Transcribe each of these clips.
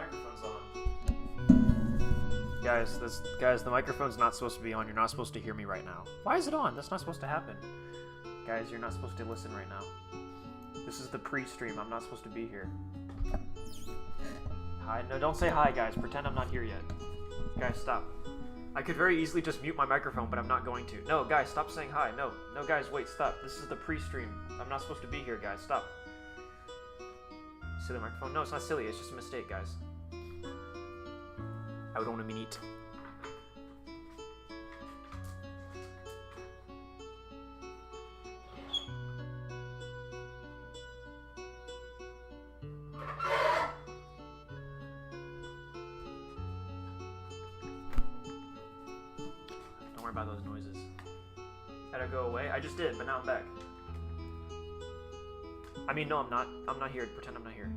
microphone's on. Guys, the microphone's not supposed to be on. You're not supposed to hear me right now. Why is it on? That's not supposed to happen. Guys, you're not supposed to listen right now. This is the pre-stream. I'm not supposed to be here. Hi. No, don't say hi, guys. Pretend I'm not here yet. Guys, stop. I could very easily just mute my microphone, but I'm not going to. No, guys, stop saying hi. No, guys, wait, stop. This is the pre-stream. I'm not supposed to be here, guys. Stop. Silly microphone. No, it's not silly. It's just a mistake, guys. I would want to meet. Don't worry about those noises. Had I go away? I just did, but now I'm back. I mean, no, I'm not. I'm not here. Pretend I'm not here.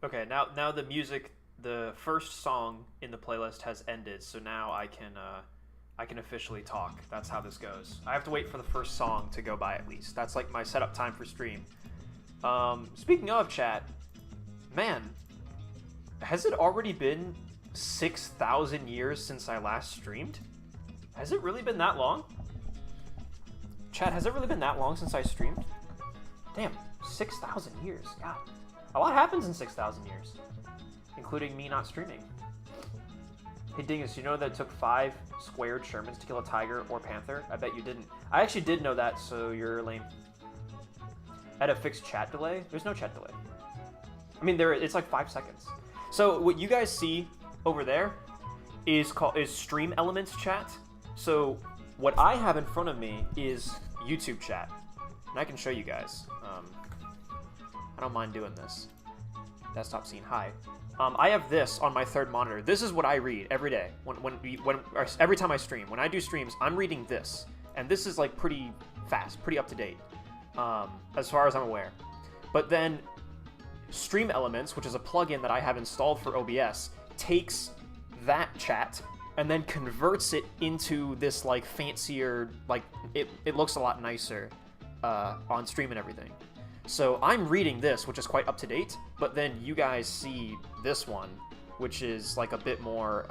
Okay, now the music, the first song in the playlist has ended, so now I can officially talk. That's how this goes. I have to wait for the first song to go by at least. That's like my setup time for stream. Speaking of chat, man, has it already been 6,000 years since I last streamed? Has it really been that long? Chat, has it really been that long since I streamed? Damn, 6,000 years, God. A lot happens in 6,000 years, including me not streaming. Hey Dingus, you know that it took 5 squared Shermans to kill a tiger or panther? I bet you didn't. I actually did know that, so you're lame. At a fixed chat delay? There's no chat delay. I mean, it's like 5 seconds. So what you guys see over there is stream elements chat. So what I have in front of me is YouTube chat, and I can show you guys. I don't mind doing this. Desktop scene, hi. I have this on my third monitor. This is what I read every day. Every time I stream. When I do streams, I'm reading this. And this is like pretty fast, pretty up to date, as far as I'm aware. But then Stream Elements, which is a plugin that I have installed for OBS, takes that chat and then converts it into this like fancier, like it looks a lot nicer on stream and everything. So I'm reading this, which is quite up to date, but then you guys see this one, which is like a bit more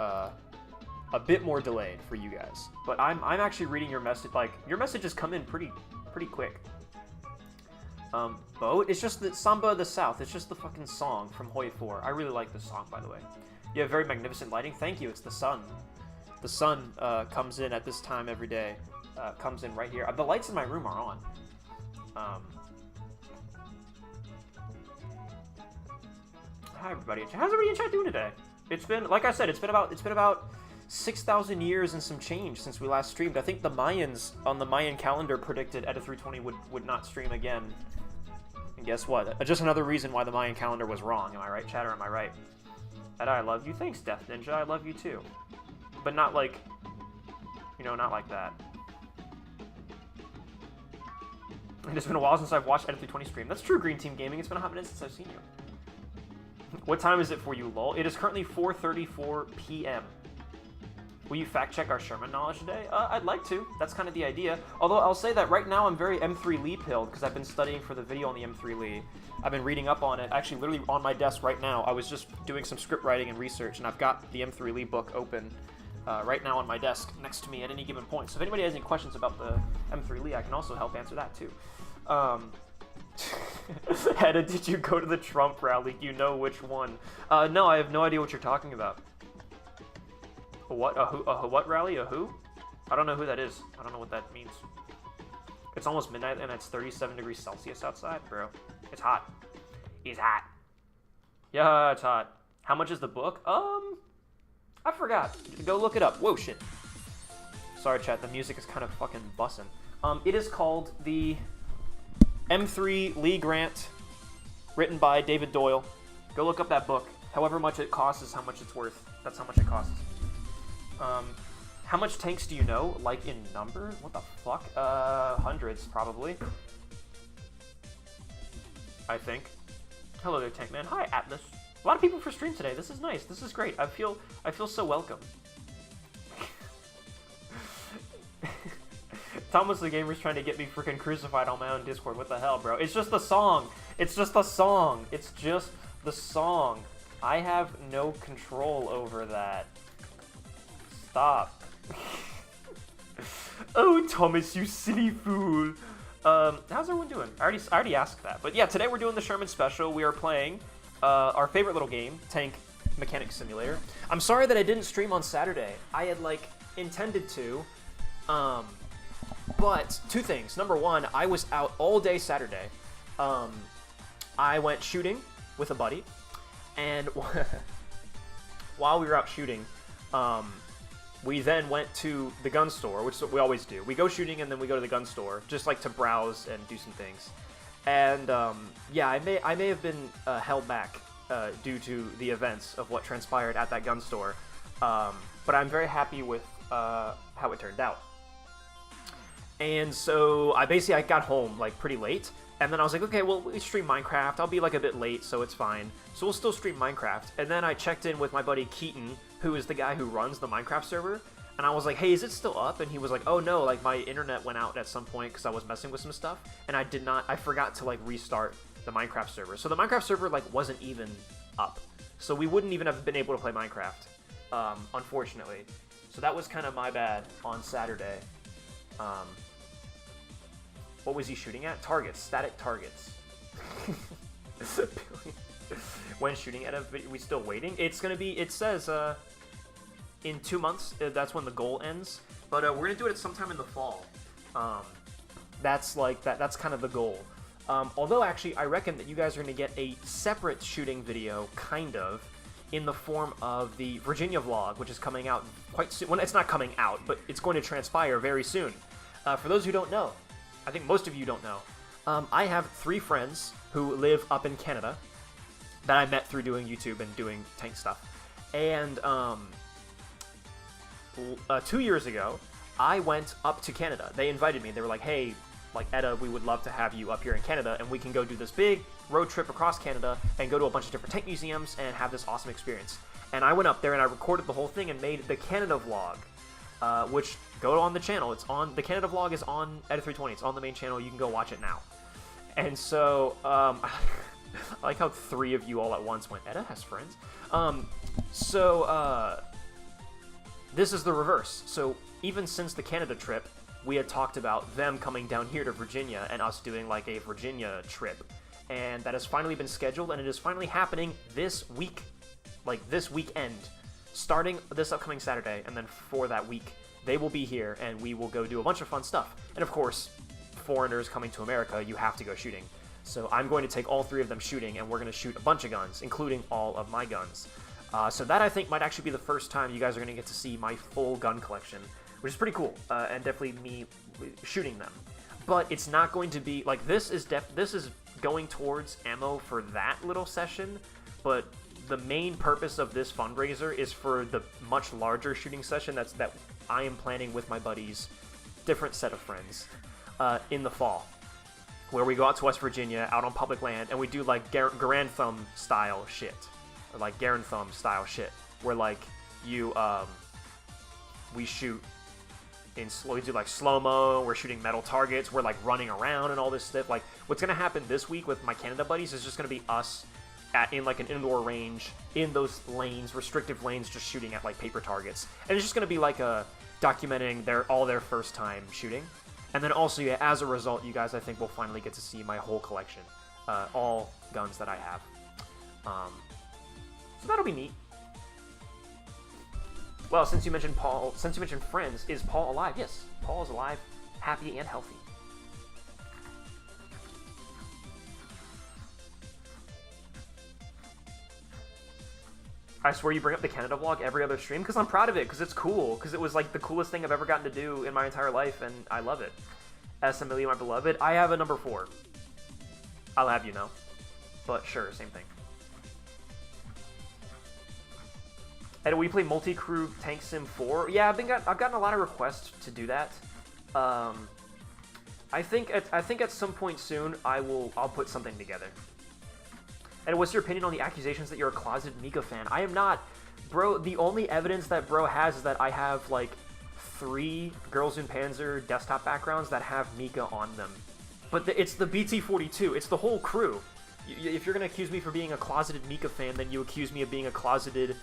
delayed for you guys. But I'm actually reading your message. Like your messages come in pretty quick. Boat. It's just the Samba of the South. It's just the fucking song from Hoi 4. I really like this song, by the way. You have very magnificent lighting. Thank you. It's the sun. The sun comes in at this time every day. Comes in right here. The lights in my room are on. Hi everybody. How's everybody in chat doing today? It's been, like I said, it's been about 6,000 years and some change since we last streamed. I think the Mayans on the Mayan calendar predicted Edda 320 would not stream again. And guess what? Just another reason why the Mayan calendar was wrong. Am I right, chat, or am I right? Edda, I love you. Thanks, Death Ninja. I love you too. But not like, you know, not like that. And it's been a while since I've watched Edda 320 stream. That's true, Green Team Gaming. It's been a hot minute since I've seen you. What time is it for you, lol? It is currently 4:34 p.m. Will you fact check our Sherman knowledge today? I'd like to. That's kind of the idea. Although I'll say that right now I'm very M3 Lee pilled because I've been studying for the video on the M3 Lee. I've been reading up on it. Actually, literally on my desk right now. I was just doing some script writing and research, and I've got the M3 Lee book open right now on my desk next to me at any given point. So if anybody has any questions about the M3 Lee, I can also help answer that too. Hedda, did you go to the Trump rally? You know which one? No, I have no idea what you're talking about. A what? A who? A what rally? A who? I don't know who that is. I don't know what that means. It's almost midnight and it's 37 degrees Celsius outside, bro. It's hot. It's hot. Yeah, it's hot. How much is the book? I forgot. Go look it up. Whoa, shit. Sorry, chat. The music is kind of fucking bussin'. It is called the M3 Lee Grant, written by David Doyle. Go look up that book. However much it costs is how much it's worth. That's how much it costs. How much tanks do you know? Like in number? What the fuck? Hundreds, probably. I think. Hello there, Tank Man. Hi, Atlas. A lot of people for stream today. This is nice. This is great. I feel so welcome. Thomas the Gamer's trying to get me freaking crucified on my own Discord. What the hell, bro? It's just the song. It's just the song. It's just the song. I have no control over that. Stop. Oh, Thomas, you silly fool. How's everyone doing? I already asked that. But yeah, today we're doing the Sherman special. We are playing our favorite little game, Tank Mechanic Simulator. I'm sorry that I didn't stream on Saturday. I had, like, intended to. But two things. Number one, I was out all day Saturday. I went shooting with a buddy. And while we were out shooting, we then went to the gun store, which is what we always do. We go shooting and then we go to the gun store, just like to browse and do some things. And yeah, I may have been held back due to the events of what transpired at that gun store. But I'm very happy with how it turned out. And so I got home like pretty late. And then I was like, okay, well, we stream Minecraft. I'll be like a bit late, so it's fine. So we'll still stream Minecraft. And then I checked in with my buddy Keaton, who is the guy who runs the Minecraft server. And I was like, hey, is it still up? And he was like, oh no, like my internet went out at some point because I was messing with some stuff. And I forgot to like restart the Minecraft server. So the Minecraft server like wasn't even up. So we wouldn't even have been able to play Minecraft, unfortunately. So that was kind of my bad on Saturday. What was he shooting at? Targets, static targets. When shooting at a video, we still waiting? It's gonna be, it says, in 2 months, that's when the goal ends. But we're gonna do it sometime in the fall. That's like, that's kind of the goal. Although actually, I reckon that you guys are gonna get a separate shooting video, kind of, in the form of the Virginia vlog, which is coming out quite soon. Well, it's not coming out, but it's going to transpire very soon. For those who don't know, I think most of you don't know, I have 3 friends who live up in Canada that I met through doing YouTube and doing tank stuff. And 2 years ago, I went up to Canada. They invited me. They were like, hey, like, Edda, we would love to have you up here in Canada, and we can go do this big road trip across Canada and go to a bunch of different tank museums and have this awesome experience. And I went up there and I recorded the whole thing and made the Canada vlog. Which, go on the channel. It's on, the Canada vlog is on Edda320. It's on the main channel. You can go watch it now. And so, I like how 3 of you all at once went, Edda has friends? This is the reverse. So, even since the Canada trip, we had talked about them coming down here to Virginia and us doing like a Virginia trip. And that has finally been scheduled, and it is finally happening this week. Like, this weekend. Starting this upcoming Saturday, and then for that week, they will be here, and we will go do a bunch of fun stuff. And of course, foreigners coming to America, you have to go shooting. So I'm going to take all 3 of them shooting, and we're going to shoot a bunch of guns, including all of my guns. So that, I think, might actually be the first time you guys are going to get to see my full gun collection, which is pretty cool, and definitely me shooting them. But it's not going to be, like, this is going towards ammo for that little session, but the main purpose of this fundraiser is for the much larger shooting session that I am planning with my buddies, different set of friends, in the fall, where we go out to West Virginia, out on public land, and we do like Grand Thumb style shit. like Garen Thumb style shit, where like we shoot in slow, we do like slow-mo, we're shooting metal targets, we're like running around and all this stuff. Like what's gonna happen this week with my Canada buddies is just gonna be us in like an indoor range in those lanes, restrictive lanes, just shooting at like paper targets, and it's just gonna be like documenting all their first time shooting. And then also, yeah, as a result, you guys, I think, will finally get to see my whole collection, all guns that I have. So that'll be neat. Well, since you mentioned friends, is Paul alive? Yes, Paul is alive, happy, and healthy. I swear you bring up the Canada vlog every other stream because I'm proud of it, because it's cool, because it was like the coolest thing I've ever gotten to do in my entire life, and I love it. S. Amelia, my beloved. I have a number 4. I'll have you know. But sure, same thing. And we play multi-crew Tank Sim 4. Yeah, I've gotten a lot of requests to do that. I think at some point soon I'll put something together. And what's your opinion on the accusations that you're a closeted Mika fan? I am not. Bro, the only evidence that bro has is that I have, like, 3 Girls in Panzer desktop backgrounds that have Mika on them. But it's the BT-42. It's the whole crew. If you're going to accuse me for being a closeted Mika fan, then you accuse me of being a closeted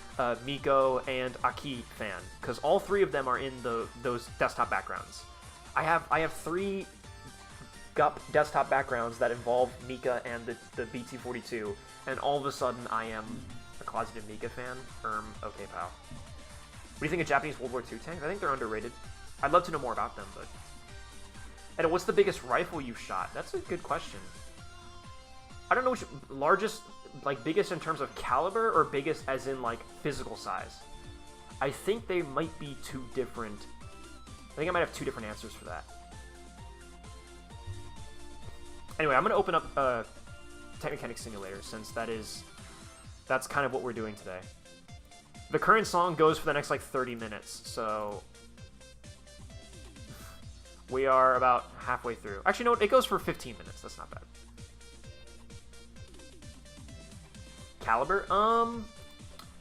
Miko and Aki fan. Because all 3 of them are in those desktop backgrounds. I have 3 GUP desktop backgrounds that involve Mika and the BT-42, and all of a sudden I am a closeted Mika fan. Okay, pal. What do you think of Japanese World War II tanks? I think they're underrated. I'd love to know more about them, but... And what's the biggest rifle you've shot? That's a good question. I don't know which... Largest, like, biggest in terms of caliber, or biggest as in, like, physical size? I think they might be 2 different... I think I might have 2 different answers for that. Anyway, I'm going to open up Techmechanic Simulator, since that's kind of what we're doing today. The current song goes for the next, like, 30 minutes, so... We are about halfway through. Actually, no, it goes for 15 minutes. That's not bad. Caliber?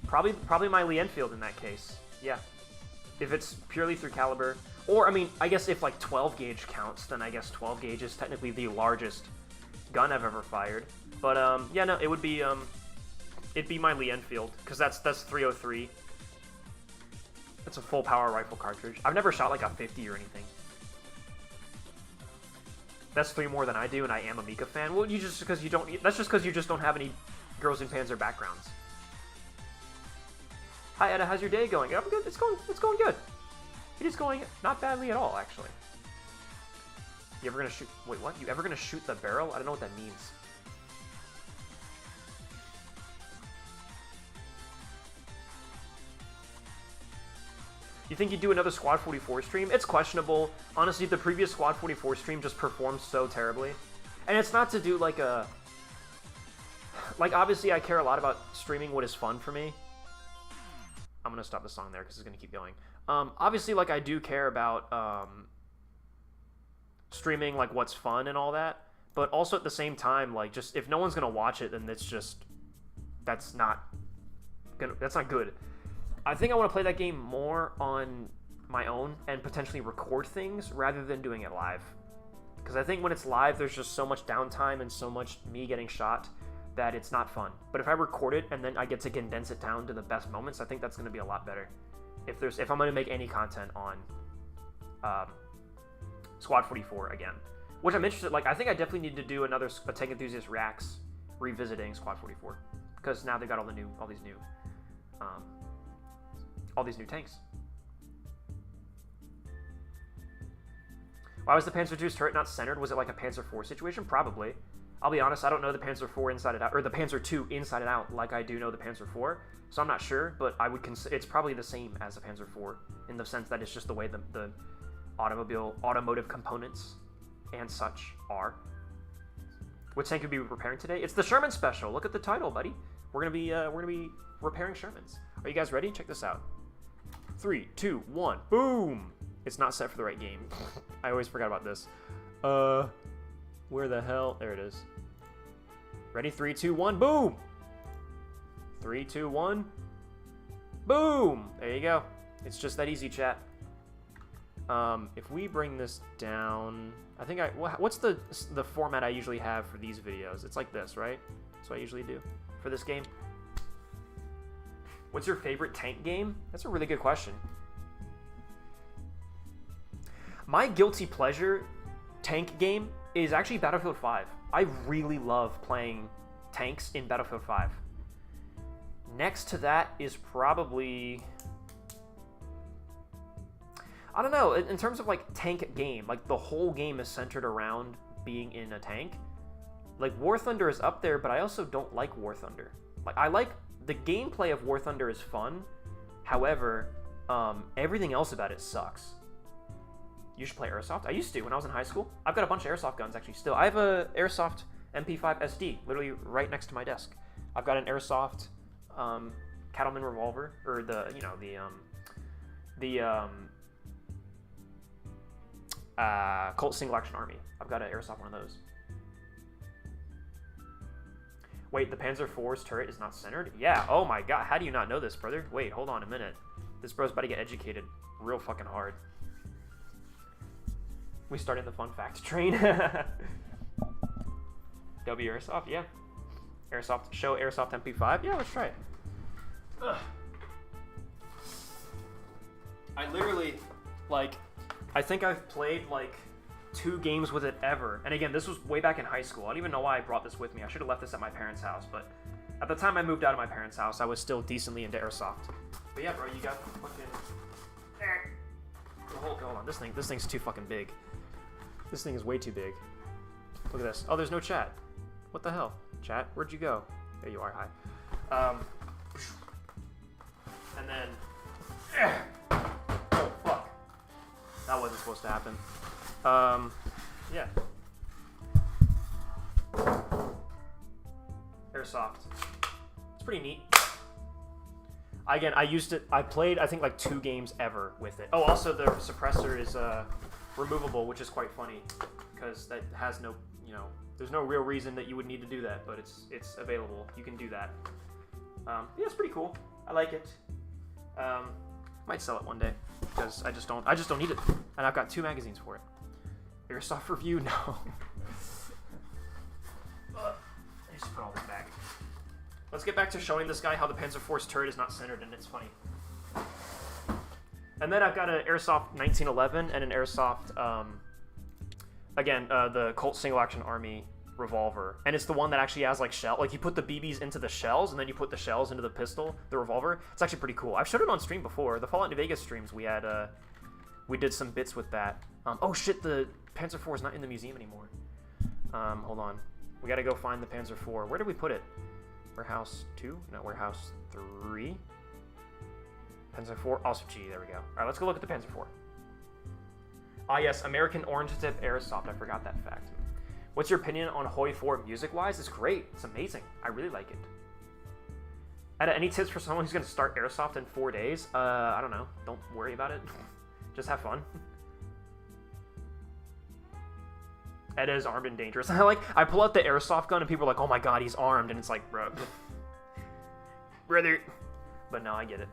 Probably my Lee Enfield in that case. Yeah. If it's purely through caliber... Or, I mean, I guess if, like, 12 gauge counts, then I guess 12 gauge is technically the largest gun I've ever fired. But, yeah, no, it would be, it'd be my Lee Enfield, because that's 303. It's a full power rifle cartridge. I've never shot, like, a 50 or anything. That's 3 more than I do, and I am a Mika fan. Well, that's just because you just don't have any Girls in Panzer backgrounds. Hi, Etta, how's your day going? I'm good. It's going good. It is going not badly at all, actually. You ever gonna shoot... Wait, what? You ever gonna shoot the barrel? I don't know what that means. You think you'd do another Squad 44 stream? It's questionable. Honestly, the previous Squad 44 stream just performed so terribly. And it's not to do, like, a... Like, obviously, I care a lot about streaming what is fun for me. I'm gonna stop the song there, because it's gonna keep going. Obviously, like, I do care about, streaming, like, what's fun and all that. But also, at the same time, like, just, if no one's gonna watch it, then it's just... That's not good. I think I want to play that game more on my own and potentially record things rather than doing it live. Because I think when it's live, there's just so much downtime and so much me getting shot that it's not fun. But if I record it and then I get to condense it down to the best moments, I think that's going to be a lot better. If I'm going to make any content on Squad 44 again. Which I'm interested, like, I think I definitely need to do another Tank Enthusiast Reacts revisiting Squad 44. Because now they got all these new tanks. Why was the Panzer II's turret not centered? Was it like a Panzer IV situation? Probably. I'll be honest, I don't know the Panzer IV inside and out, or the Panzer II inside and out like I do know the Panzer IV, so I'm not sure, but I would consider it's probably the same as the Panzer IV in the sense that it's just the way the automotive components and such are. What tank could we be repairing today? It's the Sherman special. Look at the title, buddy. We're gonna be repairing Shermans. Are you guys ready? Check this out. 3, 2, 1, boom! It's not set for the right game. I always forgot about this. Where the hell? There it is. Ready? 3, 2, 1, boom! 3, 2, 1. Boom! There you go. It's just that easy, chat. If we bring this down, I think what's the format I usually have for these videos? It's like this, right? That's what I usually do for this game. What's your favorite tank game? That's a really good question. My guilty pleasure tank game is actually Battlefield 5. I really love playing tanks in Battlefield 5. Next to that is probably, I don't know, in terms of like tank game, like the whole game is centered around being in a tank. Like War Thunder is up there, but I also don't like War Thunder. Like I like the gameplay of War Thunder is fun. However, everything else about it sucks. You should play Airsoft. I used to when I was in high school. I've got a bunch of Airsoft guns actually still. I have a Airsoft MP5 SD literally right next to my desk. I've got an Airsoft Cattleman revolver, or Colt single action army. I've got an Airsoft one of those. Wait, the Panzer IV's turret is not centered? Yeah. Oh my god. How do you not know this, brother? Wait, hold on a minute. This bro's about to get educated real fucking hard. We started the fun fact train. W Airsoft, yeah. Airsoft, show Airsoft MP5. Yeah, let's try it. Ugh. I literally, like, I think I've played like 2 games with it ever. And again, this was way back in high school. I don't even know why I brought this with me. I should have left this at my parents' house, but at the time I moved out of my parents' house, I was still decently into Airsoft. But yeah, bro, you got fucking hold on. This thing's too fucking big. This thing is way too big. Look at this. Oh, there's no chat. What the hell? Chat, where'd you go? There you are, hi. And then... Oh, fuck. That wasn't supposed to happen. Yeah. Airsoft. It's pretty neat. Again, I used it, I played, I think, like 2 games ever with it. Oh, also the suppressor is, removable, which is quite funny, because that has no, there's no real reason that you would need to do that, but it's available. You can do that. Yeah, it's pretty cool. I like it. Might sell it one day, because I just don't need it, and I've got 2 magazines for it. Airsoft review, no. I just put all this back. Let's get back to showing this guy how the Panzer IV's turret is not centered, and it's funny. And then I've got an Airsoft 1911 and an Airsoft, the Colt Single Action Army revolver. And it's the one that actually has, like, shell. Like, you put the BBs into the shells, and then you put the shells into the pistol, the revolver. It's actually pretty cool. I've showed it on stream before. The Fallout New Vegas streams, we had, we did some bits with that. Oh, shit, the Panzer IV is not in the museum anymore. Hold on. We gotta go find the Panzer IV. Where did we put it? Warehouse 2? No, Warehouse 3? Panzer IV, also G, there we go. Alright, let's go look at the Panzer IV. Ah yes, American Orange Tip Airsoft, I forgot that fact. What's your opinion on Hoi 4 music-wise? It's great, it's amazing, I really like it. Any tips for someone who's going to start Airsoft in 4 days? I don't know, don't worry about it. Just have fun. Ed is armed and dangerous. I pull out the Airsoft gun and people are like, oh my god, he's armed, and it's like, bro. Brother. But no, I get it.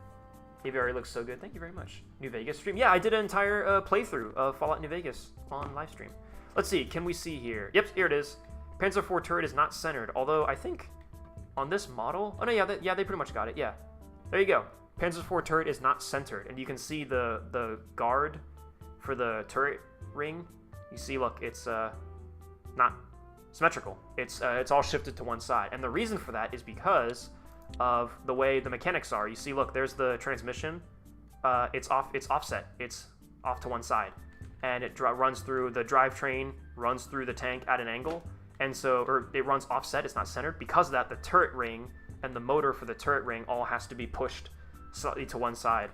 Aviary looks so good. Thank you very much. New Vegas stream. Yeah, I did an entire playthrough of Fallout New Vegas on live stream. Let's see. Can we see here? Yep, here it is. Panzer IV turret is not centered. Although I think on this model... Oh, no, yeah, they pretty much got it. Yeah. There you go. Panzer IV turret is not centered. And you can see the guard for the turret ring. You see, look, it's not symmetrical. It's all shifted to one side. And the reason for that is because of the way the mechanics are. You see, look, there's the transmission. It's offset. It's off to one side, and it runs through the drivetrain, runs through the tank at an angle, and so, or it runs offset. It's not centered. Because of that, the turret ring and the motor for the turret ring all has to be pushed slightly to one side,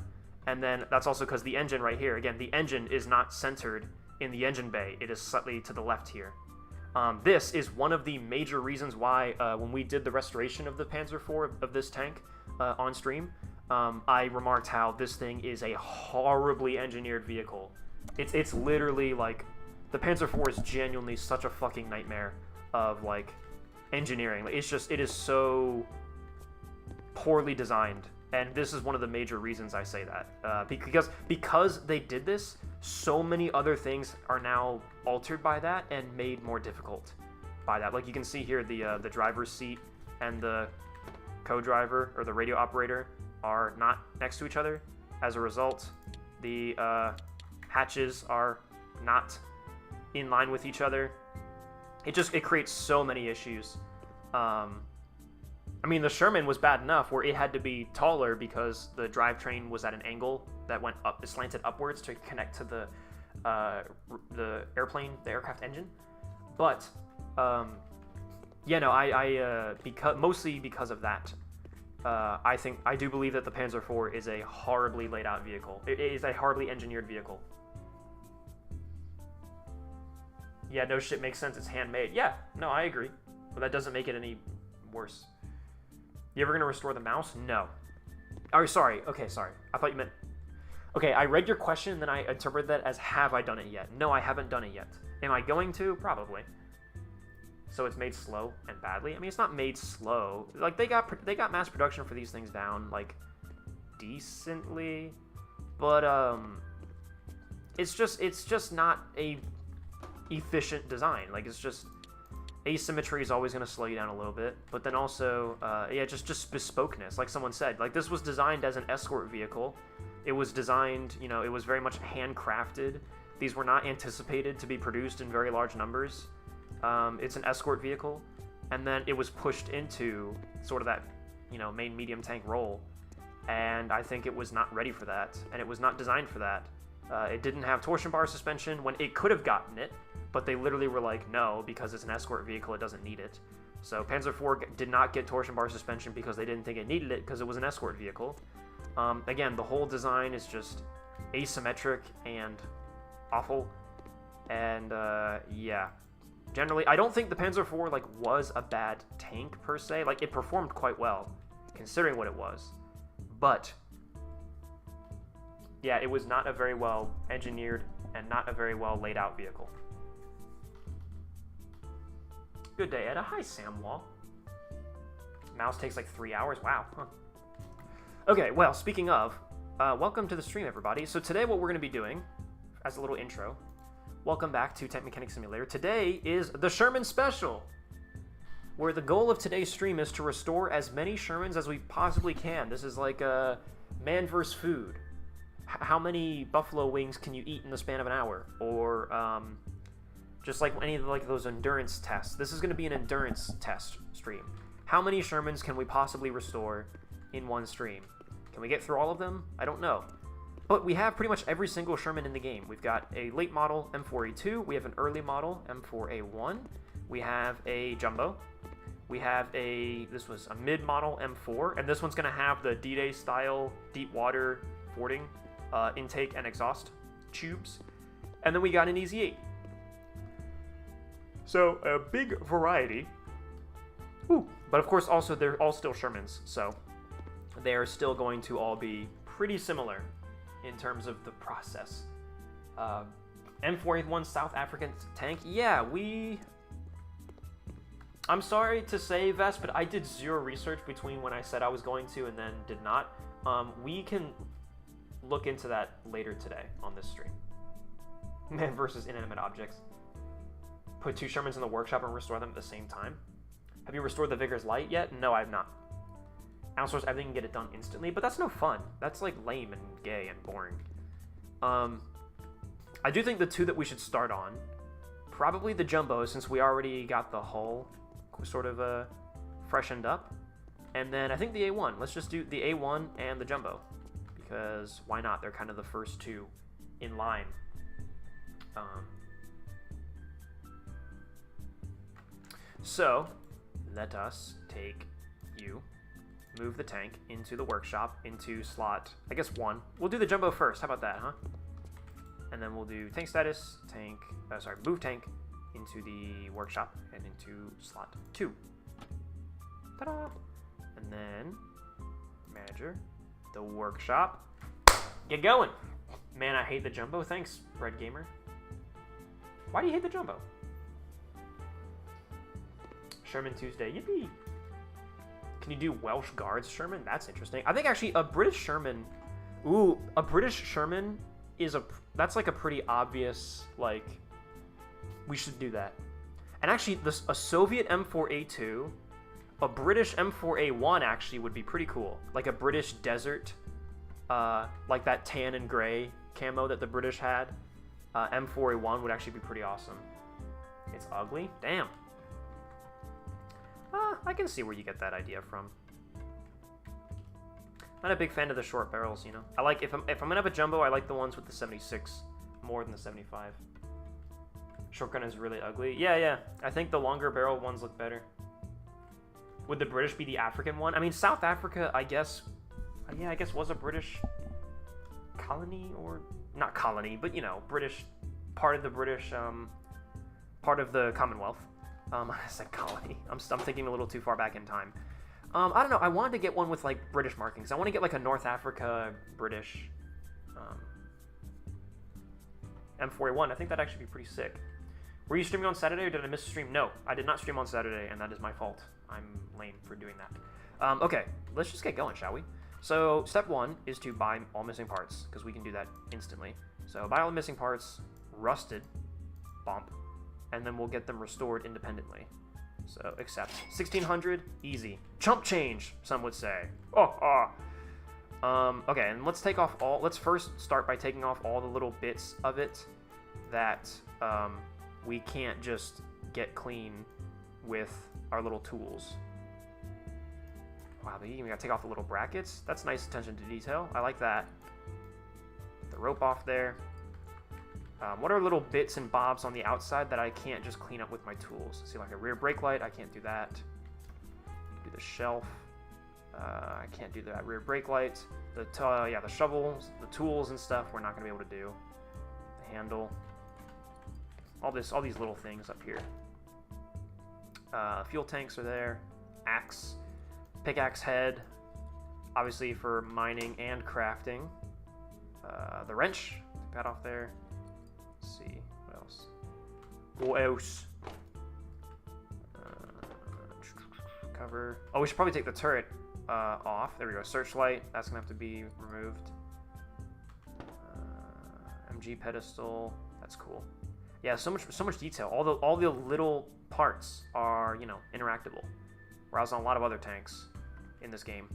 and then that's also because the engine right here. Again, the engine is not centered in the engine bay. It is slightly to the left here. This is one of the major reasons why when we did the restoration of the Panzer IV of this tank on stream, I remarked how this thing is a horribly engineered vehicle. It's literally like, the Panzer IV is genuinely such a fucking nightmare of like engineering. Like, it is so poorly designed. And this is one of the major reasons I say that. Because they did this, so many other things are now altered by that and made more difficult by that. Like you can see here, the driver's seat and the co-driver or the radio operator are not next to each other. As a result, the hatches are not in line with each other. It creates so many issues. I mean, the Sherman was bad enough where it had to be taller because the drivetrain was at an angle that went up, slanted upwards to connect to the aircraft engine. But yeah, no, mostly because of that, I do believe that the Panzer IV is a horribly laid out vehicle. It is a horribly engineered vehicle. Yeah, no shit makes sense. It's handmade. Yeah, no, I agree, but that doesn't make it any worse. You ever gonna restore the mouse? No. Oh, sorry. Okay, sorry. I thought you meant... Okay, I read your question, and then I interpreted that as, have I done it yet? No, I haven't done it yet. Am I going to? Probably. So it's made slow and badly? I mean, it's not made slow. Like, they got mass production for these things down, like, decently. But, it's just not a efficient design. Like, it's just... Asymmetry is always going to slow you down a little bit, but then also, yeah, just bespokeness, like someone said. Like, this was designed as an escort vehicle. It was designed, you know, it was very much handcrafted. These were not anticipated to be produced in very large numbers. It's an escort vehicle, and then it was pushed into sort of that, you know, main medium tank role, and I think it was not ready for that, and it was not designed for that. It didn't have torsion bar suspension when it could have gotten it, but they literally were like, no, because it's an escort vehicle, it doesn't need it. So Panzer IV did not get torsion bar suspension because they didn't think it needed it because it was an escort vehicle. Again, the whole design is just asymmetric and awful. And yeah, generally, I don't think the Panzer IV like was a bad tank per se. Like, it performed quite well considering what it was, but yeah, it was not a very well engineered and not a very well laid out vehicle. Good day, Etta. Hi, Sam Wall. Mouse takes like 3 hours. Wow. Huh. Okay, well, speaking of, welcome to the stream, everybody. So today what we're going to be doing, as a little intro, welcome back to Tank Mechanic Simulator. Today is the Sherman Special, where the goal of today's stream is to restore as many Shermans as we possibly can. This is like man versus food. How many buffalo wings can you eat in the span of an hour? Or, just like any of like those endurance tests. This is going to be an endurance test stream. How many Shermans can we possibly restore in one stream? Can we get through all of them? I don't know. But we have pretty much every single Sherman in the game. We've got a late model M4A2. We have an early model M4A1. We have a jumbo. We have this was a mid model M4. And this one's going to have the D-Day style deep water fording intake and exhaust tubes. And then we got an EZ8. So, a big variety. Ooh, but of course, also, they're all still Shermans, so they are still going to all be pretty similar in terms of the process. M481 South African tank. Yeah, I'm sorry to say, Vest, but I did zero research between when I said I was going to and then did not. We can look into that later today on this stream. Man versus inanimate objects. Put 2 Shermans in the workshop and restore them at the same time. Have you restored the Vigor's Light yet? No, I have not. Outsource everything and get it done instantly, but that's no fun. That's like lame and gay and boring. I do think the 2 that we should start on, probably the jumbo, since we already got the hull sort of freshened up, and then I think the A1. Let's just do the A1 and the jumbo, because why not? They're kind of the first 2 in line. So, let us take you, move the tank into the workshop, into slot, I guess 1. We'll do the jumbo first, how about that, huh? And then we'll do tank status, move tank into the workshop and into slot 2. Ta-da! And then, manager, the workshop, get going! Man, I hate the jumbo. Thanks, Red Gamer. Why do you hate the jumbo? Sherman Tuesday, yippee! Can you do Welsh Guards Sherman? That's interesting. I think actually a British Sherman... Ooh, a British Sherman is that's like a pretty obvious, like... We should do that. And actually, a Soviet M4A2, a British M4A1 actually would be pretty cool. Like a British desert, like that tan and gray camo that the British had. M4A1 would actually be pretty awesome. It's ugly? Damn. I can see where you get that idea from. Not a big fan of the short barrels, you know. I like, if I'm gonna have a jumbo, I like the ones with the 76 more than the 75. Shotgun is really ugly. Yeah. I think the longer barrel ones look better. Would the British be the African one? I mean, South Africa, I guess... Yeah, I guess was a British colony, or... Not colony, but, you know, British... Part of the British, part of the Commonwealth. I said colony. I'm thinking a little too far back in time. I don't know. I wanted to get one with, like, British markings. I want to get, like, a North Africa British M4A1. I think that'd actually be pretty sick. Were you streaming on Saturday, or did I miss a stream? No, I did not stream on Saturday, and that is my fault. I'm lame for doing that. Okay, let's just get going, shall we? So, step 1 is to buy all missing parts, because we can do that instantly. So, buy all the missing parts, rusted, bump, and then we'll get them restored independently. So, accept. 1600, easy. Chump change, some would say. Okay, and let's take off all... Let's first start by taking off all the little bits of it that... we can't just get clean with our little tools. Wow, we gotta take off the little brackets. That's nice attention to detail. I like that. Get the rope off there. What are little bits and bobs on the outside that I can't just clean up with my tools? See, like a rear brake light, I can't do that. Do the shelf. I can't do that rear brake light. The shovels, the tools and stuff, we're not gonna be able to do. The handle. All these little things up here. Fuel tanks are there. Axe. Pickaxe head. Obviously for mining and crafting. The wrench. Take that off there. Let's see. What else? What else? Cover. Oh, we should probably take the turret off. There we go. Searchlight. That's going to have to be removed. MG pedestal. That's cool. Yeah, so much detail. All the little parts are, you know, interactable. Whereas on a lot of other tanks in this game,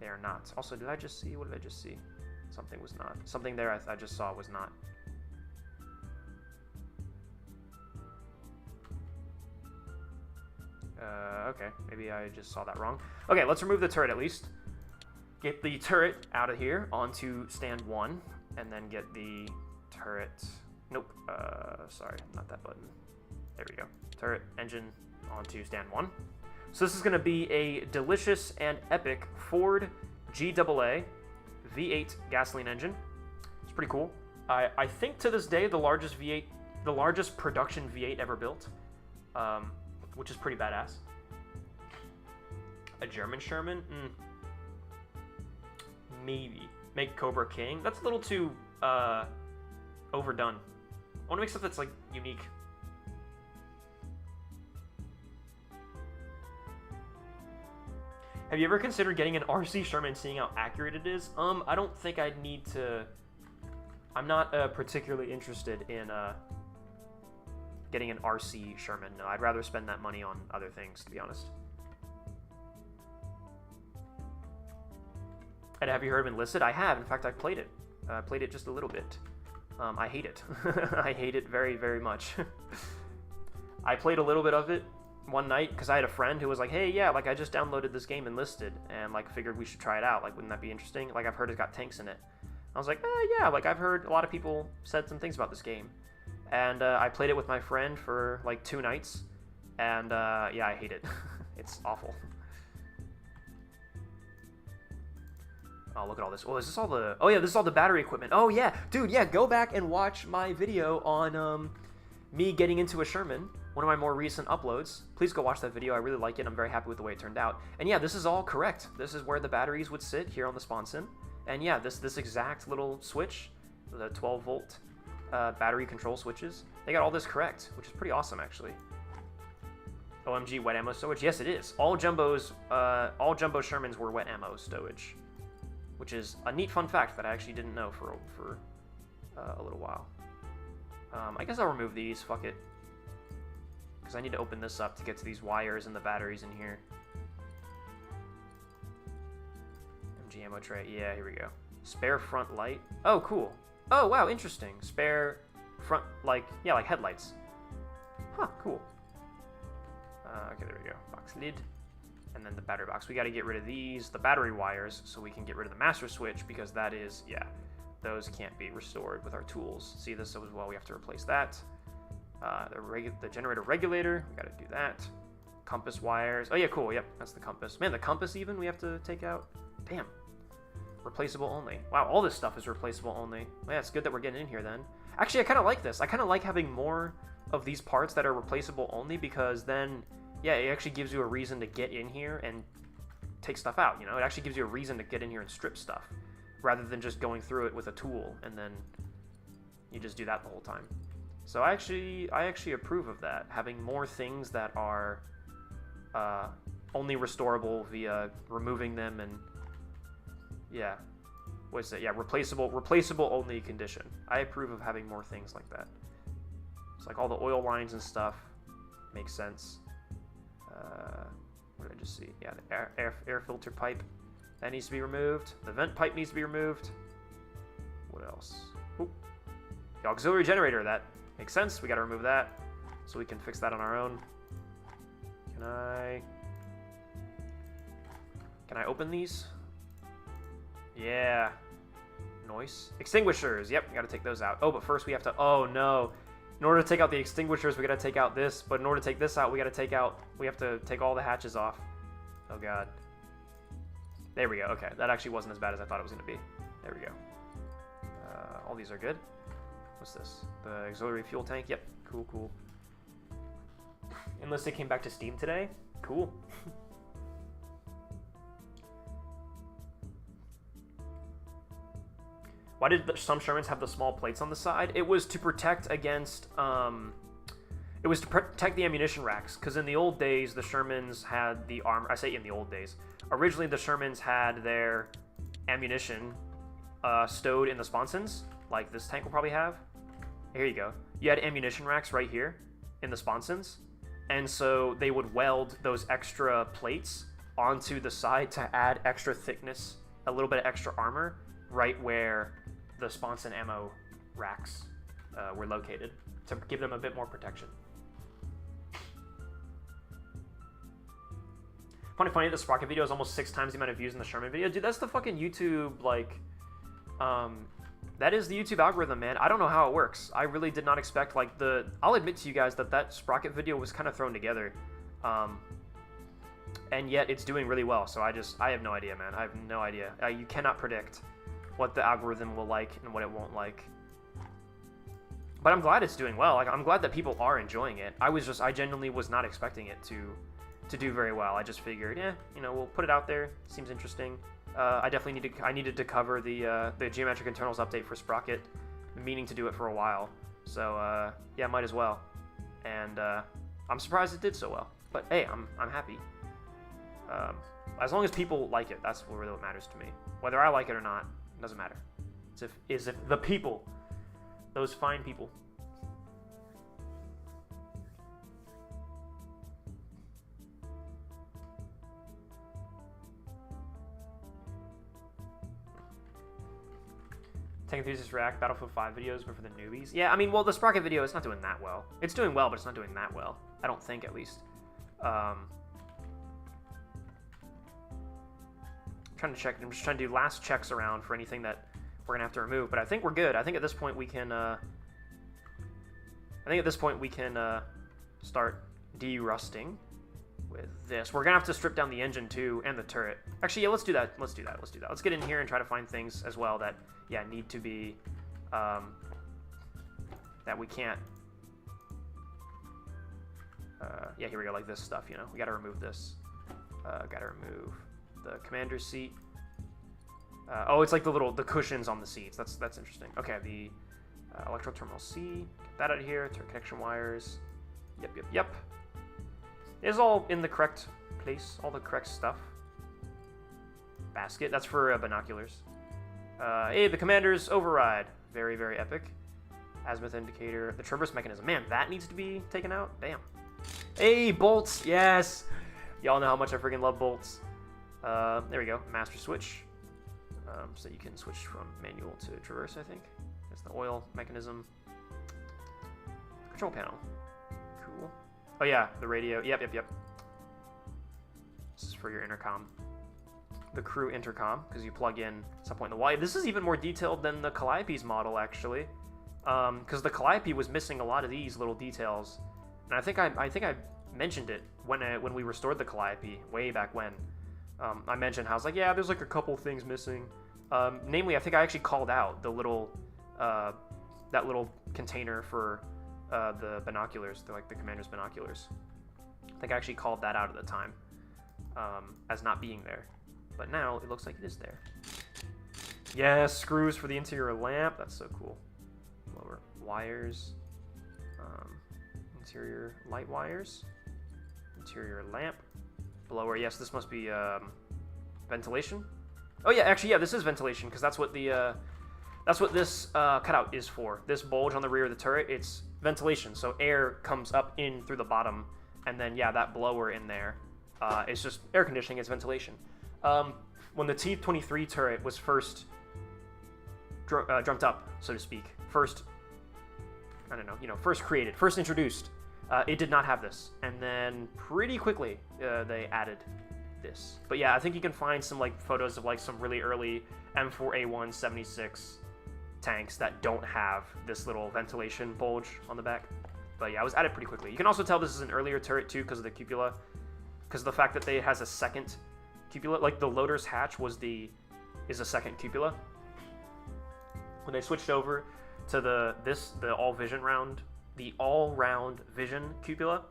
they are not. Also, did I just see? What did I just see? Something was not. Something there I just saw was not. Okay, maybe I just saw that wrong. Okay, let's remove the turret at least. Get the turret out of here onto stand 1, and then get the turret... Nope, sorry, not that button. There we go. Turret engine onto stand 1. So this is going to be a delicious and epic Ford GAA V8 gasoline engine. It's pretty cool. I think to this day the largest production V8 ever built, which is pretty badass. A German Sherman? Maybe. Make Cobra King? That's a little too overdone. I want to make stuff that's, like, unique. Have you ever considered getting an RC Sherman, seeing how accurate it is? I don't think I'd need to... I'm not particularly interested in getting an RC Sherman. No, I'd rather spend that money on other things, to be honest. And have you heard of Enlisted? I have. In fact, I've played it. Played it just a little bit. I hate it. I hate it very, very much. I played a little bit of it one night because I had a friend who was like, hey, yeah, like I just downloaded this game Enlisted and like figured we should try it out. Like, wouldn't that be interesting? Like, I've heard it's got tanks in it. I was like, yeah, like I've heard a lot of people said some things about this game. And I played it with my friend for like 2 nights. And yeah, I hate it. It's awful. Oh, look at all this. Oh, is this all the... Oh, yeah, this is all the battery equipment. Oh, yeah. Dude, yeah, go back and watch my video on me getting into a Sherman, one of my more recent uploads. Please go watch that video. I really like it. I'm very happy with the way it turned out. And yeah, this is all correct. This is where the batteries would sit here on the spawn sim. And yeah, this exact little switch, the 12-volt battery control switches, they got all this correct, which is pretty awesome, actually. OMG, wet ammo stowage? Yes, it is. All jumbo Shermans were wet ammo stowage, which is a neat fun fact that I actually didn't know for a little while. I guess I'll remove these. Fuck it, because I need to open this up to get to these wires and the batteries in here. MG ammo tray. Yeah, here we go. Spare front light. Oh, cool. Oh, wow, interesting. Spare front, like headlights. Huh, cool. Okay, there we go. Box lid. And then the battery box. We got to get rid of these, the battery wires, so we can get rid of the master switch, because that is, yeah, those can't be restored with our tools. See this as well, we have to replace that. The generator regulator, we got to do that. Compass wires. Oh, yeah, cool. Yep, that's the compass. Man, the compass even we have to take out. Damn. Replaceable only. Wow, all this stuff is replaceable only. Yeah, it's good that we're getting in here then. Actually, I kind of like this. I kind of like having more of these parts that are replaceable only, because then, yeah, it actually gives you a reason to get in here and take stuff out, you know? It actually gives you a reason to get in here and strip stuff, rather than just going through it with a tool and then you just do that the whole time. So I actually approve of that, having more things that are only restorable via removing them and, yeah, what is it? Yeah, replaceable only condition. I approve of having more things like that. It's like all the oil lines and stuff makes sense. What did I just see? Yeah, the air filter pipe, that needs to be removed. The vent pipe needs to be removed. What else? Ooh. The auxiliary generator, that makes sense. We got to remove that so we can fix that on our own. Can I open these? Yeah. Noise. Extinguishers. Yep, we got to take those out. Oh, but first we have to... Oh, no. In order to take out the extinguishers, we got to take out this. But in order to take this out, we have to take all the hatches off. Oh, God. There we go. Okay, that actually wasn't as bad as I thought it was going to be. There we go. All these are good. What's this? The auxiliary fuel tank. Yep. Cool, cool. Enlisted came back to Steam today. Cool. Why did some Shermans have the small plates on the side? It was to protect against, it was to protect the ammunition racks, because in the old days, the Shermans had the armor, I say in the old days, originally the Shermans had their ammunition stowed in the sponsons, like this tank will probably have. Here you go. You had ammunition racks right here in the sponsons, and so they would weld those extra plates onto the side to add extra thickness, a little bit of extra armor, right where the sponson ammo racks were located, to give them a bit more protection. Funny, the Sprocket video is almost 6 times the amount of views in the Sherman video. Dude, that's the fucking YouTube, like, that is the YouTube algorithm, man. I don't know how it works. I really did not expect, like, I'll admit to you guys that Sprocket video was kind of thrown together. And yet it's doing really well, so I have no idea, man. I have no idea. You cannot predict what the algorithm will like and what it won't like. But I'm glad it's doing well. Like, I'm glad that people are enjoying it. I genuinely was not expecting it to do very well. I just figured, yeah, you know, we'll put it out there. Seems interesting. I definitely needed to cover the geometric internals update for Sprocket. Been meaning to do it for a while. So, yeah, might as well. And I'm surprised it did so well. But hey, I'm happy. As long as people like it, that's really what matters to me. Whether I like it or not, doesn't matter. It's if the people, those fine people. Tank Enthusiast React Battlefield 5 videos, but for the newbies. Yeah, I mean, well, the Sprocket video is not doing that well. It's doing well, but it's not doing that well. I don't think, at least. Trying to check. I'm just trying to do last checks around for anything that we're gonna have to remove, but I think we're good. I think at this point we can. Start de-rusting with this. We're gonna have to strip down the engine too and the turret. Actually, yeah, let's do that. Let's get in here and try to find things as well that, yeah, need to be that we can't. Yeah, here we go. Like this stuff, you know. We gotta remove this. Gotta remove the commander's seat. Oh, it's like the cushions on the seats. That's interesting. Okay, the electrical terminal C. Get that out of here. Turn connection wires. Yep. It's all in the correct place, all the correct stuff. Basket, that's for binoculars. Hey, the commander's override. Very, very epic. Azimuth indicator. The traverse mechanism. Man, that needs to be taken out. Damn. Hey, bolts. Yes. Y'all know how much I freaking love bolts. There we go. Master switch. So you can switch from manual to traverse, I think. That's the oil mechanism. Control panel. Cool. Oh, yeah. The radio. Yep. This is for your intercom. The crew intercom, because you plug in at some point in the wall. This is even more detailed than the Calliope's model, actually, because the Calliope was missing a lot of these little details, and I think I mentioned it when we restored the Calliope way back when. I mentioned how I was like, yeah, there's like a couple things missing. Namely, I think I actually called out the little that little container for the binoculars, like the commander's binoculars. I think I actually called that out at the time as not being there. But now it looks like it is there. Yes, screws for the interior lamp. That's so cool. Lower wires. Interior light wires. Interior lamp. Blower. Yes, this must be ventilation. Oh yeah, actually, yeah, this is ventilation because that's what this cutout is for. This bulge on the rear of the turret, it's ventilation. So air comes up in through the bottom, and then yeah, that blower in there, it's just air conditioning. It's ventilation. When the T-23 turret was first dreamt up, so to speak, first created, first introduced, it did not have this, and then pretty quickly they added this. But yeah, I think you can find some like photos of like some really early M4A1 76 tanks that don't have this little ventilation bulge on the back. But yeah, it was added pretty quickly. You can also tell this is an earlier turret too because of the cupola, because of the fact that it has a second cupola, like the loader's hatch is a second cupola. When they switched over to the all-round vision cupola,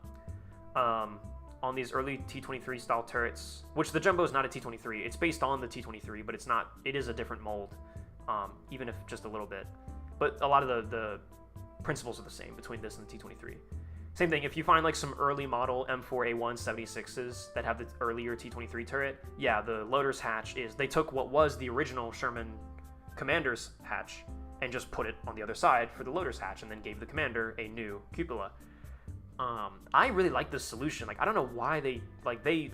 on these early T-23 style turrets, which the Jumbo is not a T-23. It's based on the T-23, but it is a different mold, even if just a little bit. But a lot of the principles are the same between this and the T-23. Same thing, if you find like some early model M4A1 76s that have the earlier T-23 turret, yeah, the loader's hatch they took what was the original Sherman commander's hatch and just put it on the other side for the loader's hatch and then gave the commander a new cupola. I really like this solution. Like, I don't know why they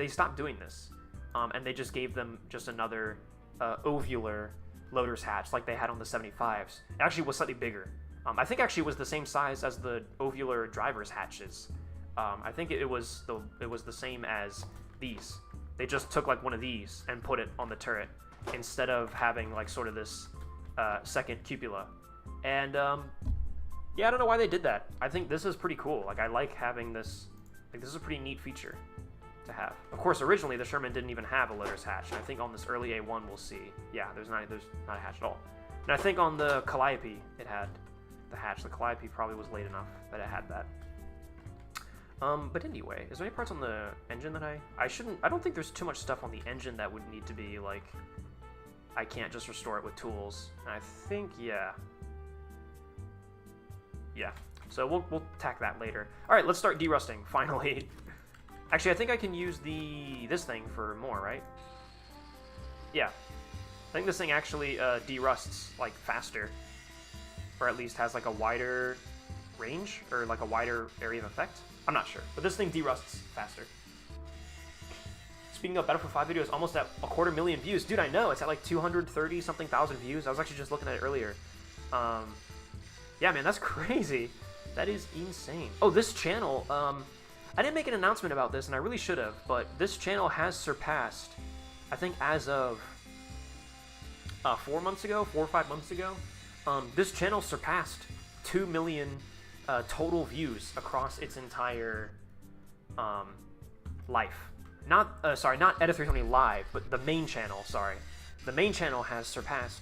stopped doing this. And they just gave them just another ovular loader's hatch like they had on the 75s. It actually was slightly bigger. I think actually it was the same size as the ovular driver's hatches. I think it was the same as these. They just took like one of these and put it on the turret instead of having like sort of this second cupola. And yeah, I don't know why they did that. I think this is pretty cool. Like, I like having this. Like, this is a pretty neat feature to have. Of course, originally the Sherman didn't even have a loader's hatch, and I think on this early A1 we'll see. Yeah, there's not a hatch at all. And I think on the Calliope it had the hatch. The Calliope probably was late enough that it had that. But anyway, is there any parts on the engine that I don't think there's too much stuff on the engine that would need to be like, I can't just restore it with tools. And I think, yeah. So we'll tack that later. All right, let's start derusting finally. Actually, I think I can use this thing for more, right? Yeah, I think this thing actually derusts like faster, or at least has like a wider range or like a wider area of effect. I'm not sure, but this thing derusts faster. Speaking of, Battlefield 5 video is almost at 250,000 views. Dude, I know, it's at like 230 something thousand views. I was actually just looking at it earlier. Yeah, man, that's crazy. That is insane. Oh, this channel, I didn't make an announcement about this, and I really should have, but this channel has surpassed, I think as of 4 or 5 months ago, this channel surpassed 2 million total views across its entire life. Not Edit 320 Live, but the main channel, sorry. The main channel has surpassed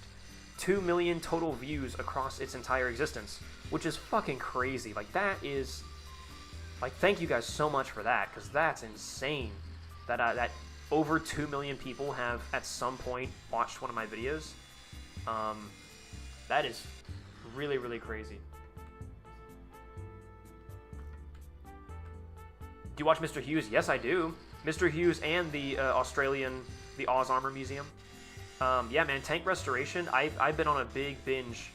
2 million total views across its entire existence, which is fucking crazy. Like, that is, like, thank you guys so much for that, because that's insane that over 2 million people have at some point watched one of my videos. That is really, really crazy. Do you watch Mr. Hughes? Yes, I do. Mr. Hughes and the the Oz Armor Museum. Yeah, man, tank restoration. I've been on a big binge.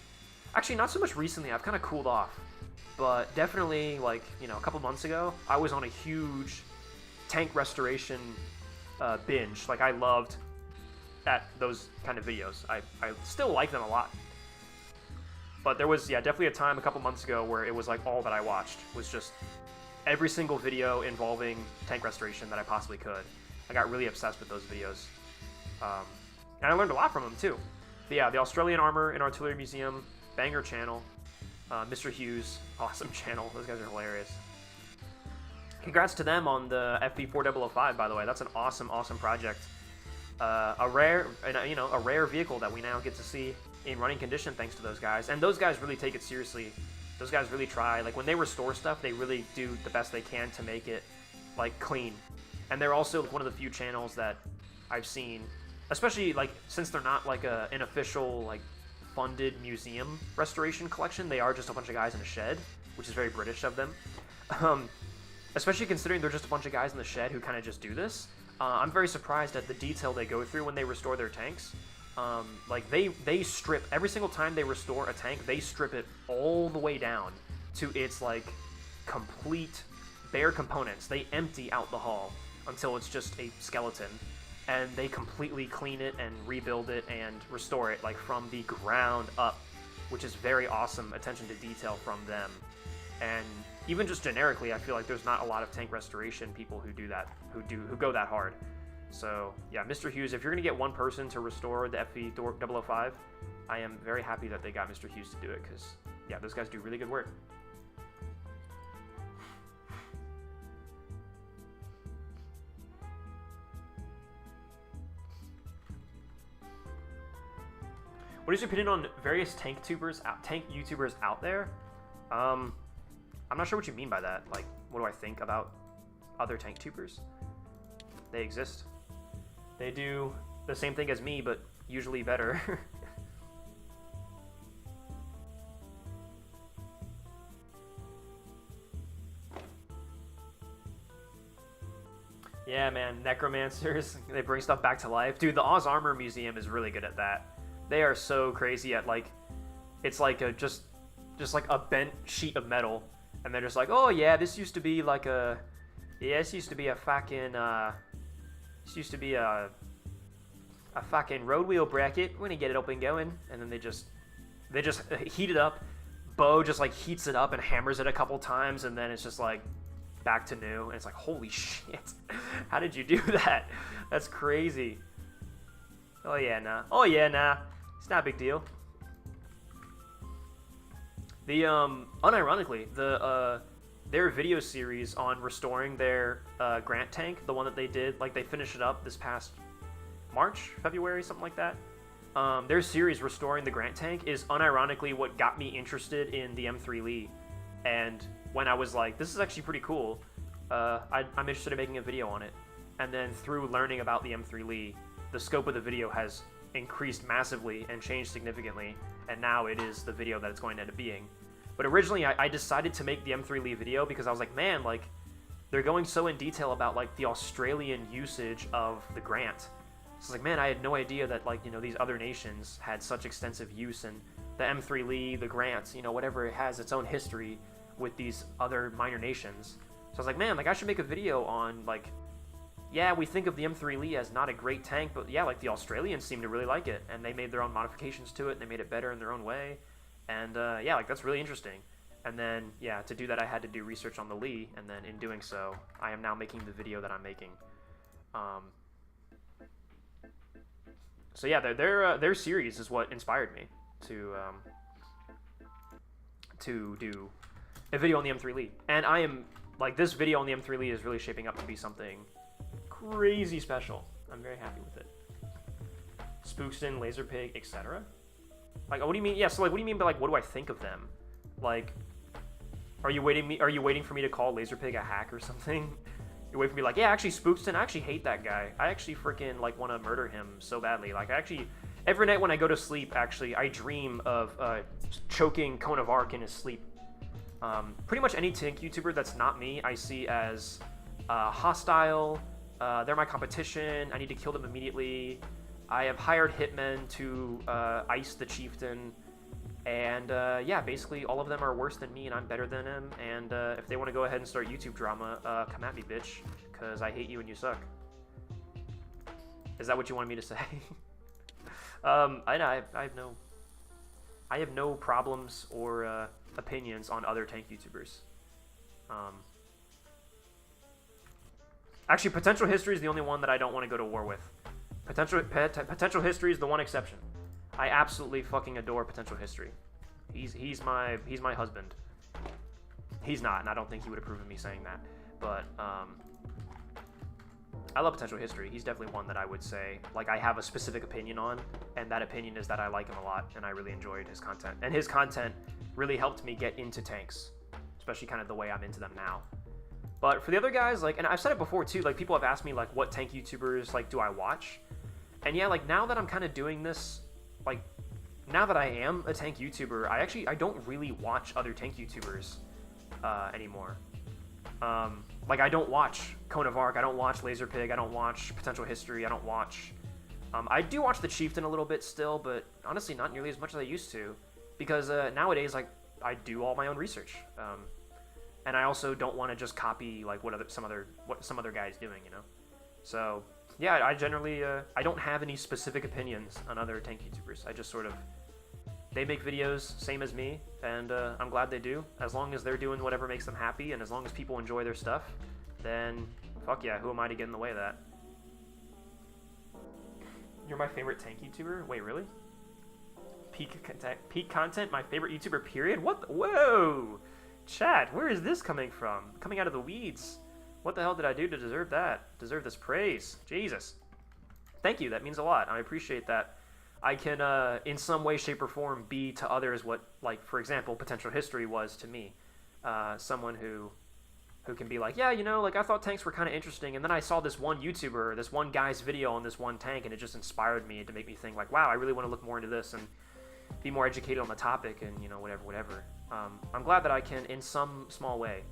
Actually, not so much recently. I've kind of cooled off. But definitely, like, you know, a couple months ago, I was on a huge tank restoration binge. Like, I loved those kind of videos. I still like them a lot. But there was, yeah, definitely a time a couple months ago where it was like all that I watched was just every single video involving tank restoration that I possibly could. I got really obsessed with those videos. And I learned a lot from them too. But yeah, the Australian Armor and Artillery Museum, banger channel. Mr. Hughes, awesome channel. Those guys are hilarious. Congrats to them on the FV4005, by the way. That's an awesome, awesome project. A rare vehicle that we now get to see in running condition thanks to those guys. And those guys really take it seriously. Those guys really try. Like, when they restore stuff, they really do the best they can to make it, like, clean. And they're also one of the few channels that I've seen, especially, like, since they're not, like, an official, like, funded museum restoration collection. They are just a bunch of guys in a shed, which is very British of them. Especially considering they're just a bunch of guys in the shed who kind of just do this. I'm very surprised at the detail they go through when they restore their tanks. Like, they strip, every single time they restore a tank, they strip it all the way down to its, like, complete bare components. They empty out the hull until it's just a skeleton. And they completely clean it and rebuild it and restore it, like, from the ground up, which is very awesome attention to detail from them. And even just generically, I feel like there's not a lot of tank restoration people who do that, who go that hard. So yeah, Mr. Hughes, if you're gonna get one person to restore the FV005, I am very happy that they got Mr. Hughes to do it, because yeah, those guys do really good work. What is your opinion on various tank YouTubers out there? I'm not sure what you mean by that. Like, what do I think about other tank tubers? They exist. They do the same thing as me, but usually better. Yeah, man, necromancers, they bring stuff back to life. Dude, the Oz Armor Museum is really good at that. They are so crazy at, like, it's like a just like a bent sheet of metal, and they're just like, oh yeah, this used to be like a, yeah, this used to be a fucking, this used to be a fucking road wheel bracket. We're gonna get it up and going, and then they just heat it up. Bo just like heats it up and hammers it a couple times, and then it's just like back to new, and it's like, holy shit, how did you do that? That's crazy. Oh yeah, nah. Oh yeah, nah. It's not a big deal. The unironically, their video series on restoring their Grant tank, the one that they did, like, they finished it up this past March, February, something like that. Their series restoring the Grant tank is unironically what got me interested in the M3 Lee. And when I was like, this is actually pretty cool, I'm interested in making a video on it. And then through learning about the M3 Lee, the scope of the video has increased massively and changed significantly, and now it is the video that it's going to end up being. But originally, I decided to make the M3 Lee video because I was like, man, like, they're going so in detail about, like, the Australian usage of the Grant. So it's like, man, I had no idea that, like, you know, these other nations had such extensive use, and the M3 Lee, the Grant, you know, whatever, it has its own history with these other minor nations. So I was like, man, like, I should make a video on, like, yeah, we think of the M3 Lee as not a great tank, but yeah, like, the Australians seem to really like it, and they made their own modifications to it, and they made it better in their own way, and yeah, like, that's really interesting. And then, yeah, to do that, I had to do research on the Lee, and then in doing so, I am now making the video that I'm making. So yeah, their series is what inspired me to do a video on the M3 Lee, and I am, like, this video on the M3 Lee is really shaping up to be something crazy special. I'm very happy with it. Spookston, Laserpig, etc. Like, what do you mean? Yeah, so, like, what do you mean by, like, what do I think of them? Like, are you waiting for me to call Laserpig a hack or something? You're waiting for me, like, yeah, actually, Spookston, I actually hate that guy. I actually freaking, like, want to murder him so badly. Like, I actually, every night when I go to sleep, actually, I dream of choking Cone of Arc in his sleep. Pretty much any tank YouTuber that's not me, I see as hostile. They're my competition. I need to kill them immediately. I have hired hitmen to ice the chieftain. And yeah, basically all of them are worse than me and I'm better than him. And if they want to go ahead and start YouTube drama, come at me, bitch, because I hate you and you suck. Is that what you wanted me to say? I have no problems or opinions on other tank YouTubers. Actually, Potential History is the only one that I don't want to go to war with. Potential History is the one exception. I absolutely fucking adore Potential History. He's my husband. He's not, and I don't think he would approve of me saying that. But I love Potential History. He's definitely one that I would say like I have a specific opinion on, and that opinion is that I like him a lot and I really enjoyed his content. And his content really helped me get into tanks, especially kind of the way I'm into them now. But for the other guys, like, and I've said it before too, like people have asked me like what tank YouTubers like do I watch? And yeah, like now that I'm kind of doing this, like now that I am a tank YouTuber, I don't really watch other tank YouTubers anymore. Like I don't watch Cone of Arc, I don't watch Laserpig, I don't watch Potential History, I don't watch. I do watch the Chieftain a little bit still, but honestly not nearly as much as I used to, because nowadays like I do all my own research, and I also don't want to just copy like what some other guy's doing, you know. So yeah, I generally I don't have any specific opinions on other tank YouTubers. I just sort of, they make videos same as me, and I'm glad they do. As long as they're doing whatever makes them happy, and as long as people enjoy their stuff, then fuck yeah, who am I to get in the way of that? You're my favorite tank YouTuber? Wait, really? Peak content, my favorite YouTuber, period? What? Whoa! Chat, where is this coming from? Coming out of the weeds. What the hell did I do to deserve that? Deserve this praise? Jesus. Thank you, that means a lot. I appreciate that. I can, in some way, shape, or form, be to others what, like, for example, Potential History was to me. Someone who can be like, yeah, you know, like, I thought tanks were kind of interesting, and then I saw this one YouTuber, this one guy's video on this one tank, and it just inspired me to make me think, like, wow, I really want to look more into this and be more educated on the topic and, you know, whatever. I'm glad that I can, in some small way,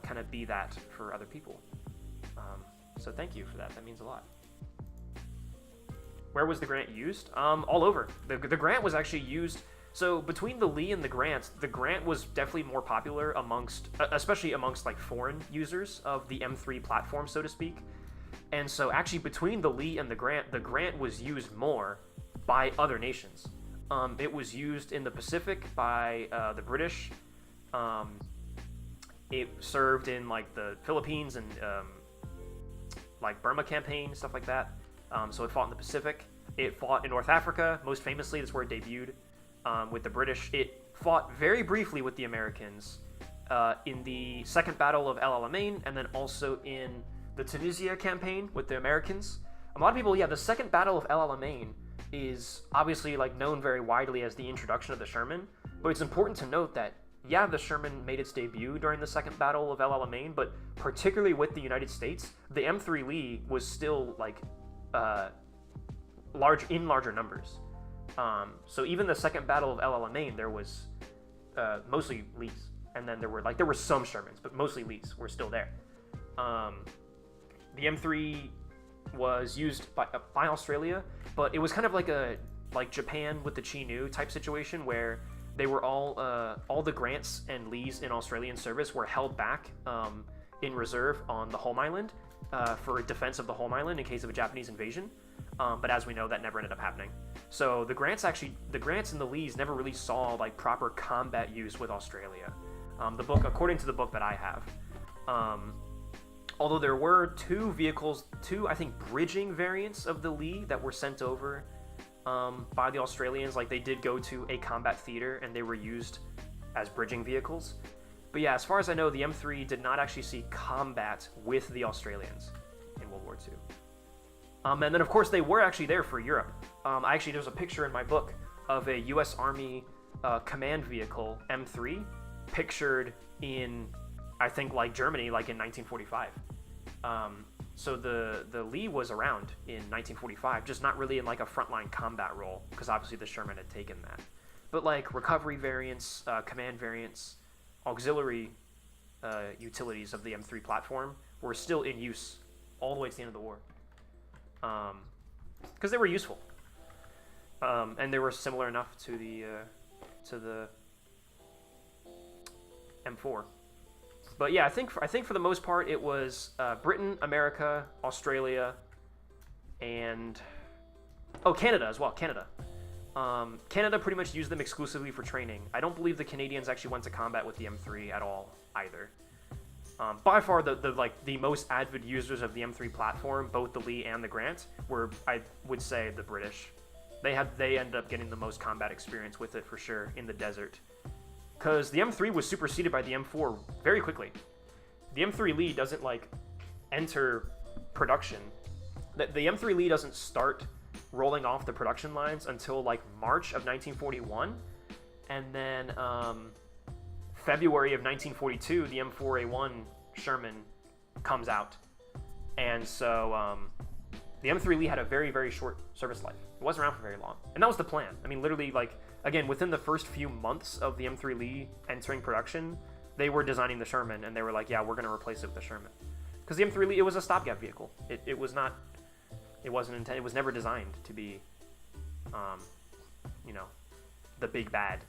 kind of be that for other people. So thank you for that. That means a lot. Where was the grant used? All over. The grant was actually used. So between the Lee and the grant was definitely more popular amongst, especially amongst like foreign users of the M3 platform, so to speak. And so actually between the Lee and the grant was used more by other nations. It was used in the Pacific by the British. It served in like the Philippines and like Burma campaign, stuff like that. So it fought in the Pacific. It fought in North Africa, most famously. That's where it debuted with the British. It fought very briefly with the Americans in the Second Battle of El Alamein, and then also in the Tunisia campaign with the Americans. A lot of people, yeah, the Second Battle of El Alamein is obviously like known very widely as the introduction of the Sherman, but it's important to note that yeah, the Sherman made its debut during the Second Battle of El Alamein, but particularly with the United States, the M3 Lee was still like larger numbers. So even the Second Battle of El Alamein, there was mostly Lees, and then there were some Shermans, but mostly Lees were still there. The M3 was used by Australia, but it was kind of like Japan with the Chinook type situation where they were all the grants and Lees in Australian service were held back in reserve on the home island for defense of the home island in case of a Japanese invasion. But as we know, that never ended up happening. So the grants and the Lees never really saw like proper combat use with Australia. The book, according to the book that I have, although there were two I think bridging variants of the Lee that were sent over by the Australians. Like they did go to a combat theater and they were used as bridging vehicles. But yeah, as far as I know, the M3 did not actually see combat with the Australians in World War II. And then of course they were actually there for Europe. There's a picture in my book of a U.S. Army command vehicle, M3, pictured in, I think, like Germany, like in 1945. So the Lee was around in 1945, just not really in like a frontline combat role, because obviously the Sherman had taken that. But like recovery variants, command variants, auxiliary utilities of the M3 platform were still in use all the way to the end of the war, because they were useful, and they were similar enough to the M4. But yeah, I think for the most part it was Britain, America, Australia, and Canada as well. Canada pretty much used them exclusively for training. I don't believe the Canadians actually went to combat with the M3 at all either. By far, the most avid users of the M3 platform, both the Lee and the Grant, were, I would say, the British. They ended up getting the most combat experience with it for sure in the desert, because the M3 was superseded by the M4 very quickly. The M3 Lee doesn't enter production. The M3 Lee doesn't start rolling off the production lines until March of 1941, and then February of 1942, the M4A1 Sherman comes out, and so the M3 Lee had a very, very short service life. It wasn't around for very long, and that was the plan. I mean, literally, again, within the first few months of the M3 Lee entering production, they were designing the Sherman, and they were like, yeah, we're going to replace it with the Sherman, because the M3 Lee, it was a stopgap vehicle. It was never designed to be, the big bad.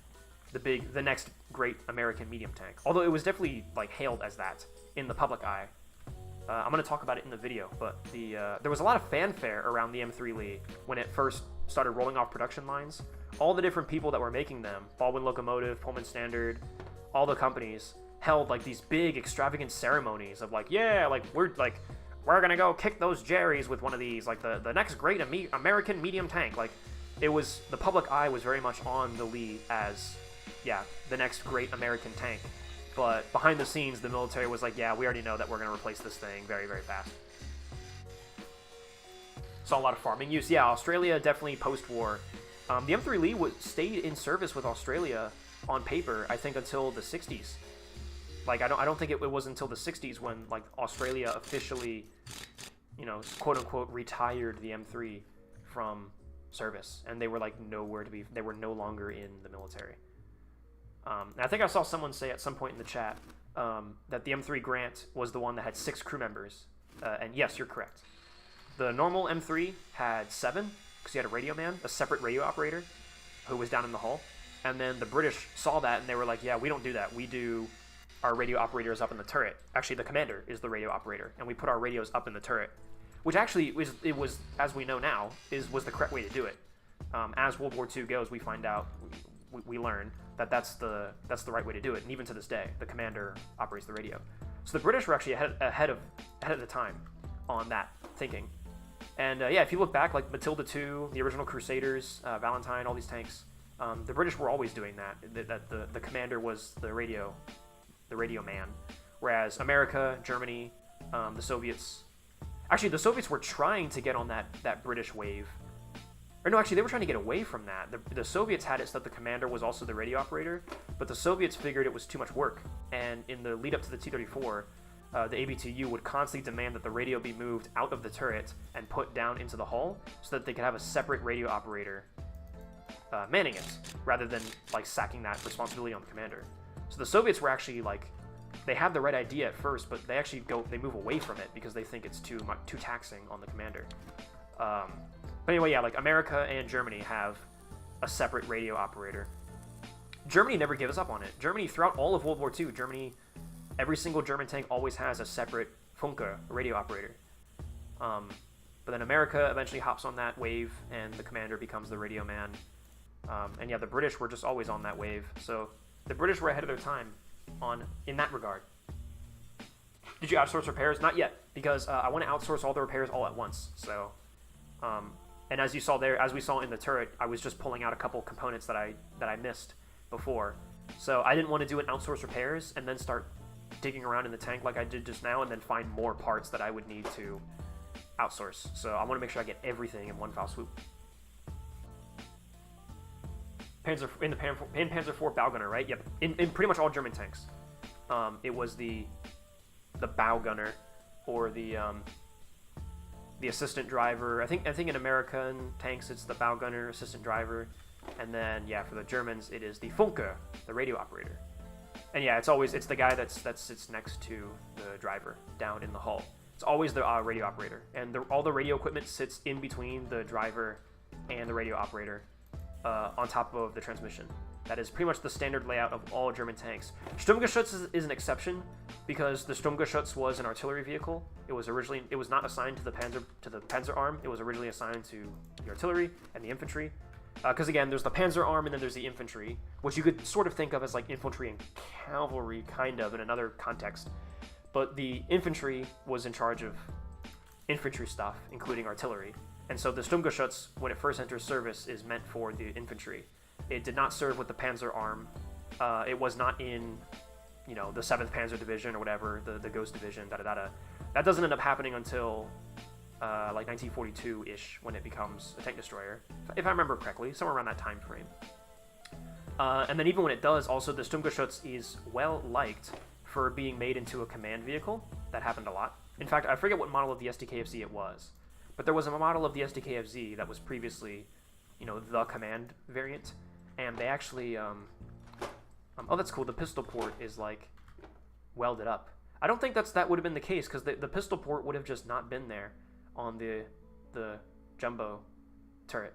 The next great American medium tank. Although it was definitely hailed as that in the public eye. I'm going to talk about it in the video, but there was a lot of fanfare around the M3 Lee when it first started rolling off production lines. All the different people that were making them, Baldwin Locomotive, Pullman Standard, all the companies held these big extravagant ceremonies of we're gonna go kick those Jerrys with one of these, the next great American medium tank. The public eye was very much on the Lee as, yeah, the next great American tank. But behind the scenes, the military was like, yeah, we already know that we're going to replace this thing very, very fast. Saw a lot of farming use. Yeah, Australia definitely post-war. The M3 Lee stayed in service with Australia on paper, I think, until the 60s. I don't think it was until the 60s when Australia officially, quote unquote, retired the M3 from service, and they were nowhere to be. They were no longer in the military. And I think I saw someone say at some point in the chat that the M3 Grant was the one that had 6 crew members, and yes, you're correct. The normal M3 had 7 because you had a radio man, a separate radio operator, who was down in the hull. And then the British saw that and they were like, yeah, we don't do that. We do our radio operators up in the turret. Actually, the commander is the radio operator, and we put our radios up in the turret, which actually was, as we know now, was the correct way to do it. As World War II goes, we find out, we learn that that's the right way to do it, and even to this day, the commander operates the radio. So the British were actually ahead of the time on that thinking. And yeah, if you look back, Matilda II, the original Crusaders, Valentine, all these tanks, the British were always doing that. That the commander was the radio man, whereas America, Germany, the Soviets. Actually, the Soviets were trying to get on that British wave. Or no, actually, they were trying to get away from that. The Soviets had it so that the commander was also the radio operator, but the Soviets figured it was too much work. And in the lead up to the T-34, the ABTU would constantly demand that the radio be moved out of the turret and put down into the hull so that they could have a separate radio operator manning it, rather than sacking that responsibility on the commander. So the Soviets were actually they had the right idea at first, but they move away from it because they think it's too taxing on the commander. But anyway, yeah, America and Germany have a separate radio operator. Germany never gives up on it. Germany, throughout all of World War II, every single German tank always has a separate Funke radio operator. But then America eventually hops on that wave, and the commander becomes the radio man. And yeah, the British were just always on that wave. So the British were ahead of their time in that regard. Did you outsource repairs? Not yet, because I want to outsource all the repairs all at once. So, and as you saw there, as we saw in the turret, I was just pulling out a couple components that I missed before. So I didn't want to do an outsource repairs and then start digging around in the tank like I did just now, and then find more parts that I would need to outsource. So I want to make sure I get everything in one foul swoop. In Panzer IV bow gunner, right? Yep. In pretty much all German tanks, it was the bow gunner, or the assistant driver. I think in American tanks it's the bow gunner, assistant driver, and then yeah, for the Germans it is the Funke, the radio operator. And yeah, it's the guy that sits next to the driver down in the hull. It's always the radio operator, and all the radio equipment sits in between the driver and the radio operator on top of the transmission. That is pretty much the standard layout of all German tanks. Sturmgeschütz is an exception because the Sturmgeschütz was an artillery vehicle. It was not assigned to the Panzer arm. It was originally assigned to the artillery and the infantry. Because again, there's the Panzer arm and then there's the infantry, which you could sort of think of as like infantry and cavalry, kind of in another context. But the infantry was in charge of infantry stuff, including artillery. And so the Sturmgeschütz, when it first enters service, is meant for the infantry. It did not serve with the Panzer arm. It was not in, the 7th Panzer Division or whatever, the Ghost Division, da-da-da-da. That doesn't end up happening until, 1942-ish, when it becomes a tank destroyer. If I remember correctly, somewhere around that time frame. And then even when it does, also the Sturmgeschütz is well-liked for being made into a command vehicle. That happened a lot. In fact, I forget what model of the SDKFZ it was, but there was a model of the SDKFZ that was previously, the command variant. And they actually, oh, that's cool. The pistol port is like welded up. I don't think that would have been the case because the pistol port would have just not been there on the jumbo turret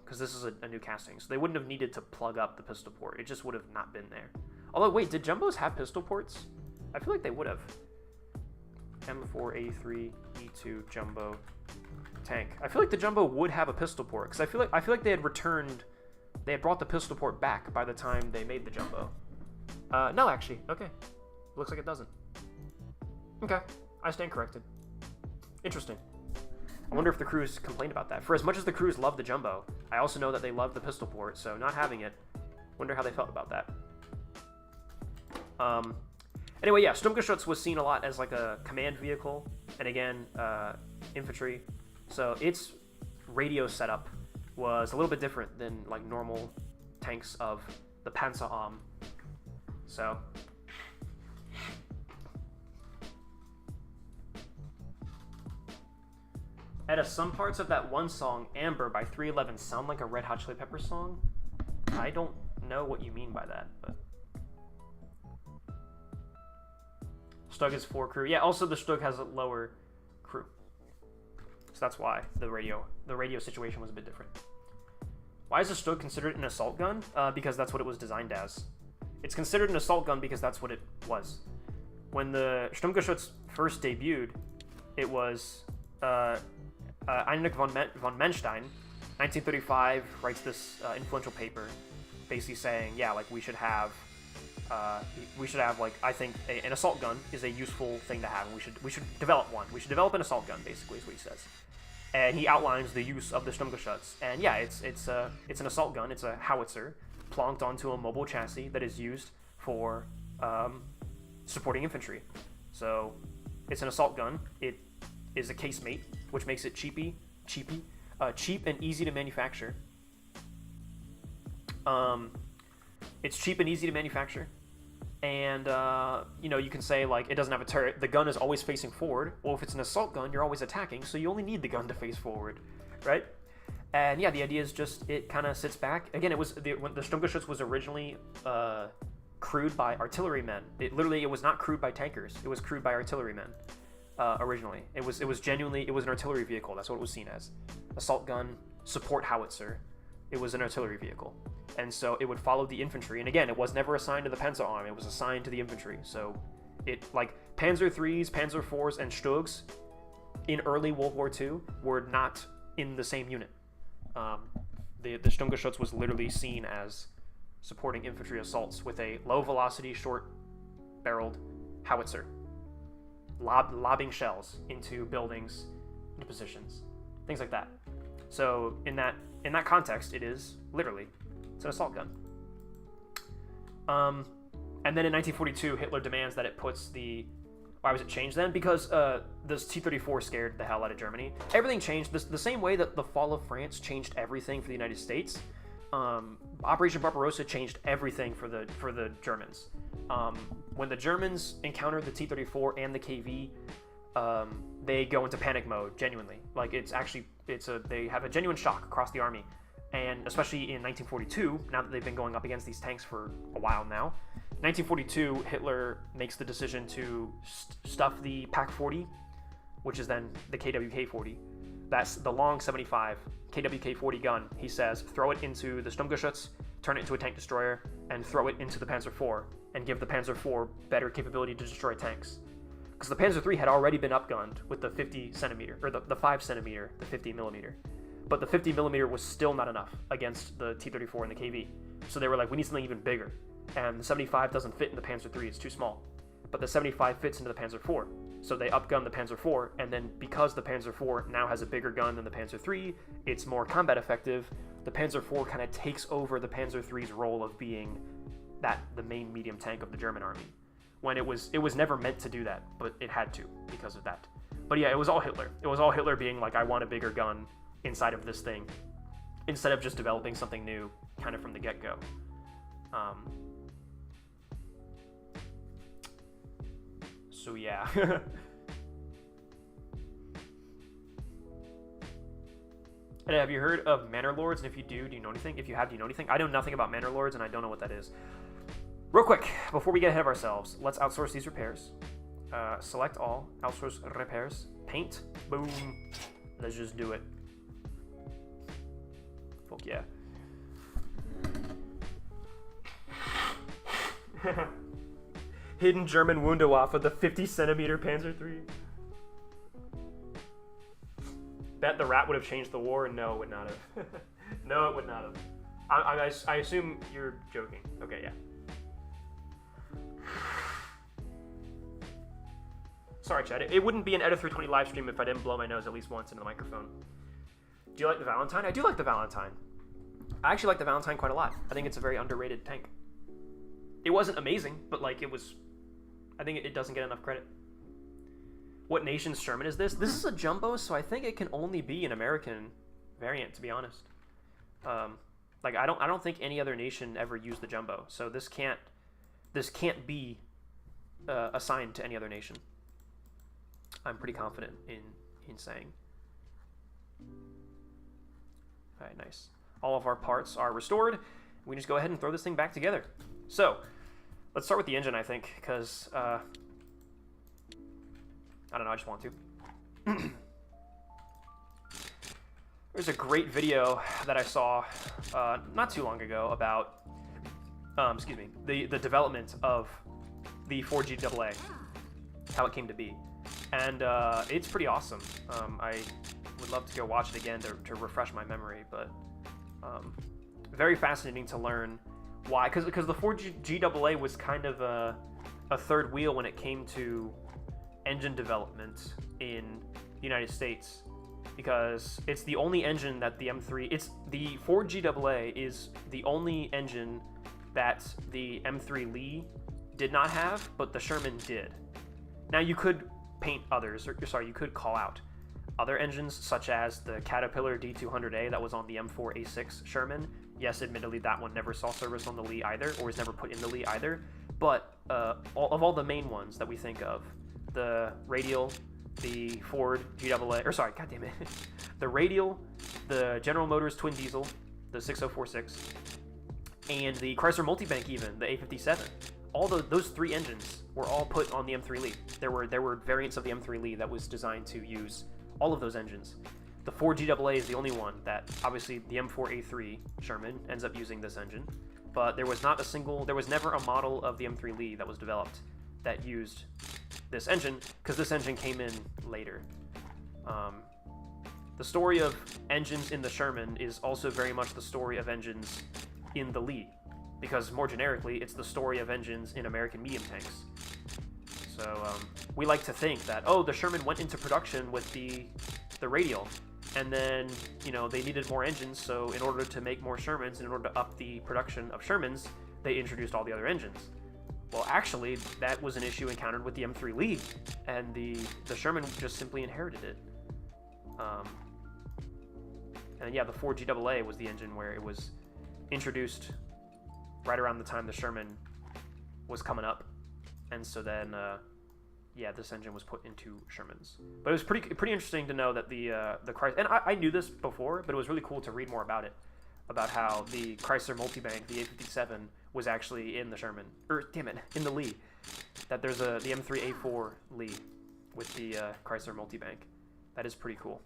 because this is a new casting. So they wouldn't have needed to plug up the pistol port. It just would have not been there. Although, wait, did jumbos have pistol ports? I feel like they would have. M4A3 E2 jumbo tank. I feel like the jumbo would have a pistol port because I feel like they had brought the pistol port back by the time they made the jumbo. No, actually. Okay. Looks like it doesn't. Okay. I stand corrected. Interesting. I wonder if the crews complained about that. For as much as the crews love the jumbo, I also know that they love the pistol port, so not having it, wonder how they felt about that. Anyway, yeah, Sturmgeschütz was seen a lot as like a command vehicle, and again, infantry. So its radio setup was a little bit different than like normal tanks of the Panzer arm. So Edda, some parts of that one song, Amber by 311, sound like a Red Hot Chili Peppers song. I don't know what you mean by that, but Stug is 4 crew. Yeah, also the Stug has a lower crew. So that's why the radio situation was a bit different. Why is the Stug considered an assault gun? Because that's what it was designed as. It's considered an assault gun because that's what it was. When the Sturmgeschütz first debuted, it was Heinrich von Menstein, 1935, writes this influential paper, basically saying, yeah, like we should have like I think an assault gun is a useful thing to have, and we should develop one. We should develop an assault gun, basically, is what he says. And he outlines the use of the Sturmgeschütz. And yeah, it's an assault gun. It's a howitzer plonked onto a mobile chassis that is used for supporting infantry. So it's an assault gun. It is a casemate, which makes it cheap and easy to manufacture. It's cheap and easy to manufacture. And, you can say, like, it doesn't have a turret. The gun is always facing forward. Well, if it's an assault gun, you're always attacking, so you only need the gun to face forward, right? And, yeah, the idea is just it kind of sits back. Again, when the Sturmgeschütz was originally crewed by artillerymen. It was not crewed by tankers. It was crewed by artillerymen originally. It was an artillery vehicle. That's what it was seen as. Assault gun, support howitzer. It was an artillery vehicle. And so it would follow the infantry. And again, it was never assigned to the Panzer arm. It was assigned to the infantry. So it, like, Panzer IIIs, Panzer IVs, and Stugs in early World War II were not in the same unit. The Sturmgeschütz was literally seen as supporting infantry assaults with a low-velocity, short-barreled howitzer, lobbing shells into buildings, into positions, things like that. So in that context, it is literally it's an assault gun. And then in 1942, Hitler demands that it puts why was it changed then? Because this T-34 scared the hell out of Germany. Everything changed the same way that the fall of France changed everything for the United States. Operation Barbarossa changed everything for the Germans. When the Germans encountered the T-34 and the KV, they go into panic mode, genuinely. Like, they have a genuine shock across the army. And especially in 1942, now that they've been going up against these tanks for a while now, 1942, Hitler makes the decision to stuff the Pak-40, which is then the KWK-40. That's the long 75 KWK-40 gun. He says, throw it into the Sturmgeschütz, turn it into a tank destroyer, and throw it into the Panzer IV, and give the Panzer IV better capability to destroy tanks. Because the Panzer III had already been upgunned with the 50 centimeter, or the 5 centimeter, the 50 millimeter. But the 50 millimeter was still not enough against the T-34 and the KV. So they were like, we need something even bigger. And the 75 doesn't fit in the Panzer III, it's too small. But the 75 fits into the Panzer IV. So they upgun the Panzer IV, and then because the Panzer IV now has a bigger gun than the Panzer III, it's more combat effective. The Panzer IV kind of takes over the Panzer III's role of being the main medium tank of the German army. When it was never meant to do that, but it had to because of that. But yeah, it was all Hitler. It was all Hitler being like, I want a bigger gun inside of this thing, instead of just developing something new kind of from the get-go. So yeah. And have you heard of Manor Lords? And if you do you know anything? If you have, do you know anything? I know nothing about Manor Lords, and I don't know what that is. Real quick, before we get ahead of ourselves, let's outsource these repairs. Select all, outsource repairs, paint, boom. Let's just do it. Fuck yeah. Hidden German Wunderwaffe of the 50 centimeter Panzer III. Bet the rat would have changed the war, and no, it would not have. No, it would not have. I assume you're joking. Okay, yeah. Sorry, Chad. It wouldn't be an Edit 320 live stream if I didn't blow my nose at least once into the microphone. Do you like the Valentine? I do like the Valentine. I actually like the Valentine quite a lot. I think it's a very underrated tank. It wasn't amazing, but like it was... I think it doesn't get enough credit. What nation's Sherman is this? This is a jumbo, so I think it can only be an American variant, to be honest. Like I don't think any other nation ever used the jumbo, so this can't be assigned to any other nation. I'm pretty confident in saying. All right, nice. All of our parts are restored. We just go ahead and throw this thing back together. So let's start with the engine, I think, because I don't know, I just want to. There's a great video that I saw not too long ago about, the development of the 4GAA, how it came to be. And it's pretty awesome. I would love to go watch it again to refresh my memory, but very fascinating to learn why, because the 4GAA was kind of a third wheel when it came to engine development in the United States, because it's the only engine that the M3, the 4GAA is the only engine that the M3 Lee did not have, but the Sherman did. Now you could paint others, you could call out other engines such as the Caterpillar D200A that was on the M4A6 Sherman. Yes, admittedly that one never saw service on the Lee either, or was never put in the Lee either, but all the main ones that we think of, the Radial, the Ford GAA, the Radial, the General Motors twin diesel, the 6046, and the Chrysler Multibank even, the A57. All those three engines were all put on the M3 Lee. There were variants of the M3 Lee that was designed to use all of those engines. The 4GAA is the only one that, obviously, the M4A3 Sherman ends up using this engine, but there was never a model of the M3 Lee that was developed that used this engine, because this engine came in later. The story of engines in the Sherman is also very much the story of engines in the Lee, because more generically, it's the story of engines in American medium tanks. So we like to think that, oh, the Sherman went into production with the Radial, and then, they needed more engines, so in order to make more Shermans, and in order to up the production of Shermans, they introduced all the other engines. Well, actually, that was an issue encountered with the M3 Lee, and the Sherman just simply inherited it. And yeah, the 4GAA was the engine where it was introduced right around the time the Sherman was coming up, and so then this engine was put into Shermans. But it was pretty interesting to know that the Chrysler, and I knew this before, but it was really cool to read more about it. about how the Chrysler multibank, the A57, was actually in the Sherman, or damn it, in the Lee. That there's the M3A4 Lee with the Chrysler multibank. That is pretty cool.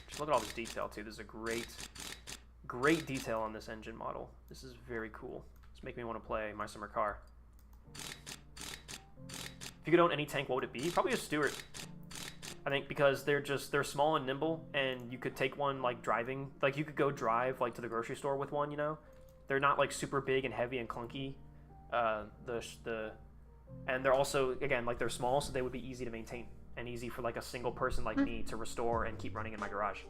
Just look at all this detail too. There's a great detail on this engine model. This is very cool. It's making me want to play My Summer Car. If you could own any tank, what would it be? Probably a Stuart. I think because they're small and nimble, and you could take one like driving. Like you could go drive like to the grocery store with one. You know, they're not like super big and heavy and clunky. And they're also, again, like they're small, so they would be easy to maintain and easy for like a single person like me to restore and keep running in my garage.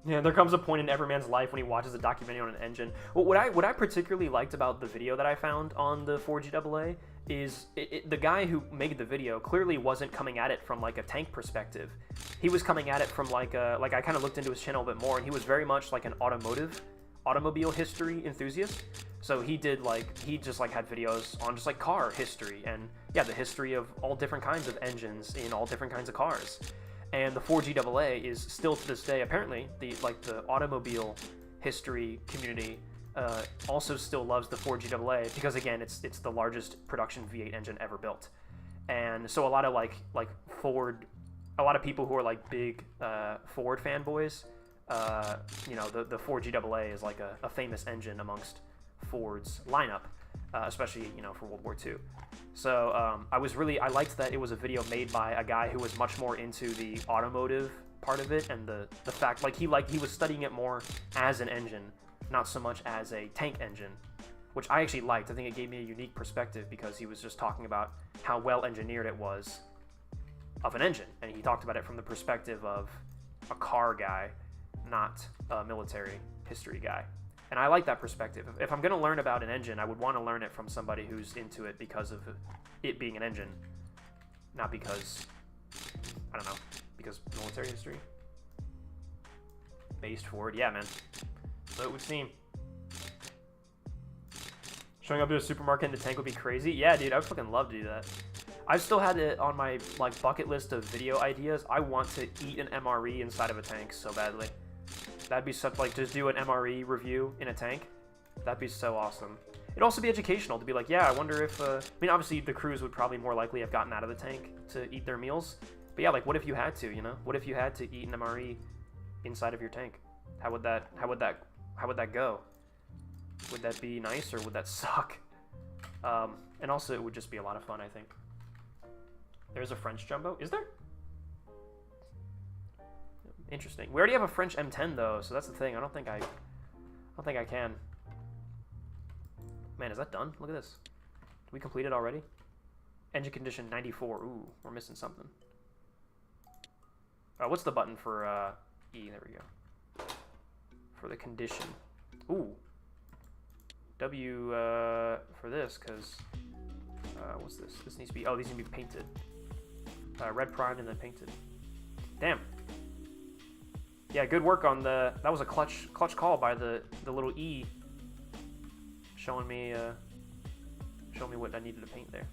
Yeah, there comes a point in every man's life when he watches a documentary on an engine. Well, what I particularly liked about the video that I found on the 4GAA is the guy who made the video clearly wasn't coming at it from like a tank perspective. He was coming at it from like I kind of looked into his channel a bit more, and he was very much like an automobile history enthusiast. So he just like had videos on just like car history and yeah, the history of all different kinds of engines in all different kinds of cars. And the 4GAA is still to this day, apparently, the automobile history community also still loves the 4GAA because, again, it's the largest production V8 engine ever built. And so a lot of like Ford, a lot of people who are like big Ford fanboys, you know, the 4GAA is like a famous engine amongst Ford's lineup, especially, you know, for World War II. So I liked that it was a video made by a guy who was much more into the automotive part of it, and the fact like he was studying it more as an engine, not so much as a tank engine, which I actually liked. I think it gave me a unique perspective because he was just talking about how well engineered it was of an engine, and he talked about it from the perspective of a car guy, not a military history guy. And I like that perspective. If I'm going to learn about an engine, I would want to learn it from somebody who's into it because of it being an engine, not because, I don't know, because military history. Based Ford, yeah, man. So it would seem. Showing up to a supermarket in the tank would be crazy. Yeah, dude, I would fucking love to do that. I've still had it on my like bucket list of video ideas. I want to eat an MRE inside of a tank so badly. That'd be such, like, just do an MRE review in a tank. That'd be so awesome. It'd also be educational to be like, yeah, I wonder if, I mean, obviously the crews would probably more likely have gotten out of the tank to eat their meals. But yeah, like, what if you had to, you know? What if you had to eat an MRE inside of your tank? How would that go? Would that be nice or would that suck? And also it would just be a lot of fun, I think. There's a French jumbo. Is there? Interesting. We already have a French M10 though, so that's the thing. I don't think I can. Man, is that done? Look at this. Did we complete it already? Engine condition 94. Ooh, we're missing something. What's the button for E? There we go. For the condition. Ooh. W for this, because what's this? This needs to be. Oh, these need to be painted. Red primed and then painted. Damn. Yeah, good work on the. That was a clutch call by the little E. Showing me what I needed to paint there.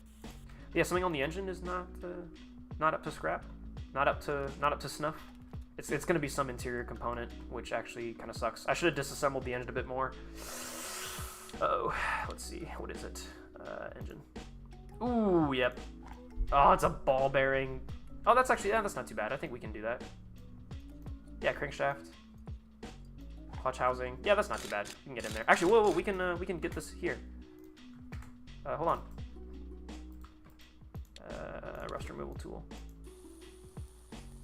Yeah, something on the engine is not up to scrap, not up to snuff. It's going to be some interior component, which actually kind of sucks. I should have disassembled the engine a bit more. Oh, let's see. What is it? Engine. Ooh, yep. Oh, it's a ball bearing. Oh, that's actually, that's not too bad. I think we can do that. Yeah, crankshaft. Clutch housing. Yeah, that's not too bad. We can get in there. Actually, whoa, we can get this here. Hold on. Rust removal tool.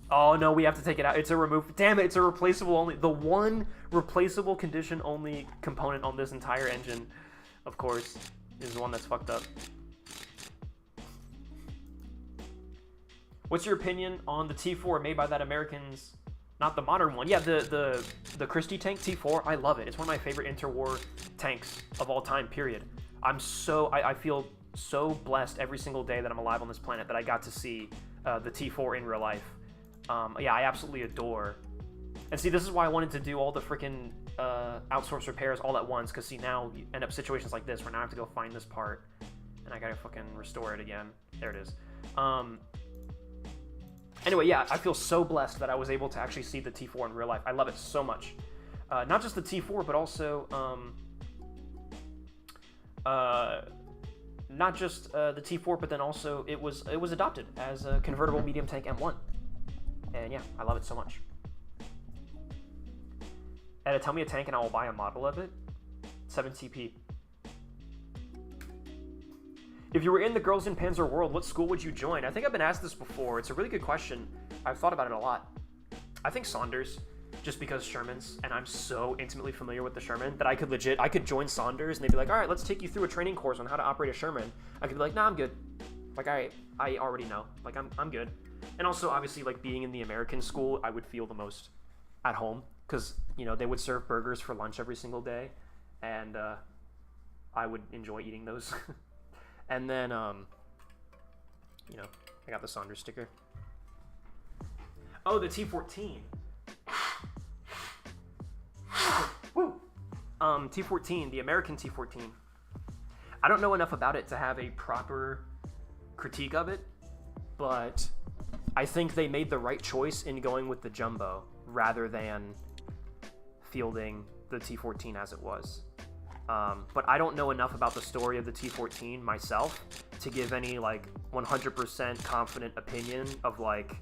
Oh no, we have to take it out. It's a remove. Damn it, it's a replaceable only. The one replaceable condition only component on this entire engine, of course, is the one that's fucked up. What's your opinion on the T4 made by that Americans? Not the modern one. Yeah, the Christie tank T4. I love it. It's one of my favorite interwar tanks of all time. Period. I feel so blessed every single day that I'm alive on this planet that I got to see the T4 in real life. Yeah, I absolutely adore. And see, this is why I wanted to do all the freaking outsource repairs all at once. Because see, now you end up situations like this where now I have to go find this part and I gotta fucking restore it again. There it is. Anyway, yeah, I feel so blessed that I was able to actually see the T4 in real life. I love it so much. Not just the T4, but also not just the T4, but then also it was adopted as a convertible medium tank M1. And yeah, I love it so much. Ed, tell me a tank and I will buy a model of it. 7TP. If you were in the Girls in Panzer world, what school would you join? I think I've been asked this before. It's a really good question. I've thought about it a lot. I think Saunders, just because Sherman's, and I'm so intimately familiar with the Sherman that I could join Saunders and they'd be like, all right, let's take you through a training course on how to operate a Sherman. I could be like, nah, I'm good. Like, I already know. Like, I'm good. And also, obviously, like, being in the American school, I would feel the most at home because, you know, they would serve burgers for lunch every single day, and I would enjoy eating those. And then, you know, I got the Saunders sticker. Oh, the T14. Woo! T14, the American T14. I don't know enough about it to have a proper critique of it, but I think they made the right choice in going with the Jumbo rather than fielding the T14 as it was. But I don't know enough about the story of the T14 myself to give any, like, 100% confident opinion of, like,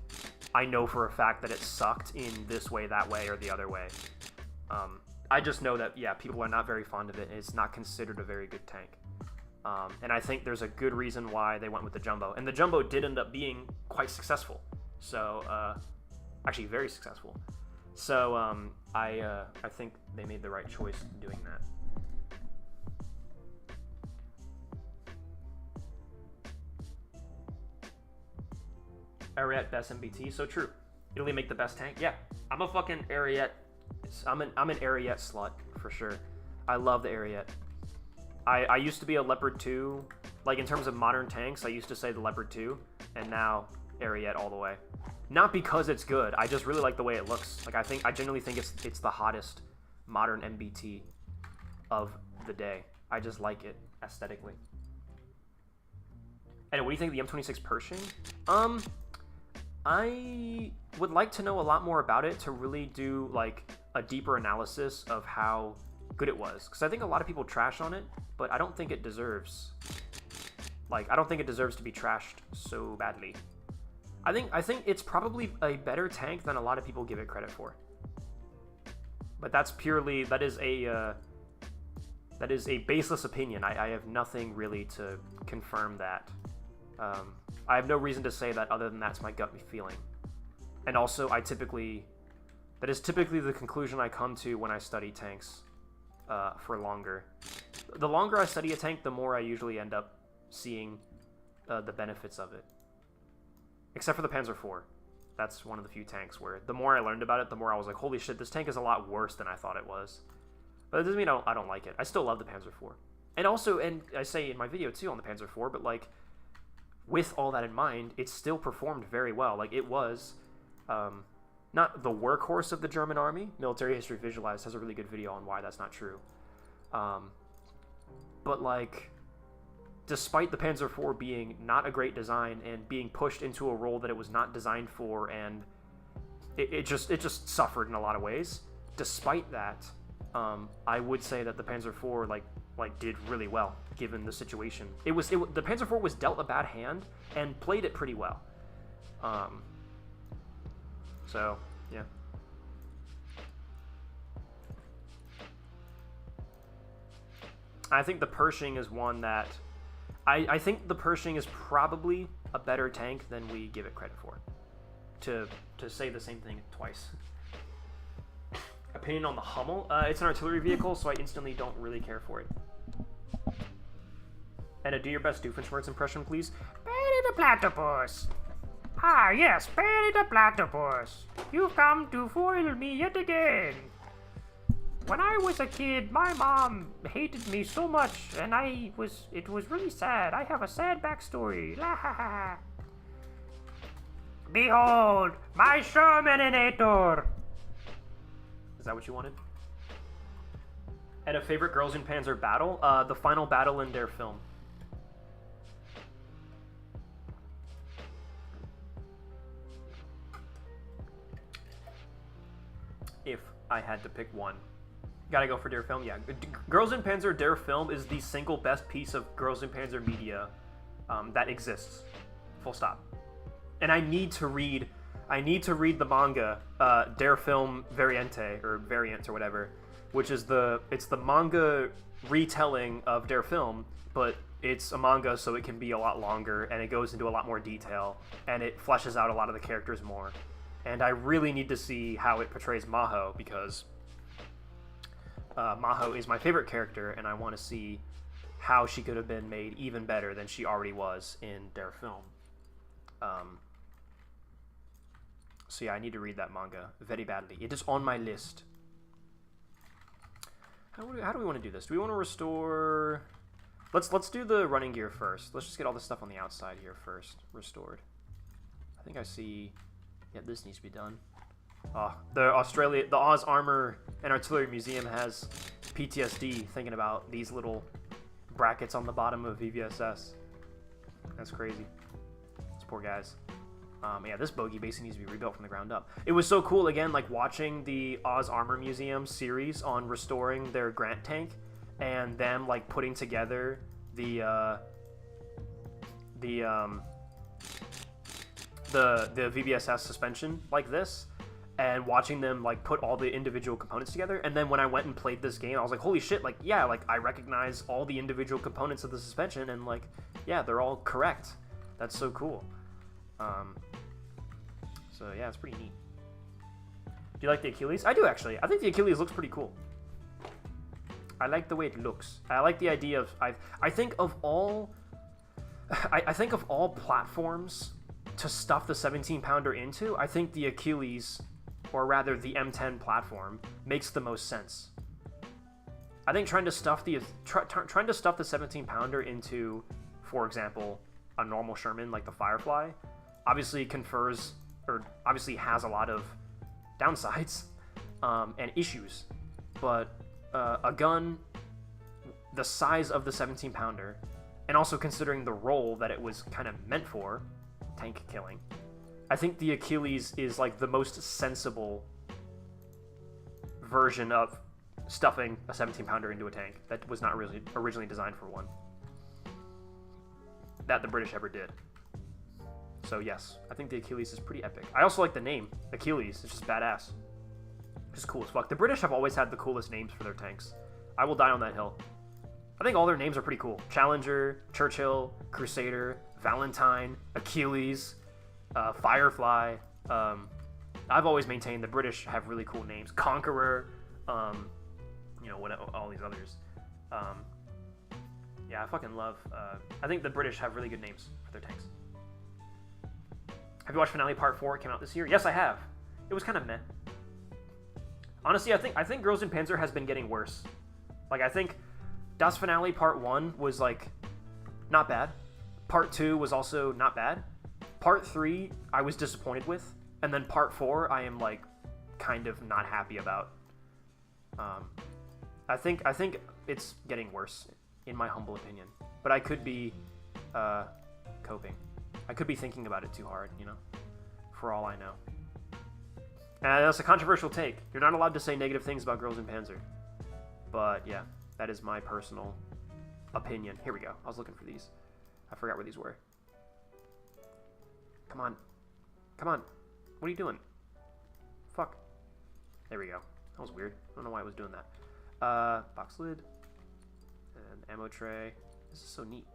I know for a fact that it sucked in this way, that way, or the other way. I just know that, yeah, people are not very fond of it, and it's not considered a very good tank. And I think there's a good reason why they went with the Jumbo. And the Jumbo did end up being quite successful. So, actually very successful. So, I think they made the right choice doing that. Ariete best MBT, so true. Italy make the best tank. Yeah, I'm a fucking Ariete. I'm an Ariete slut for sure. I love the Ariete. I used to be a Leopard 2, like in terms of modern tanks. I used to say the Leopard 2, and now Ariete all the way. Not because it's good. I just really like the way it looks. Like I genuinely think it's the hottest modern MBT of the day. I just like it aesthetically. And what do you think of the M26 Pershing? I would like to know a lot more about it to really do like a deeper analysis of how good it was, because I think a lot of people trash on it, but I don't think it deserves, like, I don't think it deserves to be trashed so badly. I think it's probably a better tank than a lot of people give it credit for. But that is a baseless opinion. I have nothing really to confirm that. I have no reason to say that other than that's my gut feeling. And also, that is typically the conclusion I come to when I study tanks for longer. The longer I study a tank, the more I usually end up seeing the benefits of it. Except for the Panzer IV. That's one of the few tanks where the more I learned about it, the more I was like, holy shit, this tank is a lot worse than I thought it was. But it doesn't mean I don't like it. I still love the Panzer IV. And also, and I say in my video too on the Panzer IV, but like, with all that in mind, it still performed very well. Like, it was not the workhorse of the German army. Military History Visualized has a really good video on why that's not true. But, like, despite the Panzer IV being not a great design and being pushed into a role that it was not designed for, and it just suffered in a lot of ways, despite that, I would say that the Panzer IV, like did really well given the situation. The Panzer IV was dealt a bad hand and played it pretty well. So yeah. I think the Pershing is one that I think the Pershing is probably a better tank than we give it credit for. To say the same thing twice. Opinion on the Hummel? It's an artillery vehicle, so I instantly don't really care for it. And do your best Doofenshmirtz impression, please. Betty the Platypus! Ah, yes, Betty the Platypus. You've come to foil me yet again. When I was a kid, my mom hated me so much, and it was really sad. I have a sad backstory. La ha ha. Behold, my Shermaninator! Is that what you wanted? And a favorite Girls in Panzer battle? The final battle in their film. if I had to pick one. Gotta go for Der Film, yeah. Girls in Panzer Der Film is the single best piece of Girls in Panzer media that exists. Full stop. And I need to read the manga, Der Film Variant or whatever, which is the manga retelling of Der Film, but it's a manga, so it can be a lot longer, and it goes into a lot more detail, and it fleshes out a lot of the characters more. And I really need to see how it portrays Maho, because Maho is my favorite character, and I want to see how she could have been made even better than she already was in Der Film. So yeah, I need to read that manga very badly. It is on my list. How do we want to do this? Do we want to restore... Let's do the running gear first. Let's just get all the stuff on the outside here first restored. I think I see... Yeah, this needs to be done. The Oz Armor and Artillery Museum has PTSD thinking about these little brackets on the bottom of VVSS. That's crazy. These poor guys. Yeah, this bogey basically needs to be rebuilt from the ground up. It was so cool, again, like watching the Oz Armor Museum series on restoring their Grant tank, and them like putting together the VBSS suspension like this, and watching them like put all the individual components together. And then when I went and played this game, I was like, holy shit, like, yeah, like I recognize all the individual components of the suspension, and like, yeah, they're all correct. That's so cool. So yeah, it's pretty neat. Do you like the Achilles? I do, actually. I think the Achilles looks pretty cool. I like the way it looks. I like the idea of... I think of all platforms to stuff the 17-pounder into, I think the Achilles, or rather the M10 platform, makes the most sense. I think trying to stuff the 17-pounder into, for example, a normal Sherman like the Firefly, obviously has a lot of downsides and issues, but a gun the size of the 17-pounder, and also considering the role that it was kind of meant for, tank killing, I think the Achilles is like the most sensible version of stuffing a 17-pounder into a tank that was not originally designed for one, that the British ever did. So yes, I think the Achilles is pretty epic. I also like the name, Achilles. It's just badass. It's just cool as fuck. The British have always had the coolest names for their tanks. I will die on that hill. I think all their names are pretty cool. Challenger, Churchill, Crusader, Valentine, Achilles, Firefly. I've always maintained the British have really cool names. Conqueror, all these others. Yeah, I fucking love... I think the British have really good names for their tanks. Have you watched Finale Part 4? It came out this year. Yes, I have. It was kind of meh. Honestly, I think Girls in Panzer has been getting worse. Like, I think Das Finale Part 1 was, like, not bad. Part 2 was also not bad. Part 3, I was disappointed with. And then Part 4, I am, like, kind of not happy about. I think it's getting worse, in my humble opinion. But I could be coping. I could be thinking about it too hard, you know? For all I know. And that's a controversial take. You're not allowed to say negative things about Girls in Panzer. But, yeah, that is my personal opinion. Here we go. I was looking for these. I forgot where these were. Come on. Come on. What are you doing? Fuck. There we go. That was weird. I don't know why I was doing that. Box lid. And ammo tray. This is so neat.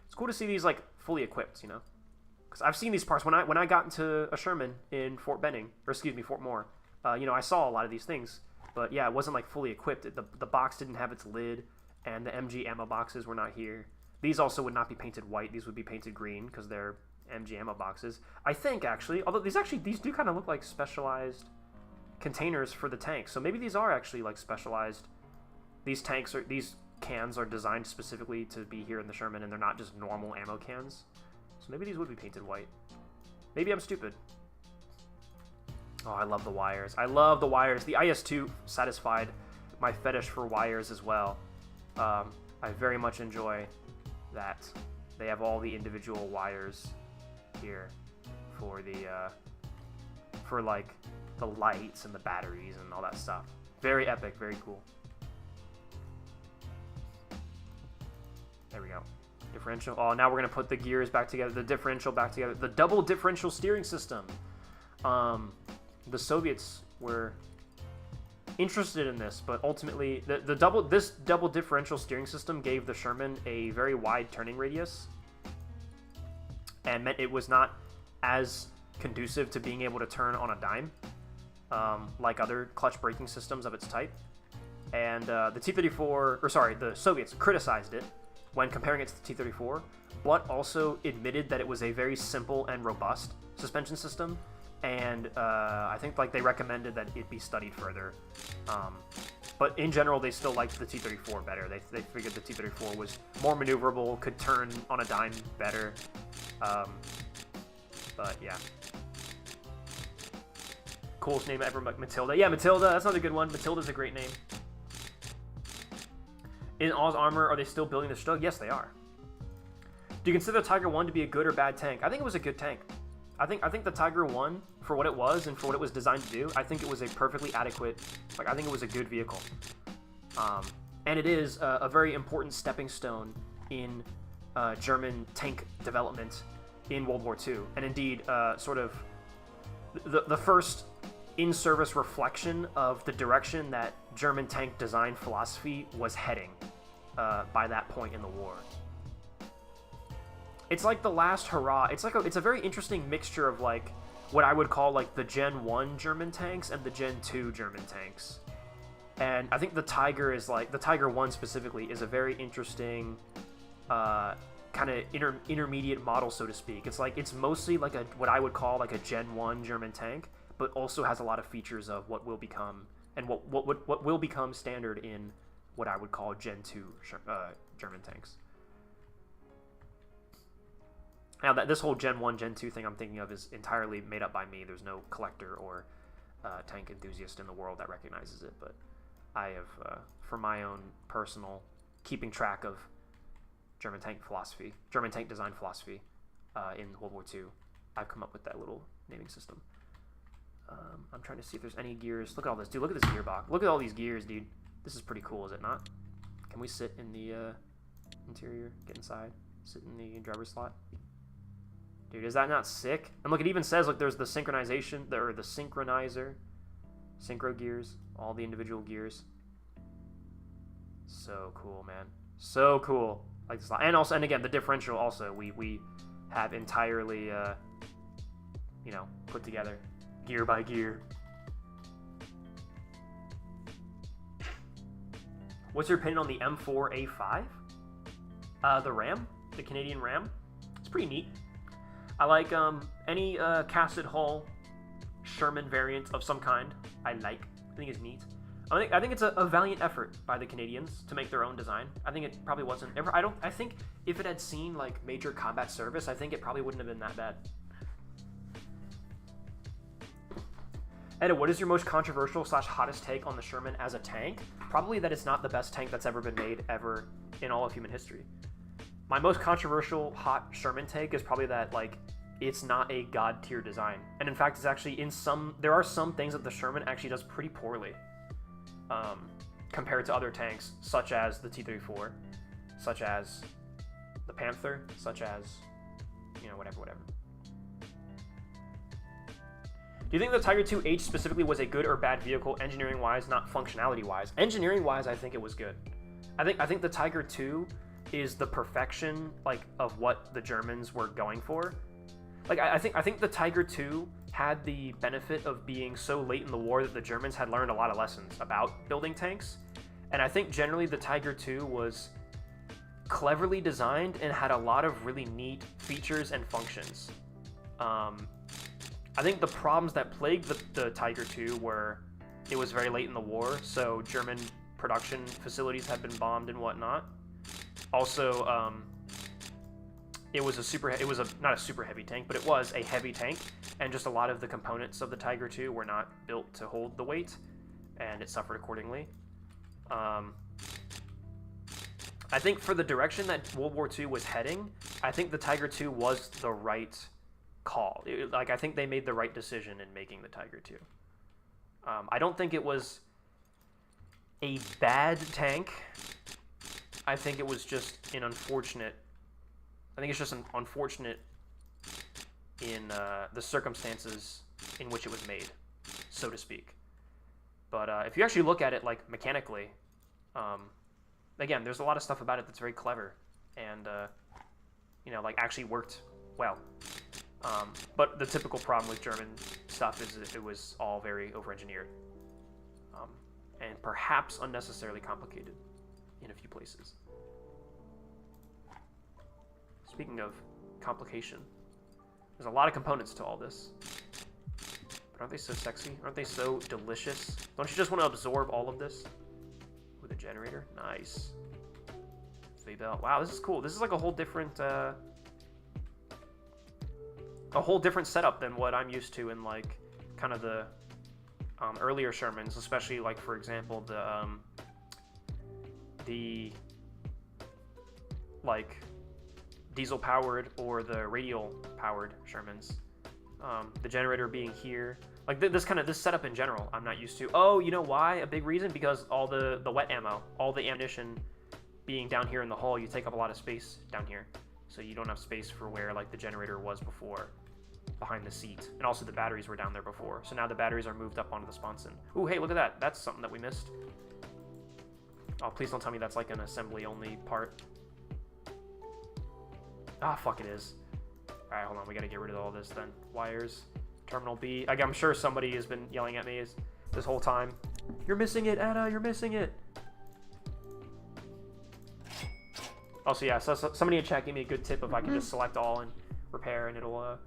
It's cool to see these, like, fully equipped, you know? Because I've seen these parts. When I got into a Sherman in Fort Moore, I saw a lot of these things. But, yeah, it wasn't, like, fully equipped. The box didn't have its lid, and the MG ammo boxes were not here. These also would not be painted white. These would be painted green, because they're MG ammo boxes. I think, actually, although these do kind of look like specialized containers for the tank. So maybe these are actually, like, specialized. These cans are designed specifically to be here in the Sherman, and they're not just normal ammo cans. So maybe these would be painted white. Maybe I'm stupid. Oh, I love the wires. I love the wires. The IS-2 satisfied my fetish for wires as well. I very much enjoy that they have all the individual wires here for the the lights and the batteries and all that stuff. Very epic, very cool. There we go. Differential. Oh, now we're going to put the gears back together, the differential back together. The double differential steering system. The Soviets were interested in this, but ultimately this double differential steering system gave the Sherman a very wide turning radius and meant it was not as conducive to being able to turn on a dime like other clutch braking systems of its type. And the Soviets criticized it when comparing it to the T-34, but also admitted that it was a very simple and robust suspension system. And I think like they recommended that it be studied further. But in general, they still liked the T-34 better. They figured the T-34 was more maneuverable, could turn on a dime better. But yeah. Coolest name ever, Matilda. Yeah, Matilda, that's another good one. Matilda's a great name. In Oz Armor, are they still building the Stug? Yes, they are. Do you consider the Tiger 1 to be a good or bad tank? I think it was a good tank. I think the Tiger 1, for what it was and for what it was designed to do, I think it was a perfectly adequate, I think it was a good vehicle. And it is a very important stepping stone in German tank development in World War II. And indeed, sort of the first in-service reflection of the direction that German tank design philosophy was heading by that point in the war. It's like the last hurrah. It's a very interesting mixture of like what I would call like the Gen 1 German tanks and the Gen 2 German tanks. And I think the Tiger is like, the Tiger 1 specifically is a very interesting kind of intermediate model, so to speak. It's like, it's mostly like what I would call like a Gen 1 German tank, but also has a lot of features of what will become, and what will become standard in what I would call Gen 2 German tanks. Now, this whole Gen 1, Gen 2 thing I'm thinking of is entirely made up by me. There's no collector or tank enthusiast in the world that recognizes it, but I have, for my own personal keeping track of German tank philosophy, German tank design philosophy in World War II, I've come up with that little naming system. I'm trying to see if there's any gears. Look at all this, dude. Look at this gearbox. Look at all these gears, dude. This is pretty cool, is it not? Can we sit in the interior? Get inside. Sit in the driver's slot. Dude, is that not sick? And look, it even says, like, there's the synchronization, or the synchronizer, synchro gears, all the individual gears. So cool, man. So cool. Like this, and also, and again, the differential also, we have entirely, you know, put together, gear by gear. What's your opinion on the M4A5? The Ram, the Canadian Ram. It's pretty neat. I like any casted hull Sherman variant of some kind. I think it's neat. I think it's a valiant effort by the Canadians to make their own design. I think it probably wasn't ever. I think if it had seen like major combat service, I think it probably wouldn't have been that bad. Edda, what is your most controversial / hottest take on the Sherman as a tank? Probably that it's not the best tank that's ever been made ever in all of human history. My most controversial hot Sherman take is probably that like it's not a god tier design, and in fact, it's actually there are some things that the Sherman actually does pretty poorly, compared to other tanks, such as the T-34, such as the Panther, such as, you know, whatever. Do you think the Tiger II-H specifically was a good or bad vehicle, engineering-wise, not functionality-wise? Engineering-wise, I think it was good. I think the Tiger II is the perfection, like, of what the Germans were going for. Like, I think the Tiger II had the benefit of being so late in the war that the Germans had learned a lot of lessons about building tanks. And I think generally the Tiger II was cleverly designed and had a lot of really neat features and functions. I think the problems that plagued the Tiger II were it was very late in the war, so German production facilities had been bombed and whatnot. Also, it was not a super heavy tank, but it was a heavy tank, and just a lot of the components of the Tiger II were not built to hold the weight, and it suffered accordingly. I think for the direction that World War II was heading, I think the Tiger II was the right call. I think they made the right decision in making the Tiger II. I don't think it was a bad tank. I think it was just an unfortunate... I think it's just unfortunate in the circumstances in which it was made, so to speak. But if you actually look at it, like, mechanically, again, there's a lot of stuff about it that's very clever and, you know, like, actually worked well. But the typical problem with German stuff is that it was all very over-engineered. And perhaps unnecessarily complicated in a few places. Speaking of complication, there's a lot of components to all this. But aren't they so sexy? Aren't they so delicious? Don't you just want to absorb all of this? With a generator? Nice. V-belt. Wow, this is cool. This is like a whole different setup than what I'm used to in, like, kind of the earlier Shermans, especially, like, for example, the like diesel powered or the radial powered Shermans. The generator being here, like this setup in general, I'm not used to. Oh, you know why? A big reason, because all the wet ammo, all the ammunition being down here in the hull, you take up a lot of space down here, so you don't have space for where, like, the generator was before, behind the seat. And also the batteries were down there before, so now the batteries are moved up onto the sponson. Ooh, hey, look at that. That's something that we missed. Oh, please don't tell me that's like an assembly only part. Ah, fuck, it is. Alright, hold on, we gotta get rid of all this then. Wires, terminal B. Like, I'm sure somebody has been yelling at me this whole time. You're missing it, Anna, you're missing it. Also, yeah, so somebody in chat gave me a good tip if I can just select all and repair, and it'll,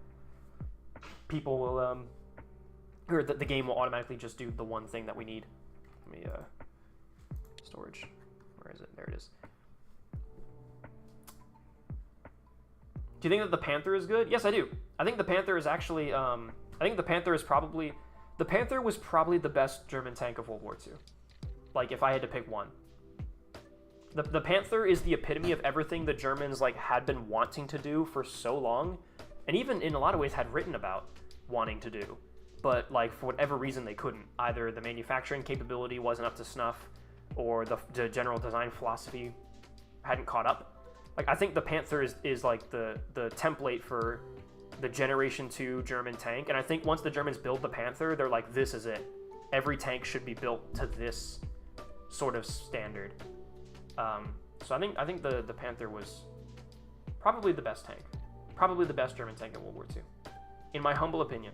people will, or the game will automatically just do the one thing that we need. Let me, storage. Where is it? There it is. Do you think that the Panther is good? Yes, I do. I think the Panther is actually, I think the Panther is probably, the Panther was probably the best German tank of World War II. Like, if I had to pick one. The Panther is the epitome of everything the Germans, like, had been wanting to do for so long, and even in a lot of ways had written about wanting to do. But, like, for whatever reason they couldn't. Either the manufacturing capability wasn't up to snuff, or the general design philosophy hadn't caught up. Like, I think the Panther is like the template for the Generation 2 German tank, and I think once the Germans build the Panther, they're like, this is it. Every tank should be built to this sort of standard. So I think the Panther was probably the best tank. Probably the best German tank in World War II. In my humble opinion.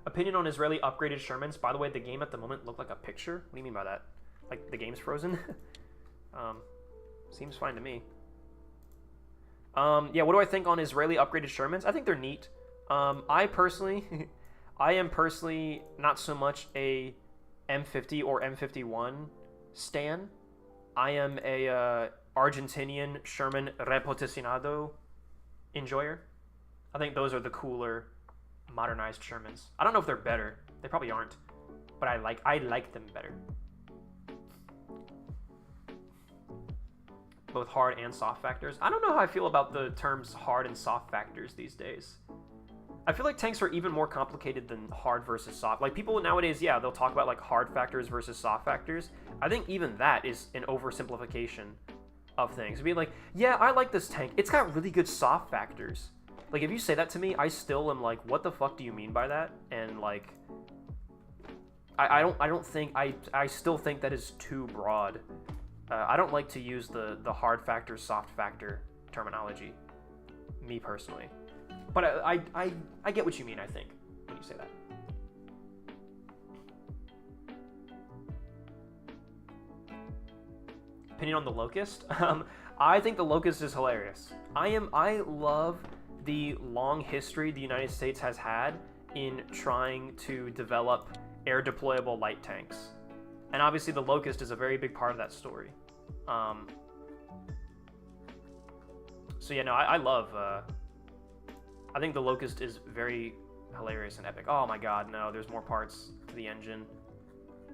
Opinion on Israeli upgraded Shermans. By the way, the game at the moment looked like a picture. What do you mean by that? Like, the game's frozen? Seems fine to me. Yeah, what do I think on Israeli upgraded Shermans? I think they're neat. I am personally not so much a M50 or M51 stan. I am a Argentinian Sherman reposicionado enjoyer. I think those are the cooler modernized Shermans. I don't know if they're better. They probably aren't. But I like them better. Both hard and soft factors. I don't know how I feel about the terms hard and soft factors these days. I feel like tanks are even more complicated than hard versus soft. Like, people nowadays, yeah, they'll talk about, like, hard factors versus soft factors. I think even that is an oversimplification of things. Being like, yeah, I like this tank. It's got really good soft factors. Like, if you say that to me, I still am like, what the fuck do you mean by that? And, like, I still think that is too broad. I don't like to use the hard factor, soft factor terminology, me personally. But I get what you mean, I think, when you say that. Opinion on the Locust? I think the Locust is hilarious. I love the long history the United States has had in trying to develop air deployable light tanks. And obviously the Locust is a very big part of that story. So yeah, no, I love, I think the Locust is very hilarious and epic. Oh my god, no, there's more parts to the engine.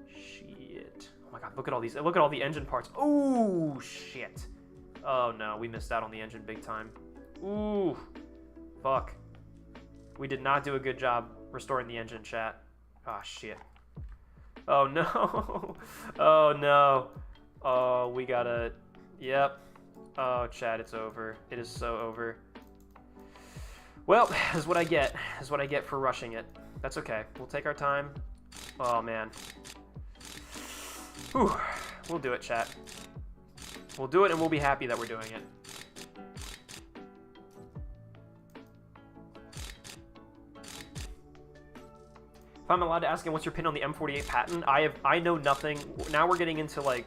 Shit. Oh my god, look at all the engine parts. Ooh, shit. Oh no, we missed out on the engine big time. Ooh. Fuck. We did not do a good job restoring the engine, chat. Ah, shit. Oh, no. Oh, no. Oh, we gotta... Yep. Oh, chat, it's over. It is so over. Well, this is what I get. This is what I get for rushing it. That's okay. We'll take our time. Oh, man. Whew. We'll do it, chat. We'll do it, and we'll be happy that we're doing it. If I'm allowed to ask him, what's your opinion on the M48 patent? I know nothing. Now we're getting into, like,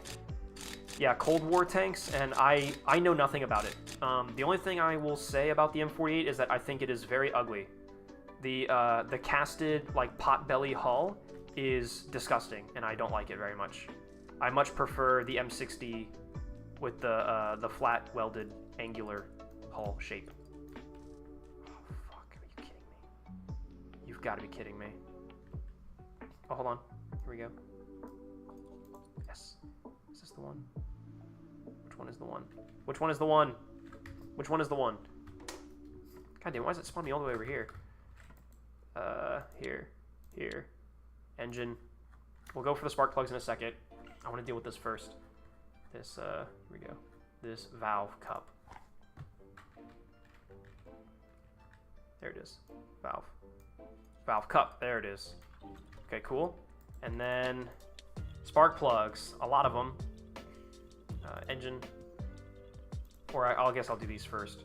yeah, Cold War tanks, and I know nothing about it. The only thing I will say about the M48 is that I think it is very ugly. The casted, like, pot-belly hull is disgusting, and I don't like it very much. I much prefer the M60 with the flat, welded, angular hull shape. Oh, fuck. Are you kidding me? You've got to be kidding me. Oh, hold on. Here we go. Yes. Is this the one? Which one is the one? Which one is the one? Which one is the one? God damn, why does it spawn me all the way over here? Here. Engine. We'll go for the spark plugs in a second. I want to deal with this first. This, here we go. This valve cup. There it is. Valve. Valve cup. There it is. Okay, cool. And then spark plugs, a lot of them. Engine, or I guess I'll do these first.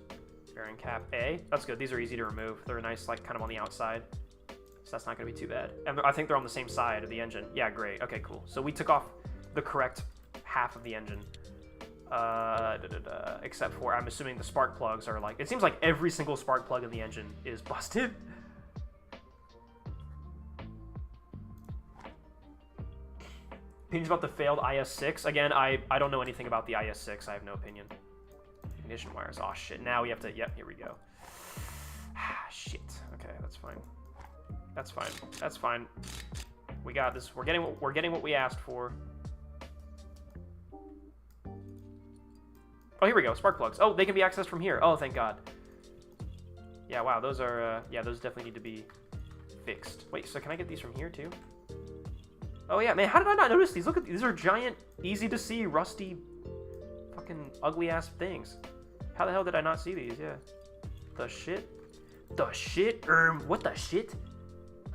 Bearing cap A, that's good. These are easy to remove. They're nice, like kind of on the outside, so that's not going to be too bad. And I think they're on the same side of the engine. Yeah, great. Okay, cool. So we took off the correct half of the engine, except for I'm assuming the spark plugs are like. It seems like every single spark plug in the engine is busted. Opinions about the failed IS-6? Again, I don't know anything about the IS-6. I have no opinion. Ignition wires. Oh, shit. Now we have to... Yep, here we go. Shit. Okay, that's fine. That's fine. That's fine. We got this. We're getting what we asked for. Oh, here we go. Spark plugs. Oh, they can be accessed from here. Oh, thank God. Yeah, wow. Those are... yeah, those definitely need to be fixed. Wait, so can I get these from here, too? Oh yeah, man, how did I not notice these? Look at these are giant, easy to see, rusty, fucking ugly ass things. How the hell did I not see these? Yeah. The shit? The shit? What the shit?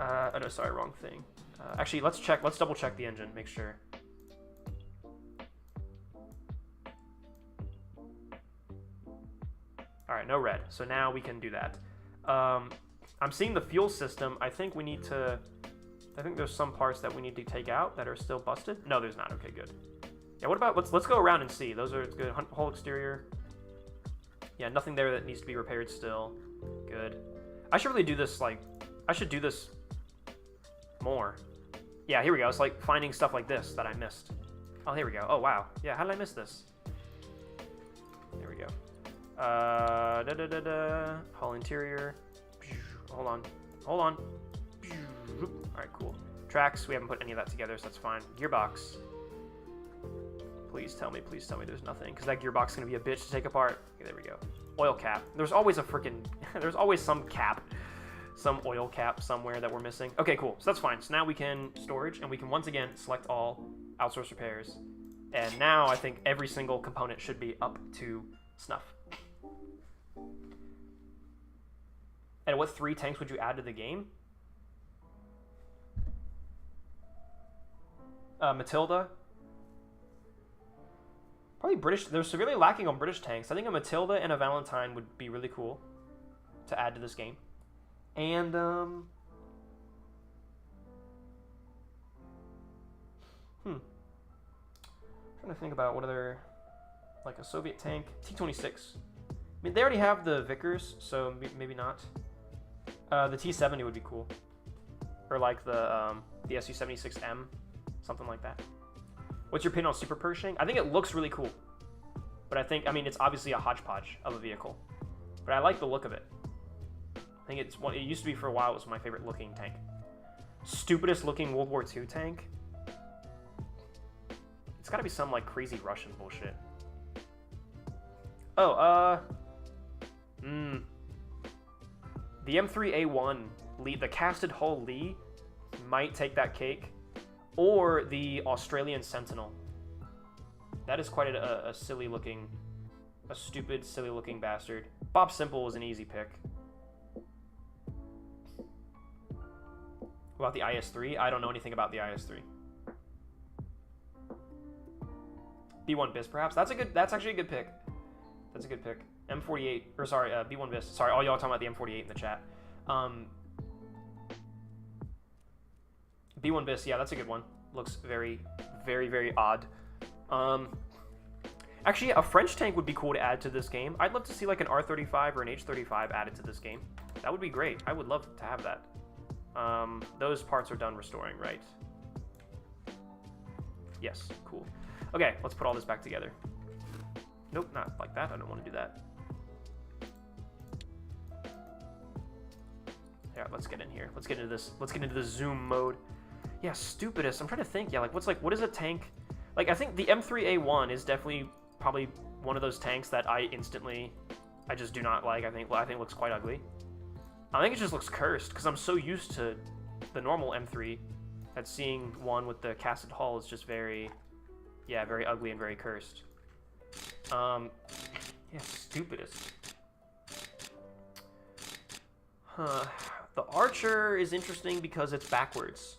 Oh no, sorry, wrong thing. Actually, let's double check the engine, make sure. Alright, no red. So now we can do that. I'm seeing the fuel system. I think we need to... I think there's some parts that we need to take out that are still busted. No, there's not. Okay, good. Yeah, what about... Let's go around and see. Those are good. Whole exterior. Yeah, nothing there that needs to be repaired still. Good. I should really do this, like... I should do this more. Yeah, here we go. It's like finding stuff like this that I missed. Oh, here we go. Oh, wow. Yeah, how did I miss this? There we go. Hull interior. Hold on. Hold on. Alright, cool. Tracks, we haven't put any of that together, so that's fine. Gearbox. Please tell me there's nothing, because that gearbox is going to be a bitch to take apart. Okay, there we go. Oil cap. There's always a freaking... there's always some cap. Some oil cap somewhere that we're missing. Okay, cool. So that's fine. So now we can storage, and we can once again select all outsource repairs. And now I think every single component should be up to snuff. And what 3 tanks would you add to the game? Matilda. Probably British. They're severely lacking on British tanks. I think a Matilda and a Valentine would be really cool to add to this game. And, trying to think about what other, like a Soviet tank. T-26. I mean, they already have the Vickers, so maybe not. The T-70 would be cool. Or like the Su-76M. Something like that. What's your opinion on Super Pershing? I think it looks really cool. But I mean, it's obviously a hodgepodge of a vehicle. But I like the look of it. I think it used to be for a while, it was my favorite looking tank. Stupidest looking World War II tank? It's gotta be some, like, crazy Russian bullshit. Oh, The M3A1 Lee, the casted hull Lee, might take that cake, or the Australian Sentinel. That is quite a silly looking, a stupid, silly looking bastard. Bob Simple was an easy pick. What about the IS-3? I don't know anything about the IS-3. B1 BIS, perhaps. That's actually a good pick. That's a good pick. M48, or sorry, B1 BIS. Sorry, all y'all talking about the M48 in the chat. B1 BIS, yeah, that's a good one. Looks very, very, very odd. Actually, a French tank would be cool to add to this game. I'd love to see like an R35 or an H35 added to this game. That would be great. I would love to have that. Those parts are done restoring, right? Yes, cool. Okay, let's put all this back together. Nope, not like that. I don't want to do that. Yeah, let's get in here. Let's get into this. Let's get into the zoom mode. Yeah, stupidest. I'm trying to think. Yeah, like what is a tank? Like, I think the M3A1 is definitely probably one of those tanks that I just do not like. I think it looks quite ugly. I think it just looks cursed because I'm so used to the normal M3 that seeing one with the casted hull is just very ugly and very cursed. Yeah, stupidest. Huh. The Archer is interesting because it's backwards.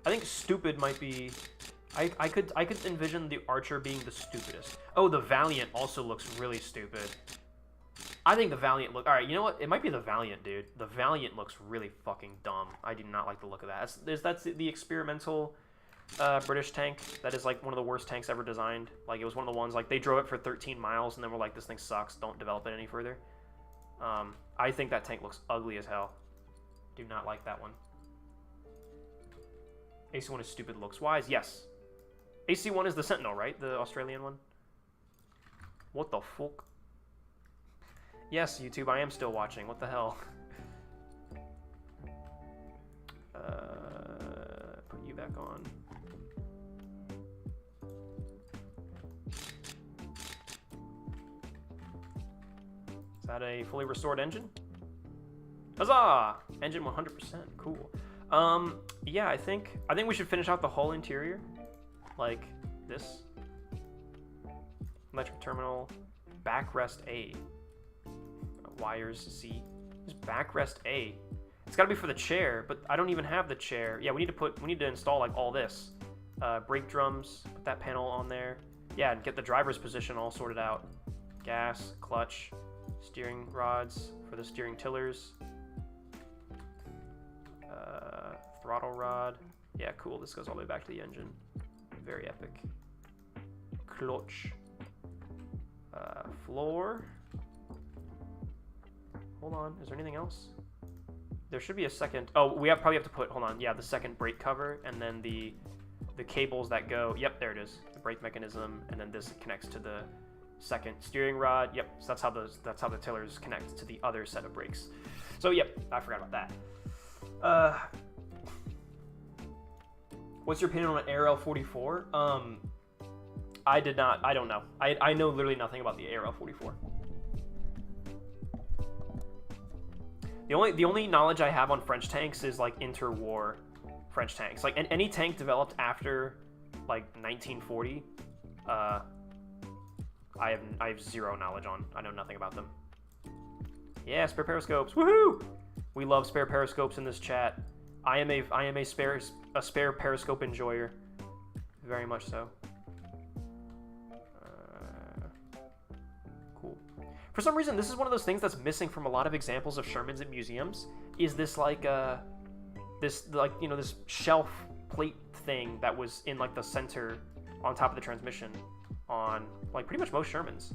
I think stupid might be... I could envision the Archer being the stupidest. Oh, the Valiant also looks really stupid. I think the Valiant look... Alright, you know what? It might be the Valiant, dude. The Valiant looks really fucking dumb. I do not like the look of that. That's the experimental British tank that is like one of the worst tanks ever designed. Like, it was one of the ones, like, they drove it for 13 miles and then were like, this thing sucks. Don't develop it any further. I think that tank looks ugly as hell. Do not like that one. AC1 is stupid looks-wise. Yes. AC1 is the Sentinel, right? The Australian one? What the fuck? Yes, YouTube, I am still watching. What the hell? Put you back on. Is that a fully restored engine? Huzzah! Engine 100%. Cool. Yeah, I think we should finish out the whole interior. Like this. Electric terminal. Backrest A. Wires C. Just backrest A. It's gotta be for the chair, but I don't even have the chair. Yeah, we need to install like all this. Brake drums, put that panel on there. Yeah, and get the driver's position all sorted out. Gas, clutch, steering rods for the steering tillers. Throttle rod. Yeah, cool. This goes all the way back to the engine. Very epic. Clutch. Floor. Hold on. Is there anything else? There should be a second. Oh, we probably have to put. Hold on. Yeah, the second brake cover, and then the cables that go. Yep, there it is. The brake mechanism, and then this connects to the second steering rod. Yep. So that's how the tillers connect to the other set of brakes. So yep, I forgot about that. What's your opinion on an ARL-44? I don't know. I know literally nothing about the ARL-44. The only knowledge I have on French tanks is like interwar French tanks. Like any tank developed after like 1940, I have zero knowledge on. I know nothing about them. Yeah, spare periscopes. Woohoo! We love spare periscopes in this chat. I am a spare periscope enjoyer. Very much so. Cool. For some reason, this is one of those things that's missing from a lot of examples of Shermans at museums. Is this like this shelf plate thing that was in like the center on top of the transmission on like pretty much most Shermans.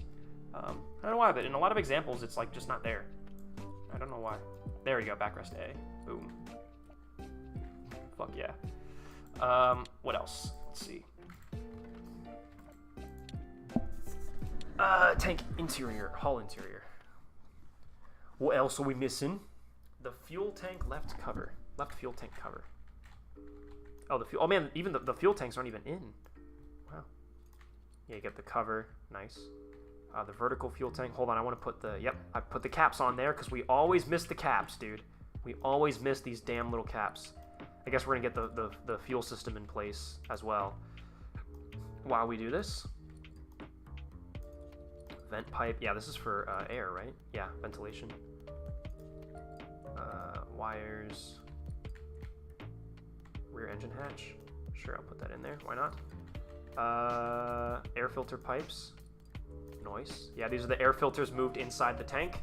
I don't know why, but in a lot of examples, it's like just not there. I don't know why. There we go, backrest A. Boom. Fuck yeah. What else? Let's see. Tank interior, hull interior. What else are we missing? The fuel tank left fuel tank cover. Oh, the fuel. Oh man, even the fuel tanks aren't even in. Wow. Yeah, you get the cover. Nice. The vertical fuel tank. Hold on, I want to put the... Yep, I put the caps on there because we always miss the caps, dude. We always miss these damn little caps. I guess we're going to get the fuel system in place as well. While we do this. Vent pipe. Yeah, this is for air, right? Yeah, ventilation. Wires. Rear engine hatch. Sure, I'll put that in there. Why not? Air filter pipes. Noise. Yeah, these are the air filters moved inside the tank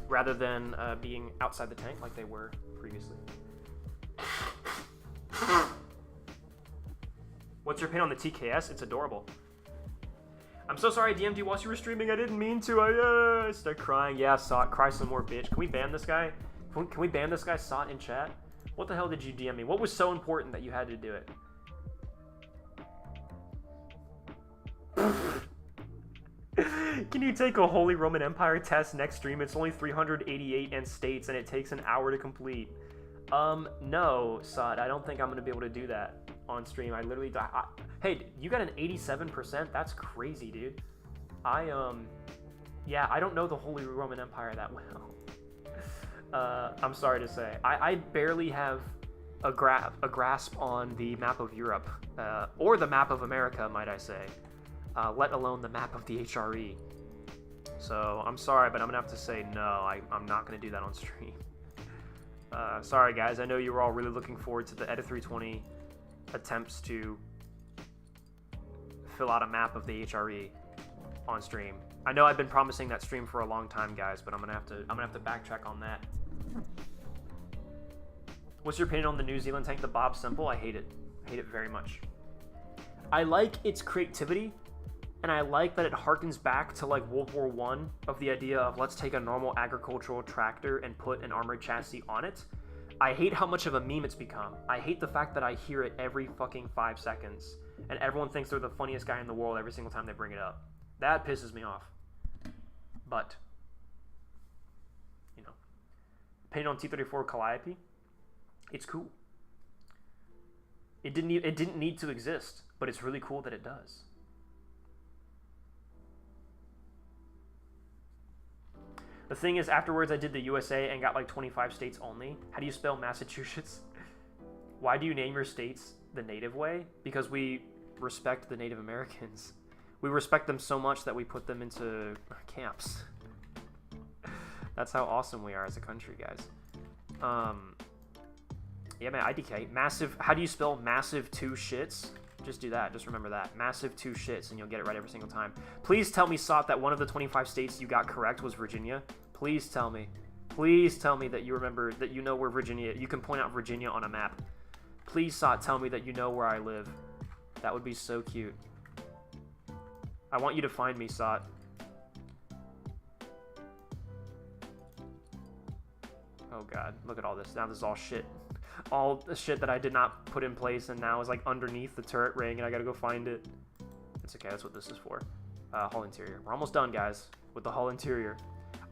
rather than being outside the tank like they were previously. What's your opinion on the TKS? It's adorable. I'm so sorry I DM'd you whilst you were streaming. I didn't mean to. I start crying. Yeah, Sot, cry some more, bitch. Can we ban this guy? Can we ban this guy, Sot, in chat? What the hell did you DM me? What was so important that you had to do it? Can you take a Holy Roman Empire test next stream? It's only 388 and states, and it takes an hour to complete. No, Sod, I don't think I'm going to be able to do that on stream. I literally... hey, you got an 87%? That's crazy, dude. Yeah, I don't know the Holy Roman Empire that well. I'm sorry to say. I barely have a grasp on the map of Europe, or the map of America, might I say. Let alone the map of the HRE. So, I'm sorry, but I'm going to have to say no. I'm not going to do that on stream. Sorry, guys. I know you were all really looking forward to the EDA 320 attempts to fill out a map of the HRE on stream. I know I've been promising that stream for a long time, guys, but I'm gonna have to backtrack on that. What's your opinion on the New Zealand tank, the Bob Simple? I hate it. I hate it very much. I like its creativity, and I like that it harkens back to like World War I of the idea of let's take a normal agricultural tractor and put an armored chassis on it. I hate how much of a meme it's become. I hate the fact that I hear it every fucking 5 seconds, and everyone thinks they're the funniest guy in the world every single time they bring it up. That pisses me off. But, you know, opinion on T-34 Calliope, it's cool. It didn't need to exist, but it's really cool that it does. The thing is, afterwards I did the USA and got like 25 states only. How do you spell Massachusetts? Why do you name your states the native way? Because we respect the Native Americans. We respect them so much that we put them into camps. That's how awesome we are as a country, guys. Yeah, man, IDK. Massive, how do you spell massive 2 shits? Just do that. Just remember that. Massive 2 shits, and you'll get it right every single time. Please tell me, Sot, that one of the 25 states you got correct was Virginia. Please tell me. Please tell me that you remember, that you know where Virginia... You can point out Virginia on a map. Please, Sot, tell me that you know where I live. That would be so cute. I want you to find me, Sot. Oh, God. Look at all this. Now this is all shit. All the shit that I did not put in place and now is like underneath the turret ring and I gotta go find it. It's okay, that's what this is for. Hull interior. We're almost done, guys, with the hull interior.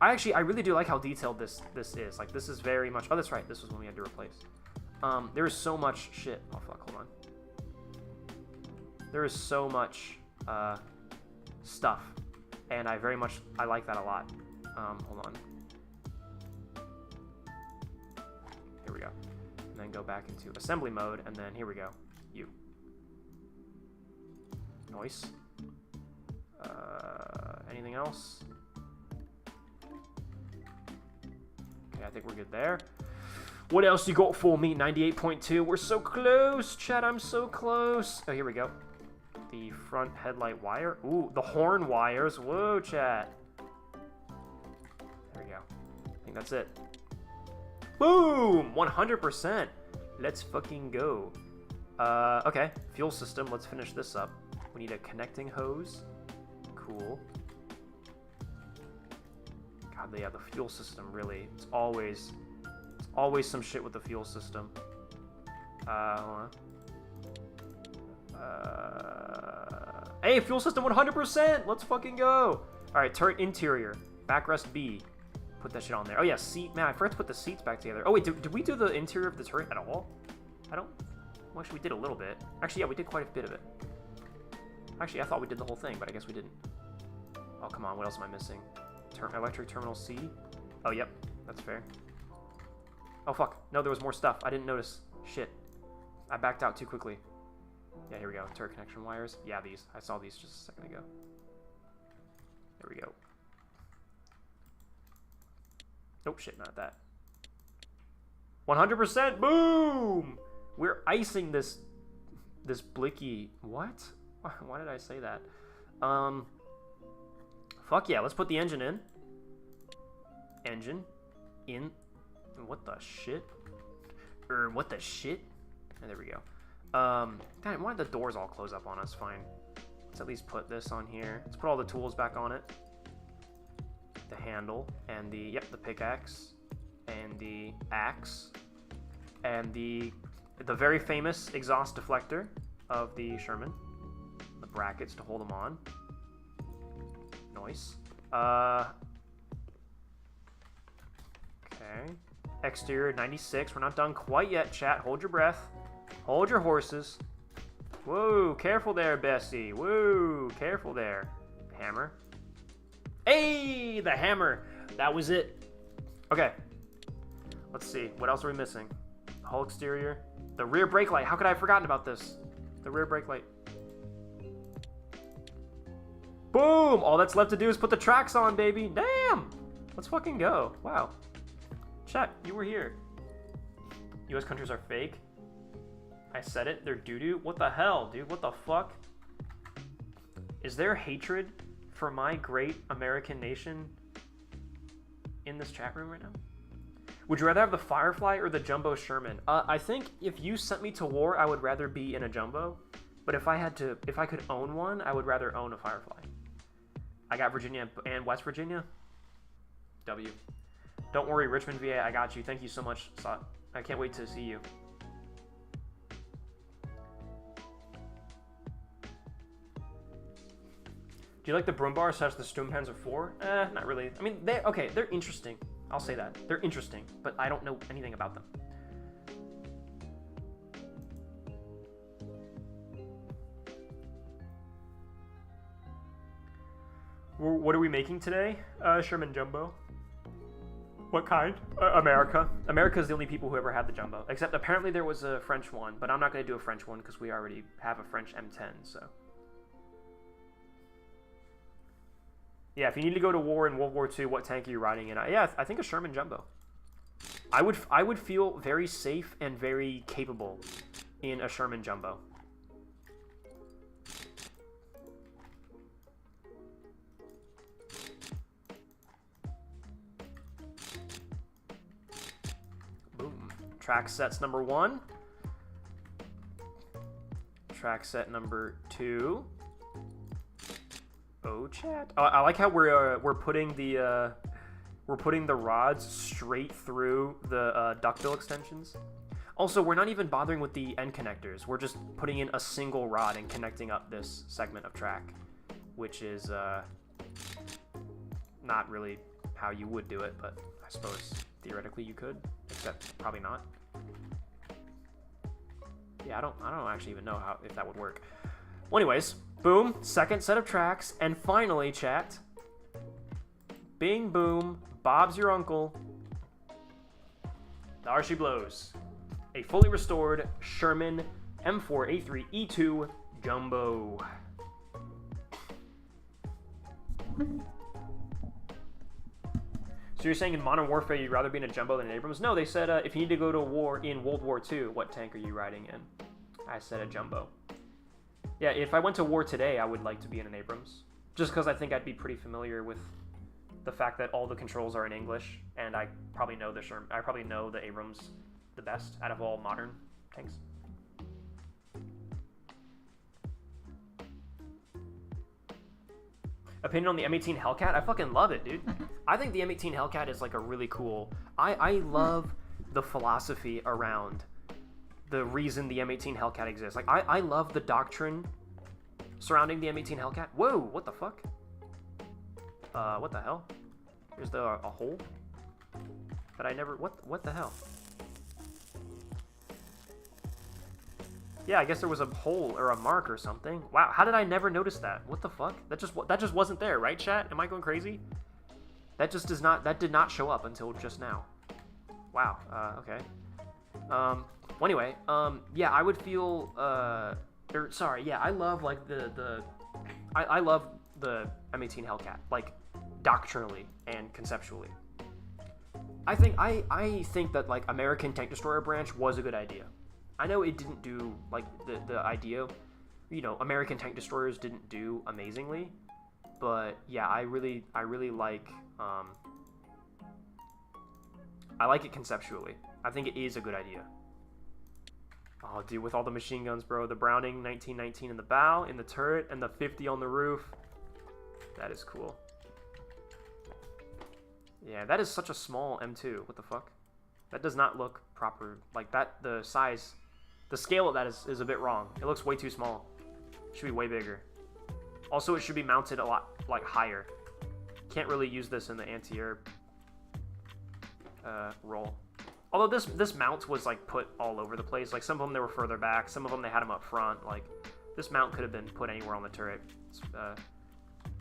I really do like how detailed this is. Like, this is very much... Oh, that's right. This was when we had to replace. There is so much shit. Oh, fuck. Hold on. There is so much stuff. And I like that a lot. Hold on. Here we go. And then go back into assembly mode, and then here we go. Noise. Anything else? Okay, I think we're good there. What else you got for me? 98.2. We're so close, chat. I'm so close. Oh, here we go. The front headlight wire. Ooh, the horn wires. Whoa, chat. There we go. I think that's it. Boom! 100%. Let's fucking go. Okay. Fuel system. Let's finish this up. We need a connecting hose. Cool. God, yeah, the fuel system, really. It's always some shit with the fuel system. Hold on. Hey, fuel system 100%! Let's fucking go! Alright, turret interior. Backrest B. Put that shit on there. Oh yeah, seat. Man, I forgot to put the seats back together. Oh wait, did we do the interior of the turret at all? Well, actually, we did a little bit. Actually, yeah, we did quite a bit of it. Actually, I thought we did the whole thing, but I guess we didn't. Oh, come on. What else am I missing? Electric Terminal C? Oh, yep. That's fair. Oh, fuck. No, there was more stuff. I didn't notice. Shit. I backed out too quickly. Yeah, here we go. Turret connection wires. Yeah, these. I saw these just a second ago. There we go. Nope, shit, not that. 100%! Boom! We're icing this blicky. What? Why did I say that? Fuck yeah, let's put the engine in. Engine. In. What the shit? What the shit? And there we go. God, why did the doors all close up on us? Fine. Let's at least put this on here. Let's put all the tools back on it. The handle and the, yep, the pickaxe and the axe and the very famous exhaust deflector of the Sherman. The brackets to hold them on. Nice. Okay. Exterior 96. We're not done quite yet, chat. Hold your breath. Hold your horses. Whoa, careful there, Bessie. Whoa, careful there. Hammer. Hey, the hammer. That was it. Okay. Let's see. What else are we missing? Hull exterior. The rear brake light. How could I have forgotten about this? The rear brake light. Boom! All that's left to do is put the tracks on, baby. Damn! Let's fucking go. Wow. Chat, you were here. U.S. countries are fake. I said it. They're doo-doo. What the hell, dude? What the fuck? Is there hatred for my great American nation in this chat room right now? Would you rather have the Firefly or the Jumbo Sherman? I think if you sent me to war, I would rather be in a Jumbo. But if I could own one, I would rather own a Firefly. I got Virginia and West Virginia. W. Don't worry, Richmond, VA, I got you. Thank you so much, Sot. I can't wait to see you. Do you like the Brumbar / the Sturmpanzer 4? Not really. I mean, they're interesting. I'll say that. They're interesting, but I don't know anything about them. What are we making today? Sherman Jumbo. What kind? America. America is the only people who ever had the Jumbo. Except apparently there was a French one, but I'm not going to do a French one because we already have a French M10, so. Yeah, if you need to go to war in World War II, what tank are you riding in? Yeah, I think a Sherman Jumbo. I would feel very safe and very capable in a Sherman Jumbo. Boom. Track sets number 1. Track set number 2. Oh, chat. I like how we're putting the rods straight through the ductile extensions. Also, we're not even bothering with the end connectors. We're just putting in a single rod and connecting up this segment of track, which is not really how you would do it, but I suppose theoretically you could, except probably not. Yeah, I don't actually even know if that would work. Well, anyways. Boom, second set of tracks, and finally, chat, bing boom, Bob's your uncle, there she blows, a fully restored Sherman M4A3E2 Jumbo. So you're saying in Modern Warfare you'd rather be in a Jumbo than an Abrams? No, they said if you need to go to war in World War II, what tank are you riding in? I said a Jumbo. Yeah, if I went to war today, I would like to be in an Abrams. Just because I think I'd be pretty familiar with the fact that all the controls are in English, and I probably know the Abrams the best out of all modern tanks. Opinion on the M18 Hellcat? I fucking love it, dude. I think the M18 Hellcat is like a really cool... I love the philosophy around the reason the M18 Hellcat exists. Like, I love the doctrine surrounding the M18 Hellcat. Whoa, what the fuck? What the hell? There's a hole that I never... What the hell? Yeah, I guess there was a hole or a mark or something. Wow, how did I never notice that? What the fuck? That just wasn't there, right, chat? Am I going crazy? That just did not show up until just now. Wow. Okay. Well, anyway, yeah, I would feel sorry, yeah, I love like I love the M18 Hellcat, like doctrinally and conceptually. I think that like American Tank Destroyer branch was a good idea. I know it didn't do like the idea, you know, American Tank Destroyers didn't do amazingly, but yeah, I really like I like it conceptually. I think it is a good idea. Oh, dude, with all the machine guns, bro. The Browning 1919 in the bow, in the turret, and the 50 on the roof. That is cool. Yeah, that is such a small M2. What the fuck? That does not look proper. Like, that, the size, the scale of that is a bit wrong. It looks way too small. It should be way bigger. Also, it should be mounted a lot, like, higher. Can't really use this in the anti-air roll. Although this mount was like put all over the place. Like some of them they were further back, some of them they had them up front. Like this mount could have been put anywhere on the turret.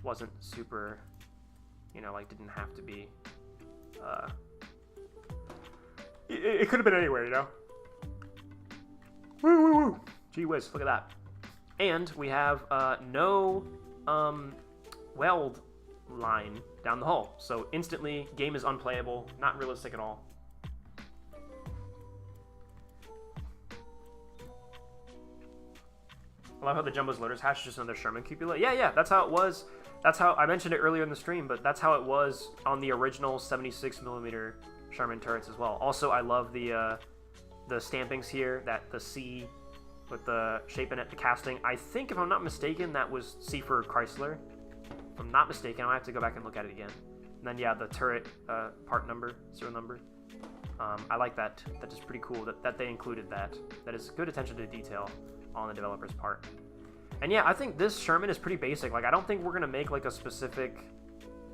Wasn't super, you know, like didn't have to be. It could have been anywhere, you know. Woo woo woo! Gee whiz, look at that. And we have no weld line down the hull, so instantly game is unplayable, not realistic at all. I love how the Jumbo's loaders hatch just another Sherman cupola. Yeah, that's how it was. That's how I mentioned it earlier in the stream, but that's how it was on the original 76mm Sherman turrets as well. Also, I love the stampings here, that the C with the shape in it, the casting. I think, if I'm not mistaken, that was C for Chrysler. If I'm not mistaken, I'll have to go back and look at it again. And then, yeah, the turret part number, serial number. I like that. That is pretty cool that they included that. That is good attention to detail on the developer's part. And yeah, I think this Sherman is pretty basic. Like, I don't think we're going to make, like, a specific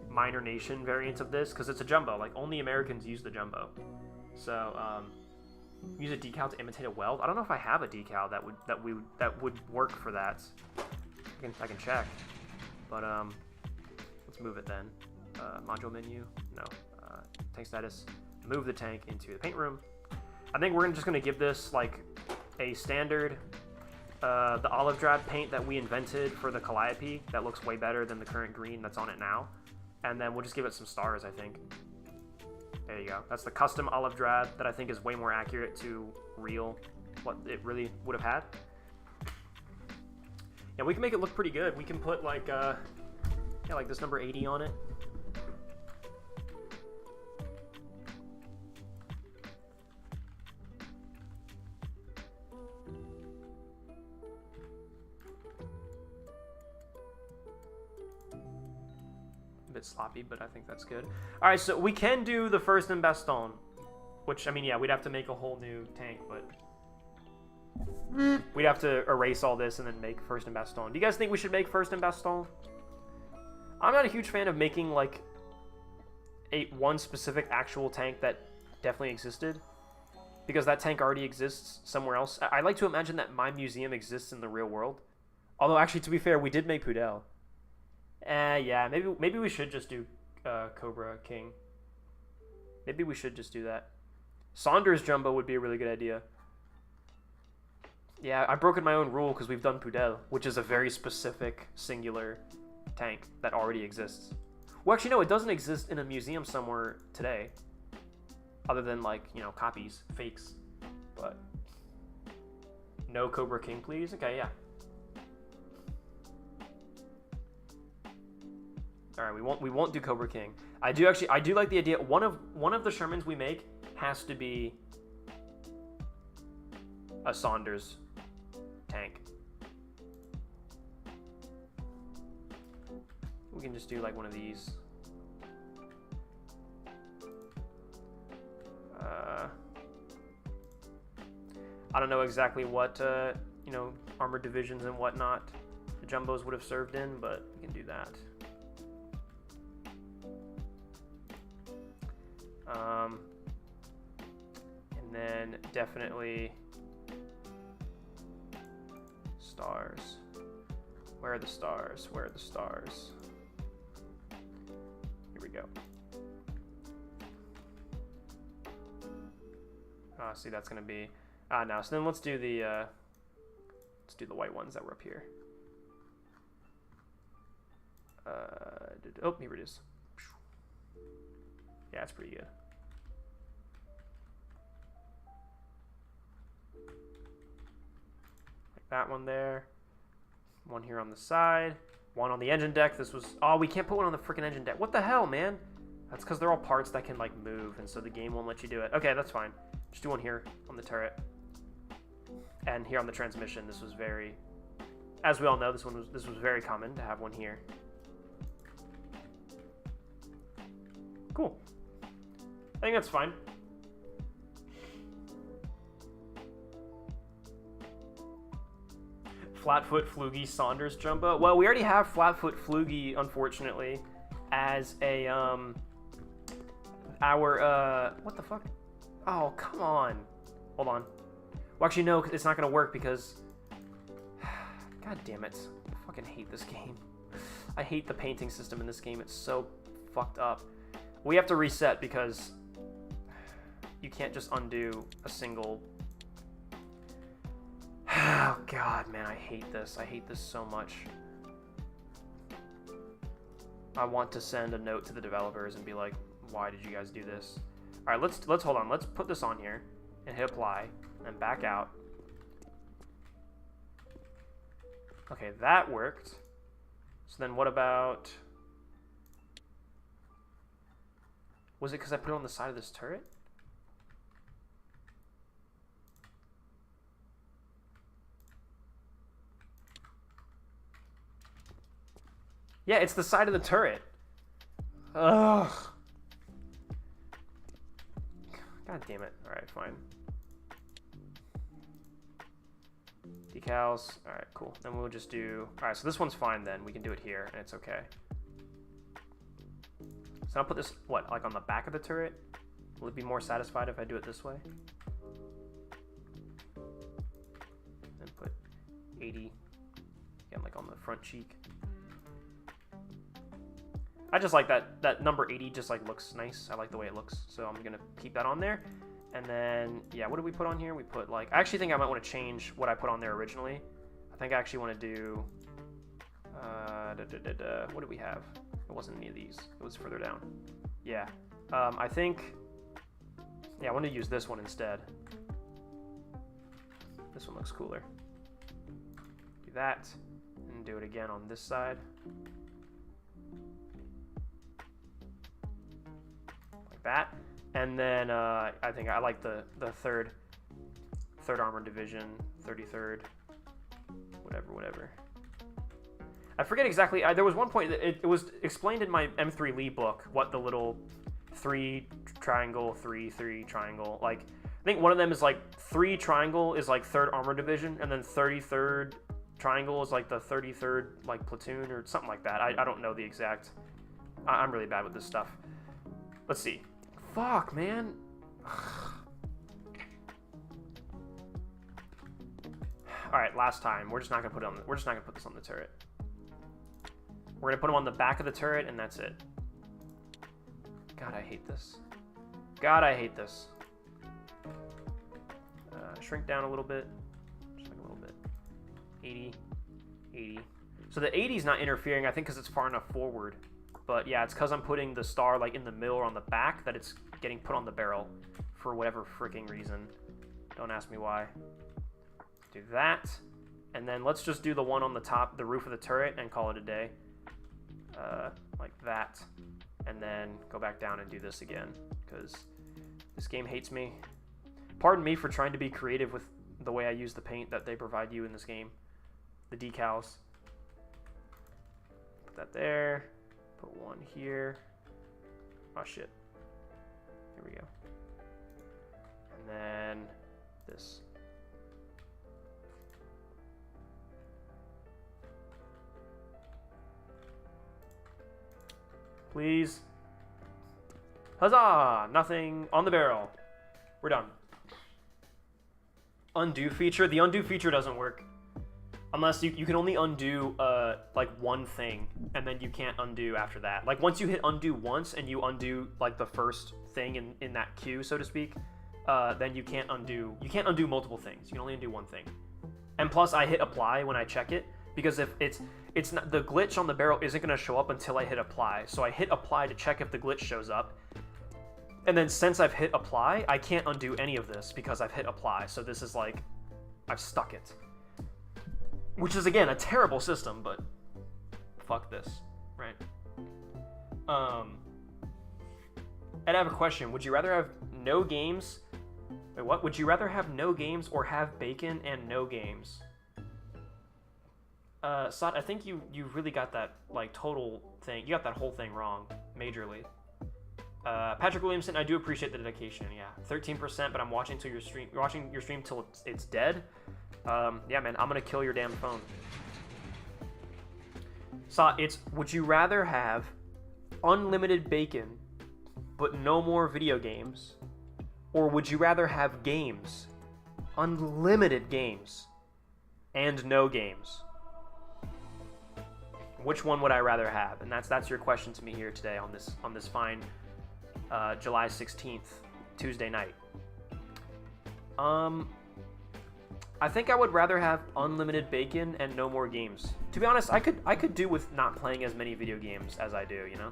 minor nation variant of this, because it's a jumbo. Like, only Americans use the jumbo. So, use a decal to imitate a weld. I don't know if I have a decal that would work for that. I can check. But, let's move it then. Module menu. No. Tank status. Move the tank into the paint room. I think we're just going to give this, like, a standard... the olive drab paint that we invented for the Calliope that looks way better than the current green that's on it now. And then we'll just give it some stars, I think. There you go. That's the custom olive drab that I think is way more accurate to real what it really would have had. Yeah, we can make it look pretty good. We can put like yeah, like this number 80 on it. Bit sloppy, but I think that's good. All right, so we can do the first in Baston, which, I mean, yeah, we'd have to make a whole new tank, but we'd have to erase all this and then make first in Baston. Do you guys think we should make first in Baston? I'm not a huge fan of making like one specific actual tank that definitely existed, because that tank already exists somewhere else. I like to imagine that my museum exists in the real world. Although, actually, to be fair, we did make Pudel. Yeah, maybe we should just do Cobra King. Maybe we should just do that. Saunders Jumbo would be a really good idea. Yeah, I've broken my own rule because we've done Pudel, which is a very specific, singular tank that already exists. Well, actually, no, it doesn't exist in a museum somewhere today. Other than, like, you know, copies, fakes. But no Cobra King, please? Okay, yeah. All right, we won't do Cobra King. I do like the idea. One of the Shermans we make has to be a Saunders tank. We can just do like one of these. I don't know exactly what you know, armored divisions and whatnot the Jumbos would have served in, but we can do that. And then definitely Stars. Where are the stars? Where are the stars? Here we go. See, that's gonna be no. So then let's do the white ones that were up here. Oh, here it is. Yeah, it's pretty good. Like that one there. One here on the side. One on the engine deck. This was... Oh, we can't put one on the freaking engine deck. What the hell, man? That's because they're all parts that can, like, move, and so the game won't let you do it. Okay, that's fine. Just do one here on the turret. And here on the transmission. This was very... As we all know, this was very common to have one here. Cool. I think that's fine. Flatfoot Flugie Saunders Jumbo. Well, we already have Flatfoot Flugie, unfortunately, as a what the fuck? Oh, come on. Hold on. Well, actually, no, it's not gonna work because God damn it. I fucking hate this game. I hate the painting system in this game. It's so fucked up. We have to reset because you can't just undo a single... Oh, God, man, I hate this. I hate this so much. I want to send a note to the developers and be like, why did you guys do this? All right, let's hold on. Let's put this on here and hit apply and back out. Okay, that worked. So then what about... Was it because I put it on the side of this turret? Yeah, it's the side of the turret. Ugh. God damn it. Alright, fine. Decals. Alright, cool. Then we'll just do... Alright, so this one's fine then. We can do it here, and it's okay. So I'll put this, what, like on the back of the turret? Will it be more satisfied if I do it this way? And put 80, again, like on the front cheek. I just like that number 80 just like looks nice. I like the way it looks. So I'm going to keep that on there. And then, yeah, what did we put on here? We put like, I actually think I might want to change what I put on there originally. I think I actually want to do, what did we have? It wasn't any of these. It was further down. Yeah. I think... Yeah, I want to use this one instead. This one looks cooler. Do that. And do it again on this side. Like that. And then I think I like the third Armored Division, 33rd, whatever. I forget exactly. There was one point that it was explained in my M3 Lee book what the little 3 triangle, 3 triangle. Like, I think one of them is like 3 triangle is like 3rd Armored Division, and then 33rd triangle is like the 33rd like platoon or something like that. I don't know the exact. I'm really bad with this stuff. Let's see. Fuck, man. All right, last time. We're just not gonna put it on. We're just not gonna put this on the turret. We're gonna put them on the back of the turret, and that's it. God, I hate this. God, I hate this. Shrink down a little bit. Just like a little bit. 80. 80. So the 80 is not interfering, I think, because it's far enough forward. But yeah, it's because I'm putting the star like in the middle or on the back that it's getting put on the barrel for whatever freaking reason. Don't ask me why. Do that. And then let's just do the one on the top, the roof of the turret, and call it a day. Like that. And then go back down and do this again, because this game hates me. Pardon me for trying to be creative with the way I use the paint that they provide you in this game. The decals. Put that there. Put one here. Oh shit. Here we go. And then this. Please. Huzzah! Nothing on the barrel. We're done. Undo feature. The undo feature doesn't work. Unless you can only undo like one thing, and then you can't undo after that. Like once you hit undo once and you undo like the first thing in that queue, so to speak, then you can't undo multiple things. You can only undo one thing. And plus I hit apply when I check it, because if it's not, the glitch on the barrel isn't going to show up until I hit apply. So I hit apply to check if the glitch shows up. And then since I've hit apply, I can't undo any of this because I've hit apply. So this is like I've stuck it. Which is, again, a terrible system, but fuck this, right? Ed, I have a question. Would you rather have no games... Wait, what? Would you rather have no games or have bacon and no games? Sot, I think you really got that, like, total thing. You got that whole thing wrong, majorly. Patrick Williamson, I do appreciate the dedication, yeah. 13%, but I'm watching your stream till it's dead. Yeah, man, I'm gonna kill your damn phone. So it's, would you rather have unlimited bacon, but no more video games? Or would you rather have games, unlimited games, and no games? Which one would I rather have? And that's your question to me here today on this fine July 16th, Tuesday night. I think I would rather have unlimited bacon and no more games. To be honest, I could do with not playing as many video games as I do, you know?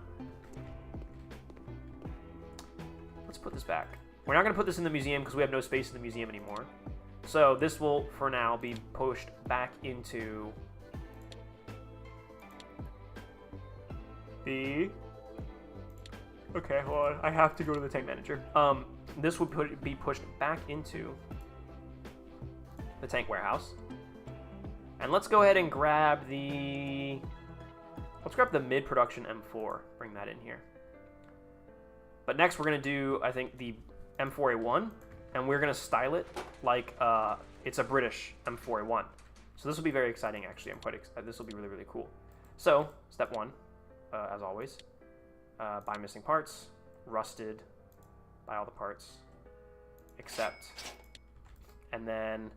Let's put this back. We're not going to put this in the museum because we have no space in the museum anymore. So this will, for now, be pushed back into the... Okay, hold on. I have to go to the tank manager. This would be pushed back into the tank warehouse. And let's go ahead and grab the... Let's grab the mid-production M4. Bring that in here. But next we're going to do, I think, the M4A1. And we're going to style it like it's a British M4A1. So this will be very exciting, actually. I'm quite excited. This will be really, really cool. So, step one, as always. Buy missing parts. Rusted. Buy all the parts. Accept. And then...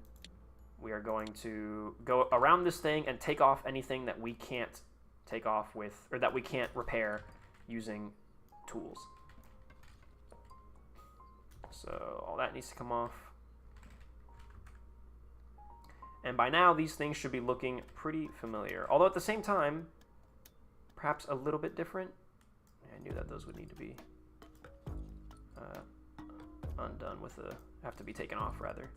we are going to go around this thing and take off anything that we can't take off with, or that we can't repair using tools. So all that needs to come off. And by now, these things should be looking pretty familiar. Although at the same time, perhaps a little bit different. I knew that those would need to be undone with have to be taken off, rather.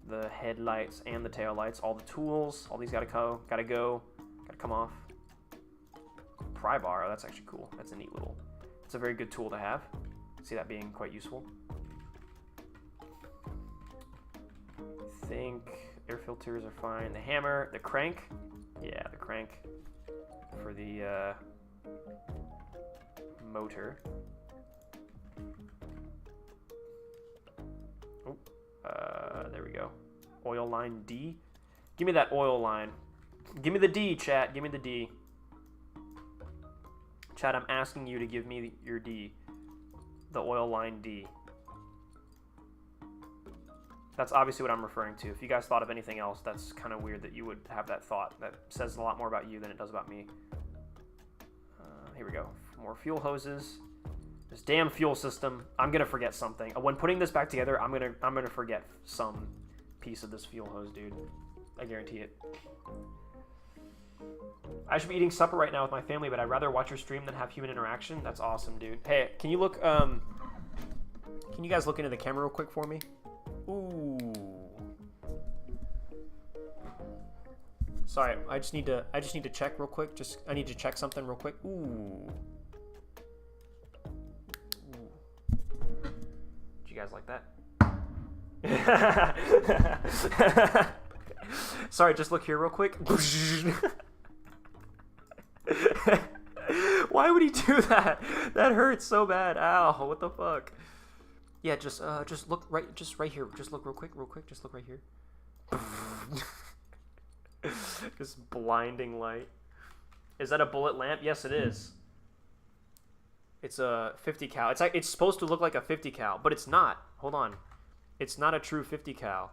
The headlights and the tail lights, all the tools, all these gotta come off. Pry bar, oh, that's actually cool. That's a neat little, it's a very good tool to have. See that being quite useful. I think air filters are fine. The hammer, the crank, yeah, the crank for the motor. There we go. Oil line D. Give me that oil line. Give me the D, chat. Give me the D. Chat, I'm asking you to give me your D. The oil line D. That's obviously what I'm referring to. If you guys thought of anything else, that's kind of weird that you would have that thought. That says a lot more about you than it does about me. Here we go. More fuel hoses. This damn fuel system. I'm gonna forget something. When putting this back together, I'm gonna forget some piece of this fuel hose, dude. I guarantee it. I should be eating supper right now with my family, but I'd rather watch your stream than have human interaction. That's awesome, dude. Hey, can you look? Can you guys look into the camera real quick for me? Ooh. Sorry, I just need to check real quick. I need to check something real quick. Ooh. You guys like that? Sorry, just look here real quick. Why would he do that? That hurts so bad. Ow, what the fuck? Yeah, just look right here. Just look real quick. Just look right here. Just blinding light. Is that a bullet lamp? Yes, it is. It's a 50 cal. It's supposed to look like a 50 cal, but it's not. Hold on. It's not a true 50 cal.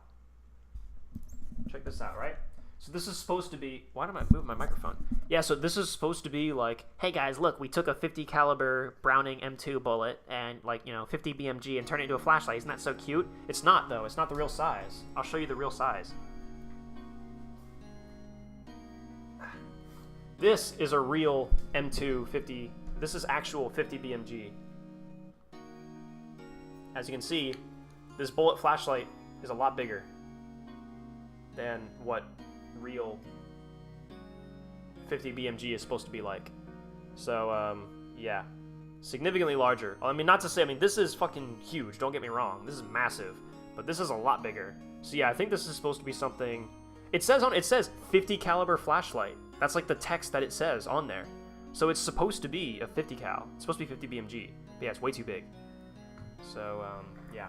check this out, right? So this is supposed to be, why am I moving my microphone? Yeah, so this is supposed to be like, hey guys, look, we took a 50 caliber Browning M2 bullet and 50 BMG and turned it into a flashlight. Isn't that so cute? It's not though, it's not the real size. I'll show you the real size. This is a real M2 50, this is actual 50 BMG. As you can see, this bullet flashlight is a lot bigger than what real 50 BMG is supposed to be like. So, yeah. Significantly larger. I mean, not to say, this this is fucking huge, don't get me wrong. This is massive. But this is a lot bigger. So yeah, I think this is supposed to be something... It says 50 caliber flashlight. That's like the text that it says on there. So it's supposed to be a 50 cal. It's supposed to be 50 BMG. But yeah, it's way too big. So, yeah.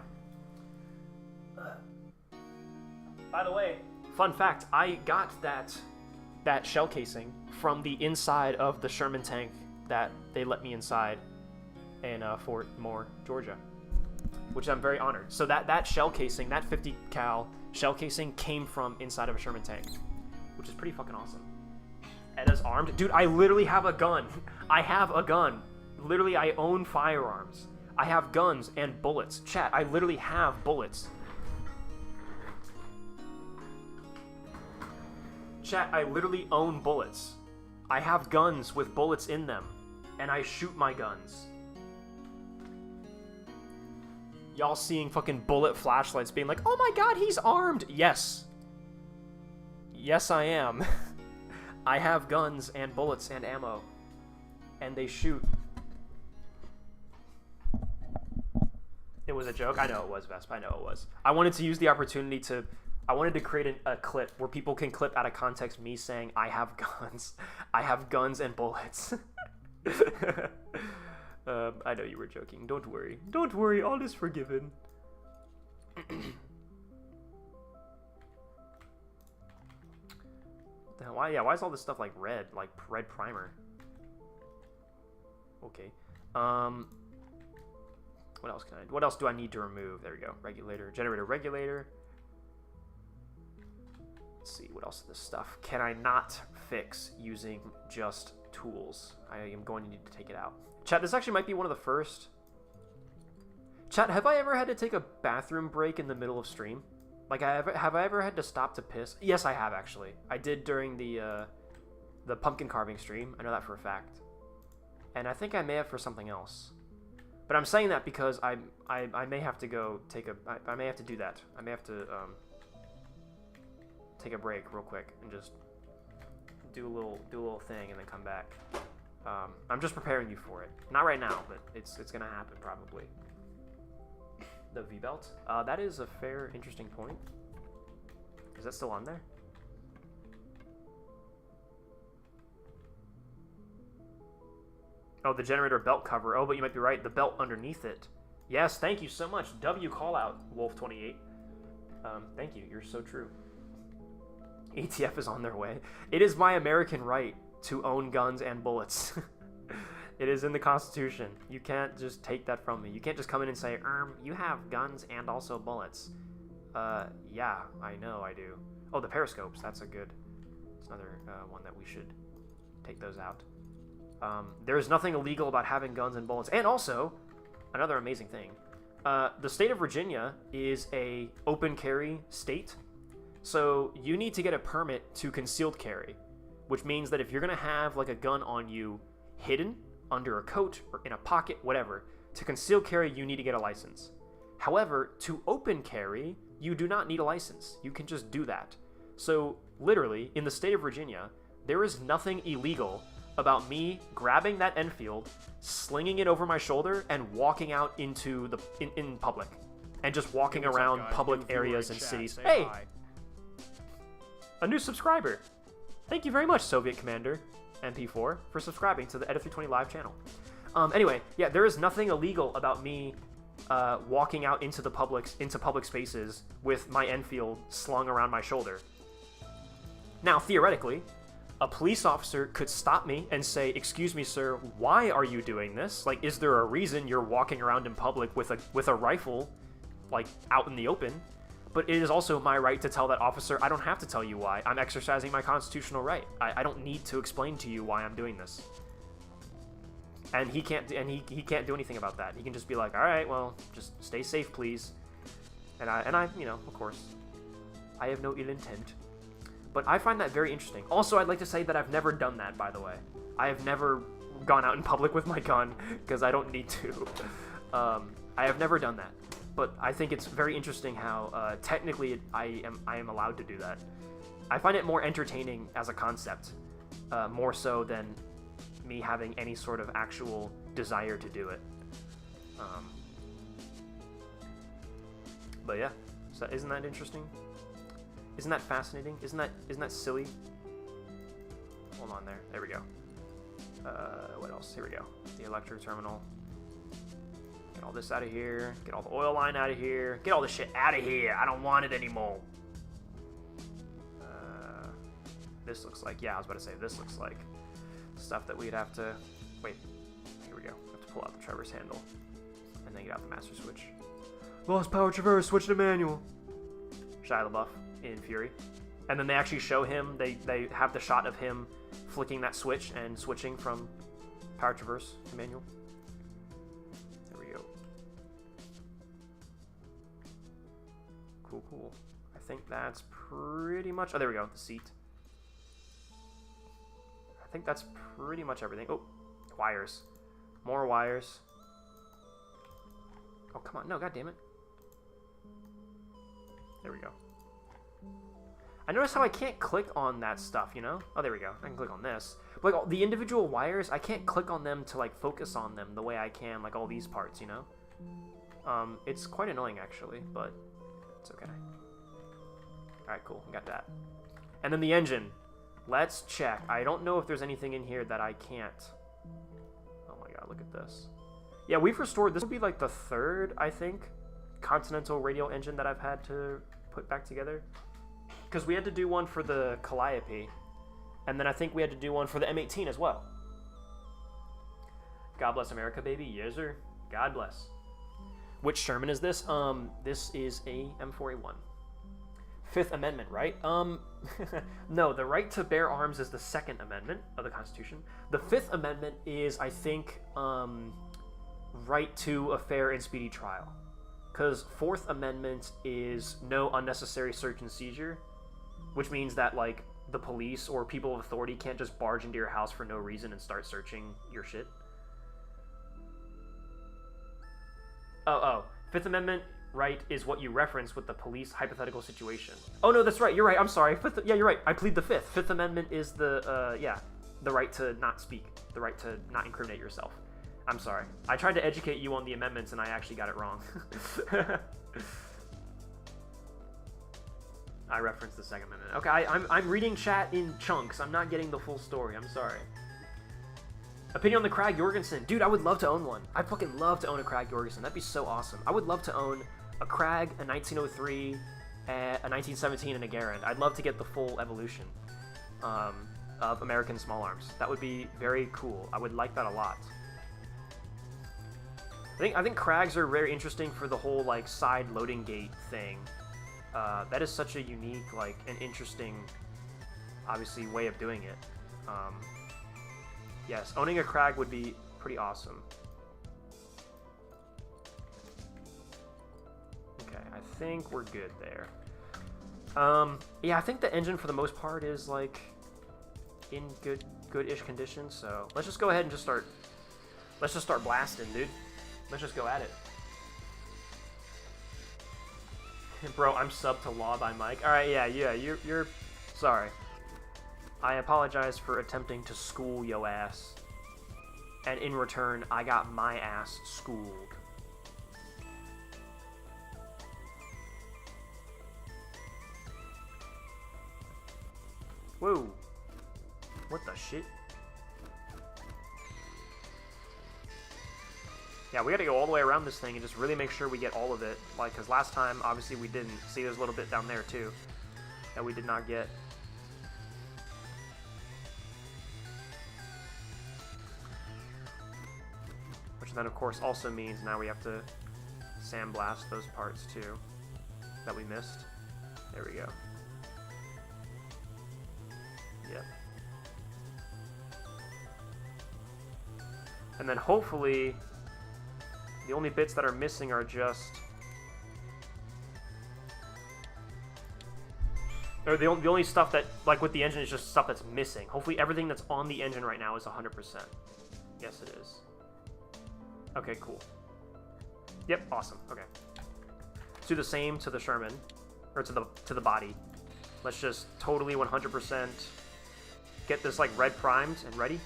By the way, fun fact, I got that shell casing from the inside of the Sherman tank that they let me inside in Fort Moore, Georgia, which I'm very honored. So that shell casing, that 50 cal shell casing came from inside of a Sherman tank, which is pretty fucking awesome. Edda's armed. Dude, I literally have a gun. I have a gun. Literally, I own firearms. I have guns and bullets. Chat, I literally have bullets. Chat, I literally own bullets. I have guns with bullets in them, and I shoot my guns. Y'all seeing fucking bullet flashlights being like, oh my god, he's armed! Yes. Yes, I am. I have guns and bullets and ammo. And they shoot. It was a joke? I know it was, Vespa. I know it was. I wanted to use the opportunity to... I wanted to create a clip where people can clip out of context me saying, I have guns. I have guns and bullets. I know you were joking. Don't worry. Don't worry. All is forgiven. Why is all this stuff like red? Like red primer. Okay. What else do I need to remove? There we go. Regulator. Generator regulator. Let's see, what else of this stuff can I not fix using just tools? I am going to need to take it out. Chat, this actually might be one of the first... Chat, have I ever had to take a bathroom break in the middle of stream? Like, have I ever had to stop to piss? Yes, I have, actually. I did during the pumpkin carving stream. I know that for a fact. And I think I may have for something else. But I'm saying that because I may have to go take a... I may have to do that. I may have to... take a break real quick and just do a little thing and then come back. I'm just preparing you for it. Not right now, but it's gonna happen probably. The V-belt. That is a fair, interesting point. Is that still on there? Oh, the generator belt cover. Oh, but you might be right. The belt underneath it. Yes, thank you so much. W call out, Wolf28. Thank you. You're so true. ATF is on their way. It is my American right to own guns and bullets. It is in the Constitution. You can't just take that from me. You can't just come in and say, you have guns and also bullets. Yeah, I know I do. Oh, the periscopes. That's another one that we should take those out. There is nothing illegal about having guns and bullets. And also, another amazing thing. The state of Virginia is a open carry state. So you need to get a permit to concealed carry, which means that if you're going to have like a gun on you hidden under a coat or in a pocket, whatever, to concealed carry, you need to get a license. However, to open carry, you do not need a license. You can just do that. So literally, in the state of Virginia, there is nothing illegal about me grabbing that Enfield, slinging it over my shoulder, and walking out into in public, and just walking around public areas and cities. Hey! A new subscriber. Thank you very much, Soviet Commander MP4, for subscribing to the Edda320 live channel. Anyway, yeah, there is nothing illegal about me walking out into public spaces with my Enfield slung around my shoulder. Now, theoretically, a police officer could stop me and say, "Excuse me, sir, why are you doing this? Like, is there a reason you're walking around in public with a rifle, like, out in the open?" But it is also my right to tell that officer, I don't have to tell you why. I'm exercising my constitutional right. I don't need to explain to you why I'm doing this. And he can't do anything about that. He can just be like, all right, well, just stay safe, please. And I, you know, of course, I have no ill intent. But I find that very interesting. Also, I'd like to say that I've never done that, by the way. I have never gone out in public with my gun, because I don't need to. I have never done that. But I think it's very interesting how technically I am allowed to do that. I find it more entertaining as a concept, more so than me having any sort of actual desire to do it. But yeah, so isn't that interesting? Isn't that fascinating? Isn't that silly? Hold on there. There we go. What else? Here we go. The electric terminal. Get all this out of here. Get all the oil line out of here. Get all this shit out of here. I don't want it anymore. This looks like, yeah, I was about to say, this looks like stuff that we'd have to, wait, here we go. Have to pull out the Trevor's handle and then get out the master switch. Lost power Traverse, switch to manual. Shia LaBeouf in Fury. And then they actually show him, they have the shot of him flicking that switch and switching from power traverse to manual. There we go. Cool. I think that's pretty much, oh, there we go, the seat. I think that's pretty much everything. Oh, wires. More wires. Oh, come on, no, god damn it. There we go. I notice how I can't click on that stuff, you know? Oh, there we go. I can click on this. But, like, the individual wires, I can't click on them to, like, focus on them the way I can, like, all these parts, you know? It's quite annoying, actually, but it's okay. Alright, cool. We got that. And then the engine. Let's check. I don't know if there's anything in here that I can't. Oh my god, look at this. Yeah, we've restored... This will be, like, the third, I think, Continental radial engine that I've had to put back together. Because we had to do one for the Calliope, and then I think we had to do one for the M18 as well. God bless America, baby. Yes, sir. God bless. Which Sherman is this? This is a M4A1. Fifth Amendment, right? No, the right to bear arms is the Second Amendment of the Constitution. The Fifth Amendment is, I think, right to a fair and speedy trial. Because Fourth Amendment is no unnecessary search and seizure, which means that, like, the police or people of authority can't just barge into your house for no reason and start searching your shit. Oh. Fifth Amendment right is what you reference with the police hypothetical situation. Oh, no, that's right. You're right. I'm sorry. Yeah, you're right. I plead the Fifth. Fifth Amendment is the, the right to not speak, the right to not incriminate yourself. I'm sorry. I tried to educate you on the amendments, and I actually got it wrong. I referenced the Second Amendment. Okay, I'm reading chat in chunks. I'm not getting the full story. I'm sorry. Opinion on the Krag Jorgensen. Dude, I would love to own one. I'd fucking love to own a Krag Jorgensen. That'd be so awesome. I would love to own a Krag, a 1903, a 1917, and a Garand. I'd love to get the full evolution of American small arms. That would be very cool. I would like that a lot. I think Krags are very interesting for the whole, like, side loading gate thing. That is such a unique, like, and interesting, obviously, way of doing it. Yes, owning a Krag would be pretty awesome. Okay, I think we're good there. Yeah, I think the engine, for the most part, is, like, in good-ish condition, so let's just go ahead and just start... Let's just start blasting, dude. Let's just go at it. Bro, I'm sub to Law by Mike. Alright, yeah, you're... Sorry. I apologize for attempting to school yo ass. And in return, I got my ass schooled. Whoa. What the shit? Yeah, we gotta go all the way around this thing and just really make sure we get all of it. Like, because last time, obviously, we didn't. See, there's a little bit down there, too, that we did not get. Which then, of course, also means now we have to sandblast those parts, too. that we missed. There we go. Yep. And then hopefully, the only bits that are missing are just... Or the only stuff that, like with the engine, is just stuff that's missing. Hopefully everything that's on the engine right now is 100%. Yes, it is. Okay, cool. Yep, awesome. Okay. Let's do the same to the Sherman, or to the body. Let's just totally 100% get this like red primed and ready.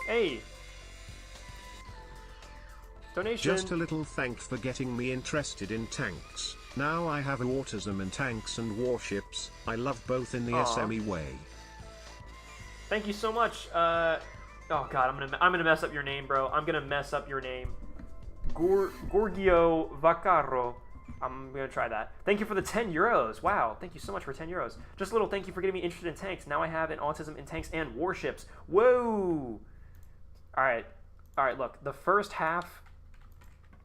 Hey! Donation! Just a little thanks for getting me interested in tanks. Now I have autism and tanks and warships. I love both in the SME way. Thank you so much. Oh god, I'm gonna mess up your name, bro. I'm gonna mess up your name. Gorgio Vaccaro. I'm gonna try that. Thank you for the 10 euros. Wow, thank you so much for 10 euros. Just a little thank you for getting me interested in tanks. Now I have an autism in tanks and warships. Whoa! Alright, look, the first half...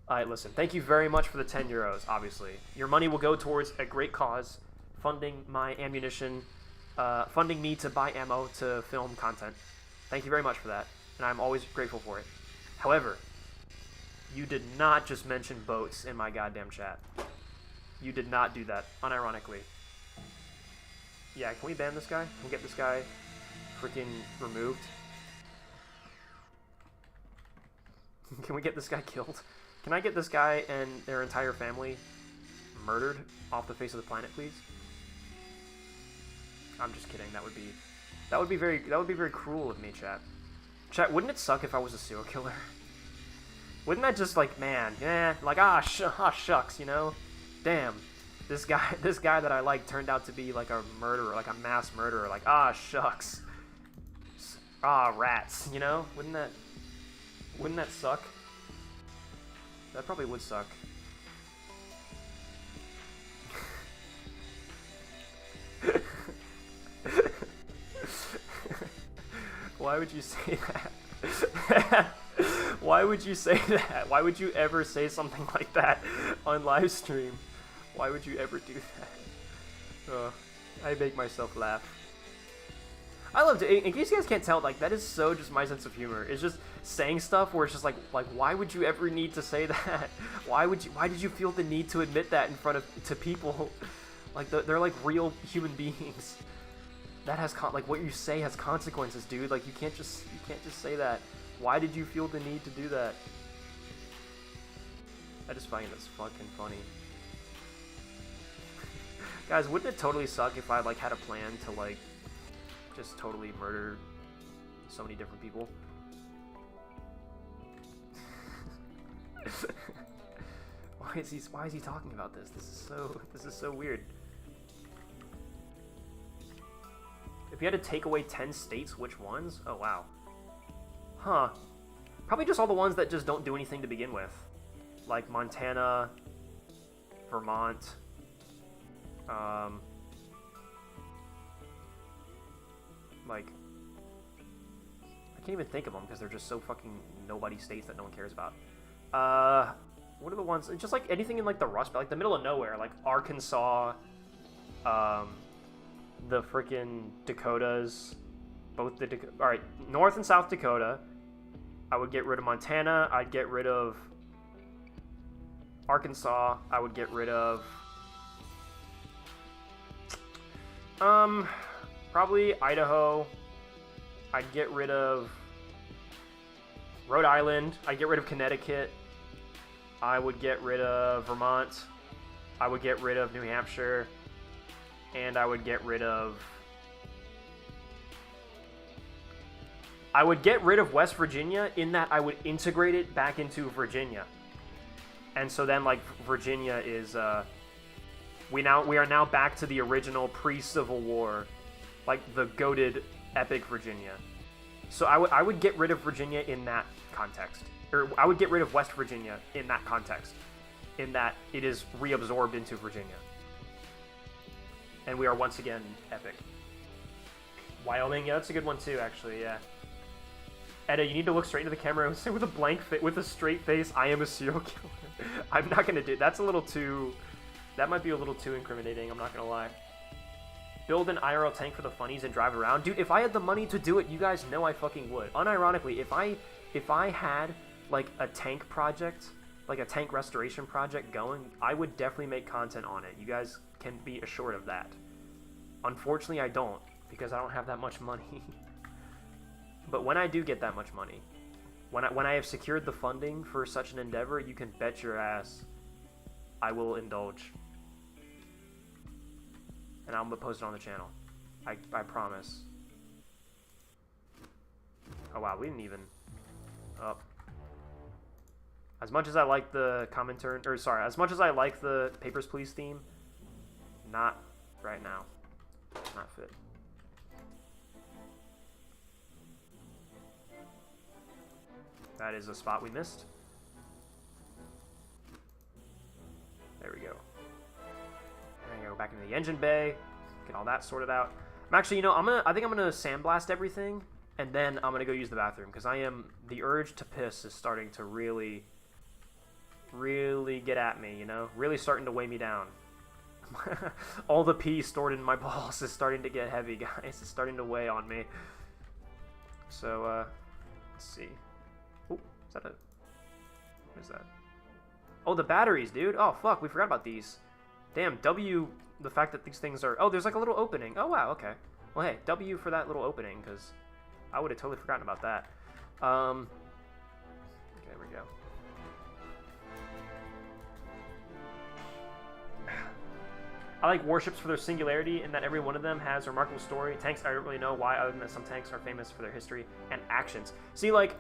Alright, listen, thank you very much for the 10 euros, obviously. Your money will go towards a great cause, funding my ammunition, funding me to buy ammo to film content. Thank you very much for that, and I'm always grateful for it. However, you did not just mention boats in my goddamn chat. You did not do that, unironically. Yeah, can we ban this guy? Can we get this guy freaking removed? Can we get this guy killed? Can I get this guy and their entire family murdered off the face of the planet, please? I'm just kidding. That would be very cruel of me, chat. Chat, wouldn't it suck if I was a serial killer? Wouldn't that just like, man, yeah, like shucks, you know? Damn, this guy that I like turned out to be like a murderer, like a mass murderer. Like, shucks, rats, you know? Wouldn't that suck? That probably would suck. Why would you say that? Why would you say that? Why would you ever say something like that on live stream? Why would you ever do that? I make myself laugh. I love it. In case you guys can't tell, like, that is so just my sense of humor. It's just saying stuff where it's just like why would you ever need to say that? Why did you feel the need to admit that in front to people? Like, they're like real human beings. That has like what you say has consequences, dude. Like, you can't just say that. Why did you feel the need to do that? I just find this fucking funny. Guys, wouldn't it totally suck if I like had a plan to like just totally murder so many different people? Why is he talking about this? This is so weird. If you had to take away 10 states, which ones? Oh wow. Huh. Probably just all the ones that just don't do anything to begin with. Like Montana, Vermont, like, I can't even think of them because they're just so fucking nobody states that no one cares about. What are the ones? Just like anything in like the Rust Belt, like the middle of nowhere, like Arkansas, the freaking Dakotas, both the all right, North and South Dakota. I would get rid of Montana. I'd get rid of Arkansas. I would get rid of probably Idaho. I'd get rid of Rhode Island. I'd get rid of Connecticut. I would get rid of Vermont. I would get rid of New Hampshire. And I would get rid of West Virginia, in that I would integrate it back into Virginia. And so then, like, Virginia is we are now back to the original pre-Civil War, like the goated epic Virginia. So I would get rid of Virginia in that context, or I would get rid of West Virginia in that context, in that it is reabsorbed into Virginia, and we are once again epic. Wyoming, yeah, that's a good one too, actually, yeah. Edda, you need to look straight into the camera and say with a straight face, I am a serial killer. I'm not gonna do that's a little too. That might be a little too incriminating. I'm not gonna lie. Build an IRL tank for the funnies and drive around, dude. If I had the money to do it, you guys know I fucking would. Unironically, if I had like a tank project, like a tank restoration project going, I would definitely make content on it. You guys can be assured of that. Unfortunately, I don't, because I don't have that much money. But when I do get that much money, when I have secured the funding for such an endeavor, you can bet your ass I will indulge. And I'm gonna post it on the channel. I promise. Oh wow, we didn't even up. As much as I like the Comintern, or sorry, as much as I like the Papers, Please theme, not right now. Not fit. That is a spot we missed. There we go. I'm gonna go back into the engine bay, get all that sorted out. I'm actually, you know, I think I'm gonna sandblast everything, and then I'm gonna go use the bathroom, because the urge to piss is starting to really get at me, you know? Really starting to weigh me down. All the pee stored in my balls is starting to get heavy, guys. It's starting to weigh on me. So, let's see. Oh, is that a... What is that? Oh, the batteries, dude. Oh, fuck, we forgot about these. Damn, W, the fact that these things are... Oh, there's like a little opening. Oh, wow, okay. Well, hey, W for that little opening, because I would have totally forgotten about that. Okay, there we go. I like warships for their singularity in that every one of them has a remarkable story. Tanks, I don't really know why, other than that some tanks are famous for their history and actions. See, like,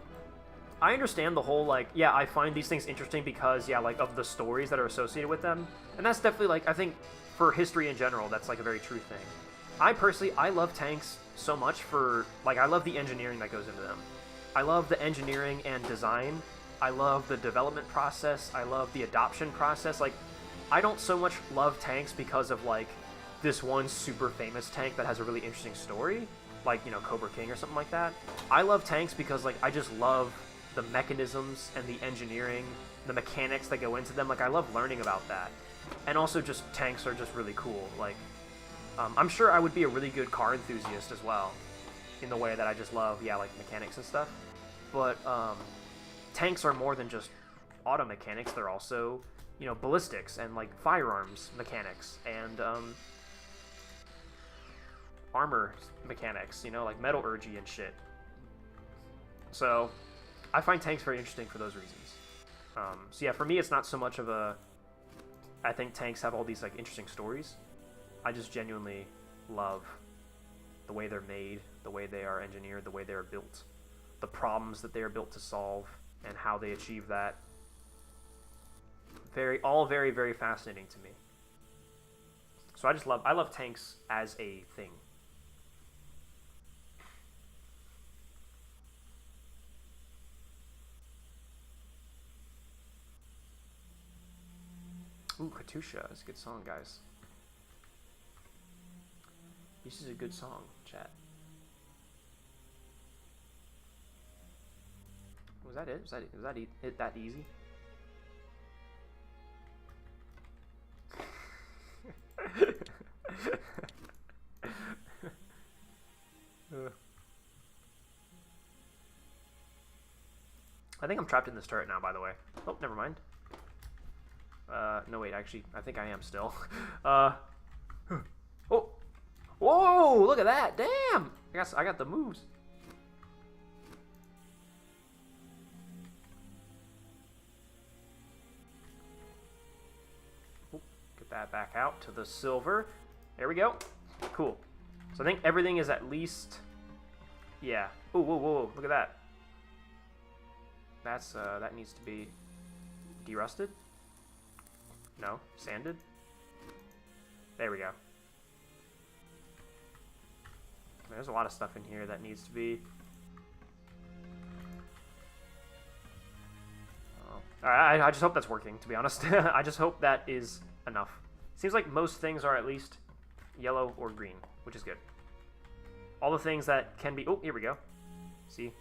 I understand the whole, like, yeah, I find these things interesting because, yeah, like, of the stories that are associated with them. And that's definitely, like, I think for history in general, that's, like, a very true thing. I personally, I love tanks so much for, like, I love the engineering that goes into them. I love the engineering and design. I love the development process. I love the adoption process. Like, I don't so much love tanks because of, like, this one super famous tank that has a really interesting story, like, you know, Cobra King or something like that. I love tanks because, like, I just love the mechanisms and the engineering, the mechanics that go into them. Like, I love learning about that. And also just tanks are just really cool. Like, I'm sure I would be a really good car enthusiast as well, in the way that I just love, yeah, like, mechanics and stuff. But tanks are more than just auto mechanics. They're also, you know, ballistics and, like, firearms mechanics and armor mechanics, you know, like metallurgy and shit. So I find tanks very interesting for those reasons. So yeah, for me, it's not so much of a... I think tanks have all these, like, interesting stories. I just genuinely love the way they're made, the way they are engineered, the way they are built, the problems that they are built to solve, and how they achieve that. All very, very fascinating to me. So I love tanks as a thing. Ooh, Katusha. That's a good song, guys. This is a good song, chat. Was that it? Was that that easy? I think I'm trapped in this turret now, by the way. Oh, never mind. No, wait, actually, I think I am still. Oh! Whoa! Look at that! Damn! I got the moves. Get that back out to the silver. There we go. Cool. So I think everything is at least... Yeah. Ooh, whoa, whoa, whoa. Look at that. That's, that needs to be derusted? No? Sanded? There we go. There's a lot of stuff in here that needs to be... Oh. I just hope that's working, to be honest. I just hope that is enough. Seems like most things are at least yellow or green, which is good. All the things that can be... Oh, here we go. See?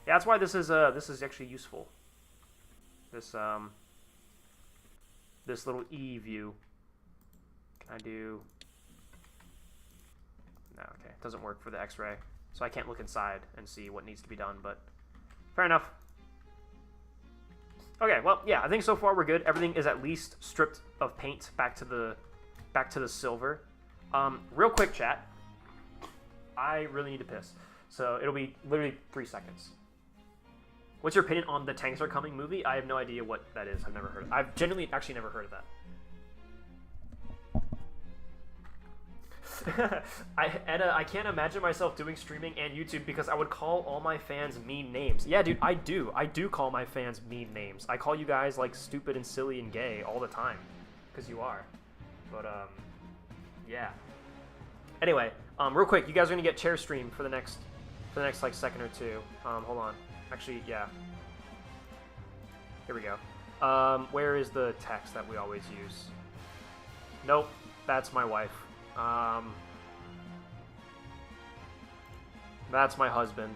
Yeah, that's why this is actually useful. This this little E view. Can I do? No, okay, it doesn't work for the X-ray, so I can't look inside and see what needs to be done. But fair enough. Okay, well, yeah, I think so far we're good. Everything is at least stripped of paint back to the silver. Real quick, chat. I really need to piss, so it'll be literally 3 seconds. What's your opinion on the Tanks Are Coming movie? I have no idea what that is. I've never heard of it. I've genuinely actually never heard of that. Edda, I can't imagine myself doing streaming and YouTube because I would call all my fans mean names. Yeah, dude, I do. I do call my fans mean names. I call you guys like stupid and silly and gay all the time, because you are. But yeah. Anyway, real quick, you guys are gonna get chair stream for the next like second or two. Hold on. Actually, yeah. Here we go. Where is the text that we always use? Nope, that's my wife. That's my husband.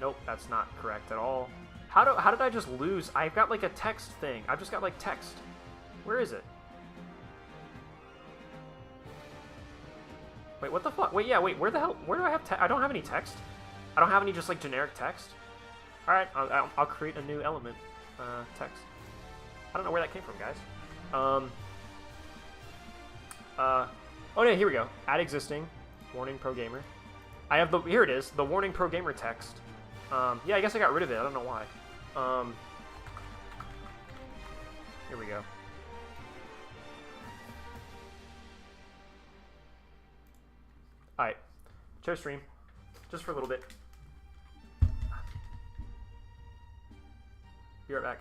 Nope, that's not correct at all. How did I just lose? I've got like a text thing. I've just got like text. Where is it? Wait, what the fuck? Wait, yeah, wait, where the hell? Where do I have I don't have any text. I don't have any just like generic text. All right, I'll create a new element text. I don't know where that came from, guys. Oh yeah, here we go. Add existing. Warning pro gamer. I have the, here it is, the warning pro gamer text. Yeah, I guess I got rid of it. I don't know why. Here we go. Alright. Chair stream. Just for a little bit. Be right back.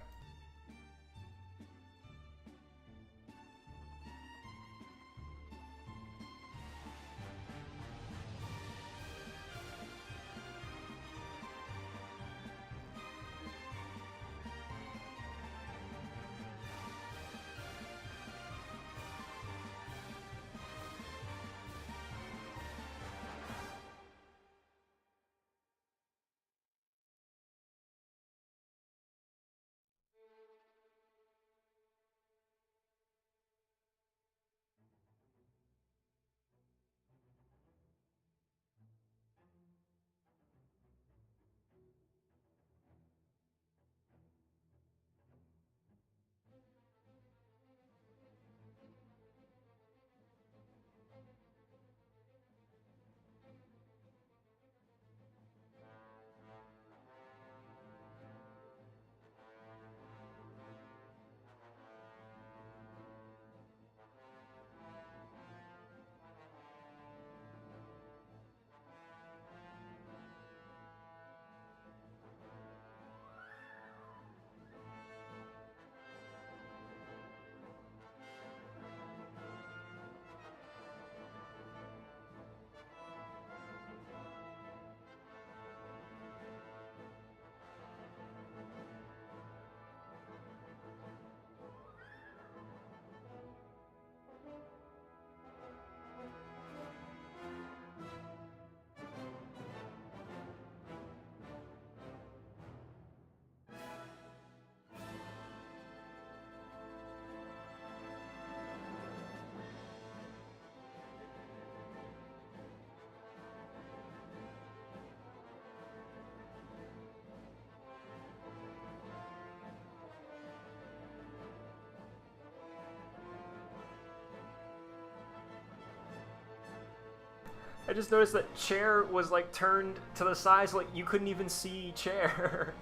I just noticed that chair was like turned to the side, so like you couldn't even see chair.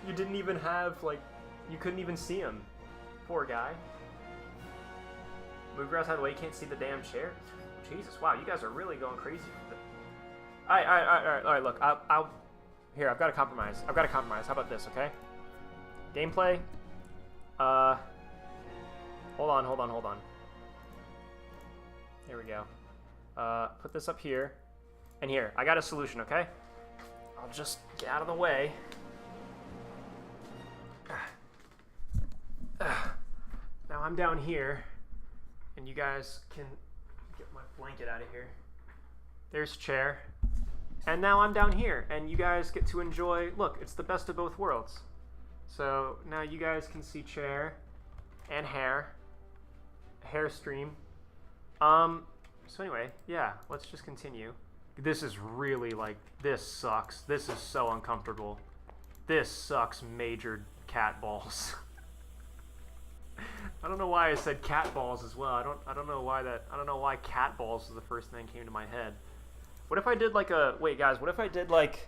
You didn't even have like, you couldn't even see him. Poor guy. Move your ass out of the way, you can't see the damn chair. Jesus, wow, you guys are really going crazy with it. Alright, look, here, I've got a compromise. How about this, okay? Gameplay. Hold on. There we go. Put this up here. And here, I got a solution, okay? I'll just get out of the way. Now I'm down here, and you guys can get my blanket out of here. There's chair. And now I'm down here, and you guys get to enjoy... Look, it's the best of both worlds. So now you guys can see chair and hair stream. So anyway, yeah, let's just continue. This is really like, this sucks. This is so uncomfortable. This sucks major cat balls. I don't know why I said cat balls as well. I don't know why cat balls is the first thing that came to my head. What if I did like a, wait guys, what if I did like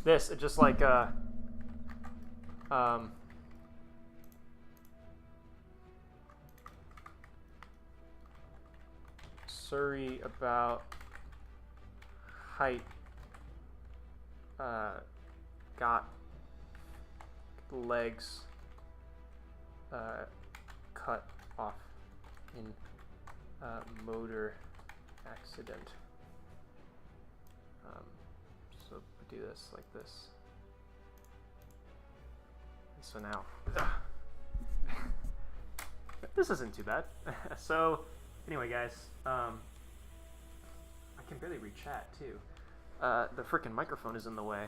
this, just like Surrey about height got legs cut off in motor accident. So do this like this. And so now, this isn't too bad. So anyway, guys, I can barely read chat too. The frickin' microphone is in the way.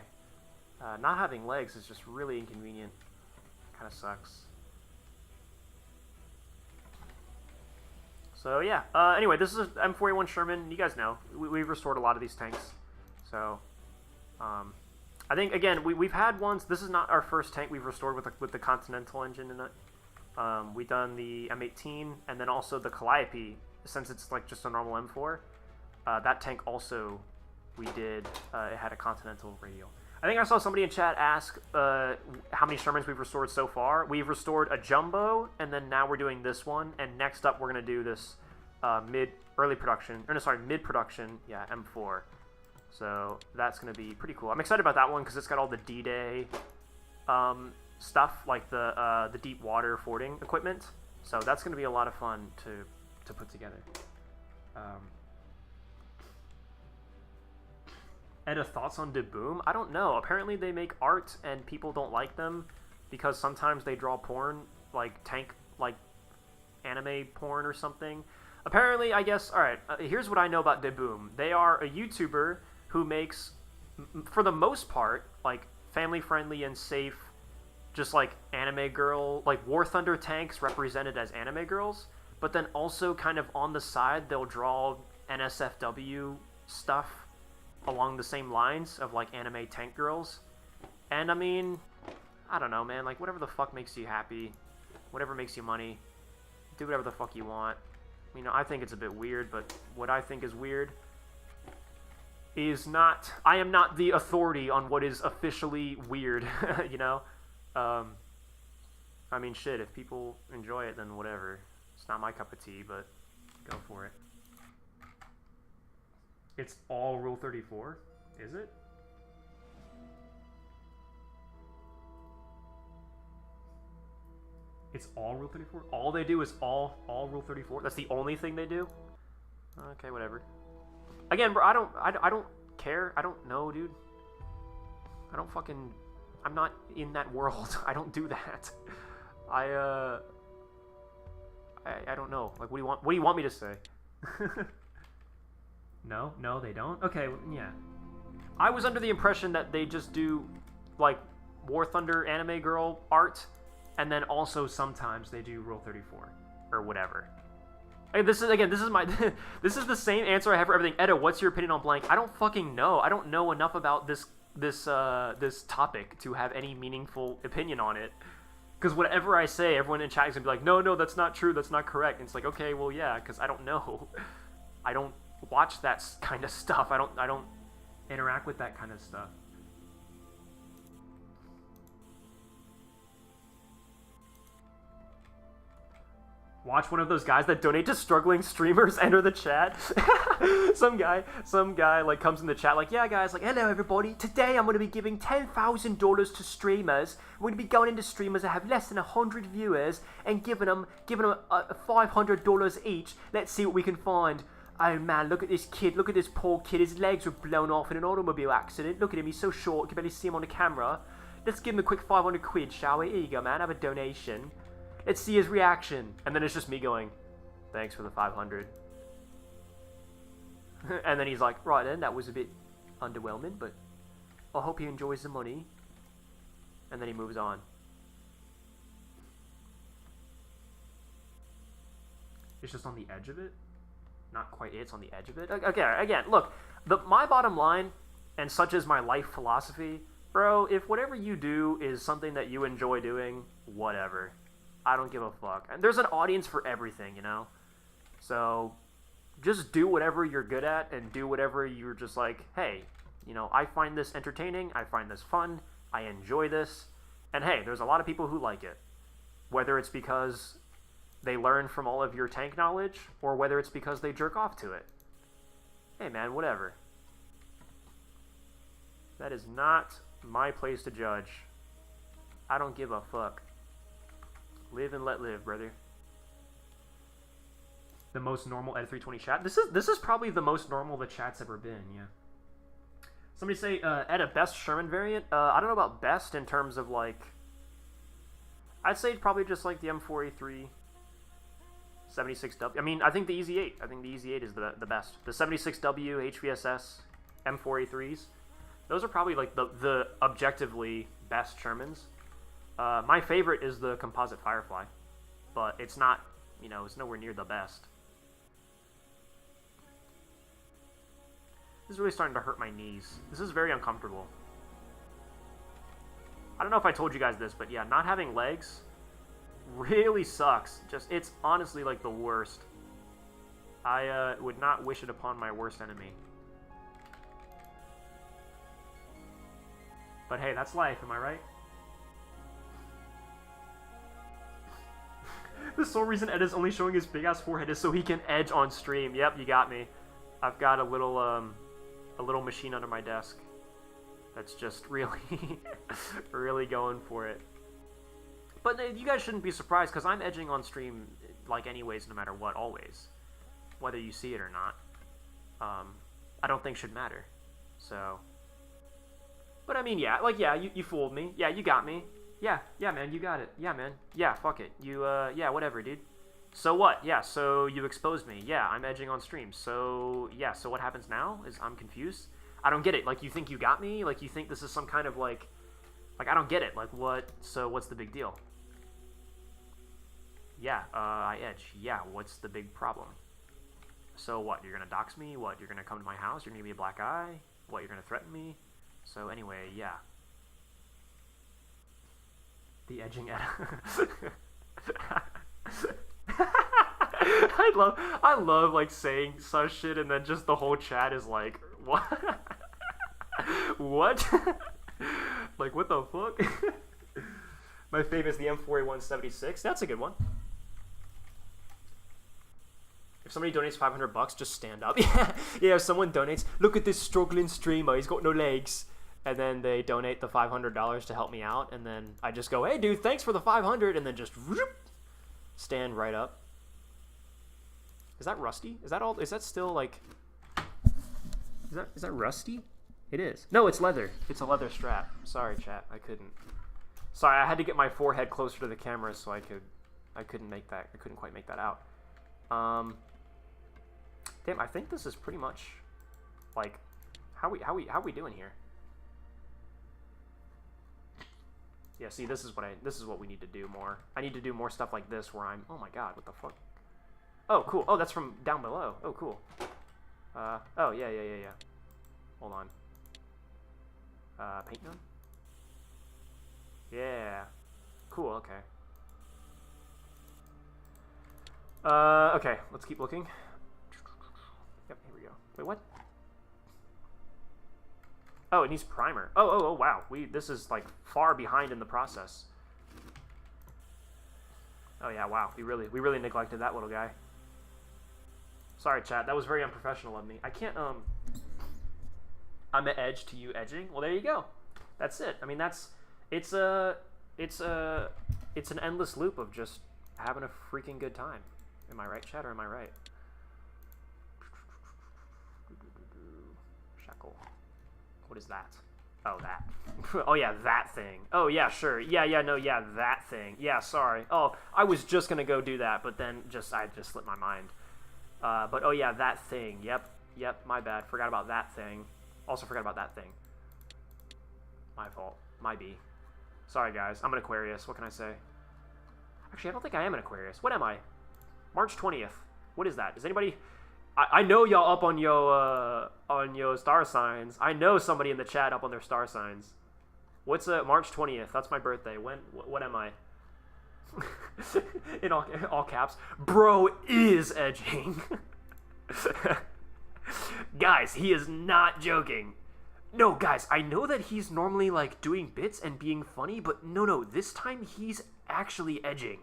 Not having legs is just really inconvenient. Kind of sucks. So yeah. Anyway, this is an M41 Sherman. You guys know we've restored a lot of these tanks. So I think again we've had ones. This is not our first tank we've restored with the Continental engine in it. We done the M18 and then also the Calliope. Since it's like just a normal M4, that tank also we did. It had a Continental radial. I think I saw somebody in chat ask how many Shermans we've restored so far. We've restored a Jumbo, and then now we're doing this one. And next up, we're gonna do this mid-production, yeah, M4. So that's gonna be pretty cool. I'm excited about that one because it's got all the D-Day stuff, like the deep water fording equipment. So that's gonna be a lot of fun to put together. Edda, thoughts on De Boom? I don't know. Apparently they make art and people don't like them because sometimes they draw porn, like tank, like anime porn or something. Apparently, I guess, alright, here's what I know about De Boom. They are a YouTuber who makes, for the most part, like family-friendly and safe, just like anime girl, like War Thunder tanks represented as anime girls, but then also kind of on the side, they'll draw NSFW stuff along the same lines of like anime tank girls. And I mean, I don't know, man, like whatever the fuck makes you happy, whatever makes you money, do whatever the fuck you want. You know, I think it's a bit weird, but what I think is weird is not, I am not the authority on what is officially weird, you know? I mean, shit, if people enjoy it, then whatever. It's not my cup of tea, but go for it. It's all Rule 34? Is it? It's all Rule 34? All they do is all Rule 34? That's the only thing they do? Okay, whatever. Again, bro, I don't care. I don't know, dude. I don't fucking... I'm not in that world. I don't do that. I don't know. Like, what do you want me to say? No, they don't? Okay, yeah. I was under the impression that they just do, like, War Thunder anime girl art, and then also sometimes they do Rule 34, or whatever. And this is my, this is the same answer I have for everything. Edda, what's your opinion on blank? I don't fucking know. I don't know enough about this topic to have any meaningful opinion on it. Because whatever I say, everyone in chat is gonna be like, no, that's not true, that's not correct. And it's like, okay, well, yeah, because I don't know. I don't watch that kind of stuff. I don't interact with that kind of stuff. Watch one of those guys that donate to struggling streamers enter the chat. some guy like comes in the chat like, yeah guys, like, hello everybody, today I'm going to be giving $10,000 to streamers. I'm going to be going into streamers that have less than 100 viewers and giving them $500 each. Let's see what we can find. Oh man, look at this kid, look at this poor kid, his legs were blown off in an automobile accident. Look at him, he's so short, you can barely see him on the camera. Let's give him a quick 500 quid, shall we? Here you go, man, have a donation. Let's see his reaction. And then it's just me going, thanks for the 500. And then he's like, right then, that was a bit underwhelming, but I hope he enjoys the money. And then he moves on. It's just on the edge of it? Not quite, it's on the edge of it? Okay, again, look, my bottom line, and such is my life philosophy, bro, if whatever you do is something that you enjoy doing, whatever. I don't give a fuck. And there's an audience for everything, you know? So, just do whatever you're good at, and do whatever you're just like, hey, you know, I find this entertaining, I find this fun, I enjoy this, and hey, there's a lot of people who like it. Whether it's because they learn from all of your tank knowledge, or whether it's because they jerk off to it. Hey man, whatever. That is not my place to judge. I don't give a fuck. Live and let live, brother. The most normal Ed 320 chat. This is probably the most normal the chat's ever been, yeah. Somebody say, Ed, a best Sherman variant? I don't know about best in terms of, like... I'd say probably just, like, the M4A3... 76W. I mean, I think the EZ8. I think the EZ8 is the best. The 76W, HVSS, M4A3s. Those are probably like the objectively best Shermans. My favorite is the composite Firefly, but it's not, you know, it's nowhere near the best. This is really starting to hurt my knees. This is very uncomfortable. I don't know if I told you guys this, but yeah, not having legs really sucks. Just, it's honestly like the worst. I would not wish it upon my worst enemy. But hey, that's life, am I right? The sole reason Ed is only showing his big ass forehead is so he can edge on stream. Yep, you got me. I've got a little machine under my desk that's just really really going for it. But you guys shouldn't be surprised, because I'm edging on stream, like, anyways, no matter what, always. Whether you see it or not. I don't think should matter. So. But, I mean, yeah. Like, yeah, you fooled me. Yeah, you got me. Yeah, man, you got it. Yeah, man. Yeah, fuck it. Yeah, whatever, dude. So what? Yeah, so you exposed me. Yeah, I'm edging on stream. So, yeah, so what happens now is I'm confused. I don't get it. Like, you think you got me? Like, you think this is some kind of, like, I don't get it. Like, what? So, what's the big deal? Yeah, I edge. Yeah, what's the big problem? So what, you're gonna dox me? What, you're gonna come to my house? You're gonna give me a black eye? What, you're gonna threaten me? So anyway, yeah. The edging ed. I love like saying such shit and then just the whole chat is like, what? What? Like, what the fuck? My favorite is the M4A176. That's a good one. If somebody donates $500, just stand up. Yeah, if someone donates, look at this struggling streamer, he's got no legs. And then they donate the $500 to help me out, and then I just go, hey dude, thanks for the 500, and then just whoop, stand right up. Is that rusty? Is that all? Is that still like? Is that rusty? It is. No, it's leather. It's a leather strap. Sorry, chat. I couldn't. Sorry, I had to get my forehead closer to the camera so I couldn't make that. I couldn't quite make that out. Damn, I think this is pretty much like how we doing here? Yeah, see, this is what we need to do more. I need to do more stuff like this where I'm, oh my god, what the fuck? Oh, cool. Oh, that's from down below. Oh, cool. Oh, yeah. Hold on. Paint gun? Yeah. Cool, okay. Okay, let's keep looking. Yep, here we go. Wait, what? Oh, it needs primer. Oh, wow. This is like far behind in the process. Oh yeah, wow. We really neglected that little guy. Sorry, chat. That was very unprofessional of me. I can't I'm an edge to you edging. Well, there you go. That's it. I mean, it's an endless loop of just having a freaking good time. Am I right, chat, or am I right? Shackle. What is that? Oh, that. Oh, yeah, that thing. Oh, yeah, sure. Yeah, no, yeah, that thing. Yeah, sorry. Oh, I was just going to go do that, but then I just slipped my mind. But, oh, yeah, that thing. Yep, my bad. Forgot about that thing Also forgot about that thing. My fault. My B. Sorry, guys. I'm an Aquarius. What can I say? Actually, I don't think I am an Aquarius. What am I? March 20th. What is that? Is anybody... I know y'all up on your star signs. I know somebody in the chat up on their star signs. What's March 20th? That's my birthday. What am I? In all caps. Bro is edging. Guys, he is not joking. No, guys, I know that he's normally like doing bits and being funny, but no, this time he's actually edging.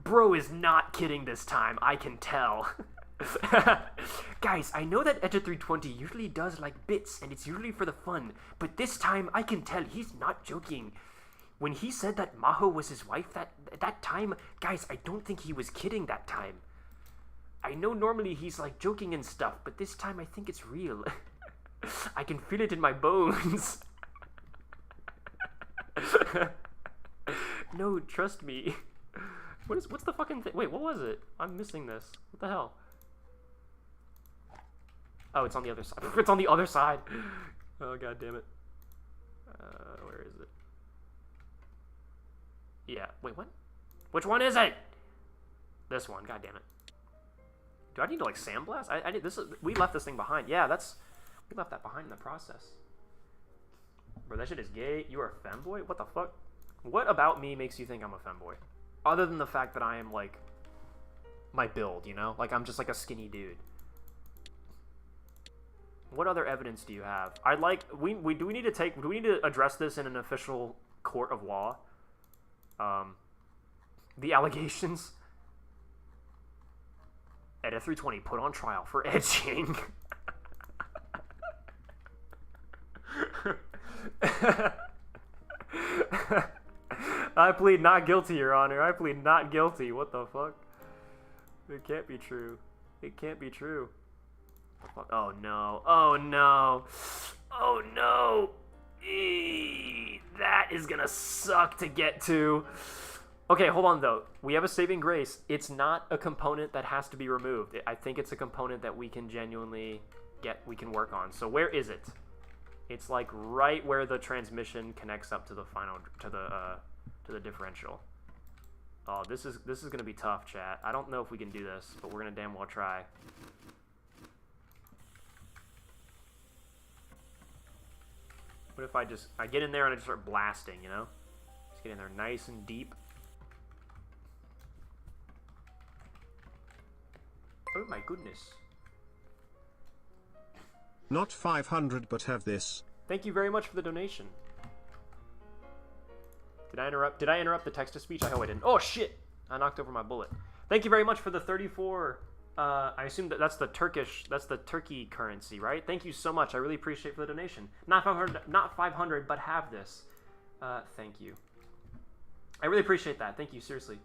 Bro is not kidding this time, I can tell. Guys, I know that Edge of 320 usually does like bits and it's usually for the fun, but this time I can tell he's not joking. When he said that Maho was his wife that time, guys, I don't think he was kidding that time. I know normally he's like joking and stuff, but this time I think it's real. I can feel it in my bones. No, trust me. What's the fucking thing? Wait, what was it? I'm missing this. What the hell? Oh, it's on the other side. It's on the other side. Oh, god damn it. Where is it? Yeah. Wait, what? Which one is it? This one. God damn it. Do I need to like sandblast? I did this. We left this thing behind. Yeah, we left that behind in the process. Bro, that shit is gay. You are a femboy? What the fuck? What about me makes you think I'm a femboy? Other than the fact that I am like my build, you know? Like I'm just like a skinny dude. What other evidence do you have? I'd like do we need to address this in an official court of law? The allegations. At F320 put on trial for edging. I plead not guilty, Your Honor. I plead not guilty. What the fuck? It can't be true. It can't be true. Oh no. Oh no. Oh no. That is gonna suck to get to. Okay, hold on though. We have a saving grace. It's not a component that has to be removed. I think it's a component that we can genuinely work on. So where is it? It's like right where the transmission connects up to the to the differential. Oh, this is gonna be tough, chat. I don't know if we can do this, but we're gonna damn well try. What if I get in there and I just start blasting, you know? Just get in there nice and deep. Oh my goodness. Not 500, but have this. Thank you very much for the donation. Did I interrupt the text-to-speech? I hope I didn't. Oh shit! I knocked over my bullet. Thank you very much for the 34. I assume that's the Turkey currency, right? Thank you so much. I really appreciate for the donation. Not 500, but have this. Thank you. I really appreciate that. Thank you, seriously.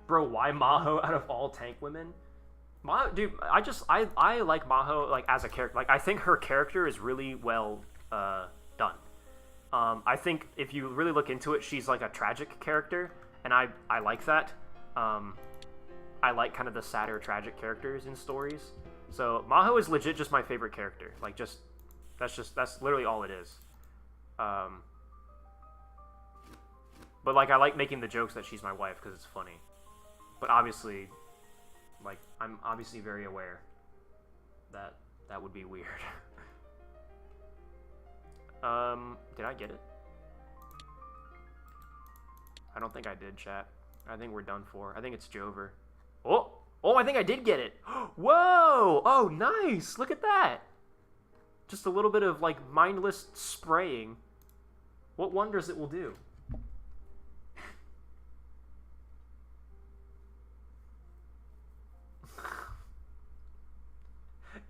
Bro, why Maho out of all tank women? Maho, dude, I like Maho like as a character. Like I think her character is really well done. I think if you really look into it, she's like a tragic character, and I like that. I like kind of the sadder, tragic characters in stories. So Maho is legit just my favorite character. Like that's literally all it is. But like I like making the jokes that she's my wife because it's funny. But obviously, like I'm obviously very aware that that would be weird. Did I get it? I don't think I did, chat. I think we're done for. I think it's Jover. Oh, I think I did get it. Whoa! Oh, nice! Look at that! Just a little bit of, like, mindless spraying. What wonders it will do.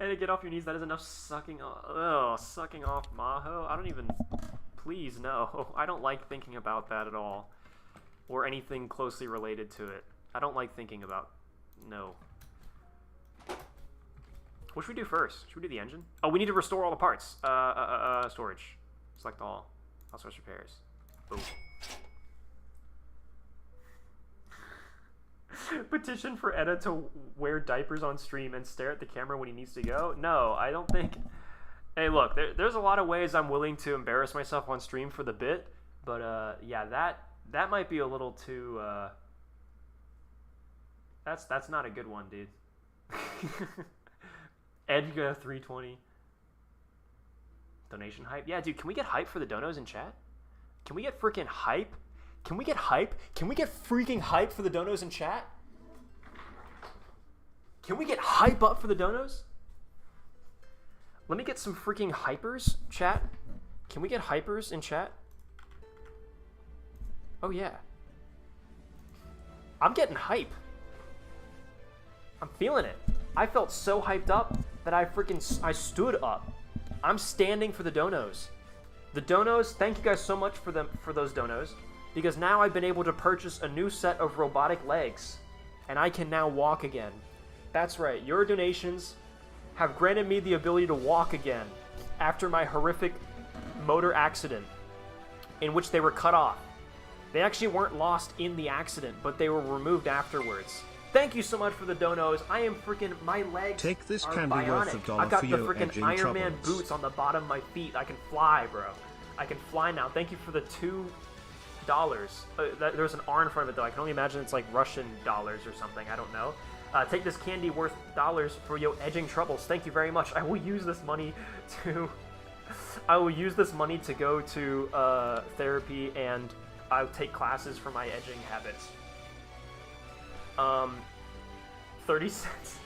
And to get off your knees, that is enough sucking off. Oh, sucking off Maho? I don't even... Please, no. I don't like thinking about that at all. Or anything closely related to it. I don't like thinking about... No. What should we do first? Should we do the engine? Oh, we need to restore all the parts. Storage. Select all. Outsource repairs. Boom. Petition for Edda to wear diapers on stream and stare at the camera when he needs to go? No, I don't think... Hey, look, there's a lot of ways I'm willing to embarrass myself on stream for the bit, but, yeah, that might be a little too, That's not a good one, dude. Edga 320. Donation hype? Yeah, dude, can we get hype for the donos in chat? Can we get freaking hype? Can we get hype? Can we get freaking hype for the donos in chat? Can we get hype up for the donos? Let me get some freaking hypers, chat. Can we get hypers in chat? Oh, yeah. I'm getting hype. I'm feeling it. I felt so hyped up that I stood up. I'm standing for the donos. The donos, thank you guys so much for those donos, because now I've been able to purchase a new set of robotic legs, and I can now walk again. That's right, your donations have granted me the ability to walk again after my horrific motor accident in which they were cut off. They actually weren't lost in the accident, but they were removed afterwards. Thank you so much for the donos. I am freaking, my legs Take this are candy bionic. worth $1 I've got for the your freaking edging Iron Man troubles. boots on the bottom of my feet. I can fly, bro. I can fly now. Thank you for the $2. There's an R in front of it, though. I can only imagine it's like Russian dollars or something. I don't know. Take this candy worth $1 for your edging troubles. Thank you very much. I will use this money to... I will use this money to go to therapy, and I'll take classes for my edging habits. 30 cents.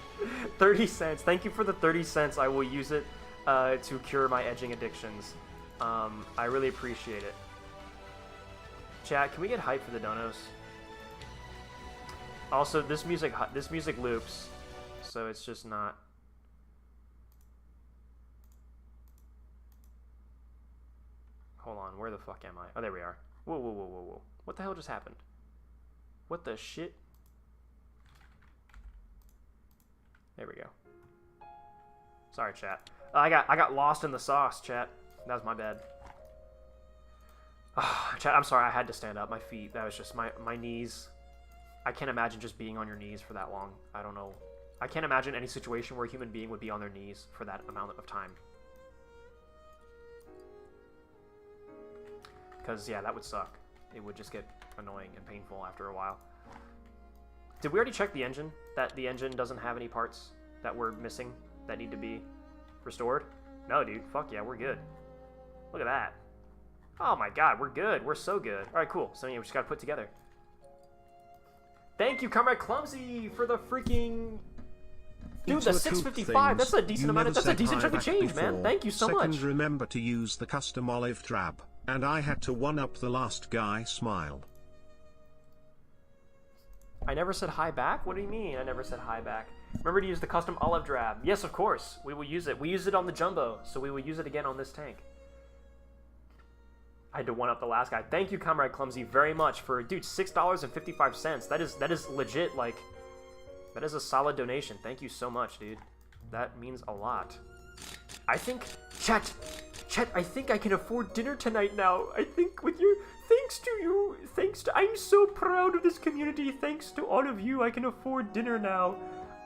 30 cents. Thank you for the 30 cents. I will use it to cure my edging addictions. I really appreciate it. Chat, can we get hype for the donos? Also, this music loops, so it's just not... Hold on, where the fuck am I? Oh, there we are. Whoa, whoa, whoa, whoa, whoa. What the hell just happened? What the shit? There we go. Sorry, chat. I got lost in the sauce, chat. That was my bad. Chat, I'm sorry, I had to stand up. My feet, that was just my knees. I can't imagine just being on your knees for that long. I don't know. I can't imagine any situation where a human being would be on their knees for that amount of time. Because, yeah, that would suck. It would just get annoying and painful after a while. Did we already check the engine? That the engine doesn't have any parts that we're missing that need to be restored? No, dude. Fuck yeah, we're good. Look at that. Oh my god, we're good. We're so good. Alright, cool. So, yeah, we just gotta put together. Thank you, Comrade Clumsy, for the freaking... Dude, the 655, that's a decent amount of... That's a decent chunk of change, man. Thank you so much. Remember to use the custom olive drab. And I had to one-up the last guy smile. I never said hi back? What do you mean I never said hi back? Remember to use the custom olive drab. Yes, of course. We will use it. We used it on the Jumbo, so we will use it again on this tank. I had to one-up the last guy. Thank you, Comrade Clumsy, very much for... Dude, $6.55. That is legit, like... That is a solid donation. Thank you so much, dude. That means a lot. I think... Chet, I think I can afford dinner tonight now. I think with your... Thanks to you. I'm so proud of this community. Thanks to all of you, I can afford dinner now.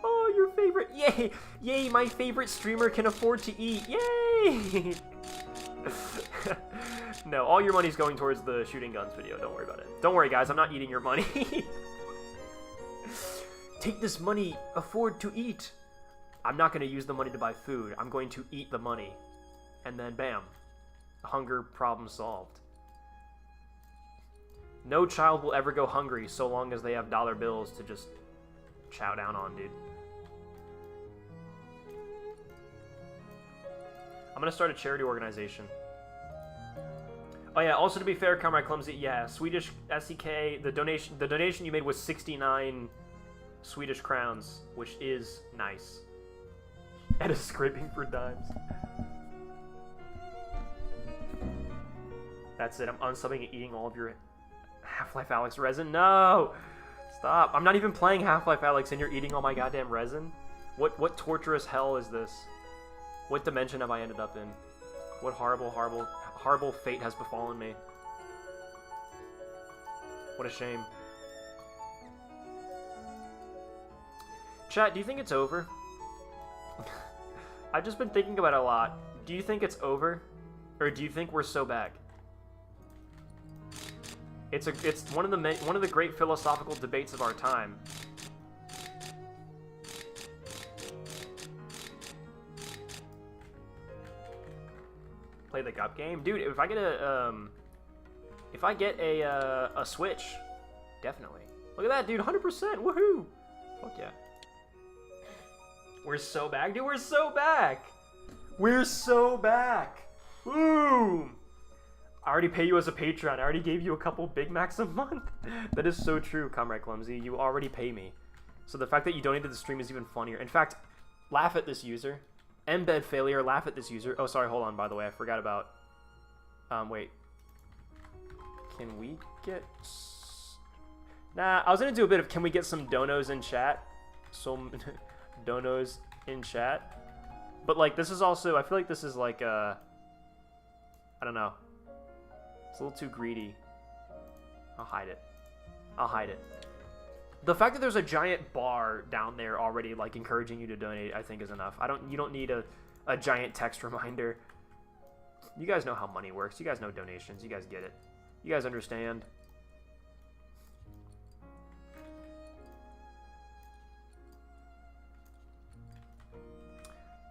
Oh, your favorite... Yay! Yay, my favorite streamer can afford to eat. Yay! No, all your money's going towards the shooting guns video. Don't worry about it. Don't worry, guys. I'm not eating your money. Take this money. Afford to eat. I'm not going to use the money to buy food. I'm going to eat the money. And then, bam. Hunger problem solved. No child will ever go hungry so long as they have dollar bills to just chow down on, dude. I'm going to start a charity organization. Oh yeah, also to be fair, Comrade Clumsy, yeah, Swedish SEK, the donation you made was 69 Swedish crowns, which is nice. And a scraping for dimes. That's it, I'm unsubbing and eating all of your Half-Life Alyx resin. No! Stop. I'm not even playing Half-Life Alyx and you're eating all my goddamn resin? What torturous hell is this? What dimension have I ended up in? What horrible fate has befallen me. What a shame. Chat, do you think it's over? I've just been thinking about it a lot. Do you think it's over? Or do you think we're so back? It's one of the great philosophical debates of our time. Play the Gup game, dude. If I get a Switch, definitely. Look at that, dude. 100%. Woohoo! Fuck yeah. We're so back, dude. We're so back. We're so back. Boom. I already pay you as a Patreon. I already gave you a couple Big Macs a month. That is so true, Comrade Clumsy. You already pay me. So the fact that you donated the stream is even funnier. In fact, laugh at this user. Embed failure, laugh at this user. Oh, sorry, hold on, by the way. I forgot about... wait. Can we get... Nah, I was gonna do a bit of can we get some donos in chat? Some donos in chat. But, like, this is also... I feel like this is, like, I don't know. It's a little too greedy. I'll hide it. I'll hide it. The fact that there's a giant bar down there already, like, encouraging you to donate, I think is enough. You don't need a giant text reminder. You guys know how money works. You guys know donations. You guys get it. You guys understand.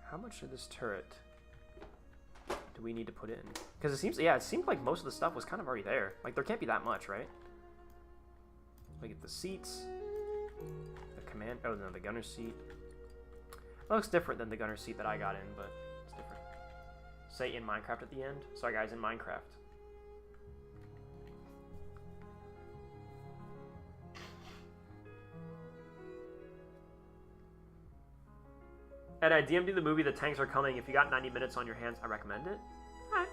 How much of this turret do we need to put in? Because it seemed like most of the stuff was kind of already there. Like, there can't be that much, right? Look at the seats. The command... Oh, no, the gunner seat. It looks different than the gunner seat that I got in, but it's different. Say in Minecraft at the end. Sorry, guys, in Minecraft. Ed, I DM'd you the movie The Tanks Are Coming. If you got 90 minutes on your hands, I recommend it. Alright.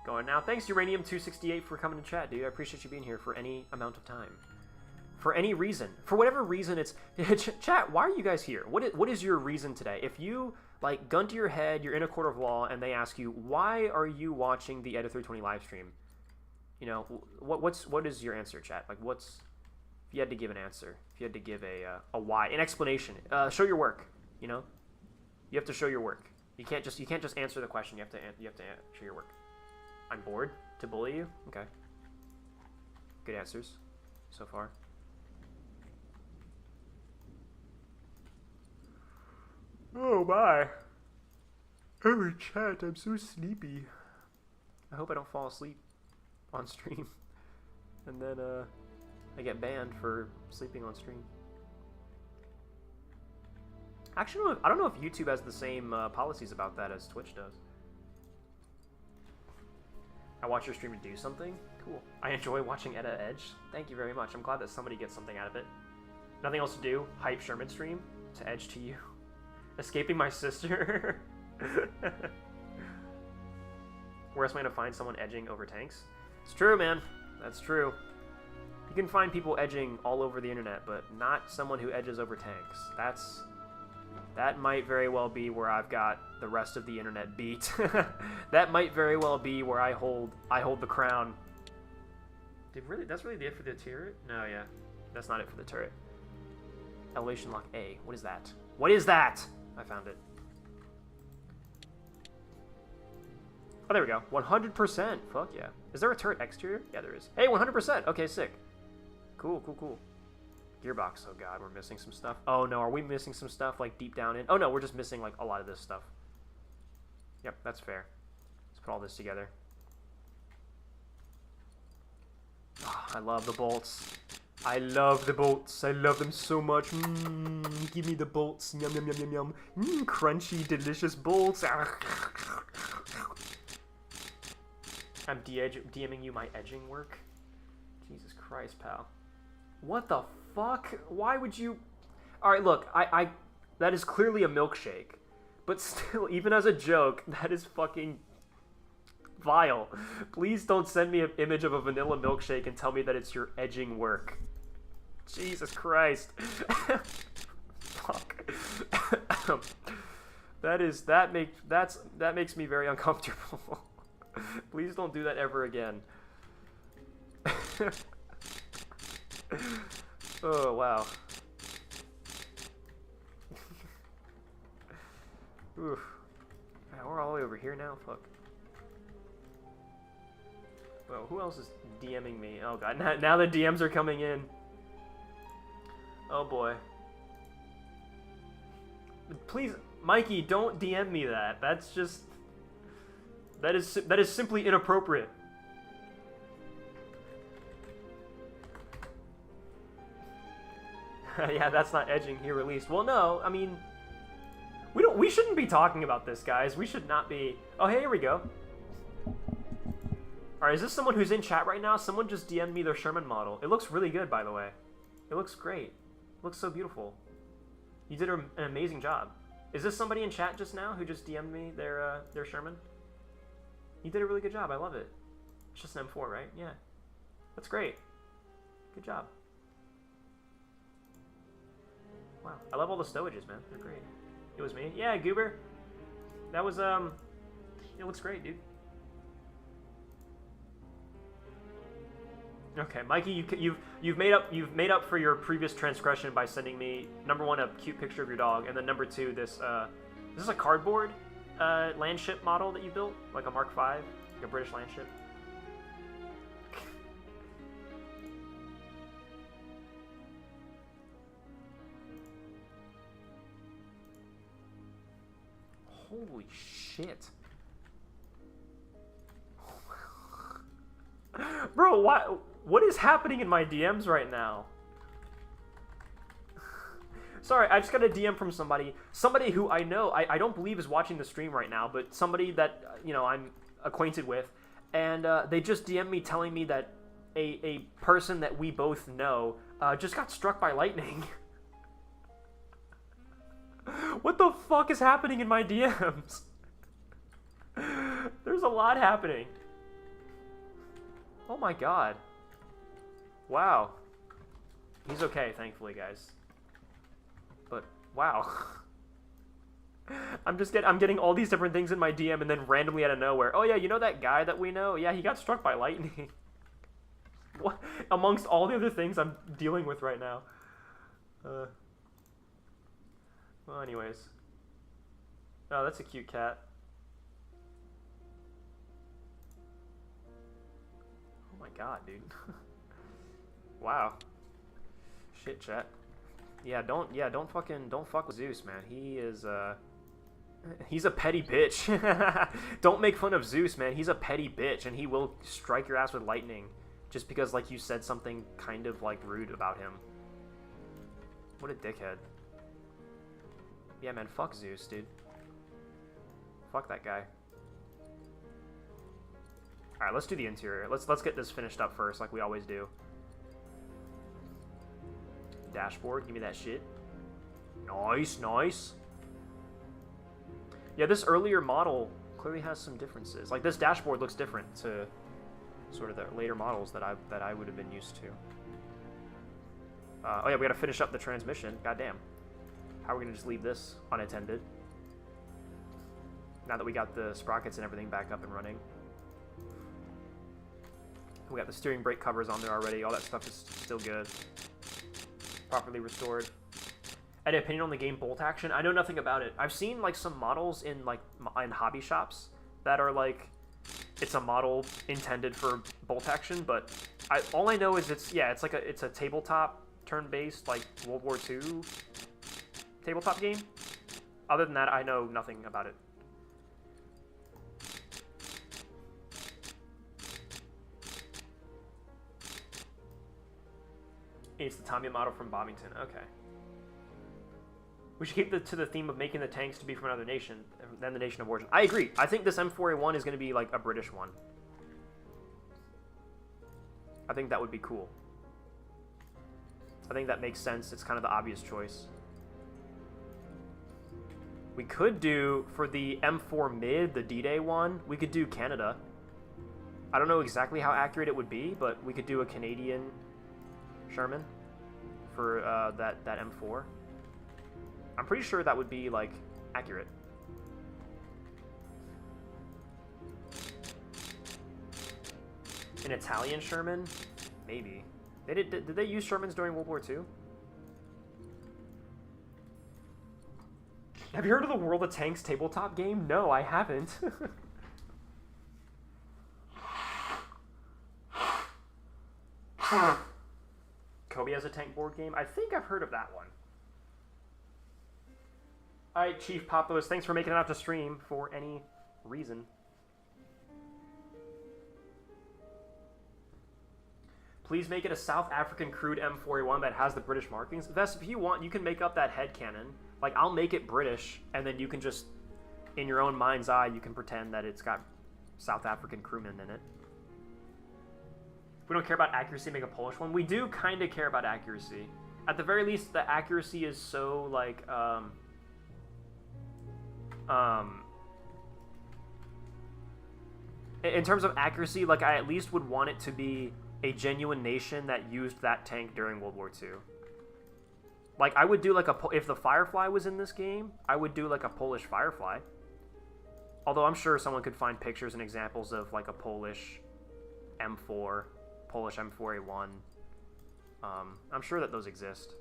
Going now. Thanks, Uranium268, for coming to chat, dude. I appreciate you being here for any amount of time. For any reason. For whatever reason, it's... Chat, why are you guys here? What is your reason today? If you, like, gun to your head, you're in a court of law, and they ask you, why are you watching the Edit320 live stream? You know, what is your answer, chat? Like, what's... If you had to give an answer. If you had to give a why. An explanation. Show your work. You know, you have to show your work. You can't just answer the question. You have to show your work. I'm bored to bully you. Okay. Good answers so far. Oh my! Oh chat, I'm so sleepy. I hope I don't fall asleep on stream, and then I get banned for sleeping on stream. Actually, I don't know if YouTube has the same policies about that as Twitch does. I watch your stream to do something? Cool. I enjoy watching Edda Edge. Thank you very much. I'm glad that somebody gets something out of it. Nothing else to do? Hype Sherman stream? To edge to you. Escaping my sister? Where else am I going to find someone edging over tanks? It's true, man. That's true. You can find people edging all over the internet, but not someone who edges over tanks. That might very well be where I've got the rest of the internet beat. That might very well be where I hold the crown. That's really it for the turret? No, yeah. That's not it for the turret. Elevation lock A. What is that? What is that? I found it. Oh, there we go. 100%. Fuck yeah. Is there a turret exterior? Yeah, there is. Hey, 100%. Okay, sick. Cool, cool, cool. Gearbox. Oh god, we're missing some stuff. Oh no, are we missing some stuff like deep down in? Oh no, we're just missing like a lot of this stuff. Yep, that's fair. Let's put all this together. Oh, I love the bolts. I love the bolts. I love them so much. Give me the bolts. Yum, yum, yum, yum, yum. Crunchy, delicious bolts. I'm DMing you my edging work. Jesus Christ, pal. What the fuck? Why would you... Alright, look, I that is clearly a milkshake. But still, even as a joke, that is fucking vile. Please don't send me an image of a vanilla milkshake and tell me that it's your edging work. Jesus Christ. Fuck. That makes me very uncomfortable. Please don't do that ever again. Oh, wow. Oof. Man, we're all the way over here now? Fuck. Well, who else is DMing me? Oh god, now the DMs are coming in. Oh boy. Please, Mikey, don't DM me that. That's just... That is simply inappropriate. Yeah, that's not edging here released. Well, no, I mean... We shouldn't be talking about this, guys. We should not be... Oh, hey, here we go. Alright, is this someone who's in chat right now? Someone just DM'd me their Sherman model. It looks really good, by the way. It looks great. It looks so beautiful. You did an amazing job. Is this somebody in chat just now who just DM'd me their Sherman? You did a really good job. I love it. It's just an M4, right? Yeah. That's great. Good job. Wow. I love all the stowages, man. They're great. It was me. Yeah, Goober. That was, it looks great, dude. Okay, Mikey, you've made up for your previous transgression by sending me, number one, a cute picture of your dog, and then number two, this is this a cardboard landship model that you built, like a Mark V, like a British landship? Holy shit. Bro, what is happening in my DMs right now? Sorry, I just got a DM from somebody who I know, I don't believe is watching the stream right now, but somebody that, you know, I'm acquainted with, and they just DM'd me telling me that a person that we both know just got struck by lightning. What the fuck is happening in my DMs? There's a lot happening. Oh my god. Wow. He's okay, thankfully, guys. But wow. I'm getting all these different things in my DM and then randomly out of nowhere. Oh yeah, you know that guy that we know? Yeah, he got struck by lightning. What? Amongst all the other things I'm dealing with right now. Well, anyways. Oh, that's a cute cat. Oh my god, dude. Wow. Shit, chat. Yeah, don't fuck with Zeus, man. He is, he's a petty bitch. Don't make fun of Zeus, man. He's a petty bitch, and he will strike your ass with lightning just because, like, you said something kind of, like, rude about him. What a dickhead. Yeah, man, fuck Zeus, dude. Fuck that guy. Alright, let's do the interior. Let's get this finished up first, like we always do. Dashboard, give me that shit. Nice, nice. Yeah, this earlier model clearly has some differences. Like, this dashboard looks different to sort of the later models that I would have been used to. Oh yeah, we gotta finish up the transmission. Goddamn. How are we gonna just leave this unattended? Now that we got the sprockets and everything back up and running. We got the steering brake covers on there already. All that stuff is still good. Properly restored. Any opinion on the game bolt action? I know nothing about it. I've seen like some models in hobby shops that are like, it's a model intended for bolt action, but all I know is it's a tabletop turn-based like World War II tabletop game. Other than that, I know nothing about it. It's the Tommy model from Bovington. Okay. We should keep to the theme of making the tanks to be from another nation than the nation of origin. I agree. I think this M4A1 is going to be like a British one. I think that would be cool. I think that makes sense. It's kind of the obvious choice. We could do, for the M4 mid, the D-Day one, we could do Canada. I don't know exactly how accurate it would be, but we could do a Canadian Sherman for that M4. I'm pretty sure that would be, like, accurate. An Italian Sherman? Maybe. Did they use Shermans during World War II? Have you heard of the World of Tanks tabletop game? No, I haven't. Kobe has a tank board game? I think I've heard of that one. Alright, Chief Papos, thanks for making it out to stream for any reason. Please make it a South African crude M4A1 that has the British markings. Vest, if you want, you can make up that headcanon. Like, I'll make it British, and then you can just, in your own mind's eye, you can pretend that it's got South African crewmen in it. If we don't care about accuracy, make a Polish one. We do kind of care about accuracy. At the very least, the accuracy is so, like, in terms of accuracy, like, I at least would want it to be a genuine nation that used that tank during World War II. Like, I would do, like, if the Firefly was in this game, I would do, like, a Polish Firefly. Although I'm sure someone could find pictures and examples of, like, a Polish M4, Polish M4A1. I'm sure that those exist.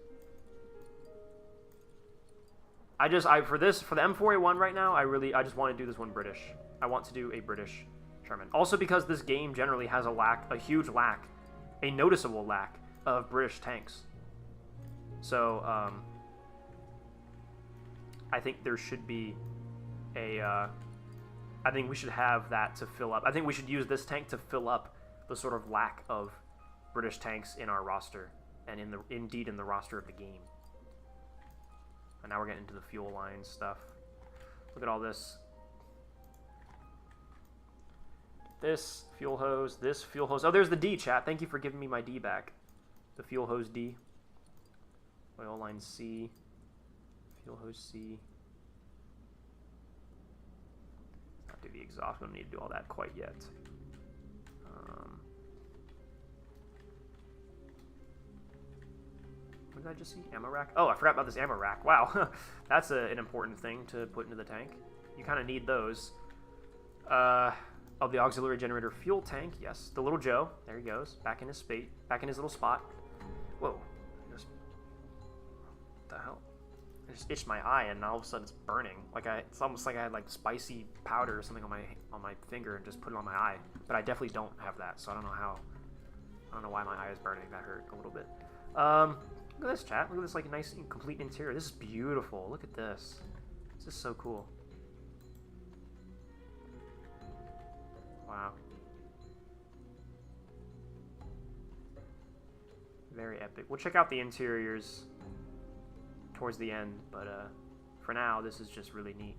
For the M4A1 right now, I just want to do this one British. I want to do a British Sherman. Also because this game generally has a huge lack, a noticeable lack of British tanks. So, I think there should be I think we should have that to fill up. I think we should use this tank to fill up the sort of lack of British tanks in our roster, and indeed in the roster of the game. And now we're getting into the fuel line stuff. Look at all this. This fuel hose, this fuel hose. Oh, there's the D, chat. Thank you for giving me my D back. The fuel hose D. Oil line C. Fuel hose C. Not do the exhaust. We don't need to do all that quite yet. What did I just see? Ammo rack? Oh, I forgot about this ammo rack. Wow. That's an important thing to put into the tank. You kind of need those. Of the auxiliary generator fuel tank, yes. The little Joe, there he goes, back in his little spot. Whoa. What the hell? I just itched my eye and all of a sudden it's burning. It's almost like I had like spicy powder or something on my finger and just put it on my eye. But I definitely don't have that, so I don't know why my eye is burning. That hurt a little bit. Look at this, chat. Look at this, like, nice and complete interior. This is beautiful. Look at this. This is so cool. Wow. Very epic. We'll check out the interiors towards the end, but for now, this is just really neat.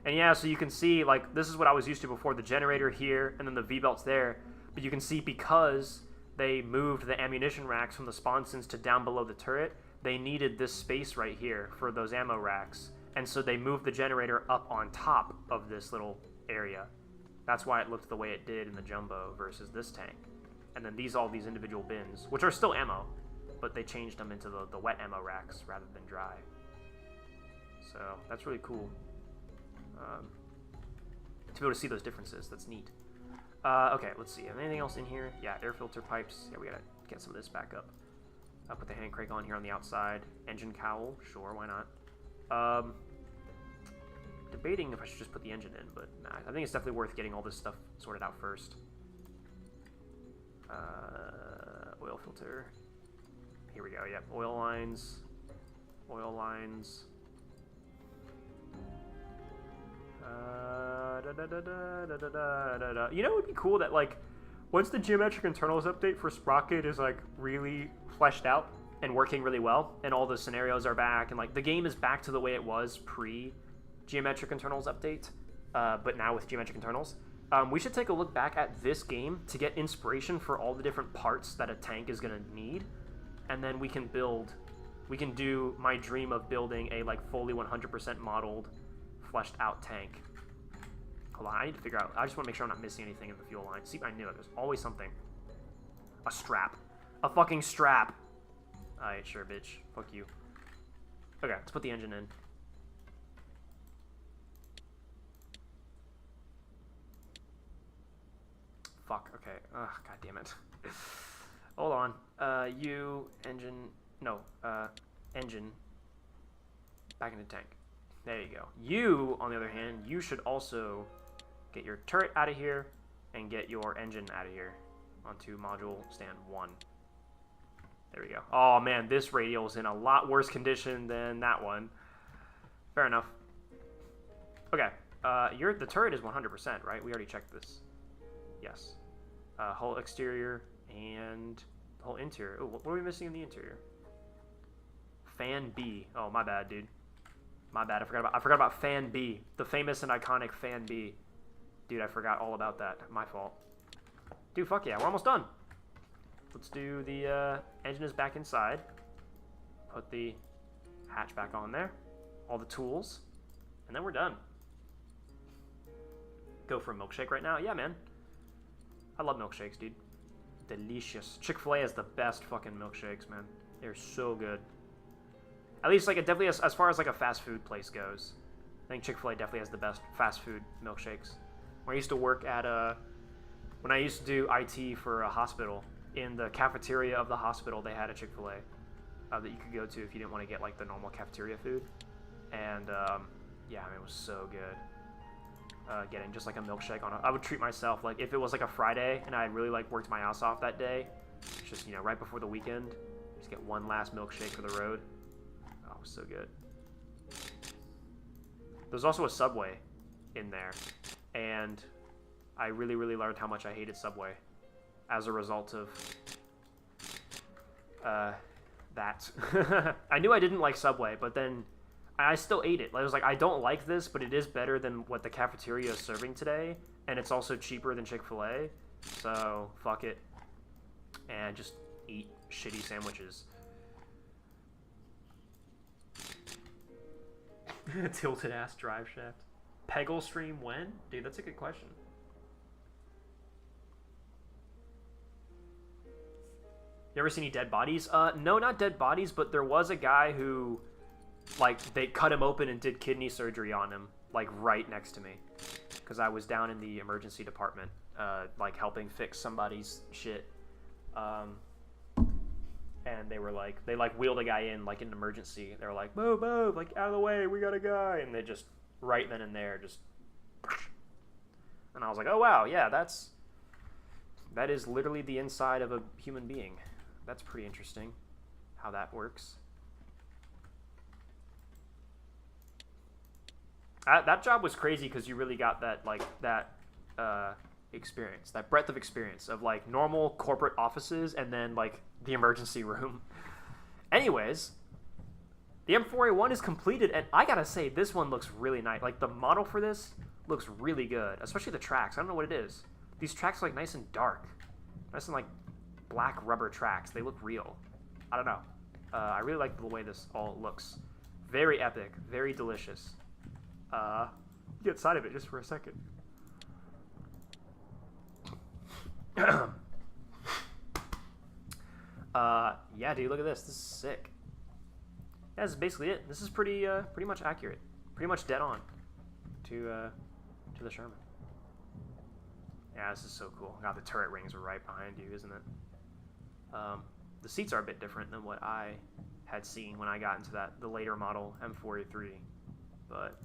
And yeah, so you can see, like, this is what I was used to before. The generator here, and then the V-belts there. But you can see because they moved the ammunition racks from the sponsons to down below the turret, they needed this space right here for those ammo racks. And so they moved the generator up on top of this little area. That's why it looked the way it did in the Jumbo versus this tank. And then all these individual bins, which are still ammo, but they changed them into the wet ammo racks rather than dry. So that's really cool. To be able to see those differences, that's neat. Okay, let's see. Anything else in here? Yeah, air filter pipes. Yeah, we gotta get some of this back up. I'll put the hand crank on here on the outside. Engine cowl. Sure, why not? Debating if I should just put the engine in, but nah, I think it's definitely worth getting all this stuff sorted out first. Oil filter. Here we go. Yep, oil lines. Oil lines. You know, it would be cool that, like, once the geometric internals update for Sprocket is, like, really fleshed out and working really well, and all the scenarios are back, and, like, the game is back to the way it was pre-geometric internals update, but now with geometric internals, we should take a look back at this game to get inspiration for all the different parts that a tank is going to need, and then we can do my dream of building a, like, fully 100% modeled, fleshed out tank. Hold on, I need to figure out. I just want to make sure I'm not missing anything in the fuel line. See, I knew it. There's always something. A strap. A fucking strap. Alright, sure, bitch. Fuck you. Okay, let's put the engine in. Fuck, okay. Ugh, god damn it. Hold on. Engine. No, engine. Back in the tank. There you go. You, on the other hand, you should also get your turret out of here and get your engine out of here onto module stand 1. There we go. Oh man, this radial is in a lot worse condition than that one. Fair enough. Okay, the turret is 100%, right? We already checked this. Yes. Whole exterior and the whole interior. Oh, what are we missing in the interior? Fan B. Oh, my bad, dude. My bad. I forgot about Fan B, the famous and iconic Fan B. Dude, I forgot all about that. My fault. Dude, fuck yeah, we're almost done. Let's do the engine is back inside. Put the hatch back on there. All the tools. And then we're done. Go for a milkshake right now? Yeah, man. I love milkshakes, dude. Delicious. Chick-fil-A has the best fucking milkshakes, man. They're so good. At least, like, it definitely, as far as, like, a fast food place goes, I think Chick-fil-A definitely has the best fast food milkshakes. When I used to work at when I used to do IT for a hospital, in the cafeteria of the hospital, they had a Chick-fil-A that you could go to if you didn't want to get, like, the normal cafeteria food. And, yeah, I mean, it was so good. Getting just, like, a milkshake on I would treat myself, like, if it was, like, a Friday and I had really, like, worked my ass off that day, just, you know, right before the weekend, just get one last milkshake for the road. Oh, it was so good. There's also a Subway in there, and I really, really learned how much I hated Subway as a result of that. I knew I didn't like Subway, but then I still ate it. I was like, I don't like this, but it is better than what the cafeteria is serving today, and it's also cheaper than Chick-fil-A, so fuck it, and just eat shitty sandwiches. Tilted ass drive shaft. Peggle stream when? Dude, that's a good question. You ever seen any dead bodies? No, not dead bodies, but there was a guy who, like, they cut him open and did kidney surgery on him, like, right next to me. Because I was down in the emergency department, like, helping fix somebody's shit. And they were like, they, like, wheeled a guy in, like, in an emergency. They were like, move, move, like, out of the way, we got a guy. And they just, right then and there, just... And I was like, oh, wow, yeah, that is literally the inside of a human being. That's pretty interesting, how that works. That job was crazy because you really got that, like, that experience, that breadth of experience of, like, normal corporate offices and then, like, the emergency room. Anyways, the M4A1 is completed, and I gotta say, this one looks really nice. Like, the model for this looks really good, especially the tracks. I don't know what it is. These tracks are, like, nice and dark. Nice and, like, black rubber tracks. They look real. I don't know. I really like the way this all looks. Very epic. Very delicious. Get inside of it just for a second. Yeah, dude, look at this. This is sick. Yeah, this is basically it. This is pretty much accurate. Pretty much dead on to the Sherman. Yeah, this is so cool. God, the turret rings are right behind you, isn't it? The seats are a bit different than what I had seen when I got into the later model M4A3. But,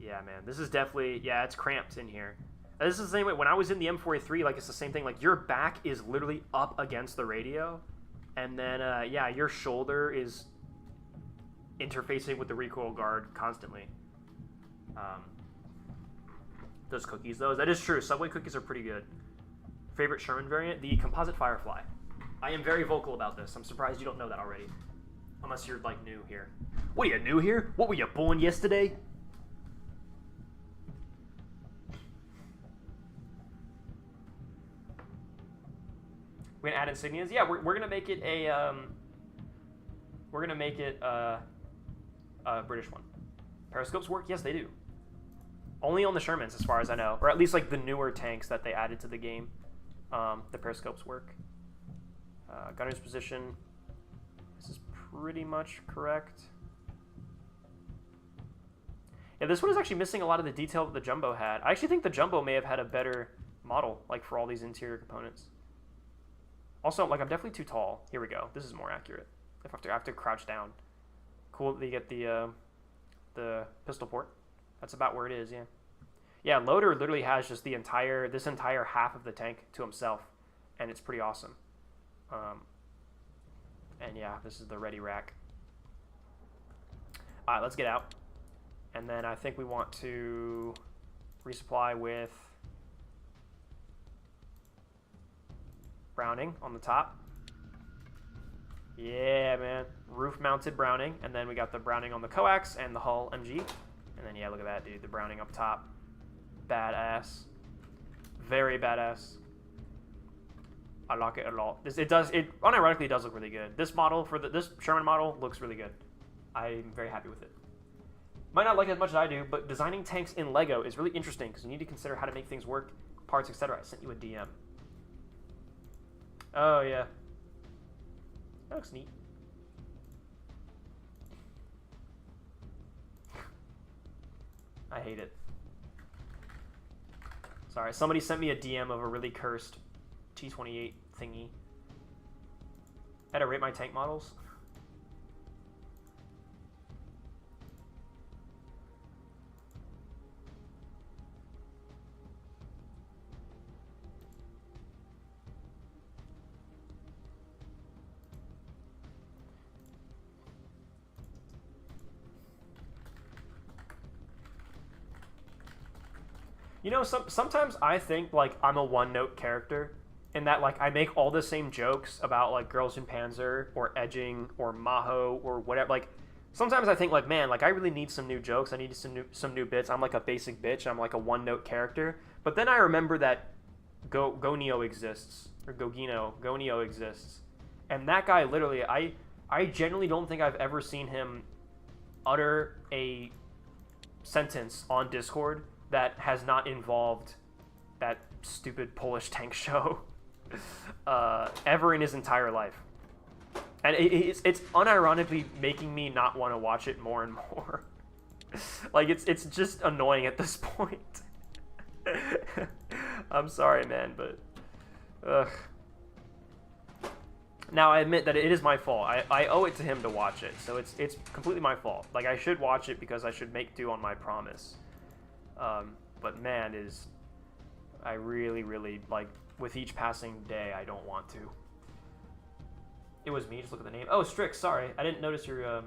yeah, man, this is definitely, yeah, it's cramped in here. This is the same way, when I was in the M4A3, like, it's the same thing. Like, your back is literally up against the radio, and then, yeah, your shoulder is interfacing with the recoil guard constantly. Those cookies, though, that is true. Subway cookies are pretty good. Favorite Sherman variant? The composite Firefly. I am very vocal about this. I'm surprised you don't know that already. Unless you're, like, new here. What, are you new here? What, were you born yesterday? We're gonna add insignias? Yeah, we're gonna make it a, we're gonna make it a British one. Periscopes work? Yes, they do. Only on the Shermans, as far as I know. Or at least, like, the newer tanks that they added to the game. The periscopes work. Gunner's position. This is pretty much correct. Yeah, this one is actually missing a lot of the detail that the Jumbo had. I actually think the Jumbo may have had a better model, like, for all these interior components. Also, like, I'm definitely too tall. Here we go. This is more accurate. I have to crouch down. Cool that you get the the pistol port. That's about where it is, yeah. Yeah, Loader literally has just this entire half of the tank to himself, and it's pretty awesome. And yeah, this is the ready rack. All right, let's get out. And then I think we want to resupply with Browning on the top. Yeah, man. Roof-mounted Browning. And then we got the Browning on the coax and the hull MG. And then, yeah, look at that, dude. The Browning up top. Badass. Very badass. I like it a lot. It unironically does look really good. This model, this Sherman model, looks really good. I'm very happy with it. Might not like it as much as I do, but designing tanks in Lego is really interesting because you need to consider how to make things work, parts, etc. I sent you a DM. Oh, yeah. That looks neat. I hate it. Sorry, somebody sent me a DM of a really cursed T-28 thingy. I had to rate my tank models. You know, sometimes I think, like, I'm a one-note character, in that, like, I make all the same jokes about, like, girls in Panzer, or edging, or Maho, or whatever. Like, sometimes I think, like, man, like, I really need some new jokes, I need some new bits. I'm, like, a basic bitch, I'm, like, a one-note character. But then I remember that Gonio exists, or Gonio exists. And that guy, literally, I genuinely don't think I've ever seen him utter a sentence on Discord that has not involved that stupid Polish tank show ever in his entire life. And it's unironically making me not want to watch it more and more. Like, it's just annoying at this point. I'm sorry, man, but... Ugh. Now, I admit that it is my fault. I owe it to him to watch it, so it's completely my fault. Like, I should watch it because I should make do on my promise. But man, I really, really, like, with each passing day, I don't want to. It was me, just look at the name. Oh, Strix, sorry. I didn't notice your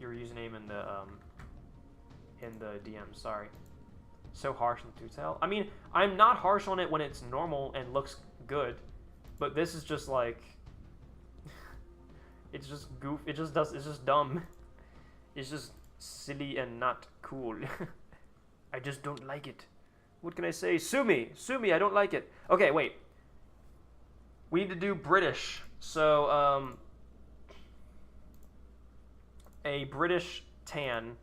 username in the DM, sorry. So harsh on the Tutel. I mean, I'm not harsh on it when it's normal and looks good, but this is just like, it's just it's just dumb. It's just silly and not cool. I just don't like it. What can I say? Sue me, I don't like it. Okay, wait. We need to do British. So, a British tan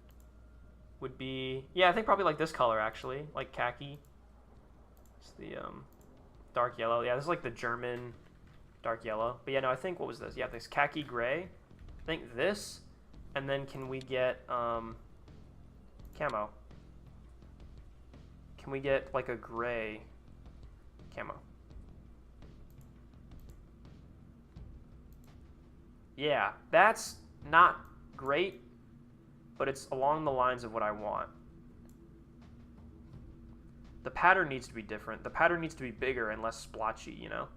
would be, yeah, I think probably like this color, actually. Like khaki. It's the, dark yellow. Yeah, this is like the German dark yellow. But yeah, no, I think, what was this? Yeah, this khaki gray. I think this. And then can we get, camo? Can we get like a gray camo? Yeah, that's not great, but it's along the lines of what I want. The pattern needs to be different. The pattern needs to be bigger and less splotchy, you know?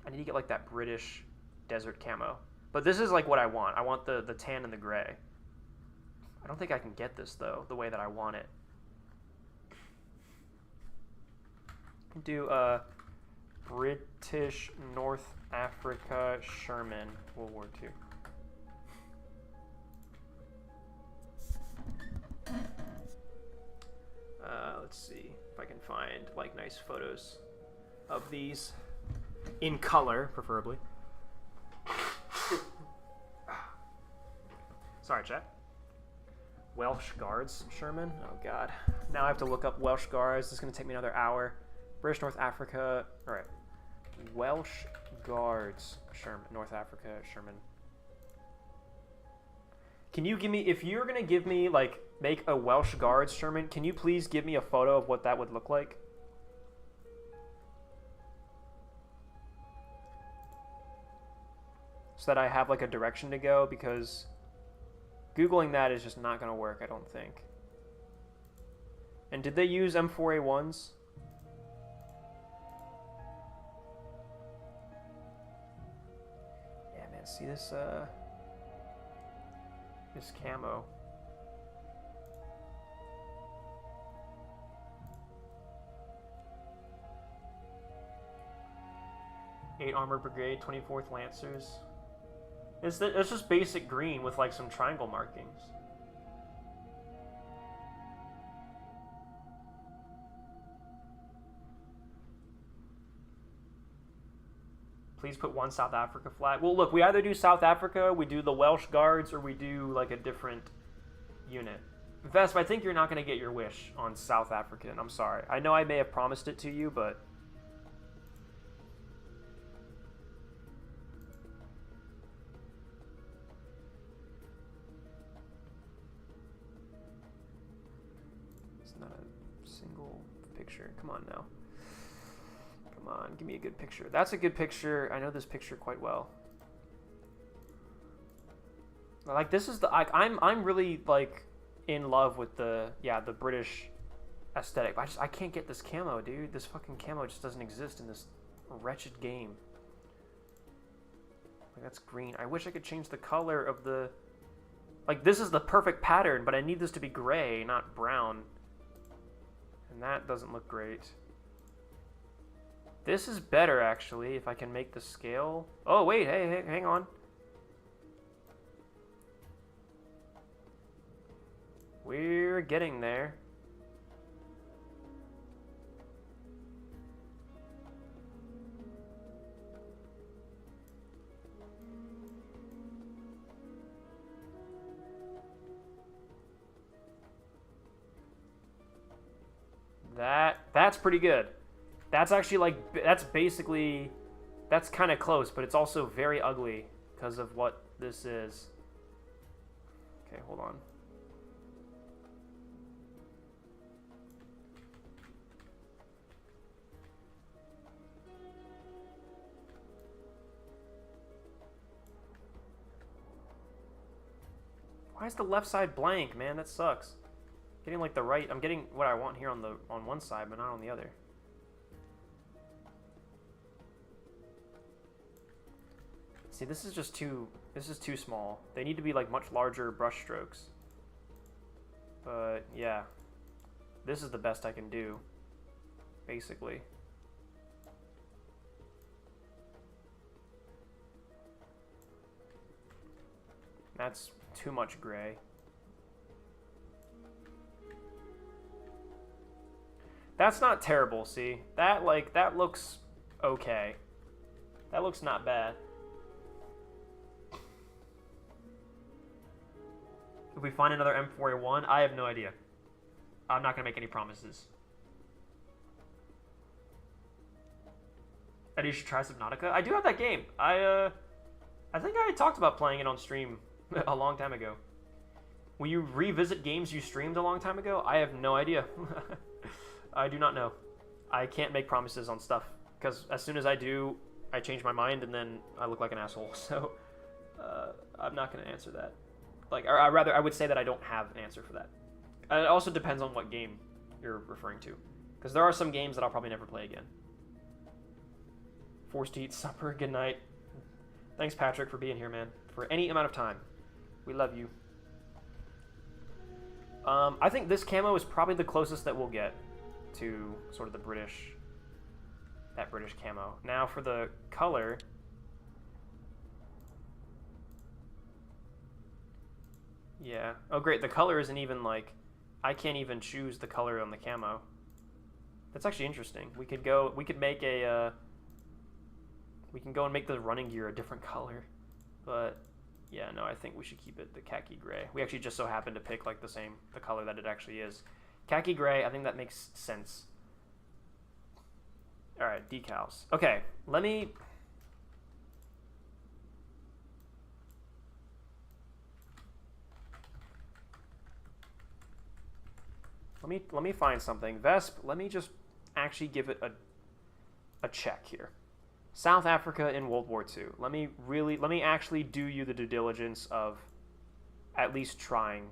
I need to get like that British desert camo. But this is like what I want. I want the tan and the gray. I don't think I can get this though, the way that I want it. Do British North Africa Sherman World War II. Let's see if I can find like nice photos of these in color, preferably. Sorry, chat. Welsh Guards Sherman. Oh God. Now I have to look up Welsh Guards. This is gonna take me another hour. British North Africa. All right. Welsh Guards Sherman. North Africa Sherman. Can you give me, if you're going to give me, like, make a Welsh Guards Sherman, can you please give me a photo of what that would look like? So that I have, like, a direction to go, because Googling that is just not going to work, I don't think. And did they use M4A1s? Yeah, man, see this this camo. Eight Armored Brigade, 24th Lancers. It's just basic green with like some triangle markings. Please put one South Africa flag. Well, look, we either do South Africa, we do the Welsh Guards, or we do like a different unit. Vesp, I think you're not going to get your wish on South African. I'm sorry. I know I may have promised it to you, but... it's not a single picture. Come on now. Come on, give me a good picture. That's a good picture. I know this picture quite well. Like, this is the... I'm really, like... in love with the British aesthetic. But I can't get this camo, dude. This fucking camo just doesn't exist in this wretched game. Like, that's green. I wish I could change the color of the... Like, this is the perfect pattern, but I need this to be gray, not brown. And that doesn't look great. This is better, actually, if I can make the scale... Oh, wait, hey, hang on. We're getting there. That's pretty good. That's actually like, that's basically, that's kind of close, but it's also very ugly because of what this is. Okay, hold on. Why is the left side blank, man? That sucks. Getting like the right, I'm getting what I want here on one side, but not on the other. See, this is too small. They need to be like much larger brush strokes. But yeah, this is the best I can do, basically. That's too much gray. That's not terrible, see? That looks okay. That looks not bad. If we find another M4A1, I have no idea. I'm not gonna make any promises. And you should try Subnautica. I do have that game. I think I talked about playing it on stream a long time ago. Will you revisit games you streamed a long time ago? I have no idea. I do not know. I can't make promises on stuff, because as soon as I do, I change my mind and then I look like an asshole. So I'm not going to answer that. Like, or I would say that I don't have an answer for that. It also depends on what game you're referring to, because there are some games that I'll probably never play again. Forced to eat supper. Good night. Thanks, Patrick, for being here, man. For any amount of time. We love you. I think this camo is probably the closest that we'll get to sort of the British, that British camo. Now for the color. Yeah. Oh, great. The color isn't even like, I can't even choose the color on the camo. That's actually interesting. We could make a, we can go and make the running gear a different color. But yeah, no, I think we should keep it the khaki gray. We actually just so happen to pick like the color that it actually is. Khaki gray, I think that makes sense. All right, decals. Okay, let me find something. Vesp, let me just actually give it a check here. South Africa in World War II. Let me actually do you the due diligence of at least trying.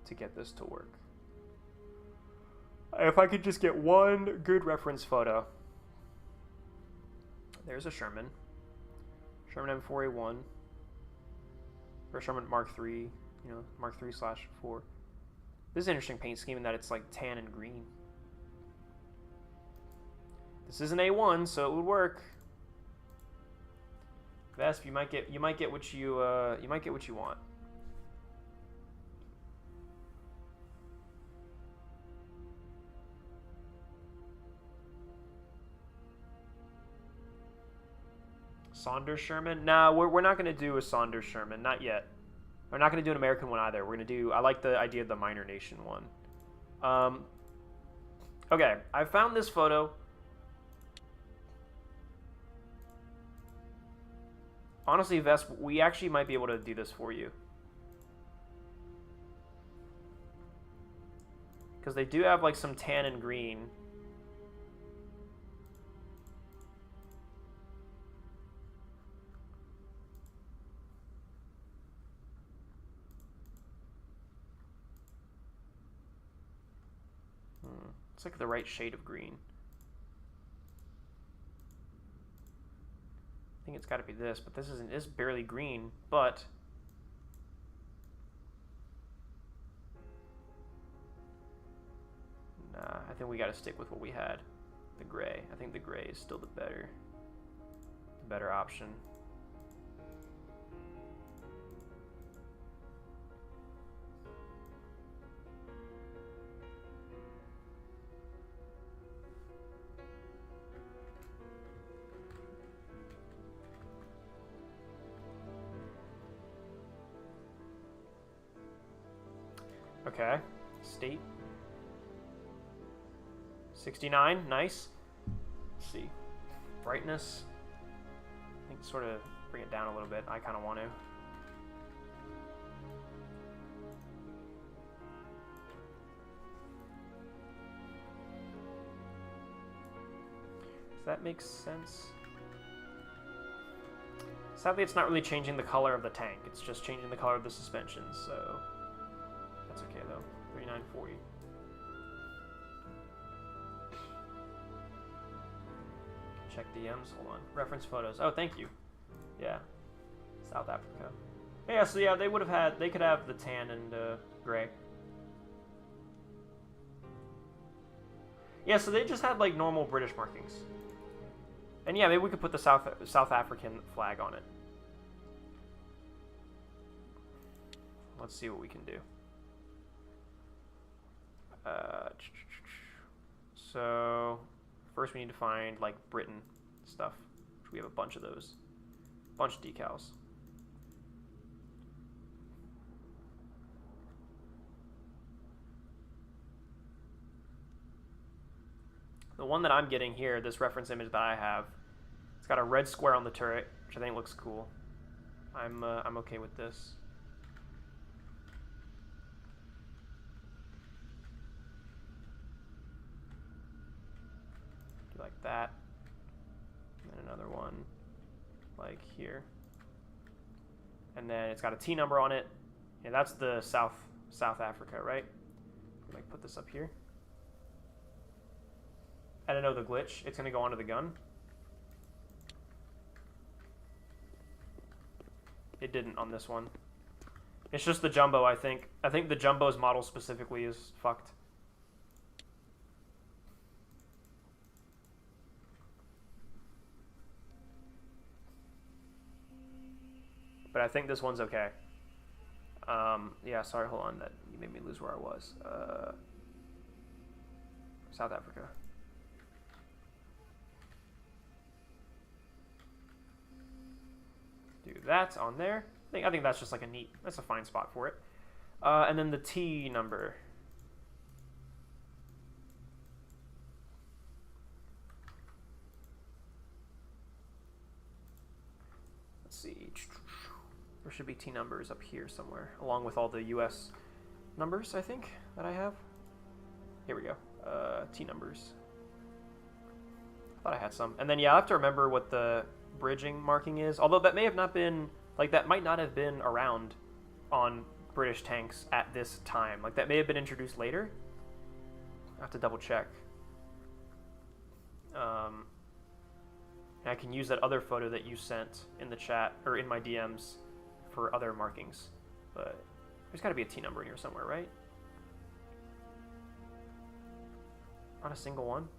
To get this to work. If I could just get one good reference photo. There's a Sherman. Sherman M4A1. Or Sherman Mark III. You know, Mark III/4. This is an interesting paint scheme in that it's like tan and green. This is an A1, so it would work. Vesp, you might get what you want. Saunders Sherman? Nah, we're not gonna do a Saunders Sherman, not yet. We're not gonna do an American one either. We're gonna do. I like the idea of the minor nation one. Okay, I found this photo. Honestly, Vesp, we actually might be able to do this for you. Because they do have like some tan and green. It's like the right shade of green. I think it's got to be this, but this isn't. It's barely green, but nah, I think we got to stick with what we had. The gray. I think the gray is still the better option. Okay, state 69, nice. Let's see, brightness. I think sort of bring it down a little bit. I kind of want to. Does that make sense? Sadly, it's not really changing the color of the tank. It's just changing the color of the suspension, so. That's okay though. 3940. Check DMs. Hold on. Reference photos. Oh, thank you. Yeah. South Africa. Yeah. So yeah, they would have had. They could have the tan and gray. Yeah. So they just had like normal British markings. And yeah, maybe we could put the South African flag on it. Let's see what we can do. So first we need to find like Britain stuff, which we have a bunch of those, bunch of decals. The one that I'm getting here, this reference image that I have, it's got a red square on the turret, which I think looks cool. I'm okay with this. Like that, and then another one like here, and then it's got a T number on it. Yeah, that's the South Africa, right? Like put this up here. I don't know the glitch. It's gonna go onto the gun. It didn't on this one. It's just the jumbo. I think the jumbo's model specifically is fucked. But I think this one's okay. Yeah, sorry, hold on. That you made me lose where I was. South Africa. Do that on there. I think that's just like that's a fine spot for it. And then the T number. Let's see. There should be T numbers up here somewhere, along with all the US numbers, I think, that I have. Here we go. T numbers. Thought I had some. And then, yeah, I have to remember what the bridging marking is. Although that may have not been, like, that might not have been around on British tanks at this time. Like, that may have been introduced later. I have to double check. And I can use that other photo that you sent in the chat, or in my DMs, for other markings. But there's got to be a T number in here somewhere, right? Not a single one.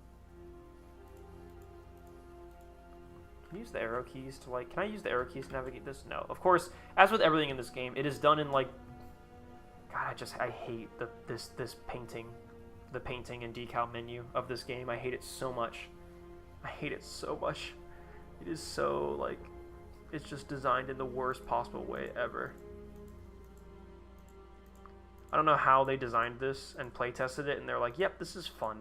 Can I use the arrow keys to, like, can I use the arrow keys to navigate this? No. Of course, as with everything in this game, it is done in, like, God, I hate this painting, the painting and decal menu of this game. I hate it so much. I hate it so much. It is so, like, it's just designed in the worst possible way ever. I don't know how they designed this and play tested it, and they're like, yep, this is fun.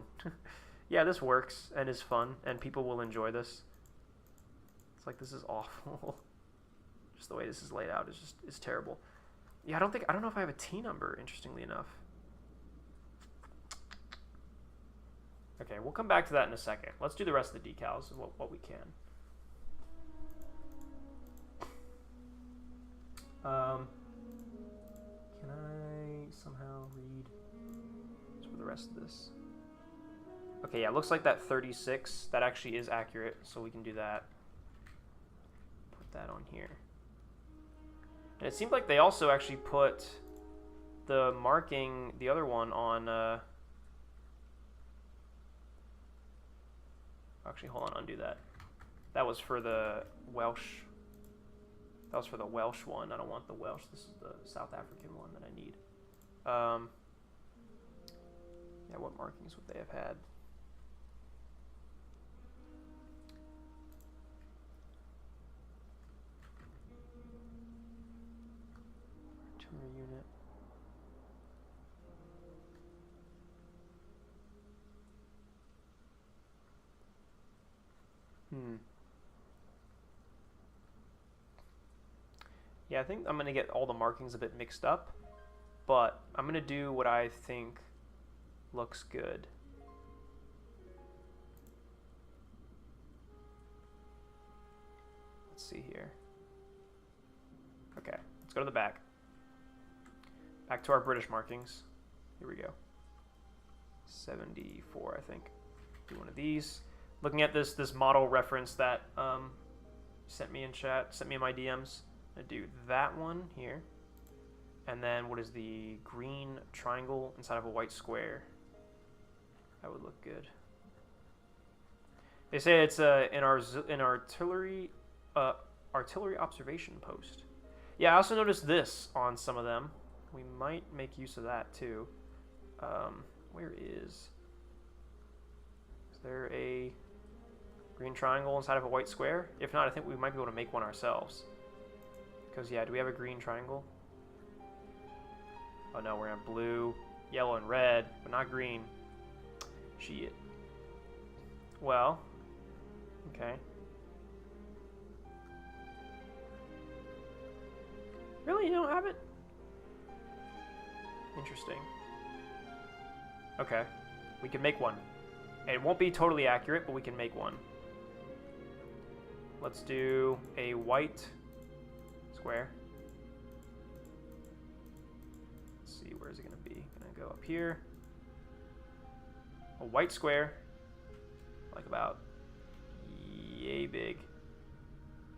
Yeah, this works and is fun, and people will enjoy this. It's like, this is awful. Just the way this is laid out is terrible. Yeah, I don't know if I have a T number, interestingly enough. Okay, we'll come back to that in a second. Let's do the rest of the decals, what we can. Can I somehow read for the rest of this? Okay, yeah, looks like that 36, that actually is accurate, so we can do that. Put that on here. And it seemed like they also actually put the marking, the other one, on... Actually, hold on, undo that. That was for the Welsh. That was for the Welsh one. I don't want the Welsh. This is the South African one that I need. Yeah, what markings would they have had? Artillery unit. Yeah, I think I'm going to get all the markings a bit mixed up, but I'm going to do what I think looks good. Let's see here. Okay, let's go to the back. Back to our British markings. Here we go. 74, I think. Do one of these. Looking at this model reference that sent me in chat, sent me in my DMs. I do that one here, and then what is the green triangle inside of a white square? That would look good. They say it's an artillery observation post. Yeah, I also noticed this on some of them. We might make use of that too. Where is there a green triangle inside of a white square? If not, I think we might be able to make one ourselves. Because, yeah, do we have a green triangle? Oh, no, we're in blue, yellow, and red, but not green. Shit. Well, okay. Really? You don't have it? Interesting. Okay. We can make one. And it won't be totally accurate, but we can make one. Let's do a white square. Let's see, where is it going to be? Going to go up here. A white square, like about yay big.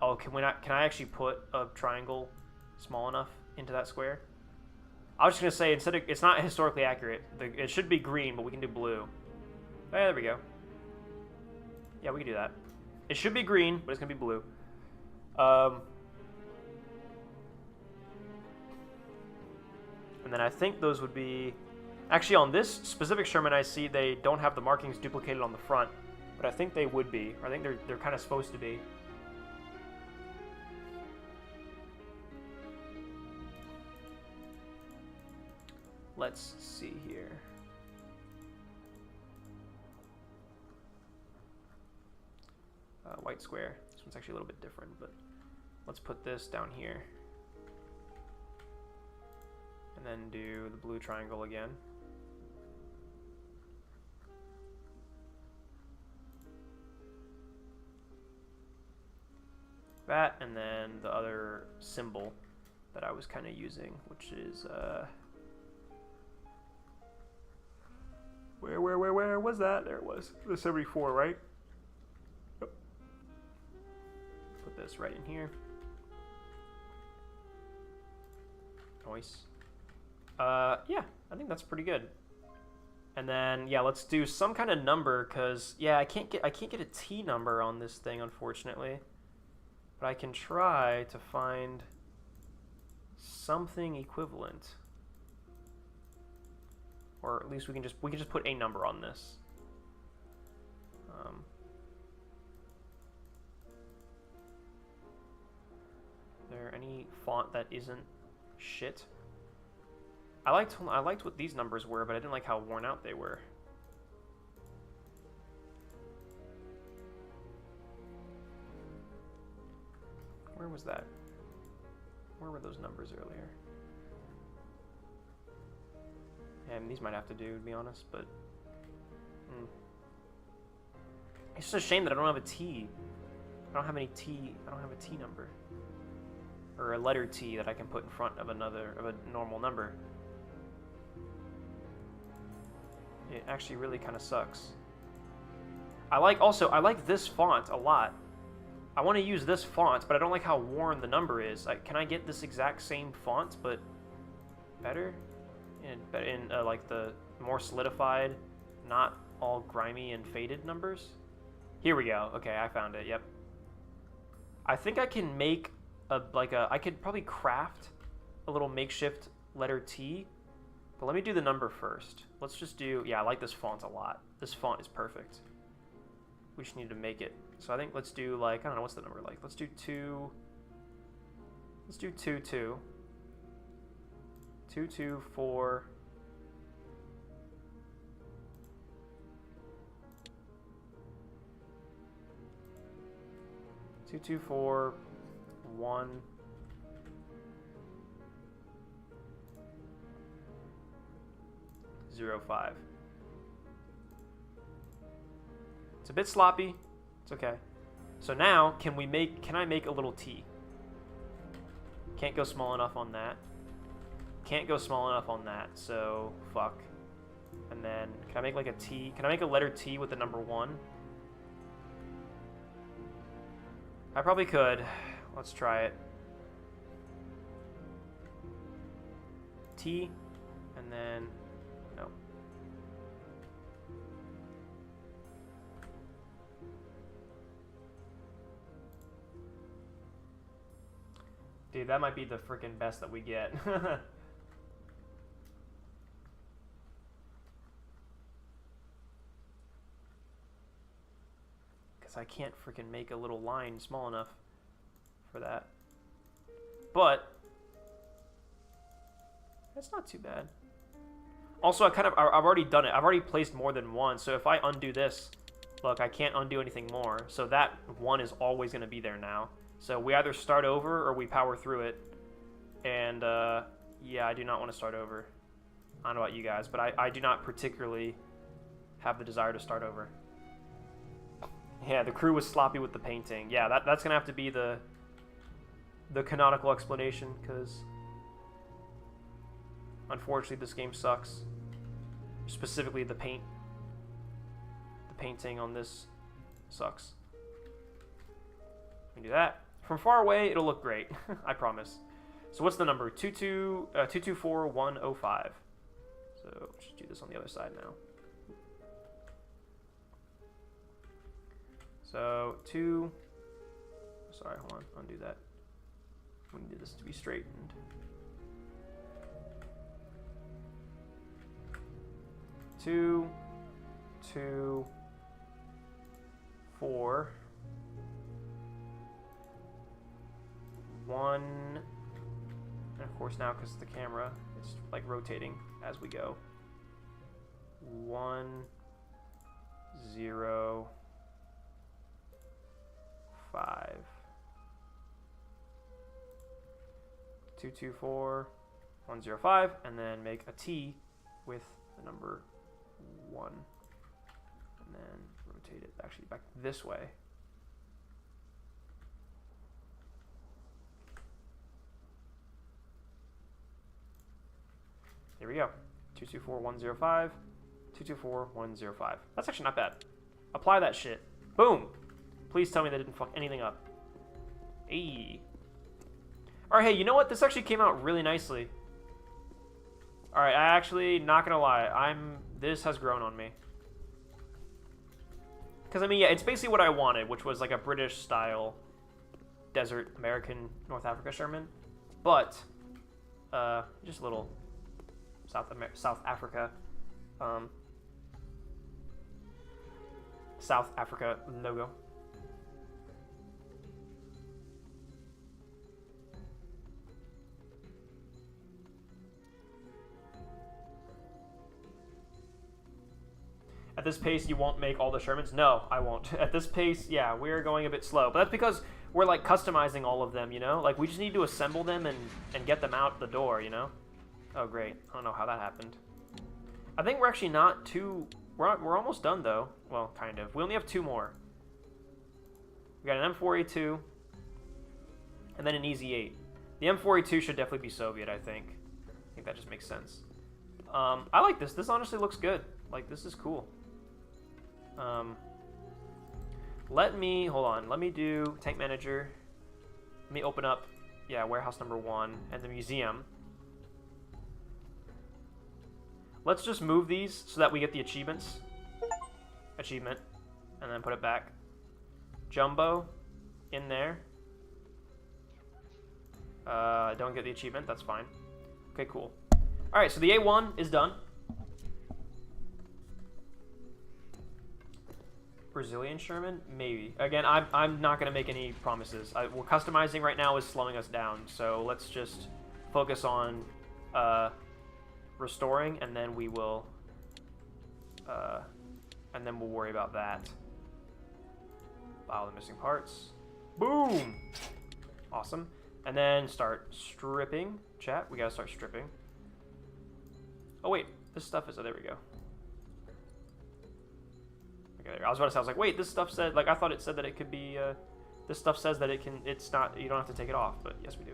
Oh, can I actually put a triangle small enough into that square? I was just gonna say, instead of, it's not historically accurate. It should be green, but we can do blue. Oh, yeah, there we go. Yeah, we can do that. It should be green, but it's gonna be blue. And then I think those would be... Actually, on this specific Sherman I see, they don't have the markings duplicated on the front. But I think they would be. Or I think they're kind of supposed to be. Let's see here. White square. This one's actually a little bit different, but let's put this down here. And then do the blue triangle again. that, and then the other symbol that I was kind of using, which is where was that? There it was. The 74, right? Yep. Put this right in here. Nice. Yeah, I think that's pretty good. And then yeah, let's do some kind of number, cause yeah, I can't get a T number on this thing, unfortunately. But I can try to find something equivalent. Or at least we can just put a number on this. Is there any font that isn't shit? I liked what these numbers were, but I didn't like how worn out they were. Where was that? Where were those numbers earlier? And these might have to do, to be honest, but it's just a shame that I don't have a T. I don't have any T. I don't have a T number or a letter T that I can put in front of a normal number. It actually really kind of sucks. I like this font a lot. I want to use this font, but I don't like how worn the number is. Can I get this exact same font, but better? In like the more solidified, not all grimy and faded numbers? Here we go. Okay, I found it. Yep. I think I can make I could probably craft a little makeshift letter T, but let me do the number first. Let's just do, yeah, I like this font a lot. This font is perfect. We just need to make it. So I think let's do like, I don't know, what's the number like? Let's do 2. Let's do 2, 2. 2, 2, 4. Two, 2, 4, 1. 0, 5. It's a bit sloppy. It's okay. So now, can I make a little T? Can't go small enough on that. Can't go small enough on that, so fuck. And then, can I make like a T? Can I make a letter T with the number 1? I probably could. Let's try it. T, and then, no. Dude, that might be the freaking best that we get. I can't freaking make a little line small enough for that. But that's not too bad. Also, I've already done it. I've already placed more than 1. So if I undo this, look, I can't undo anything more. So that 1 is always going to be there now. So we either start over or we power through it. And yeah, I do not want to start over. I don't know about you guys, but I do not particularly have the desire to start over. Yeah, the crew was sloppy with the painting. Yeah, that's gonna have to be the canonical explanation, because unfortunately this game sucks. Specifically the painting on this sucks. We can do that. From far away, it'll look great. I promise. So what's the number? 224105. So just do this on the other side now. So 2, sorry, hold on, undo that. We need this to be straightened. 2, 2, 4, 1, and of course now because the camera is like rotating as we go. 1, 0, 5. 224 105, and then make a T with the number 1, and then rotate it actually back this way. Here we go. 224105, 224105. That's actually not bad. Apply that shit. Boom. Please tell me that didn't fuck anything up. Hey. Alright, hey, you know what? This actually came out really nicely. Alright, I actually, not gonna lie, this has grown on me. Because, I mean, yeah, it's basically what I wanted, which was like a British-style desert American North Africa Sherman. But, just a little South Africa logo. At this pace, you won't make all the Shermans? No, I won't. At this pace, yeah, we're going a bit slow. But that's because we're, like, customizing all of them, you know? Like, we just need to assemble them and get them out the door, you know? Oh, great. I don't know how that happened. I think we're actually not too... We're almost done, though. Well, kind of. We only have 2 more. We got an M4A2, and then an EZ8. The M4A2 should definitely be Soviet, I think. I think that just makes sense. I like this. This honestly looks good. Like, this is cool. Hold on. Let me do tank manager. Let me open up, yeah, warehouse number 1 and the museum. Let's just move these so that we get the achievements. Achievement. And then put it back. Jumbo. In there. Don't get the achievement. That's fine. Okay, cool. Alright, so the A1 is done. Brazilian Sherman? Maybe. Again, I'm not going to make any promises. We're customizing right now is slowing us down, so let's just focus on restoring, and then we will worry about that. File the missing parts. Boom! Awesome. And then start stripping. Chat, we gotta start stripping. Oh wait, this stuff is, oh there we go. Okay, there. I was about to say, I was like, wait, this stuff said, like, I thought it said that it could be, this stuff says that it can, it's not, you don't have to take it off, but yes we do.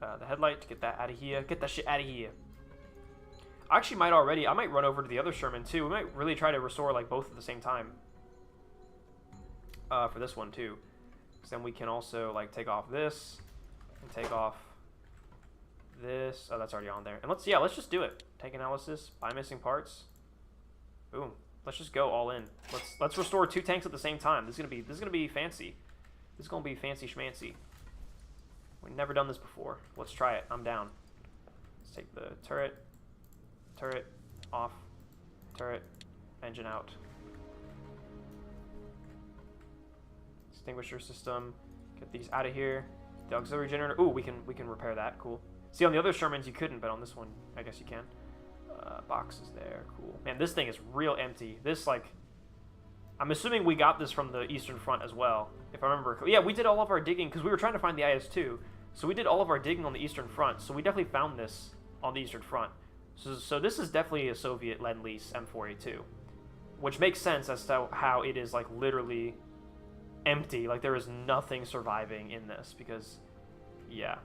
The headlight, get that out of here. Get that shit out of here. I actually might already, I might run over to the other Sherman too. We might really try to restore, like, both at the same time. For this one too. Because then we can also, like, take off this, and take off this. Oh, that's already on there. And let's just do it. Tank analysis, buy missing parts. Boom. Let's just go all in. Let's restore 2 tanks at the same time. This is gonna be fancy. This is gonna be fancy schmancy. We've never done this before. Let's try it. I'm down. Let's take the turret off, turret, engine out. Extinguisher system. Get these out of here. The auxiliary generator. Ooh, we can repair that. Cool. See, on the other Shermans you couldn't, but on this one I guess you can. Box is there. Cool. Man, this thing is real empty. This, like, I'm assuming we got this from the Eastern Front as well, if I remember. Yeah, we did all of our digging because we were trying to find the IS-2. So we did all of our digging on the Eastern Front. So we definitely found this on the Eastern Front. So this is definitely a Soviet Lend-Lease M4A2, which makes sense as to how it is, like, literally empty. Like, there is nothing surviving in this because, yeah,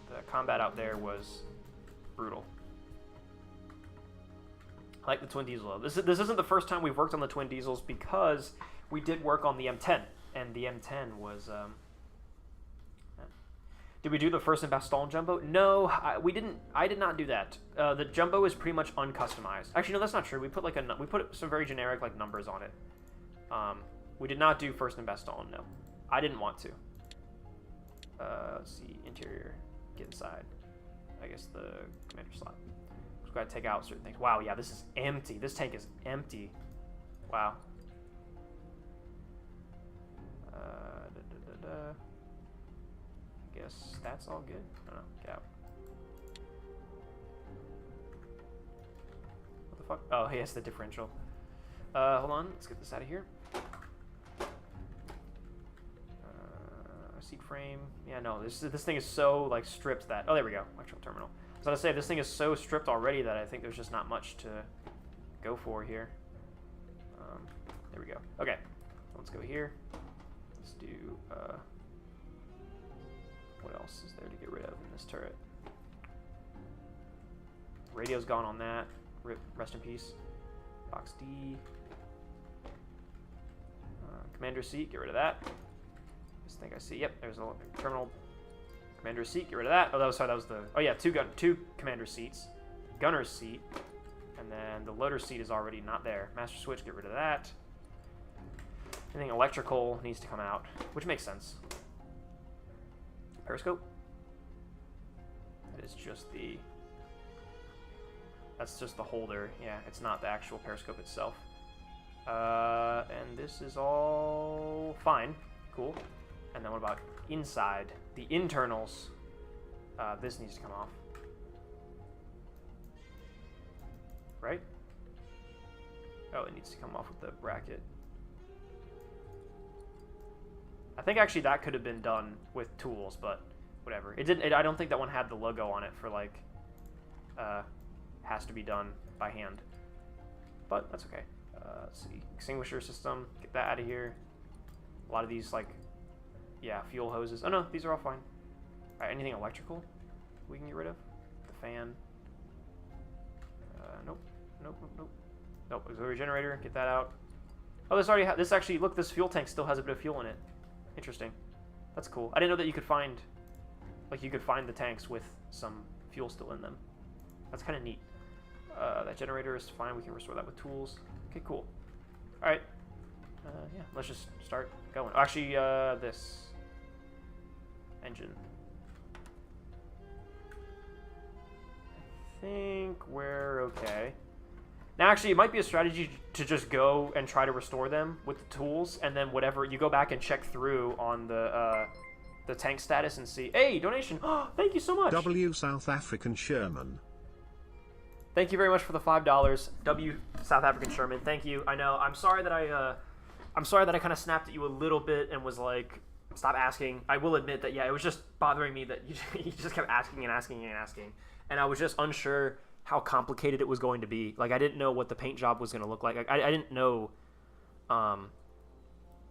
the combat out there was brutal. I like the twin diesel. This isn't the first time we've worked on the twin diesels because we did work on the M10, and the M10 was. Did we do the first in Bastogne jumbo? No, we didn't. I did not do that. The jumbo is pretty much uncustomized. Actually, no, that's not true. We put we put some very generic, like, numbers on it. We did not do first in Bastogne. No, I didn't want to. Let's see, interior, get inside. I guess the commander slot. We've got to take out certain things. Wow, yeah, this is empty. This tank is empty. Wow. I guess that's all good. I don't know. Get out. What the fuck? Oh, yes, the differential. Hold on. Let's get this out of here. Seat frame. Yeah, no, this thing is so, like, stripped that... Oh, there we go. Electrical terminal. I was going to say, this thing is so stripped already that I think there's just not much to go for here. There we go. Okay. Let's go here. Let's do... what else is there to get rid of in this turret? Radio's gone on that. Rest in peace. Box D. Commander seat, get rid of that. Just think I see. Yep, there's a terminal. Commander seat, get rid of that. Oh, that was the. Oh yeah, two commander seats. Gunner's seat, and then the loader seat is already not there. Master switch, get rid of that. Anything electrical needs to come out, which makes sense. Periscope. That is just the. That's just the holder. Yeah, it's not the actual periscope itself. And this is all fine. Cool. And then what about inside? The internals. This needs to come off. Right? Oh, it needs to come off with the bracket. I think actually that could have been done with tools, but whatever. It didn't. I don't think that one had the logo on it for like. Has to be done by hand, but that's okay. Let's see. Extinguisher system. Get that out of here. A lot of these like, yeah, fuel hoses. Oh no, these are all fine. All right, anything electrical we can get rid of? The fan. Nope. Nope. Nope. Nope. Nope. Auxiliary generator. Get that out. Oh, this already. This actually. Look, this fuel tank still has a bit of fuel in it. Interesting. That's cool. I didn't know that you could find, like, you could find the tanks with some fuel still in them. That's kind of neat. That generator is fine. We can restore that with tools. Okay, cool. All right. Yeah, let's just start going. Actually, this engine. I think we're okay. Now, actually, it might be a strategy to just go and try to restore them with the tools, and then whatever you go back and check through on the tank status and see. Hey, donation! Oh, thank you so much. W South African Sherman. Thank you very much for the $5. W South African Sherman. Thank you. I know. I'm sorry that I kind of snapped at you a little bit and was like, stop asking. I will admit that, yeah, it was just bothering me that you just kept asking and asking and asking, and I was just unsure how complicated it was going to be. Like, I didn't know what the paint job was going to look like. I didn't know.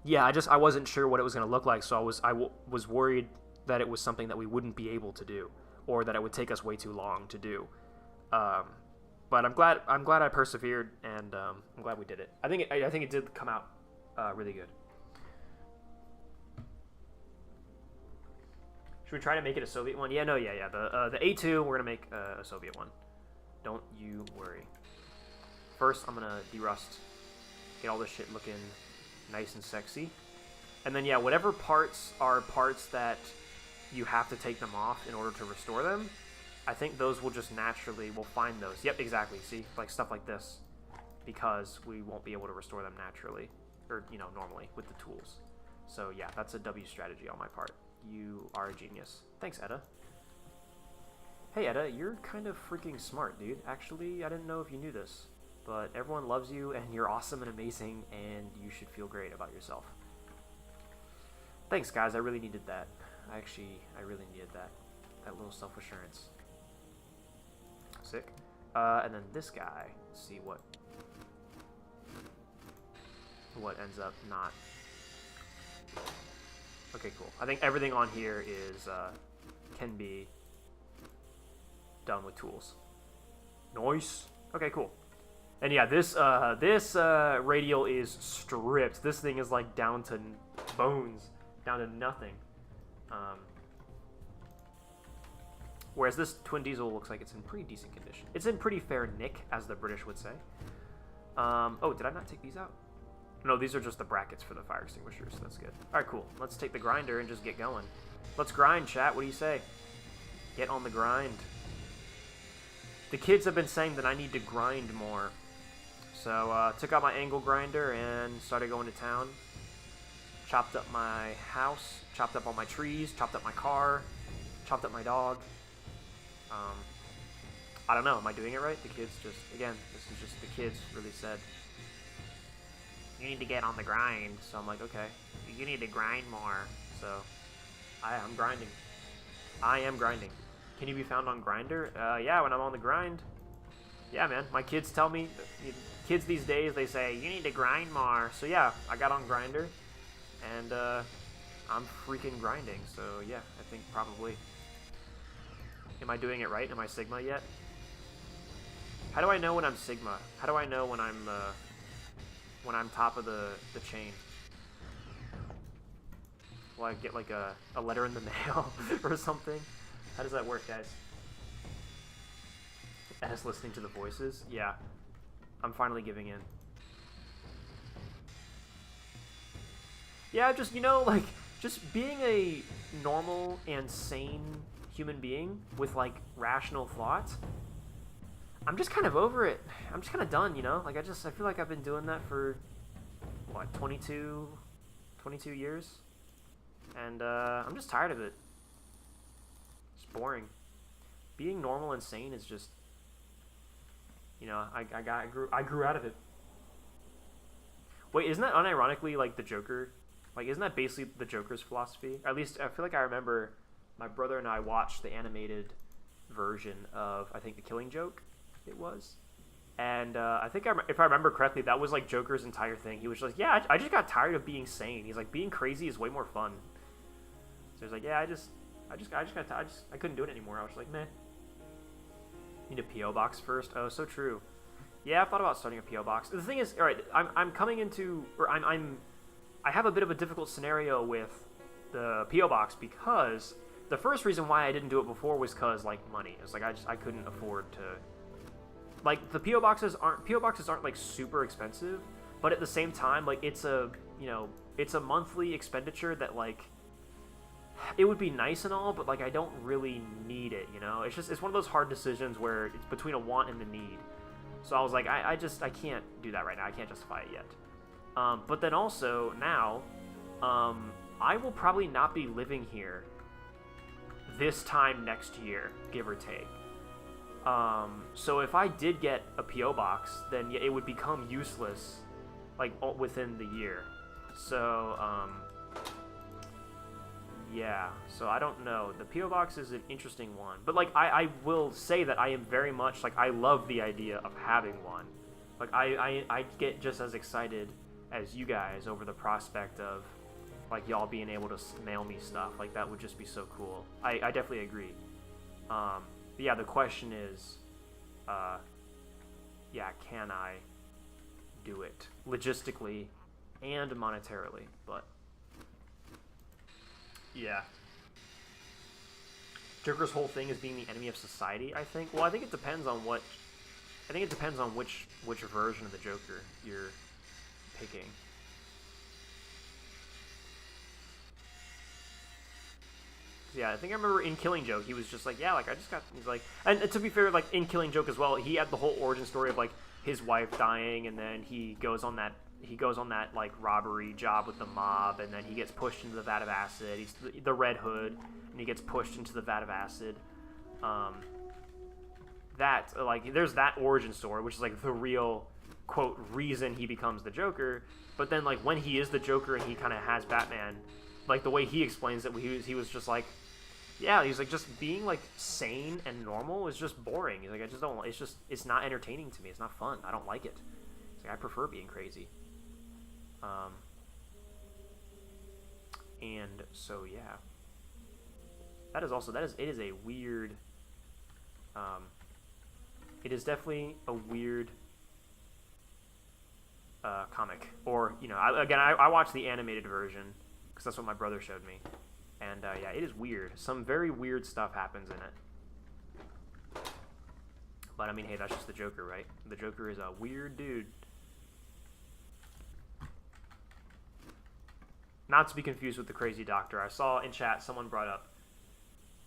Yeah, I wasn't sure what it was going to look like. So I was worried that it was something that we wouldn't be able to do, or that it would take us way too long to do. But I'm glad I persevered, and I'm glad we did it. I think it did come out really good. Should we try to make it a Soviet one? Yeah, no, yeah. The A2, we're gonna make a Soviet one. Don't you worry. First, I'm gonna derust, get all this shit looking nice and sexy, and then yeah, whatever parts are parts that you have to take them off in order to restore them. I think those will just naturally, we'll find those. Yep, exactly. See, like stuff like this, because we won't be able to restore them naturally, or normally with the tools. So yeah, that's a W strategy on my part. You are a genius. Thanks, Edda. Hey, Edda, you're kind of freaking smart, dude. Actually, I didn't know if you knew this, but everyone loves you, and you're awesome and amazing, and you should feel great about yourself. Thanks, guys. I really needed that. I really needed that little self-assurance. Sick. And then this guy, let's see what ends up not. Okay, cool. I think everything on here is can be done with tools. Nice. Okay, cool. And yeah, this radial is stripped. This thing is like down to bones, down to nothing. Whereas this twin diesel looks like it's in pretty decent condition. It's in pretty fair nick, as the British would say. Oh, did I not take these out? No, these are just the brackets for the fire extinguishers, so that's good. Alright, cool. Let's take the grinder and just get going. Let's grind, chat. What do you say? Get on the grind. The kids have been saying that I need to grind more. So, took out my angle grinder and started going to town. Chopped up my house, chopped up all my trees, chopped up my car, chopped up my dog. I don't know, am I doing it right? The kids just, again, this is just the kids really said, you need to get on the grind. So I'm like, okay, you need to grind more. So I'm grinding. I am grinding. Can you be found on Grindr? Yeah, when I'm on the grind. Yeah, man, my kids tell me, kids these days, they say, you need to grind more. So yeah, I got on Grindr, and I'm freaking grinding. So yeah, I think probably. Am I doing it right? Am I Sigma yet? How do I know when I'm Sigma? How do I know when I'm top of the chain? Will I get like a letter in the mail or something? How does that work, guys? As listening to the voices? Yeah. I'm finally giving in. Yeah, just, you know, like, just being a normal and sane human being with, like, rational thoughts, I'm just kind of over it. I'm just kind of done, you know? Like, I feel like I've been doing that for, what, 22 years? And, I'm just tired of it. It's boring. Being normal and sane is just, you know, I grew out of it. Wait, isn't that unironically, like, the Joker? Like, isn't that basically the Joker's philosophy? At least, I feel like I remember my brother and I watched the animated version of, I think, The Killing Joke, it was. And I think, if I remember correctly, that was, like, Joker's entire thing. He was just like, yeah, I just got tired of being sane. He's like, being crazy is way more fun. So he's like, yeah, I couldn't do it anymore. I was like, meh. Need a P.O. box first? Oh, so true. Yeah, I've thought about starting a P.O. box. The thing is, all right, I'm coming into, or I have a bit of a difficult scenario with the P.O. box because the first reason why I didn't do it before was because, like, money. It's like I couldn't afford to, like, the P.O. boxes aren't like super expensive, but at the same time, like, it's a, you know, it's a monthly expenditure that, like, it would be nice and all, but, like, I don't really need it, you know? It's one of those hard decisions where it's between a want and a need. So I was like, I can't do that right now. I can't justify it yet. But then also, now, I will probably not be living here this time next year, give or take. So if I did get a P.O. box, then it would become useless, like, within the year. So, yeah, so I don't know. The P.O. box is an interesting one. But, like, I will say that I am very much, like, I love the idea of having one. Like, I get just as excited as you guys over the prospect of, like, y'all being able to mail me stuff. Like, that would just be so cool. I definitely agree. But yeah, the question is, yeah, can I do it logistically and monetarily? But yeah, Joker's whole thing is being the enemy of society, I think. Well, I think it depends on what, I think it depends on which version of the Joker you're picking. Yeah, I think I remember in Killing Joke, he was just like, yeah, like, he's like, and to be fair, like, in Killing Joke as well, he had the whole origin story of, like, his wife dying, and then he goes on that, like, robbery job with the mob, and then he gets pushed into the vat of acid. He's the Red Hood, and he gets pushed into the vat of acid. There's that origin story, which is, like, the real, quote, reason he becomes the Joker. But then, like, when he is the Joker and he kind of has Batman, like, the way he explains it, he was just like, yeah, he's like, just being, like, sane and normal is just boring. He's like, I just don't, it's not entertaining to me. It's not fun. I don't like it. He's like, I prefer being crazy. And so, yeah. It is a weird, it is definitely a weird comic. Or, you know, I watched the animated version, because that's what my brother showed me. And, yeah, it is weird. Some very weird stuff happens in it. But, I mean, hey, that's just the Joker, right? The Joker is a weird dude. Not to be confused with the Crazy Doctor. I saw in chat someone brought up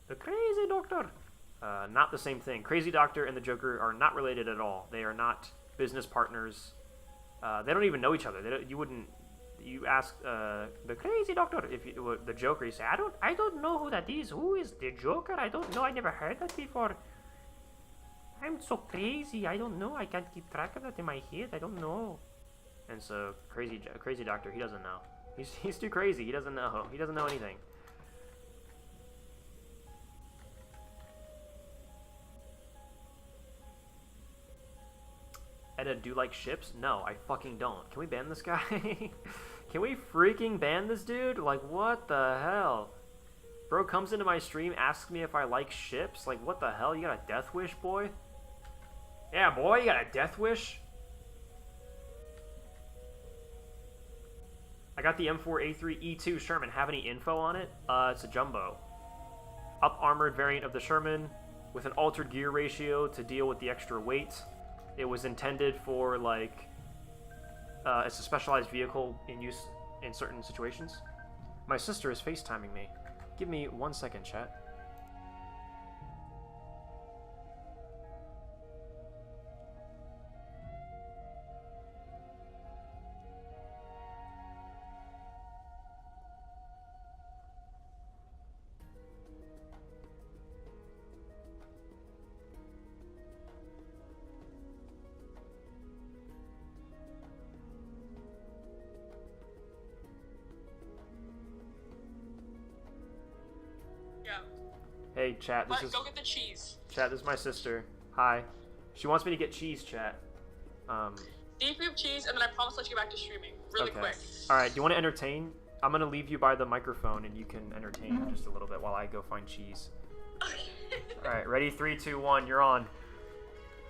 the Crazy Doctor. Not the same thing. Crazy Doctor and the Joker are not related at all. They are not business partners. They don't even know each other. You ask the Crazy Doctor if the Joker. You say, I don't know who that is. Who is the Joker? I don't know. I never heard that before. I'm so crazy. I don't know. I can't keep track of that in my head. I don't know. And so Crazy Doctor, he doesn't know. He's too crazy. He doesn't know. He doesn't know anything. Edda, do you like ships? No, I fucking don't. Can we ban this guy? Can we freaking ban this dude? Like, what the hell? Bro comes into my stream, asks me if I like ships? Like, what the hell? You got a death wish, boy? Yeah, boy, you got a death wish? I got the M4A3E2 Sherman. Have any info on it? It's a jumbo. Up-armored variant of the Sherman with an altered gear ratio to deal with the extra weight. It was intended for, like, it's a specialized vehicle in use in certain situations. My sister is FaceTiming me. Give me 1 second, chat. Hey, chat, this is... Go get the cheese. Chat, this is my sister. Hi. She wants me to get cheese, chat. Deep of cheese, and then I promise to let you get back to streaming really quick. Alright, do you want to entertain? I'm going to leave you by the microphone, and you can entertain just a little bit while I go find cheese. Alright, ready? 3, 2, 1, you're on.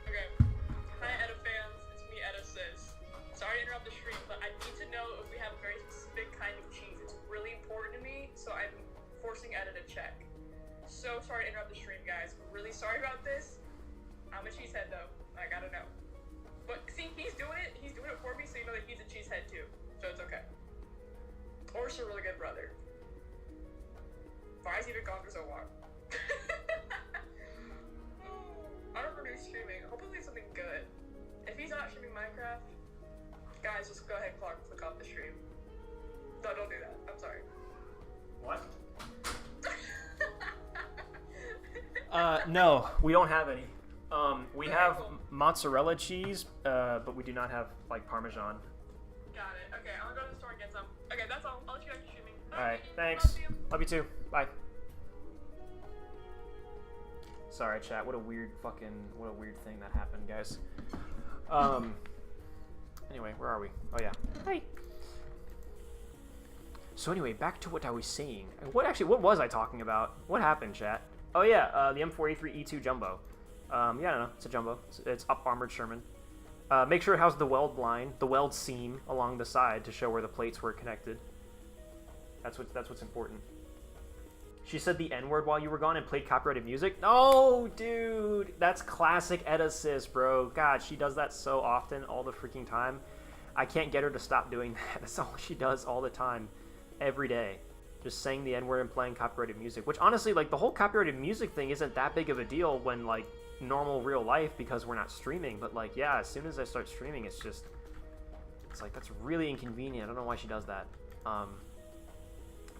Okay. Hi, Edda fans. It's me, Edda Sis. Sorry to interrupt the stream, but I need to know if we have a very specific kind of cheese. It's really important to me, so I'm forcing Edda to check. So sorry to interrupt the stream, guys. I'm really sorry about this. I'm a cheesehead, though. I gotta know. But see, he's doing it. He's doing it for me, so you know that he's a cheesehead too. So it's okay. Or's a really good brother. Why is he even gone for so long? I don't remember streaming. Hopefully it's something good. If he's not streaming Minecraft, guys, just go ahead and click off the stream. No, don't do that. I'm sorry. What? No, we don't have any. We have mozzarella cheese, but we do not have, like, Parmesan. Got it. Okay, I'm gonna go to the store and get some. Okay, that's all. I'll let you guys keep streaming. Alright, thanks. Love you too. Bye. Sorry, chat. What a weird thing that happened, guys. Anyway, where are we? Oh, yeah. Hi. So anyway, back to what I was saying. What was I talking about? What happened, chat? Oh, yeah, the M4A3E2 Jumbo. Yeah, I don't know. It's a Jumbo. It's up-armored Sherman. Make sure it has the weld seam along the side to show where the plates were connected. That's what's important. She said the N-word while you were gone and played copyrighted music? No, dude! That's classic Edda Sis, bro. God, she does that so often, all the freaking time. I can't get her to stop doing that. That's all she does all the time. Every day. Just saying the N-word and playing copyrighted music. Which, honestly, like, the whole copyrighted music thing isn't that big of a deal when, like, normal real life because we're not streaming. But, like, yeah, as soon as I start streaming, it's just... It's like, that's really inconvenient. I don't know why she does that.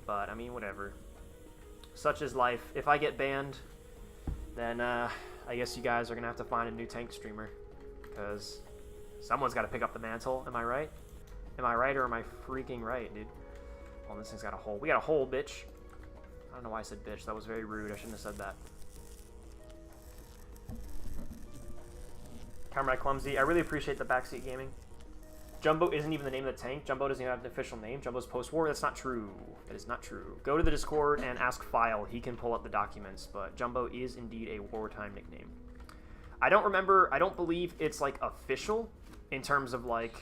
But, I mean, whatever. Such is life. If I get banned, then I guess you guys are gonna have to find a new tank streamer, because someone's got to pick up the mantle. Am I right? Am I right, or am I freaking right, dude? Oh, this thing's got a hole. We got a hole, bitch. I don't know why I said bitch. That was very rude. I shouldn't have said that. Comrade Clumsy, I really appreciate the backseat gaming. Jumbo isn't even the name of the tank. Jumbo doesn't even have an official name. Jumbo's post-war. That's not true. That is not true. Go to the Discord and ask File. He can pull up the documents, but Jumbo is indeed a wartime nickname. I don't believe it's, like, official in terms of, like,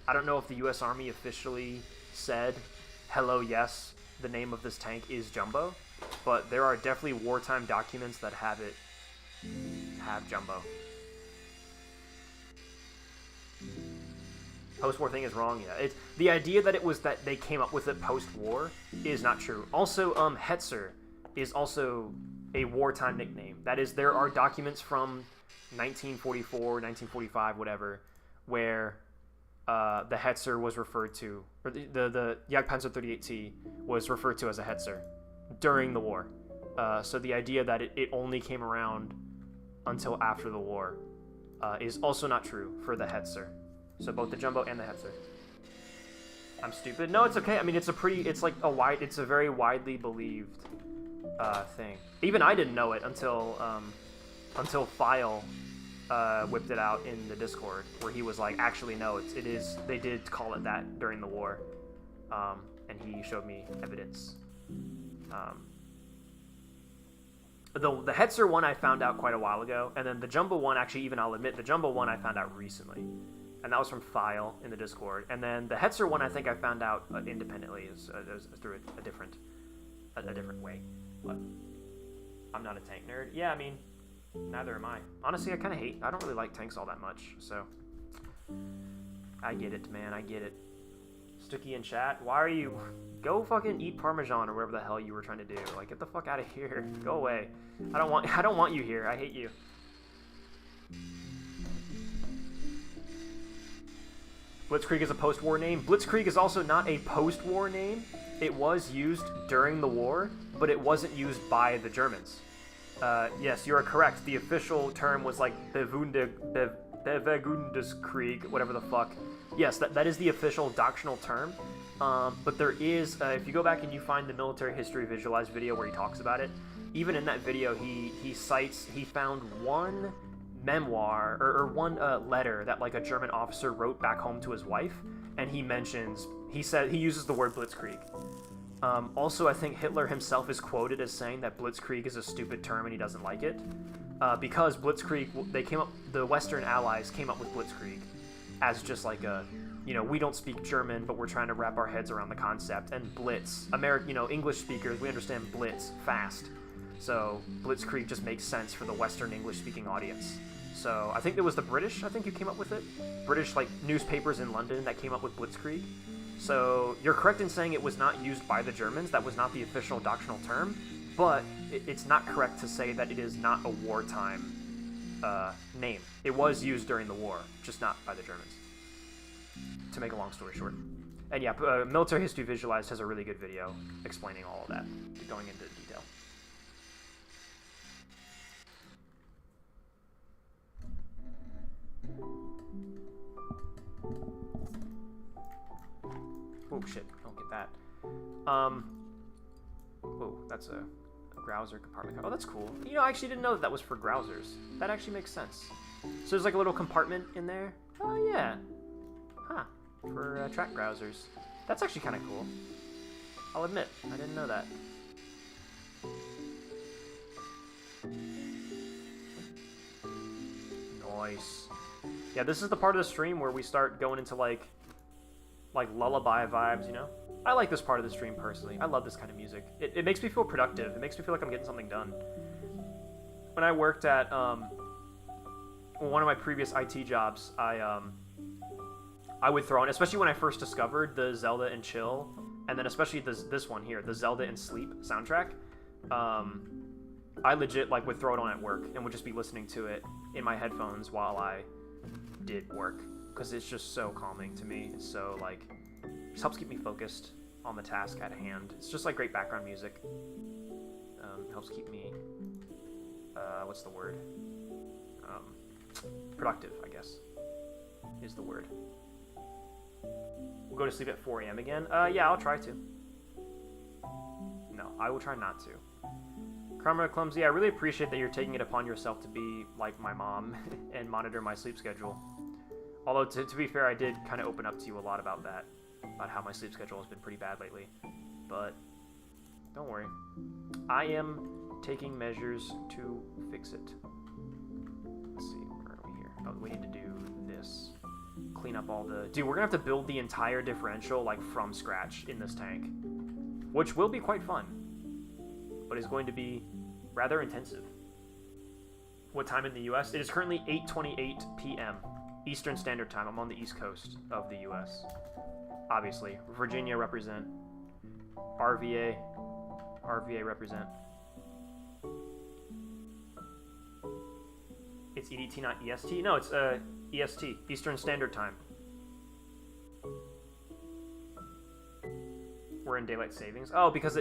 I don't know if the U.S. Army officially said, hello, yes, the name of this tank is Jumbo, but there are definitely wartime documents that have Jumbo. Post-war thing is wrong, yeah. The idea that it was that they came up with it post-war is not true. Also, Hetzer is also a wartime nickname. That is, there are documents from 1944, 1945, whatever, where the Hetzer was referred to, or the Jagdpanzer 38T was referred to as a Hetzer during the war. So the idea that it only came around until after the war is also not true for the Hetzer. So both the Jumbo and the Hetzer. I'm stupid. No, it's okay. I mean, it's a very widely believed thing. Even I didn't know it until File whipped it out in the Discord, where he was like, actually, no, it is. They did call it that during the war, and he showed me evidence. the Hetzer one I found out quite a while ago, and then the Jumbo one, actually, even I'll admit, the Jumbo one I found out recently. And that was from File in the Discord. And then the Hetzer one I think I found out independently is through a different way. But I'm not a tank nerd. Yeah, I mean, neither am I. Honestly, I don't really like tanks all that much, so I get it, man, I get it. Stooky in chat, why are you... Go fucking eat Parmesan or whatever the hell you were trying to do. Like, get the fuck out of here. Go away. I don't want you here. I hate you. Blitzkrieg is a post-war name. Blitzkrieg is also not a post-war name. It was used during the war, but it wasn't used by the Germans. Yes, you are correct. The official term was like Bewegungskrieg, whatever the fuck. Yes, that is the official doctrinal term. But there is, if you go back and you find the military history visualized video where he talks about it, even in that video, he found one memoir or one letter that like a German officer wrote back home to his wife, and he uses the word Blitzkrieg. Also, I think Hitler himself is quoted as saying that Blitzkrieg is a stupid term and he doesn't like it, because Blitzkrieg, the Western Allies came up with Blitzkrieg as just like a, we don't speak German, but we're trying to wrap our heads around the concept. And Blitz, English speakers, we understand Blitz fast. So Blitzkrieg just makes sense for the Western English-speaking audience. So I think it was the British, who came up with it. British, newspapers in London that came up with Blitzkrieg. So you're correct in saying it was not used by the Germans. That was not the official doctrinal term. But it's not correct to say that it is not a wartime name. It was used during the war, just not by the Germans. To make a long story short. And yeah, Military History Visualized has a really good video explaining all of that, going into detail. Oh shit, don't get that. Whoa, that's a Grouser compartment. Oh, that's cool. I actually didn't know that was for Grousers. That actually makes sense. So there's like a little compartment in there. Oh yeah. Huh. For track Grousers. That's actually kind of cool. I'll admit, I didn't know that. Nice. Yeah, this is the part of the stream where we start going into like lullaby vibes, I like this part of the stream personally. I love this kind of music. It makes me feel productive. It makes me feel like I'm getting something done. When I worked at one of my previous IT jobs, I would throw in, especially when I first discovered the Zelda and Chill, and then especially this one here, the Zelda and Sleep soundtrack. I legit would throw it on at work and would just be listening to it in my headphones while I did work, because it's just so calming to me. It's so just helps keep me focused on the task at hand. It's just great background music. Helps keep me what's the word? Productive, I guess, is the word. We'll go to sleep at 4 a.m. again. Yeah, I'll try to. No, I will try not to. Karma Clumsy, I really appreciate that you're taking it upon yourself to be like my mom and monitor my sleep schedule. Although, to be fair, I did kind of open up to you a lot about that, about how my sleep schedule has been pretty bad lately. But don't worry. I am taking measures to fix it. Let's see, where are we here? Oh, we need to do this. Clean up all the... Dude, we're gonna have to build the entire differential, from scratch in this tank. Which will be quite fun. But is going to be rather intensive. What time in the US? It is currently 8:28 p.m. Eastern Standard Time. I'm on the East Coast of the US. Obviously. Virginia represent. RVA represent. It's EDT, not EST? No, it's EST, Eastern Standard Time. We're in daylight savings. Oh, because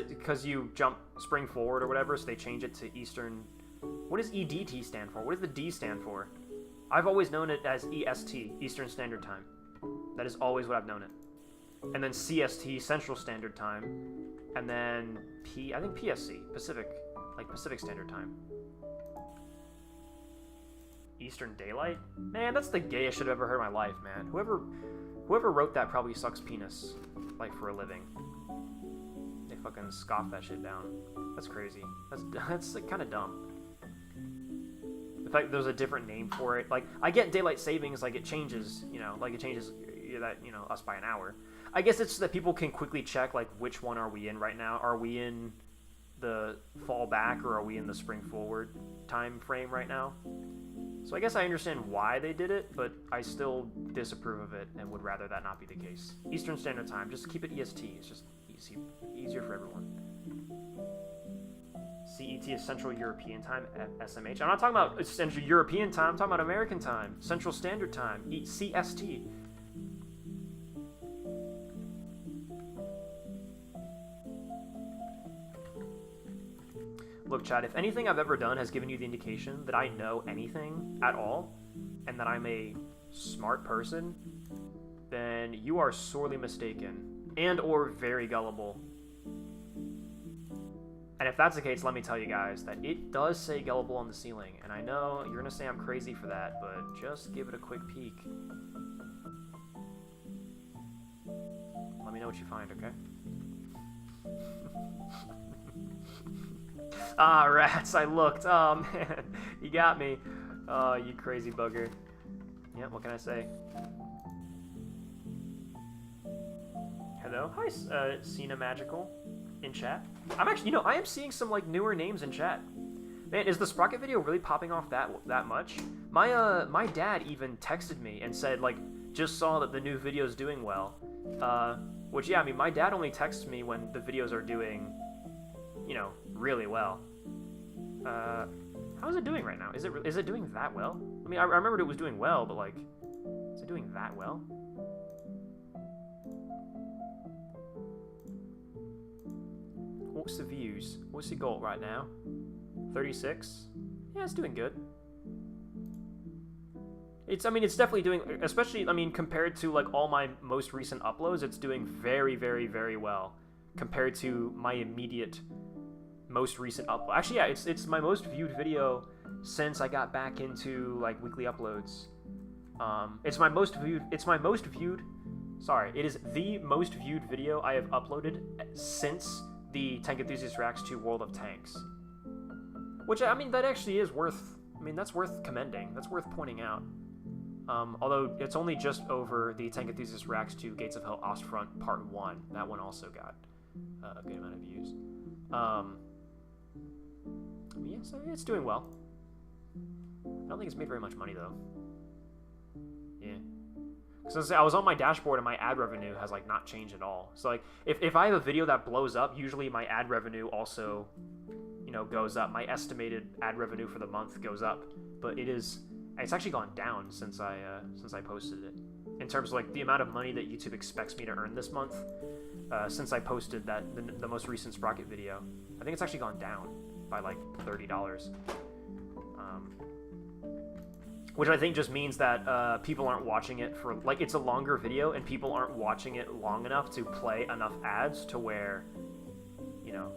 you spring forward or whatever, so they change it to Eastern. What does EDT stand for? What does the D stand for? I've always known it as EST, Eastern Standard Time. That is always what I've known it. And then CST, Central Standard Time, and then I think PSC, Pacific Standard Time. Eastern Daylight? Man, that's the gayest shit I've ever heard in my life, man. Whoever wrote that probably sucks penis, for a living. fucking scoff that shit down. That's crazy. That's like, kind of dumb. The fact that there's a different name for it. Like, I get daylight savings, like, it changes, you know, like, it changes that, you know, us by an hour. I guess it's so that people can quickly check, like, which one are we in right now? Are we in the fall back, or are we in the spring forward time frame right now? So I guess I understand why they did it, but I still disapprove of it and would rather that not be the case. Eastern Standard Time, just keep it EST. It's just easier for everyone. CET is Central European Time at SMH. I'm not talking about Central European Time. I'm talking about American Time, Central Standard Time, CST. Look, Chad, if anything I've ever done has given you the indication that I know anything at all, and that I'm a smart person, then you are sorely mistaken, and or very gullible. And if that's the case, let me tell you guys that it does say gullible on the ceiling, and I know you're gonna say I'm crazy for that, but just give it a quick peek. Let me know what you find, okay? Ah, rats, I looked. Oh, man. You got me. Oh, you crazy bugger. Yeah, what can I say? Hello? Hi, Cena Magical in chat. I'm actually, you know, I am seeing some, like, newer names in chat. Man, is the Sprocket video really popping off that much? My dad even texted me and said, like, just saw that the new video's doing well. Which, yeah, I mean, my dad only texts me when the videos are doing, you know, really well. How's it doing right now? Is it doing that well? I mean, I remembered it was doing well, but, like, is it doing that well? What's the views? What's it got right now? 36? Yeah, it's doing good. I mean, it's definitely doing, especially, I mean, compared to, like, all my most recent uploads, it's doing very, very, very well compared to my immediate most recent upload. Actually, yeah, it's my most viewed video since I got back into, like, weekly uploads. It is the most viewed video I have uploaded since the Tank Enthusiast Reacts to World of Tanks. Which, I mean, that actually is worth, I mean, that's worth commending. That's worth pointing out. Although it's only just over the Tank Enthusiast Reacts to Gates of Hell Ostfront Part 1. That one also got a good amount of views. Yeah, so it's doing well. I don't think it's made very much money, though. Yeah. Because I was on my dashboard and my ad revenue has, like, not changed at all. So, like, if I have a video that blows up, usually my ad revenue also, you know, goes up. My estimated ad revenue for the month goes up. But it's actually gone down since I posted it. In terms of, like, the amount of money that YouTube expects me to earn this month, since I posted the most recent Sprocket video, I think it's actually gone down by, like, $30. Which I think just means that people aren't watching it for, like, it's a longer video and people aren't watching it long enough to play enough ads to where, you know,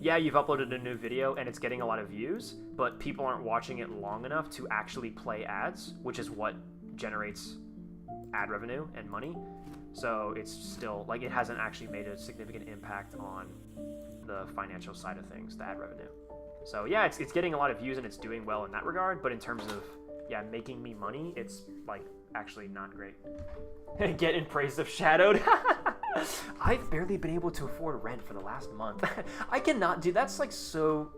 yeah, you've uploaded a new video and it's getting a lot of views, but people aren't watching it long enough to actually play ads, which is what generates ad revenue and money. So it's still, like, it hasn't actually made a significant impact on the financial side of things, the ad revenue. So yeah, it's getting a lot of views and it's doing well in that regard, but in terms of, yeah, making me money, it's, like, actually not great. Get in praise of Shadowed. I've barely been able to afford rent for the last month. I cannot do, that's, like, so,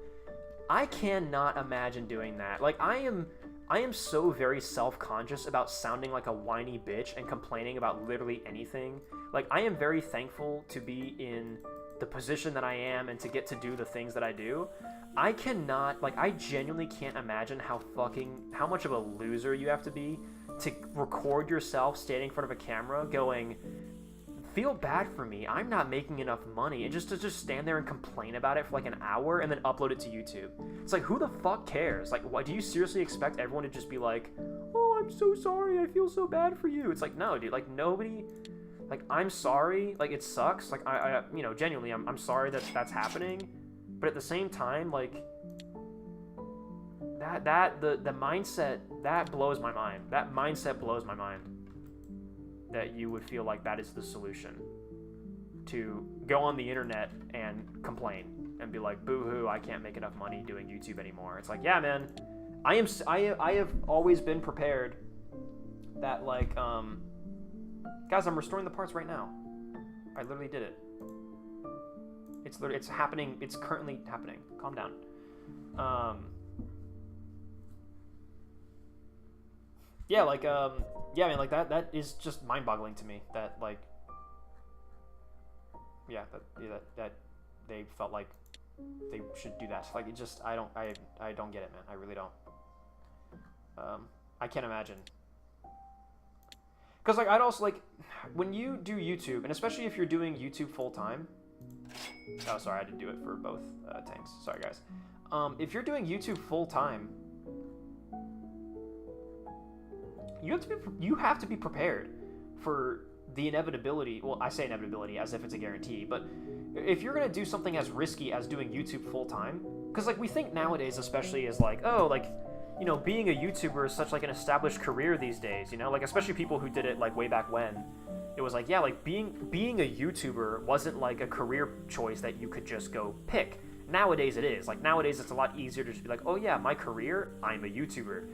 I cannot imagine doing that. Like, I am so very self-conscious about sounding like a whiny bitch and complaining about literally anything. Like, I am very thankful to be in the position that I am and to get to do the things that I do. I cannot, like, I genuinely can't imagine how much of a loser you have to be to record yourself standing in front of a camera going, feel bad for me, I'm not making enough money, and just to stand there and complain about it for, like, an hour and then upload it to YouTube. It's like, who the fuck cares? Like, why do you seriously expect everyone to just be like, oh, I'm so sorry, I feel so bad for you? It's like, no, dude, like, nobody, like, I'm sorry, like, it sucks, like, I you know, genuinely, I'm sorry that's happening. But at the same time, like, the mindset, that blows my mind. That mindset blows my mind. That you would feel like that is the solution to go on the internet and complain and be like, boo-hoo, I can't make enough money doing YouTube anymore. It's like, yeah, man, I have always been prepared that, like, guys, I'm restoring the parts right now. I literally did it. It's happening. It's currently happening. Calm down. Yeah, like, yeah, man, like, that is just mind-boggling to me, that, like, yeah, that they felt like they should do that. Like, it just, I don't get it, man. I really don't. I can't imagine. Because, like, I'd also, like, when you do YouTube, and especially if you're doing YouTube full-time, oh, sorry, I did do it for both tanks. Sorry, guys. If you're doing YouTube full-time, you have to be prepared for the inevitability. Well, I say inevitability as if it's a guarantee, but if you're gonna do something as risky as doing YouTube full time, because like we think nowadays, especially as like, oh, like, you know, being a YouTuber is such like an established career these days, you know, like especially people who did it like way back when. It was like, yeah, like being a YouTuber wasn't like a career choice that you could just go pick. Nowadays it is. Like nowadays it's a lot easier to just be like, oh yeah, my career, I'm a YouTuber.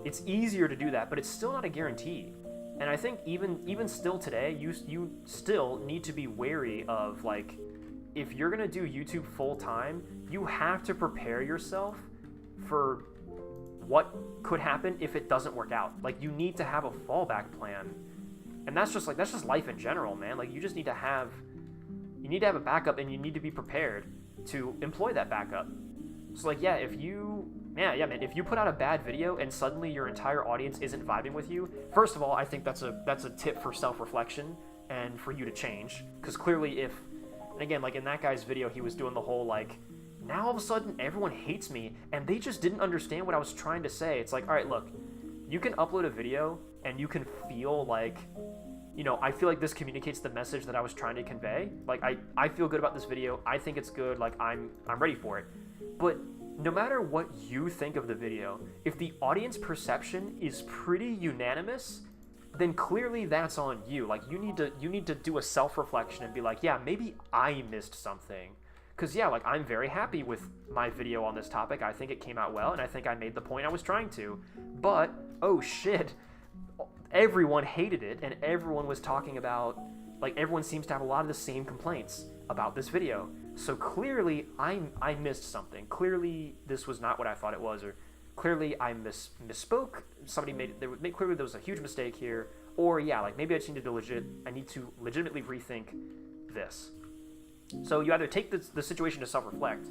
It's easier to do that, but it's still not a guarantee. And I think even still today, you still need to be wary of, like, if you're gonna do YouTube full time, you have to prepare yourself for what could happen if it doesn't work out. Like, you need to have a fallback plan, and that's just life in general, man. Like, you need to have a backup, and you need to be prepared to employ that backup. So like, yeah, if you put out a bad video and suddenly your entire audience isn't vibing with you, first of all, I think that's a tip for self-reflection and for you to change. Because clearly and again, like in that guy's video, he was doing the whole like, now all of a sudden everyone hates me and they just didn't understand what I was trying to say. It's like, all right, look, you can upload a video and you can feel like, you know, I feel like this communicates the message that I was trying to convey. Like, I feel good about this video. I think it's good. Like, I'm ready for it. But no matter what you think of the video, if the audience perception is pretty unanimous, then clearly that's on you. Like, you need to do a self-reflection and be like, yeah, maybe I missed something. Because, yeah, like, I'm very happy with my video on this topic. I think it came out well, and I think I made the point I was trying to. But, oh shit, everyone hated it, and everyone was talking about, like, everyone seems to have a lot of the same complaints about this video. So clearly, I missed something. Clearly, this was not what I thought it was, or clearly I misspoke. Somebody clearly there was a huge mistake here, or yeah, like maybe I need to legitimately rethink this. So you either take the situation to self-reflect,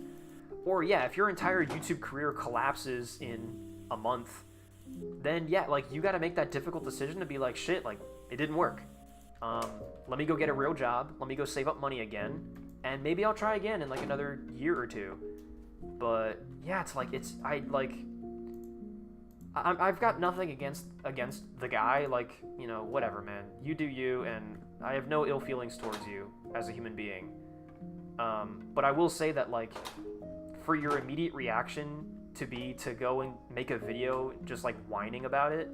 or yeah, if your entire YouTube career collapses in a month, then yeah, like you got to make that difficult decision to be like, shit, like it didn't work. Let me go get a real job. Let me go save up money again. And maybe I'll try again in like another year or two. But yeah, it's like I've got nothing against the guy. Like, you know, whatever, man. You do you, and I have no ill feelings towards you as a human being. But I will say that, like, for your immediate reaction to go and make a video just like whining about it,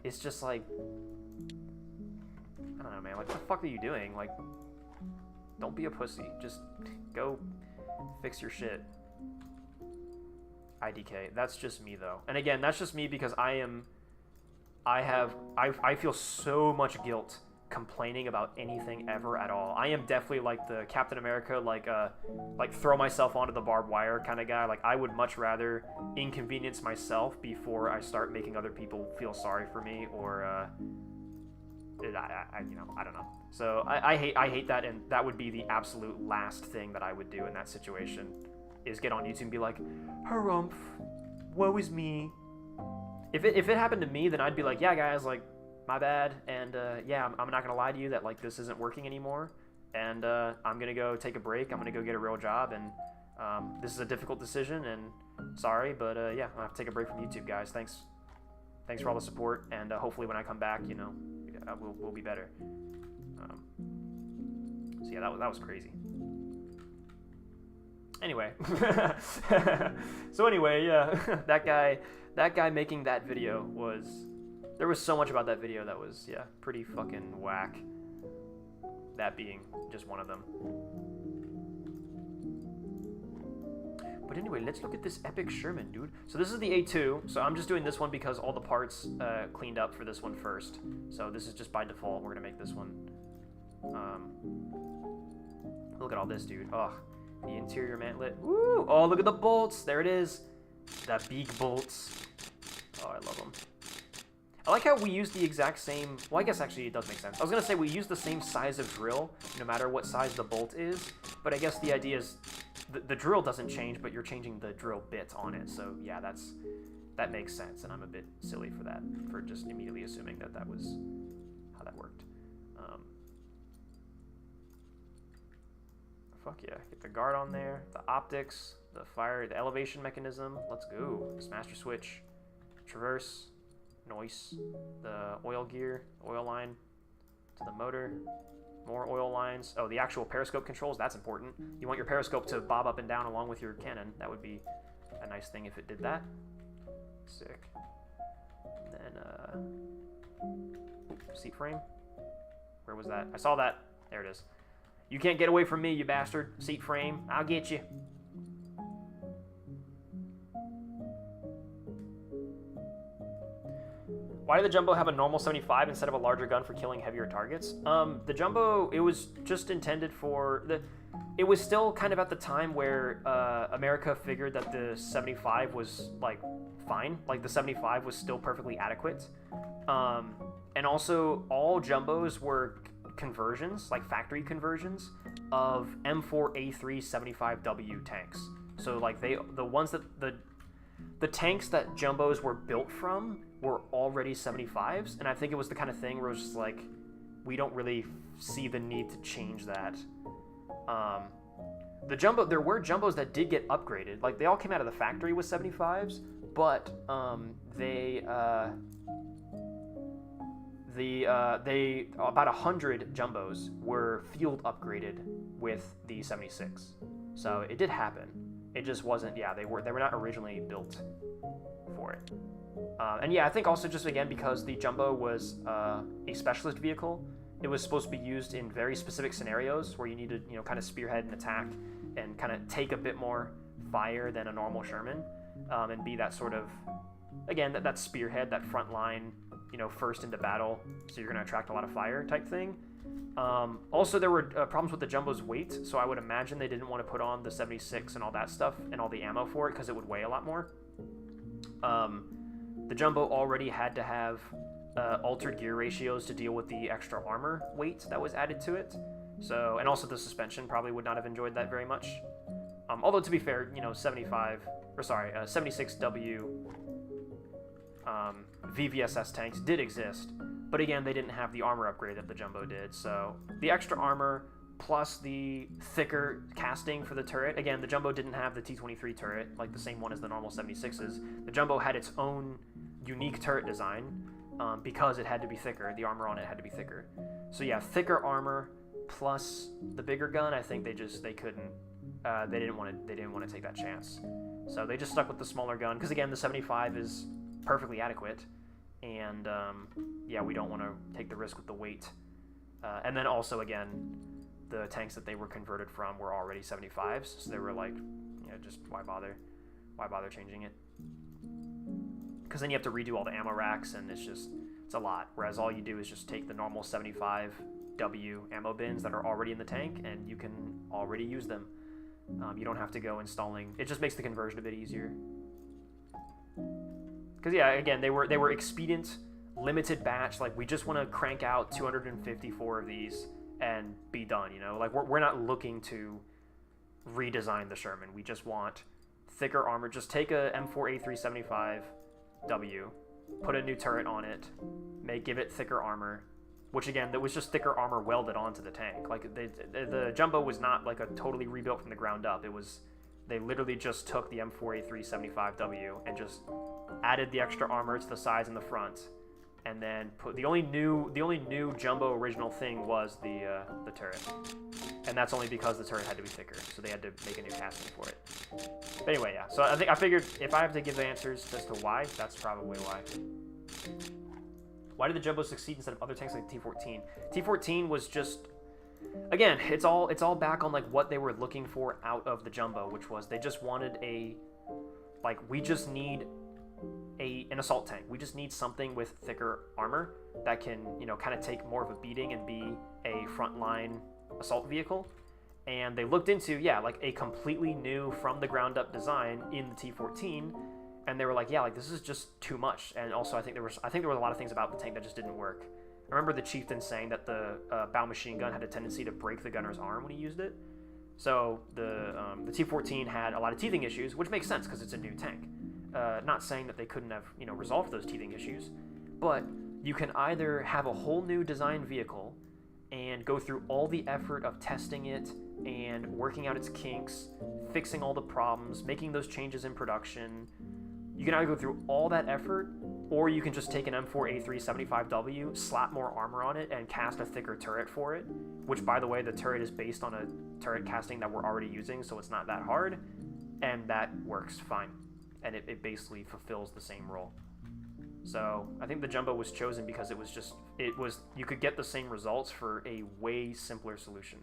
it's just like, I don't know, man. Like, what the fuck are you doing? Like, don't be a pussy. Just go fix your shit. IDK. That's just me, though. And again, that's just me because I feel so much guilt complaining about anything ever at all. I am definitely like the Captain America, like throw myself onto the barbed wire kind of guy. Like, I would much rather inconvenience myself before I start making other people feel sorry for me, or I don't know. So I hate that, and that would be the absolute last thing that I would do in that situation, is get on YouTube and be like, harumph, woe is me. If it happened to me, then I'd be like, yeah, guys, like, my bad, and yeah, I'm not gonna lie to you that like this isn't working anymore, and I'm gonna go take a break. I'm gonna go get a real job, and this is a difficult decision, and sorry, but yeah, I'll have to take a break from YouTube, guys. Thanks for all the support, and hopefully when I come back, you know, we'll be better. So yeah, that was crazy. Anyway, so anyway, yeah, that guy making that video there was so much about that video that was, yeah, pretty fucking whack. that being just one of them. But anyway, let's look at this epic Sherman, dude. So this is the A2, so I'm just doing this one because all the parts cleaned up for this one first. So this is just by default. We're gonna make this one. Look at all this, dude. Oh, the interior mantlet. Woo! Oh, look at the bolts. There it is. The big bolts. Oh, I love them. I like how we use the exact same... Well, I guess actually it does make sense. I was going to say we use the same size of drill, no matter what size the bolt is. But I guess the idea is the drill doesn't change, but you're changing the drill bit on it. So, yeah, that makes sense. And I'm a bit silly for that, for just immediately assuming that that was how that worked. Fuck yeah. Get the guard on there, the optics, the fire, the elevation mechanism. Let's go. This master switch, traverse, noise, the oil gear, oil line to the motor, more oil lines. Oh, the actual periscope controls, that's important. You want your periscope to bob up and down along with your cannon. That would be a nice thing if it did that. Sick. And then, seat frame. Where was that? I saw that. There it is. You can't get away from me, you bastard. Seat frame, I'll get you. Why did the Jumbo have a normal 75 instead of a larger gun for killing heavier targets? The Jumbo, it was just intended for... It was still kind of at the time where America figured that the 75 was, like, fine. Like, the 75 was still perfectly adequate. And also, all Jumbos were conversions, like factory conversions, of M4A3 75W tanks. So, like, the ones that... The tanks that Jumbos were built from were already 75s, and I think it was the kind of thing where it was just like, we don't really see the need to change that. There were Jumbos that did get upgraded. Like, they all came out of the factory with 75s, but about 100 Jumbos were field upgraded with the 76. So it did happen. It just wasn't, yeah, they were not originally built for it. And yeah, I think also just again because the Jumbo was a specialist vehicle, it was supposed to be used in very specific scenarios where you need to, you know, kind of spearhead an attack and kind of take a bit more fire than a normal Sherman, and be that sort of, again, that spearhead, that front line, you know, first into battle, so you're going to attract a lot of fire type thing. Also, there were problems with the Jumbo's weight, so I would imagine they didn't want to put on the 76 and all that stuff and all the ammo for it because it would weigh a lot more. The Jumbo already had to have altered gear ratios to deal with the extra armor weight that was added to it. So, and also the suspension probably would not have enjoyed that very much. Although to be fair, you know, 76W VVSS tanks did exist, but again, they didn't have the armor upgrade that the Jumbo did. So the extra armor plus the thicker casting for the turret. Again, the Jumbo didn't have the T-23 turret, like the same one as the normal 76s. The Jumbo had its own unique turret design because it had to be thicker. The armor on it had to be thicker. So yeah, thicker armor plus the bigger gun. I think they couldn't. They didn't want to take that chance. So they just stuck with the smaller gun because again, the 75 is perfectly adequate, and yeah, we don't want to take the risk with the weight. And then also again, the tanks that they were converted from were already 75s, so they were like, you know, just why bother changing it? Because then you have to redo all the ammo racks, and it's a lot. Whereas all you do is just take the normal 75W ammo bins that are already in the tank, and you can already use them. You don't have to go installing. It just makes the conversion a bit easier. Because yeah, again, they were expedient, limited batch. Like, we just want to crank out 254 of these and be done. You know, like we're not looking to redesign the Sherman. We just want thicker armor. Just take a M4A375W, put a new turret on it, give it thicker armor. Which again, that was just thicker armor welded onto the tank. Like the Jumbo was not like a totally rebuilt from the ground up. It was, they literally just took the M4A375W and just added the extra armor to the sides and the front, and then put the only new Jumbo original thing was the turret, and that's only because the turret had to be thicker, so they had to make a new casting for it. But anyway, yeah. So I figured if I have to give the answers as to why, that's probably why. Why did the Jumbo succeed instead of other tanks like T-14? T-14 was just... again, it's all back on like what they were looking for out of the Jumbo, which was they just wanted we just need an assault tank. We just need something with thicker armor that can, kind of take more of a beating and be a frontline assault vehicle. And they looked into, like a completely new from the ground up design in the T-14, and they were like, this is just too much. And also, I think there was a lot of things about the tank that just didn't work. I remember the chieftain saying that the bow machine gun had a tendency to break the gunner's arm when he used it. So the T-14 had a lot of teething issues, which makes sense because it's a new tank. Not saying that they couldn't have, resolved those teething issues, but you can either have a whole new design vehicle and go through all the effort of testing it and working out its kinks, fixing all the problems, making those changes in production. You can either go through all that effort, or you can just take an M4A3 75W, slap more armor on it, and cast a thicker turret for it, which, by the way, the turret is based on a turret casting that we're already using, so it's not that hard, and that works fine. And it basically fulfills the same role. So I think the Jumbo was chosen because you could get the same results for a way simpler solution.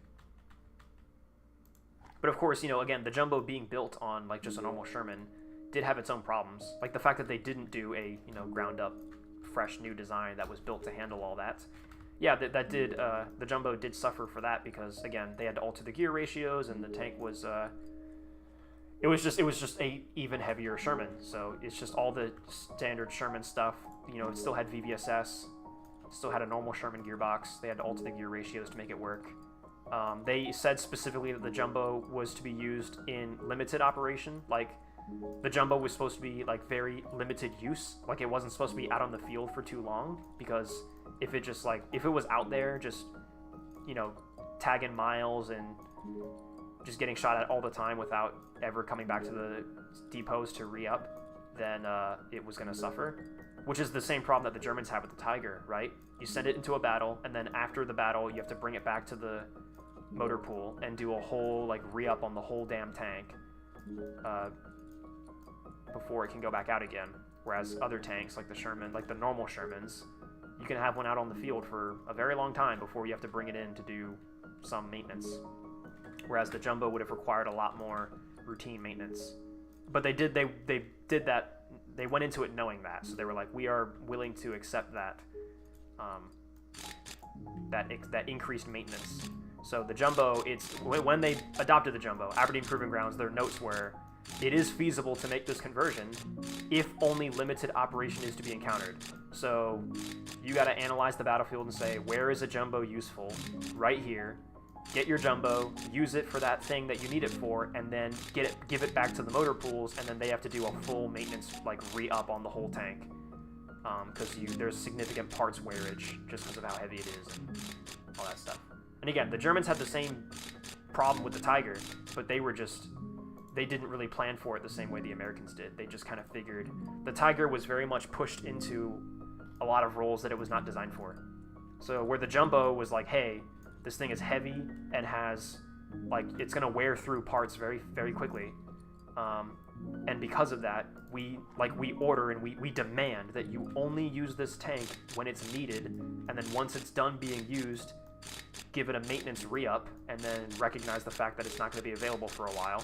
But of course, again, the Jumbo being built on like just a normal Sherman did have its own problems. Like the fact that they didn't do a, ground up, fresh new design that was built to handle all that. Yeah, the Jumbo did suffer for that because, again, they had to alter the gear ratios and the tank was, it was just a even heavier Sherman. So it's just all the standard Sherman stuff. It still had VVSS, still had a normal Sherman gearbox. They had to alter the gear ratios to make it work. They said specifically that the Jumbo was to be used in limited operation. Like, the Jumbo was supposed to be, like, very limited use. Like, it wasn't supposed to be out on the field for too long, because if it was out there just, tagging miles and just getting shot at all the time without ever coming back to the depots to re-up, then it was going to suffer. Which is the same problem that the Germans have with the Tiger, right? You send it into a battle, and then after the battle, you have to bring it back to the motor pool and do a whole, like, re-up on the whole damn tank before it can go back out again. Whereas other tanks, like the Sherman, like the normal Shermans, you can have one out on the field for a very long time before you have to bring it in to do some maintenance. Whereas the Jumbo would have required a lot more routine maintenance. But they did that. They went into it knowing that, so they were like, we are willing to accept that that increased maintenance. So the Jumbo, when they adopted the Jumbo, Aberdeen Proving Grounds, their notes were, it is feasible to make this conversion if only limited operation is to be encountered. So you got to analyze the battlefield and say, where is a Jumbo useful? Right here. Get your Jumbo, use it for that thing that you need it for, and then give it back to the motor pools, and then they have to do a full maintenance, like, re-up on the whole tank. Because there's significant parts wearage just because of how heavy it is and all that stuff. And again, the Germans had the same problem with the Tiger, but they didn't really plan for it the same way the Americans did. They just kind of figured the Tiger was very much pushed into a lot of roles that it was not designed for. So where the Jumbo was like, hey, this thing is heavy and has, like, it's going to wear through parts very, very quickly. And because of that, we order and we demand that you only use this tank when it's needed, and then once it's done being used, give it a maintenance re-up, and then recognize the fact that it's not going to be available for a while.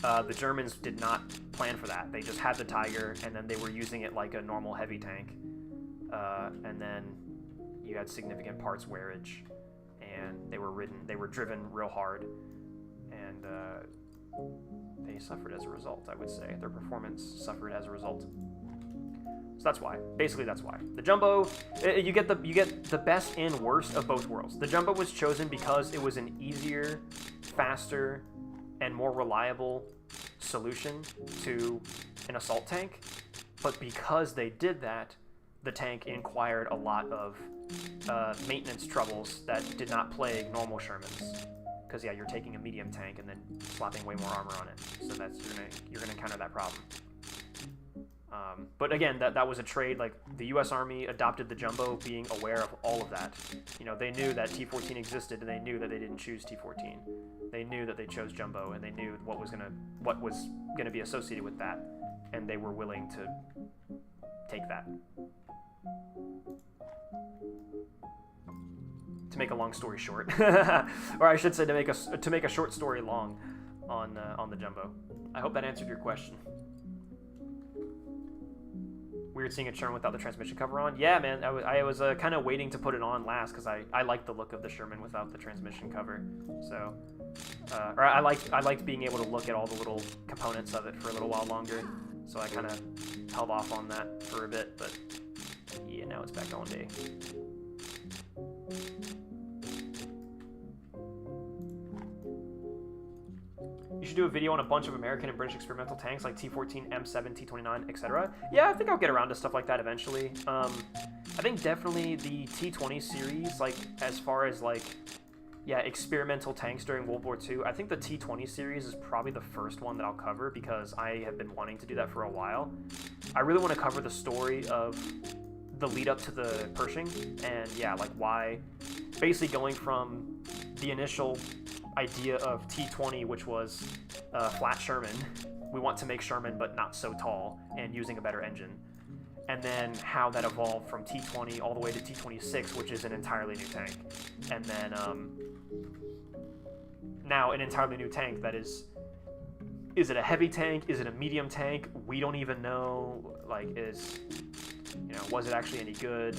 The Germans did not plan for that. They just had the Tiger, and then they were using it like a normal heavy tank. And then you had significant parts wearage, and they were driven real hard, and they suffered as a result, I would say. Their performance suffered as a result. So that's why. Basically, that's why. The Jumbo, you get the best and worst of both worlds. The Jumbo was chosen because it was an easier, faster, and more reliable solution to an assault tank. But because they did that, the tank acquired a lot of maintenance troubles that did not plague normal Shermans. Because, yeah, you're taking a medium tank and then slapping way more armor on it. So you're gonna encounter that problem. But again, that was a trade. Like, the U.S. Army adopted the Jumbo being aware of all of that. They knew that T-14 existed, and they knew that they didn't choose T-14. They knew that they chose Jumbo, and they knew what was gonna be associated with that, and they were willing to take that. to make a long story short, or I should say to make a short story long on the Jumbo. I hope that answered your question. Weird seeing a Sherman without the transmission cover on. Yeah, man, I was kind of waiting to put it on last because I like the look of the Sherman without the transmission cover. So, or I liked being able to look at all the little components of it for a little while longer. So I kind of held off on that for a bit, but yeah, now it's back on day. You should do a video on a bunch of American and British experimental tanks like T-14, M7, T-29, etc. Yeah, I think I'll get around to stuff like that eventually. I think definitely the T-20 series, like as far as like, yeah, experimental tanks during World War II, I think the T-20 series is probably the first one that I'll cover because I have been wanting to do that for a while. I really want to cover the story of the lead up to the Pershing and yeah, like why, basically going from the initial idea of T-20, which was flat Sherman. We want to make Sherman, but not so tall, and using a better engine. And then how that evolved from T-20 all the way to T-26, which is an entirely new tank. And then now an entirely new tank that is it a heavy tank? Is it a medium tank? We don't even know. Like, was it actually any good?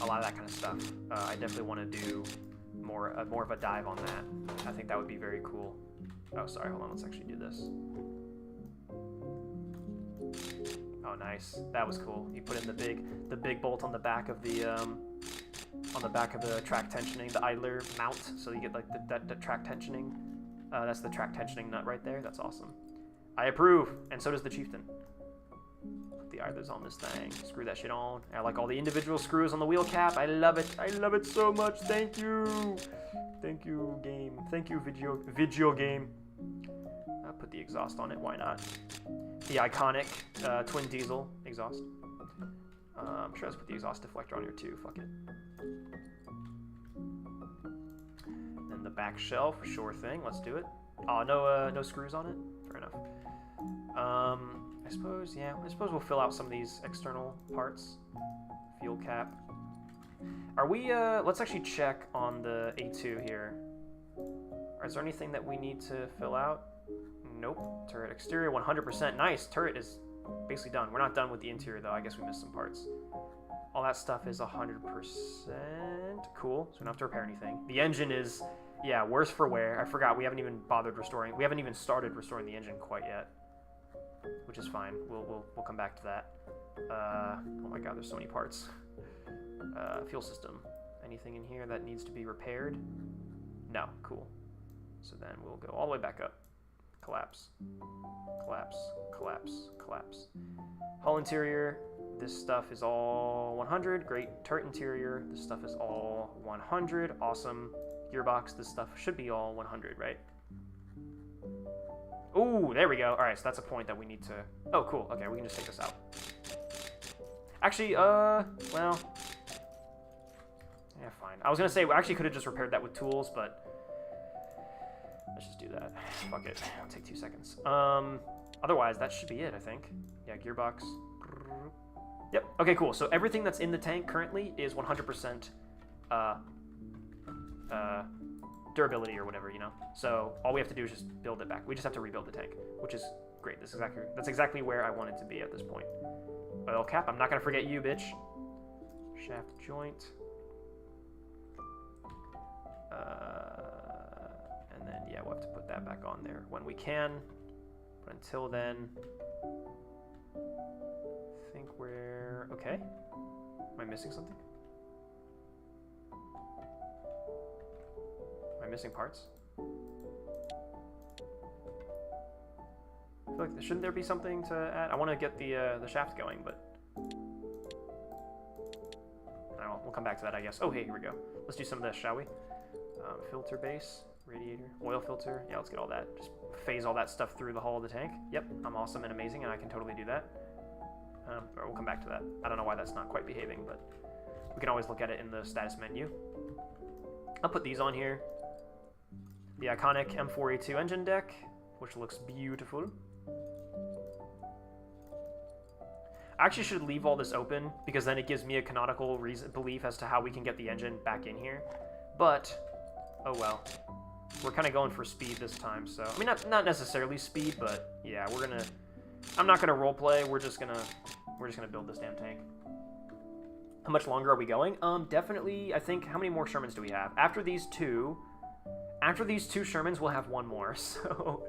A lot of that kind of stuff. I definitely want to do more of a dive on that. I think that would be very cool. Oh, sorry, hold on, let's actually do this. Oh, nice. That was cool. You put in the big bolt on the back of the track tensioning, the idler mount, so you get like the track tensioning. That's the track tensioning nut right there. That's awesome. I approve, and so does the Chieftain. The idlers on this thing. Screw that shit on. I like all the individual screws on the wheel cap. I love it. I love it so much. Thank you. Thank you, game. Thank you, video game. I'll put the exhaust on it. Why not? The iconic twin diesel exhaust. I'm sure let's put the exhaust deflector on here too. Fuck it. Then the back shelf. Sure thing. Let's do it. Oh, no screws on it. Fair enough. I suppose we'll fill out some of these external parts. Fuel cap. Are we, let's actually check on the A2 here. Is there anything that we need to fill out? Nope. Turret exterior, 100%. Nice. Turret is basically done. We're not done with the interior, though. I guess we missed some parts. All that stuff is 100%. Cool. So we don't have to repair anything. The engine is, yeah, worse for wear. I forgot. We haven't even bothered restoring. We haven't even started restoring the engine quite yet. Which is fine. We'll come back to that. Oh my god, there's so many parts. Fuel system. Anything in here that needs to be repaired? No. Cool. So then we'll go all the way back up. Collapse. Collapse. Collapse. Collapse. Hull interior. This stuff is all 100. Great. Turret interior. This stuff is all 100. Awesome. Gearbox. This stuff should be all 100, right? Ooh, there we go. Alright, so that's a point that we need to... Oh, cool. Okay, we can just take this out. Actually, well... Yeah, fine. I was gonna say, we actually could have just repaired that with tools, but... Let's just do that. Fuck it. It'll take 2 seconds. Otherwise, that should be it, I think. Yeah, gearbox. Yep. Okay, cool. So everything that's in the tank currently is 100%, durability or whatever, you know? So all we have to do is just build it back. We just have to rebuild the tank, which is great. That's exactly where I wanted to be at this point. Oil cap, I'm not gonna forget you, bitch. Shaft joint. And then, yeah, we'll have to put that back on there when we can. But until then, I think we're okay. Am I missing something? Am I missing parts? I feel like shouldn't there be something to add? I want to get the shaft going, but I don't know, we'll come back to that, I guess. Oh, hey, here we go. Let's do some of this, shall we? Filter base, radiator, oil filter. Yeah, let's get all that. Just phase all that stuff through the hull of the tank. Yep, I'm awesome and amazing, and I can totally do that. Or we'll come back to that. I don't know why that's not quite behaving, but we can always look at it in the status menu. I'll put these on here. The iconic M4A2 engine deck, which looks beautiful. I actually should leave all this open, because then it gives me a canonical belief as to how we can get the engine back in here. But, oh well. We're kind of going for speed this time, so... I mean, not necessarily speed, but yeah, we're gonna... I'm not gonna roleplay, we're just gonna build this damn tank. How much longer are we going? Definitely, I think... How many more Shermans do we have? After these two Shermans, we'll have one more, so...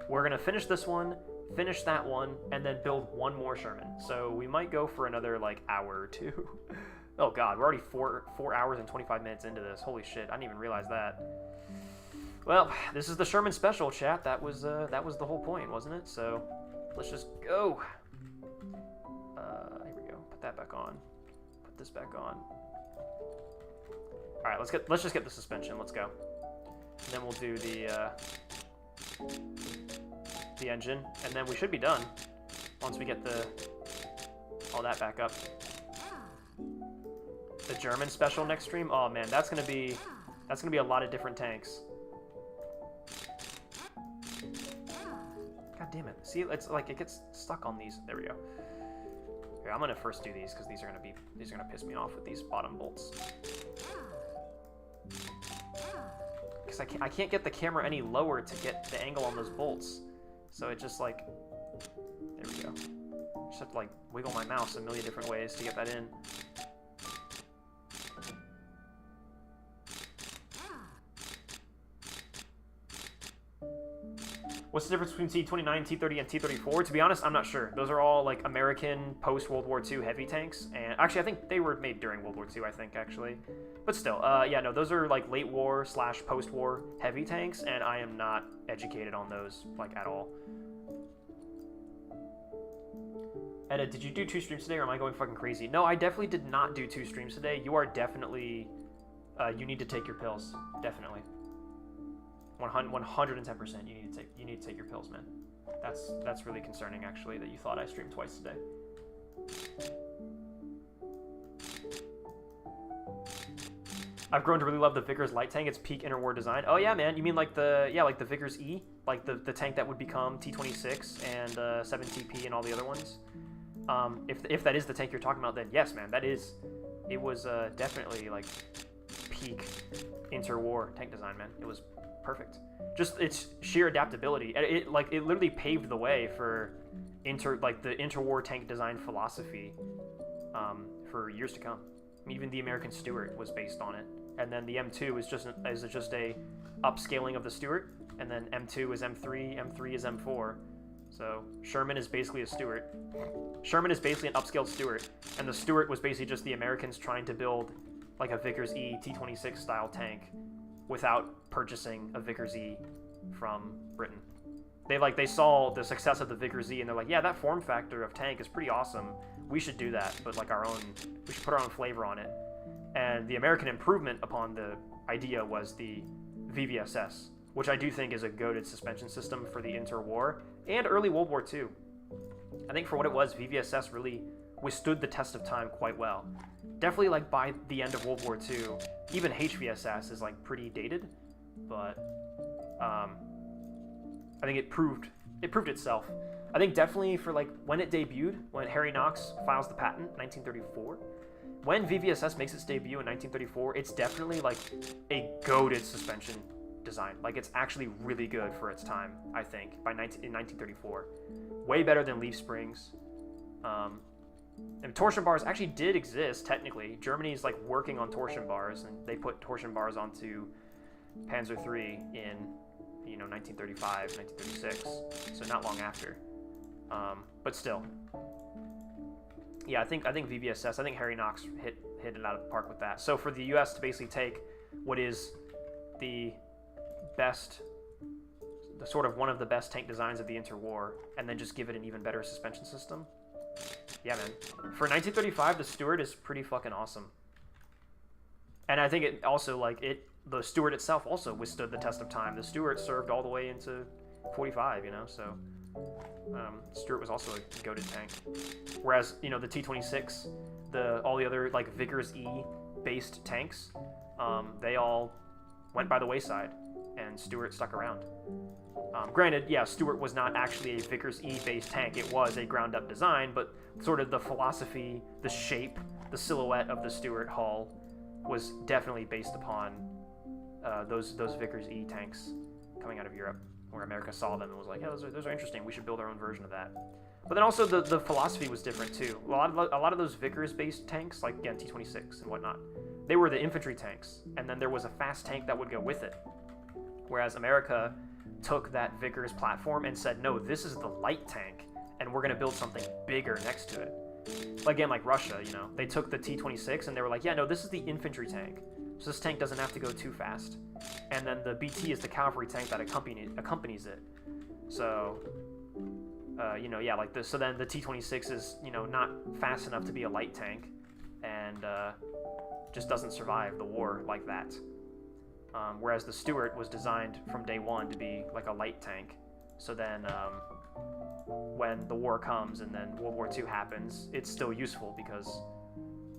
we're gonna finish this one, finish that one, and then build one more Sherman. So we might go for another, like, hour or two. Oh god, we're already 4 hours and 25 minutes into this. Holy shit, I didn't even realize that. Well, this is the Sherman special, chat. That was the whole point, wasn't it? So, let's just go. Here we go. Put that back on. Put this back on. All right, let's just get the suspension. Let's go. And then we'll do the engine, and then we should be done once we get all that back up. The German special next stream. Oh man, that's gonna be a lot of different tanks. God damn it! See, it's like it gets stuck on these. There we go. Here, I'm gonna first do these because these are gonna piss me off with these bottom bolts. Because I can't get the camera any lower to get the angle on those bolts. So it just like, there we go. Just have to like wiggle my mouse a million different ways to get that in. What's the difference between T-29, T-30, and T-34? To be honest, I'm not sure. Those are all, like, American post-World War II heavy tanks. And actually, I think they were made during World War II, I think, actually. But still, yeah, no, those are, like, late war / post-war heavy tanks, and I am not educated on those, like, at all. Edda, did you do 2 streams today, or am I going fucking crazy? No, I definitely did not do 2 streams today. You are definitely... you need to take your pills. Definitely. 110%. You need to take your pills, man. That's really concerning, actually, that you thought I streamed twice today. I've grown to really love the Vickers light tank. It's peak interwar design. Oh yeah, man. You mean like the Vickers E, like the tank that would become T26 and 7TP and all the other ones. If that is the tank you're talking about, then yes, man. It was definitely like peak interwar tank design, man. It was perfect. Just its sheer adaptability. It literally paved the way for the interwar tank design philosophy for years to come. I mean, even the American Stuart was based on it, and then the M2 is just a upscaling of the Stuart, and then M2 is M3, M3 is M4. So Sherman is basically a Stuart. Sherman is basically an upscaled Stuart, and the Stuart was basically just the Americans trying to build like a Vickers E T26 style tank without purchasing a Vickers E from Britain. They saw the success of the Vickers E and they're like, yeah, that form factor of tank is pretty awesome. We should do that, but like we should put our own flavor on it. And the American improvement upon the idea was the VVSS, which I do think is a goated suspension system for the interwar and early World War II. I think for what it was, VVSS really withstood the test of time quite well. Definitely like by the end of World War II, even HVSS is like pretty dated, but I think it proved itself. I think definitely for like when it debuted, when Harry Knox files the patent, 1934, when VVSS makes its debut in 1934, it's definitely like a goated suspension design. Like it's actually really good for its time, I think, in 1934. Way better than leaf springs. And torsion bars actually did exist, technically. Germany's like working on torsion bars, and they put torsion bars onto Panzer III in 1935, 1936, so not long after. But still, yeah, I think VVSS. I think Harry Knox hit it out of the park with that. So for the U.S. to basically take what is the best, the sort of one of the best tank designs of the interwar, and then just give it an even better suspension system. Yeah, man. For 1935, the Stuart is pretty fucking awesome. And I think it also the Stuart itself also withstood the test of time. The Stuart served all the way into 45, so Stuart was also a goated tank. Whereas, the T26, all the other like Vickers E based tanks, they all went by the wayside, and Stuart stuck around. Granted, yeah, Stuart was not actually a Vickers E-based tank. It was a ground-up design, but sort of the philosophy, the shape, the silhouette of the Stuart hull was definitely based upon those Vickers E tanks coming out of Europe, where America saw them and was like, yeah, those are interesting. We should build our own version of that. But then also the philosophy was different too. A lot of those Vickers-based tanks, like again T-26 and whatnot, they were the infantry tanks, and then there was a fast tank that would go with it. Whereas America took that Vickers platform and said, no, this is the light tank, and we're going to build something bigger next to it. Again, like Russia, you know, they took the T-26 and they were like, yeah, no, this is the infantry tank, so this tank doesn't have to go too fast. And then the BT is the cavalry tank that accompanies it. So, you know, yeah, like this. So then the T-26 is, you know, not fast enough to be a light tank, and just doesn't survive the war like that. Whereas the Stuart was designed from day one to be like a light tank. So then when the war comes and then World War II happens, it's still useful because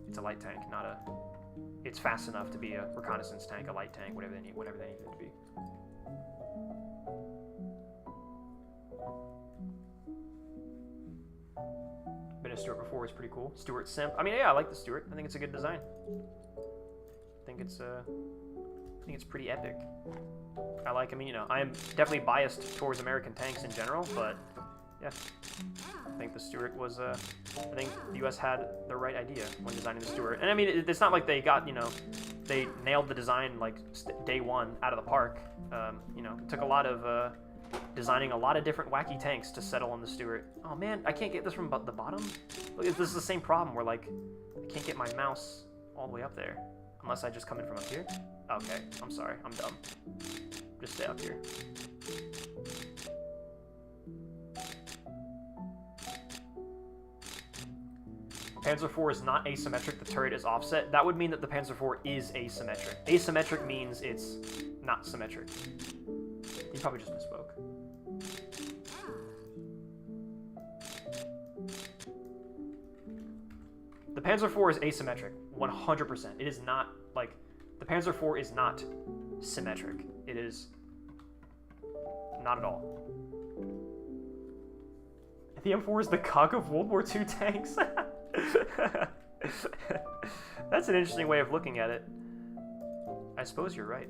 it's a light tank, not a... It's fast enough to be a reconnaissance tank, a light tank, whatever they need it to be. Been a Stuart before, it's pretty cool. Stuart Simp. I mean, yeah, I like the Stuart. I think it's a good design. I think it's pretty epic. I mean, you know, I am definitely biased towards American tanks in general, but yeah, I think the Stuart was, I think the U.S. had the right idea when designing the Stuart. And I mean, it's not like they got, you know, they nailed the design like day one out of the park. You know, it took a lot of designing a lot of different wacky tanks to settle on the Stuart. Oh man, I can't get this from the bottom. Look, this is the same problem where like I can't get my mouse all the way up there. Unless I just come in from up here? Okay, I'm sorry, I'm dumb. Just stay up here. Panzer IV is not asymmetric, the turret is offset. That would mean that the Panzer IV is asymmetric. Asymmetric means it's not symmetric. You probably just misspoke. The Panzer IV is asymmetric, 100%. It is not, like, the Panzer IV is not symmetric. It is not at all. The M4 is the cock of World War II tanks? That's an interesting way of looking at it. I suppose you're right.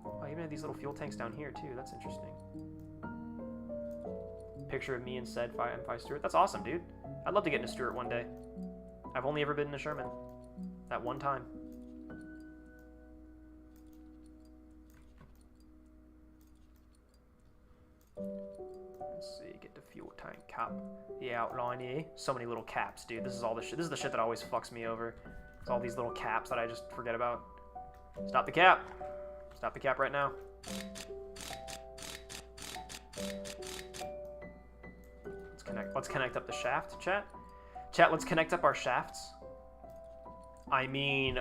Oh, even have these little fuel tanks down here, too. That's interesting. Picture of me and said M5 Stuart. That's awesome, dude. I'd love to get in a Stuart one day. I've only ever been in a Sherman. That one time. Let's see, get the fuel tank cap. The outline here. So many little caps, dude. This is all the shit. This is the shit that always fucks me over. It's all these little caps that I just forget about. Stop the cap. Stop the cap right now. Let's connect up the shaft, chat. Chat, let's connect up our shafts. I mean,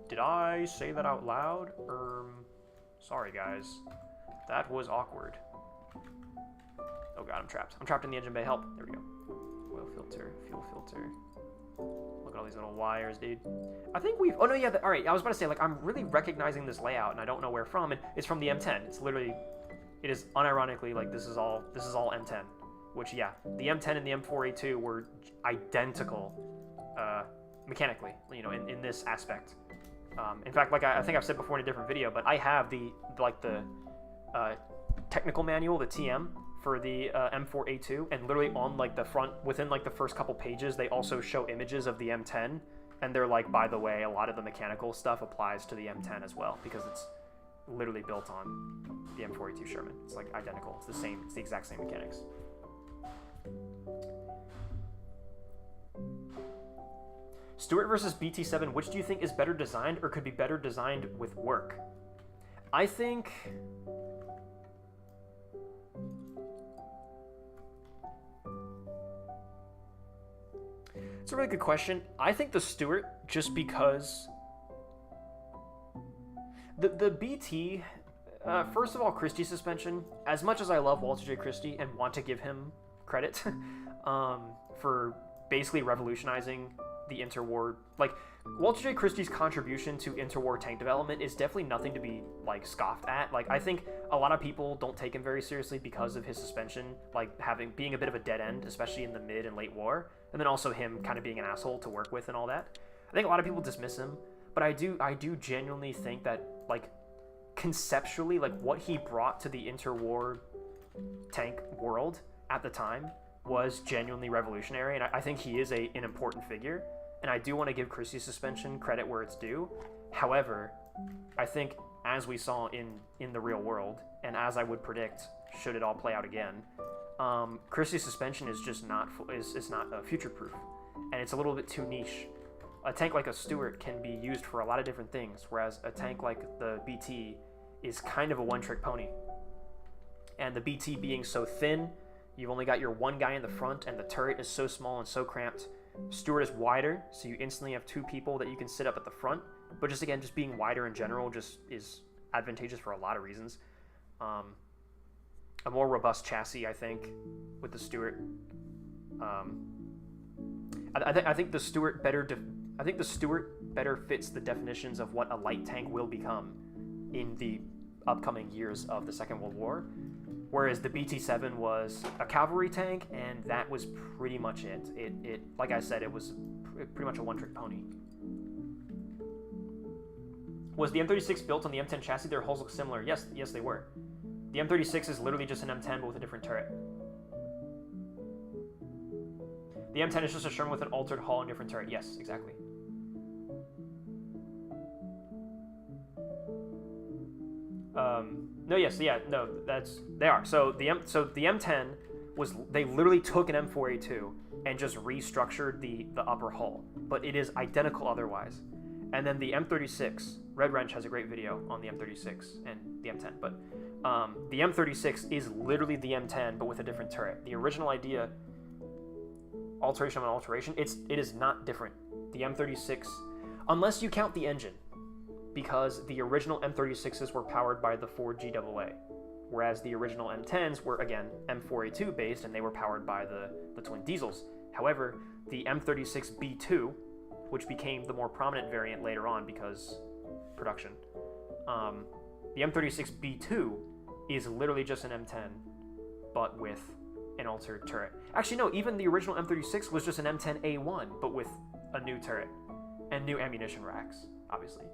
did I say that out loud? Sorry, guys. That was awkward. Oh god, I'm trapped. I'm trapped in the engine bay. Help. There we go. Oil filter, fuel filter. Look at all these little wires, dude. I think we've... Oh, no, yeah. All right, I was about to say, like, I'm really recognizing this layout, and I don't know where from. And it's from the M10. It's literally... It is unironically, like, this is all M10. Which, yeah, the M10 and the M4A2 were identical mechanically, you know, in this aspect. In fact, like I think I've said before in a different video, but I have the technical manual, the TM, for the M4A2, and literally on like the front, within like the first couple pages, they also show images of the M10, and they're like, by the way, a lot of the mechanical stuff applies to the M10 as well, because it's literally built on the M4A2 Sherman. It's like identical. It's the same. It's the exact same mechanics. Stuart versus BT7, which do you think is better designed or could be better designed with work? I think... It's a really good question. I think the Stuart, just because... The BT, first of all, Christie suspension, as much as I love Walter J. Christie and want to give him credit for basically revolutionizing the interwar, like, Walter J. Christie's contribution to interwar tank development is definitely nothing to be, like, scoffed at. Like, I think a lot of people don't take him very seriously because of his suspension, like, being a bit of a dead end, especially in the mid and late war, and then also him kind of being an asshole to work with and all that. I think a lot of people dismiss him, but I do genuinely think that, like, conceptually, like, what he brought to the interwar tank world at the time was genuinely revolutionary, and I think he is an important figure, and I do want to give Christie's suspension credit where it's due. However, I think, as we saw in the real world, and as I would predict should it all play out again, Christie's suspension is just not future-proof, and it's a little bit too niche. A tank like a Stuart can be used for a lot of different things, whereas a tank like the BT is kind of a one-trick pony. And the BT being so thin, you've only got your one guy in the front, and the turret is so small and so cramped. Stuart is wider, so you instantly have two people that you can sit up at the front. But just again, just being wider in general just is advantageous for a lot of reasons. A more robust chassis, I think, with the Stuart. I think the Stuart better fits the definitions of what a light tank will become in the upcoming years of the Second World War. Whereas the BT-7 was a cavalry tank, and that was pretty much it. It like I said, it was pretty much a one-trick pony. Was the M36 built on the M10 chassis? Their hulls look similar. Yes, they were. The M36 is literally just an M10, but with a different turret. The M10 is just a Sherman with an altered hull and different turret. Yes, exactly. They are. So the M10 was, they literally took an M4A2 and just restructured the upper hull, but it is identical otherwise. And then the M36, Red Wrench has a great video on the M36 and the M10, but the M36 is literally the M10 but with a different turret. The original idea, alteration of an alteration, it is not different. The M36, unless you count the engine, because the original M36s were powered by the Ford GAA, whereas the original M10s were, again, M4A2 based, and they were powered by the twin diesels. However, the M36B2, which became the more prominent variant later on because production, the M36B2 is literally just an M10, but with an altered turret. Actually, no, even the original M36 was just an M10A1, but with a new turret and new ammunition racks, obviously.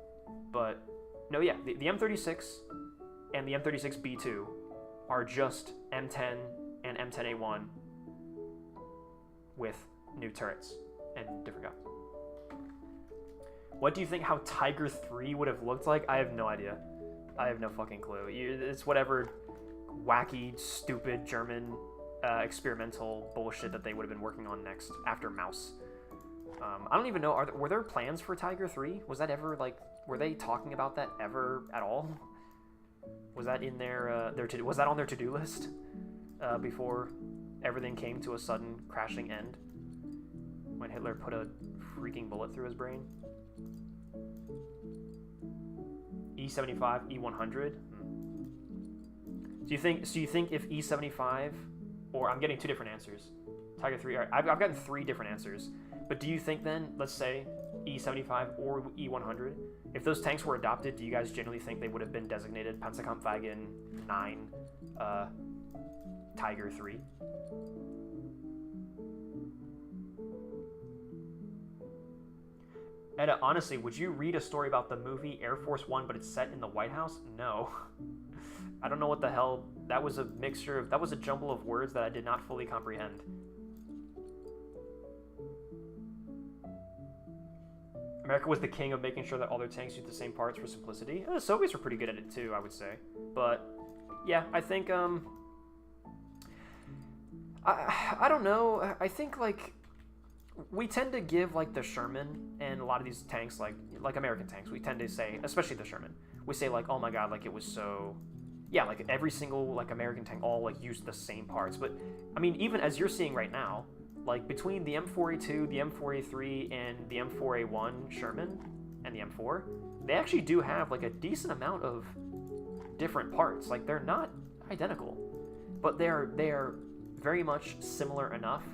But no, yeah, the M36 and the M36B2 are just M10 and M10A1 with new turrets and different guns. What do you think how Tiger 3 would have looked like? I have no idea. I have no fucking clue. It's whatever wacky, stupid German experimental bullshit that they would have been working on next after Mouse. I don't even know, were there plans for Tiger 3? Was that ever, like, were they talking about that ever at all? Was that in was that on their to-do list before everything came to a sudden crashing end? When Hitler put a freaking bullet through his brain? E75, E100? Do you think if E75, or I'm getting two different answers. Tiger 3, I've gotten three different answers. But do you think then, let's say, E75 or E100, if those tanks were adopted, do you guys generally think they would have been designated Panzerkampfwagen 9 Tiger 3? Edda, honestly, would you read a story about the movie Air Force One, but it's set in the White House? No. I don't know what the hell, that was a jumble of words that I did not fully comprehend. America was the king of making sure that all their tanks used the same parts for simplicity. The Soviets were pretty good at it too, I would say. But yeah, I think I don't know. I think like we tend to give like the Sherman and a lot of these tanks like American tanks, we tend to say, especially the Sherman, we say like, oh my god, like it was so, yeah, like every single like American tank all like used the same parts. But I mean, even as you're seeing right now, like between the M4A2, the M4A3, and the M4A1 Sherman and the M4, they actually do have like a decent amount of different parts. Like they're not identical, but they're very much similar enough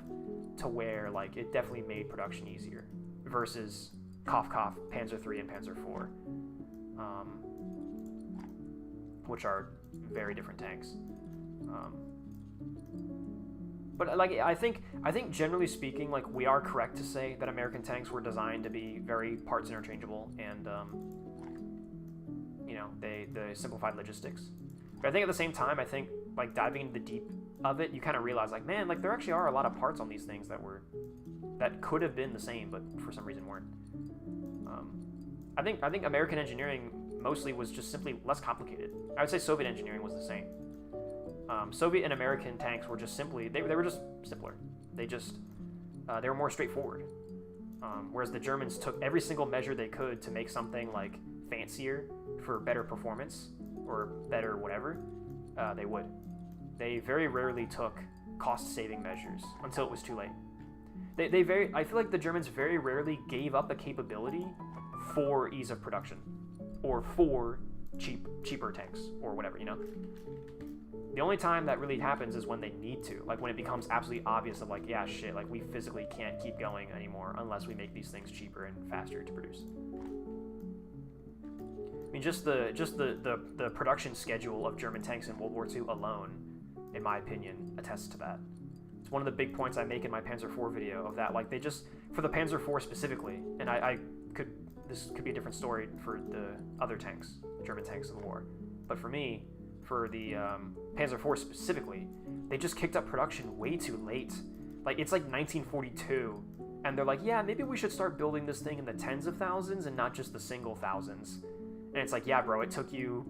to where like it definitely made production easier. versus Panzer III and Panzer IV, which are very different tanks. But like I think generally speaking, like we are correct to say that American tanks were designed to be very parts interchangeable and they simplified logistics. But I think at the same time, I think like diving into the deep of it, you kind of realize like, man, like there actually are a lot of parts on these things that could have been the same, but for some reason weren't. I think American engineering mostly was just simply less complicated. I would say Soviet engineering was the same. Soviet and American tanks were just simply they were just simpler. They were more straightforward. Whereas the Germans took every single measure they could to make something like fancier for better performance or better whatever. They very rarely took cost-saving measures until it was too late. I feel like the Germans very rarely gave up a capability for ease of production or for cheaper tanks or whatever, The only time that really happens is when they need to, like when it becomes absolutely obvious of like, yeah, shit, like we physically can't keep going anymore unless we make these things cheaper and faster to produce. I mean, just the production schedule of German tanks in World War II alone, in my opinion, attests to that. It's one of the big points I make in my Panzer IV video of that, like they just, for the Panzer IV specifically, and this could be a different story for the other tanks, German tanks of the war, but for me, for the Panzer IV specifically, they just kicked up production way too late. Like, it's like 1942, and they're like, yeah, maybe we should start building this thing in the tens of thousands and not just the single thousands. And it's like, yeah, bro, it took you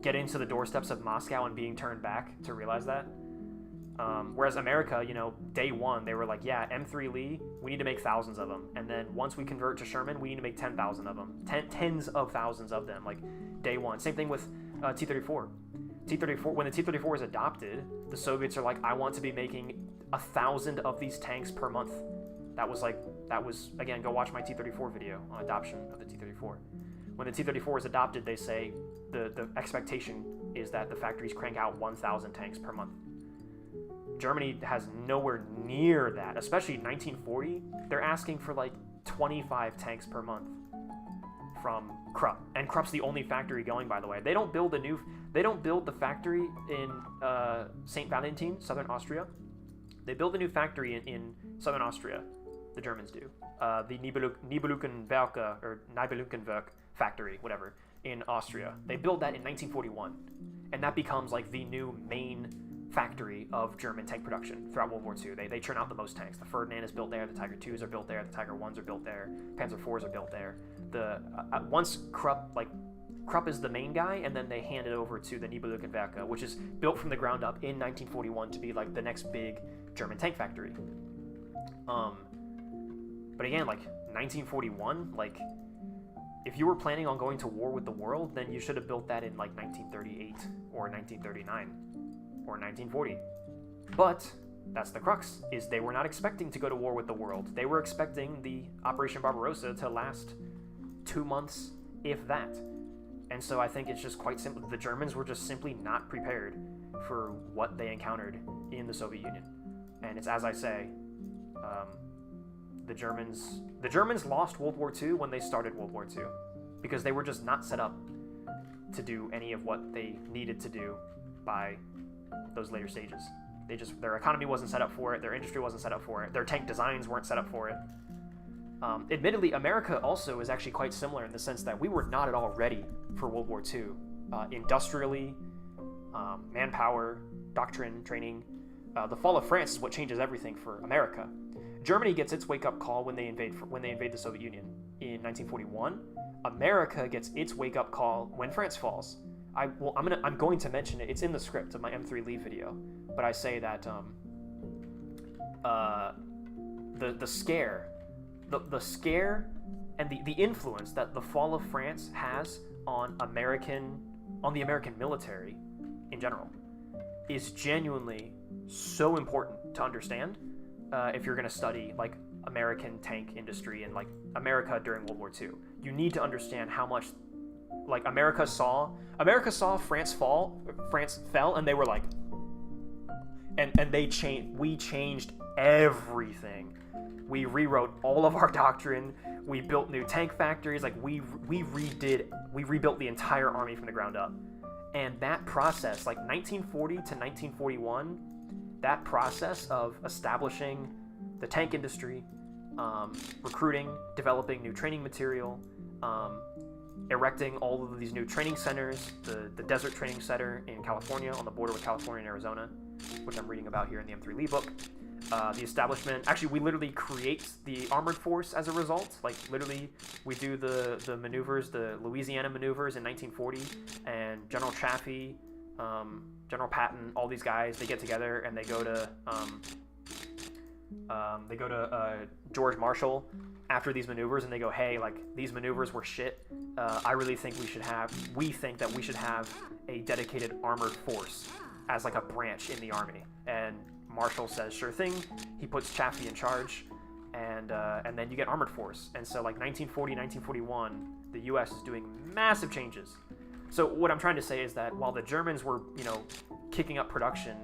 getting to the doorsteps of Moscow and being turned back to realize that. Whereas America, day one, they were like, yeah, M3 Lee, we need to make thousands of them. And then once we convert to Sherman, we need to make 10,000 of them. Tens of thousands of them, like day one. Same thing with T-34. When the T-34 was adopted, the Soviets are like, I want to be making 1,000 of these tanks per month. That was, again, go watch my T-34 video on adoption of the T-34. When the T-34 is adopted, they say the expectation is that the factories crank out 1,000 tanks per month. Germany has nowhere near that, especially 1940. They're asking for like 25 tanks per month from Krupp, and Krupp's the only factory going, by the way. They don't build the factory in St. Valentin, southern Austria. They build a new factory in southern Austria. The Germans do. The Nibelungenwerke or Nibelungenwerk factory, whatever, in Austria. They build that in 1941, and that becomes like the new main factory of German tank production throughout World War II. They churn out the most tanks. The Ferdinand is built there, the Tiger IIs are built there, the Tiger Is are built there, Panzer IVs are built there. Once Krupp is the main guy, and then they hand it over to the Nibelungenwerke, which is built from the ground up in 1941 to be like the next big German tank factory. But again, like 1941, like if you were planning on going to war with the world, then you should have built that in like 1938 or 1939 or 1940. But that's the crux, is they were not expecting to go to war with the world. They were expecting the Operation Barbarossa to last 2 months, if that. And so I think it's just quite simple. The Germans were just simply not prepared for what they encountered in the Soviet Union. And it's as I say, the Germans lost World War II when they started World War II, because they were just not set up to do any of what they needed to do by those later stages. Their economy wasn't set up for it, their industry wasn't set up for it, their tank designs weren't set up for it. Admittedly, America also is actually quite similar in the sense that we were not at all ready for World War II. Industrially, manpower, doctrine, training. The fall of France is what changes everything for America. Germany gets its wake-up call when they invade the Soviet Union in 1941. America gets its wake-up call when France falls. I'm going to mention it. It's in the script of my M3 Leave video, but I say that the scare and the influence that the fall of France has on the American military in general is genuinely so important to understand if you're going to study like American tank industry and like America during World War II. You need to understand how much like America saw France fell, and they were like, and we changed everything. We rewrote all of our doctrine. We built new tank factories. Like we rebuilt the entire army from the ground up. And that process, like 1940 to 1941, that process of establishing the tank industry, recruiting, developing new training material, erecting all of these new training centers, the Desert Training Center in California on the border with California and Arizona, which I'm reading about here in the M3 Lee book. The establishment, actually we literally create the armored force as a result. Like literally we do the maneuvers, the Louisiana maneuvers in 1940, and General Chaffee, General Patton, all these guys, they get together and they go to George Marshall after these maneuvers, and they go, hey, like these maneuvers were shit. We think that we should have a dedicated armored force as like a branch in the army. And Marshall says, sure thing. He puts Chaffee in charge, and then you get armored force. And so like 1940, 1941, the U.S. is doing massive changes. So what I'm trying to say is that while the Germans were, kicking up production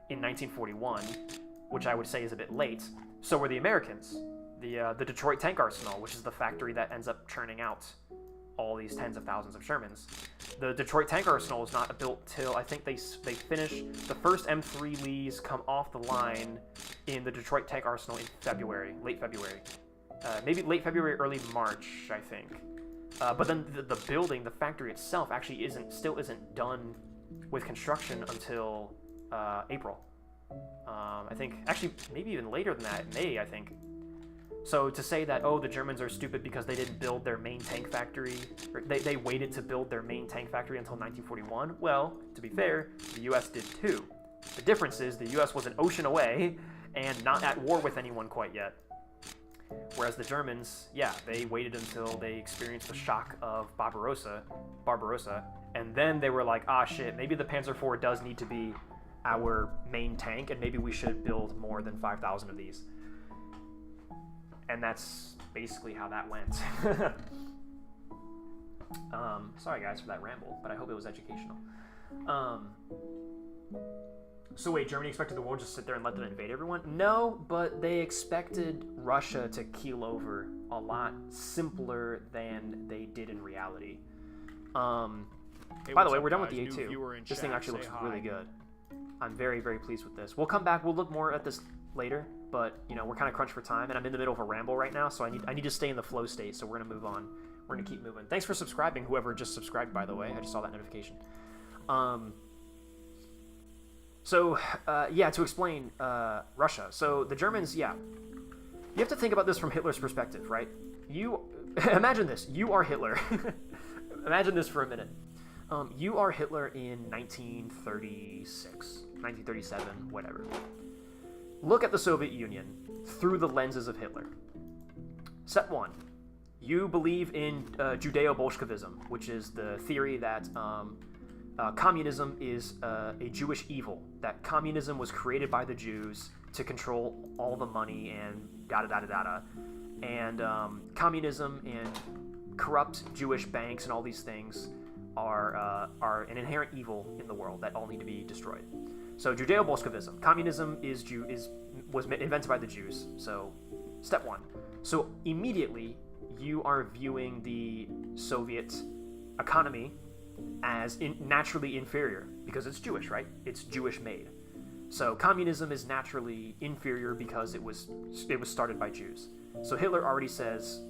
in 1941, which I would say is a bit late, so were the Americans. The Detroit Tank Arsenal, which is the factory that ends up churning out all these tens of thousands of Shermans. The Detroit Tank Arsenal was not built till, I think they finish, the first M3 Lees come off the line in the Detroit Tank Arsenal in February, late February. Maybe late February, early March, I think. But then the building, the factory itself, actually still isn't done with construction until April. I think, actually, maybe even later than that, May, I think. So to say that, the Germans are stupid because they didn't build their main tank factory, or they waited to build their main tank factory until 1941, well, to be fair, the U.S. did too. The difference is the U.S. was an ocean away and not at war with anyone quite yet. Whereas the Germans, they waited until they experienced the shock of Barbarossa, and then they were like, shit, maybe the Panzer IV does need to be our main tank, and maybe we should build more than 5,000 of these. And that's basically how that went. Sorry guys for that ramble, but I hope it was educational. So wait, Germany expected the world just sit there and let them invade everyone? No, but they expected Russia to keel over a lot simpler than they did in reality. By the way, we're done with the A2. This thing actually looks really good. I'm very, very pleased with this. We'll come back, we'll look more at this later, but we're kind of crunched for time, and I'm in the middle of a ramble right now, so I need to stay in the flow state, so we're going to move on. We're going to keep moving. Thanks for subscribing, whoever just subscribed, by the way. I just saw that notification. To explain Russia. So the Germans, you have to think about this from Hitler's perspective, right? Imagine this. You are Hitler. Imagine this for a minute. You are Hitler in 1936, 1937, whatever. Look at the Soviet Union through the lenses of Hitler. Step 1. You believe in Judeo-Bolshevism, which is the theory that communism is a Jewish evil, that communism was created by the Jews to control all the money and da-da-da-da-da-da. And communism and corrupt Jewish banks and all these things are an inherent evil in the world that all need to be destroyed. So Judeo-Bolshevism, communism was invented by the Jews. So step 1. So immediately you are viewing the Soviet economy as naturally inferior because it's Jewish, right? It's Jewish made. So communism is naturally inferior because it was started by Jews. So Hitler already says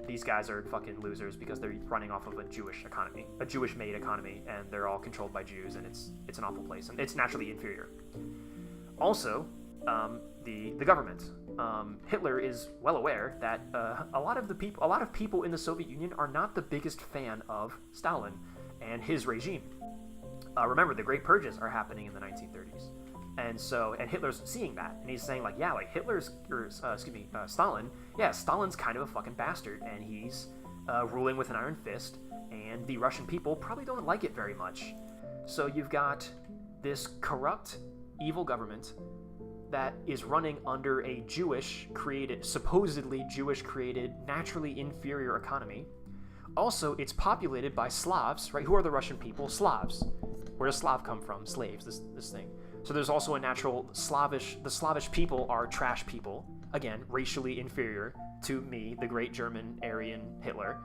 these guys are fucking losers because they're running off of a Jewish economy, a Jewish made economy, and they're all controlled by Jews, and it's an awful place, and it's naturally inferior. Also, the government. Hitler is well aware that a lot of people in the Soviet Union are not the biggest fan of Stalin and his regime. Remember, the Great Purges are happening in the 1930s. And Hitler's seeing that, and he's saying Stalin, Stalin's kind of a fucking bastard, and he's ruling with an iron fist, and the Russian people probably don't like it very much. So you've got this corrupt, evil government that is running under a supposedly Jewish created, naturally inferior economy. Also, it's populated by Slavs, right? Who are the Russian people? Slavs. Where does Slav come from? Slaves, this thing. So there's also a natural the Slavish people are trash people, again, racially inferior to me, the great German Aryan Hitler.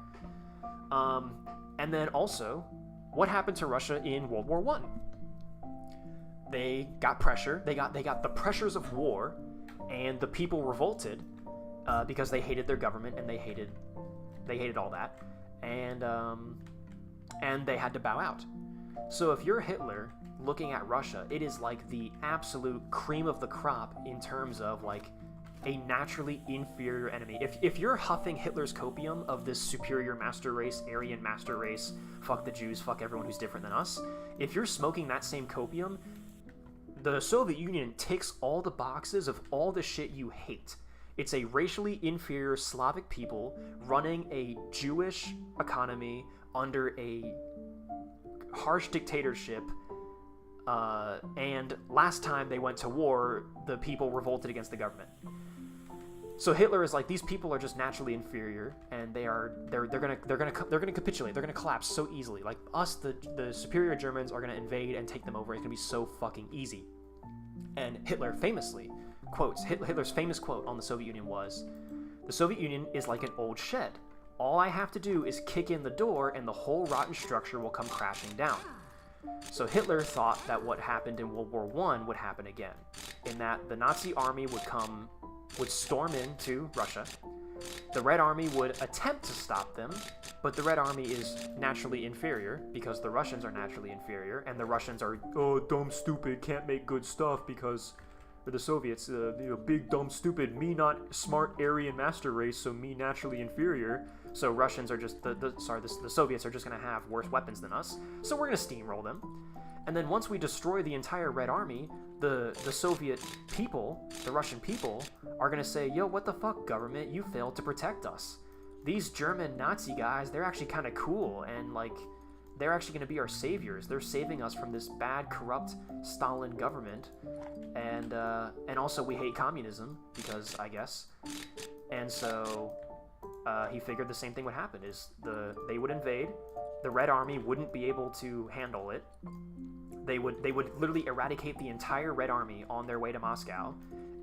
And then also, what happened to Russia in World War I? They got pressure. They got the pressures of war, and the people revolted because they hated their government and they hated all that, and they had to bow out. So if you're Hitler looking at Russia, it is like the absolute cream of the crop in terms of like a naturally inferior enemy. If you're huffing Hitler's copium of this superior master race, Aryan master race, fuck the Jews, fuck everyone who's different than us, if you're smoking that same copium, the Soviet Union ticks all the boxes of all the shit you hate. It's a racially inferior Slavic people running a Jewish economy under a harsh dictatorship, and last time they went to war, the people revolted against the government. So Hitler is like, these people are just naturally inferior, and they're gonna capitulate. They're gonna collapse so easily. Like us, the superior Germans are gonna invade and take them over. It's gonna be so fucking easy. And Hitler famously quotes, Hitler's famous quote on the Soviet Union was, "The Soviet Union is like an old shed. All I have to do is kick in the door and the whole rotten structure will come crashing down." So Hitler thought that what happened in World War I would happen again, in that the Nazi army would storm into Russia. The Red Army would attempt to stop them, but the Red Army is naturally inferior because the Russians are naturally inferior, and the Russians are, dumb, stupid, can't make good stuff because the Soviets, big, dumb, stupid, me not smart Aryan master race, so me naturally inferior. So Russians are just, the Soviets are just going to have worse weapons than us, so we're going to steamroll them. And then once we destroy the entire Red Army, the Soviet people, the Russian people, are going to say, yo, what the fuck, government? You failed to protect us. These German Nazi guys, they're actually kind of cool, and, like, they're actually going to be our saviors. They're saving us from this bad, corrupt Stalin government. And also we hate communism, because, I guess. And so he figured the same thing would happen, is they would invade, the Red Army wouldn't be able to handle it. They would literally eradicate the entire Red Army on their way to Moscow,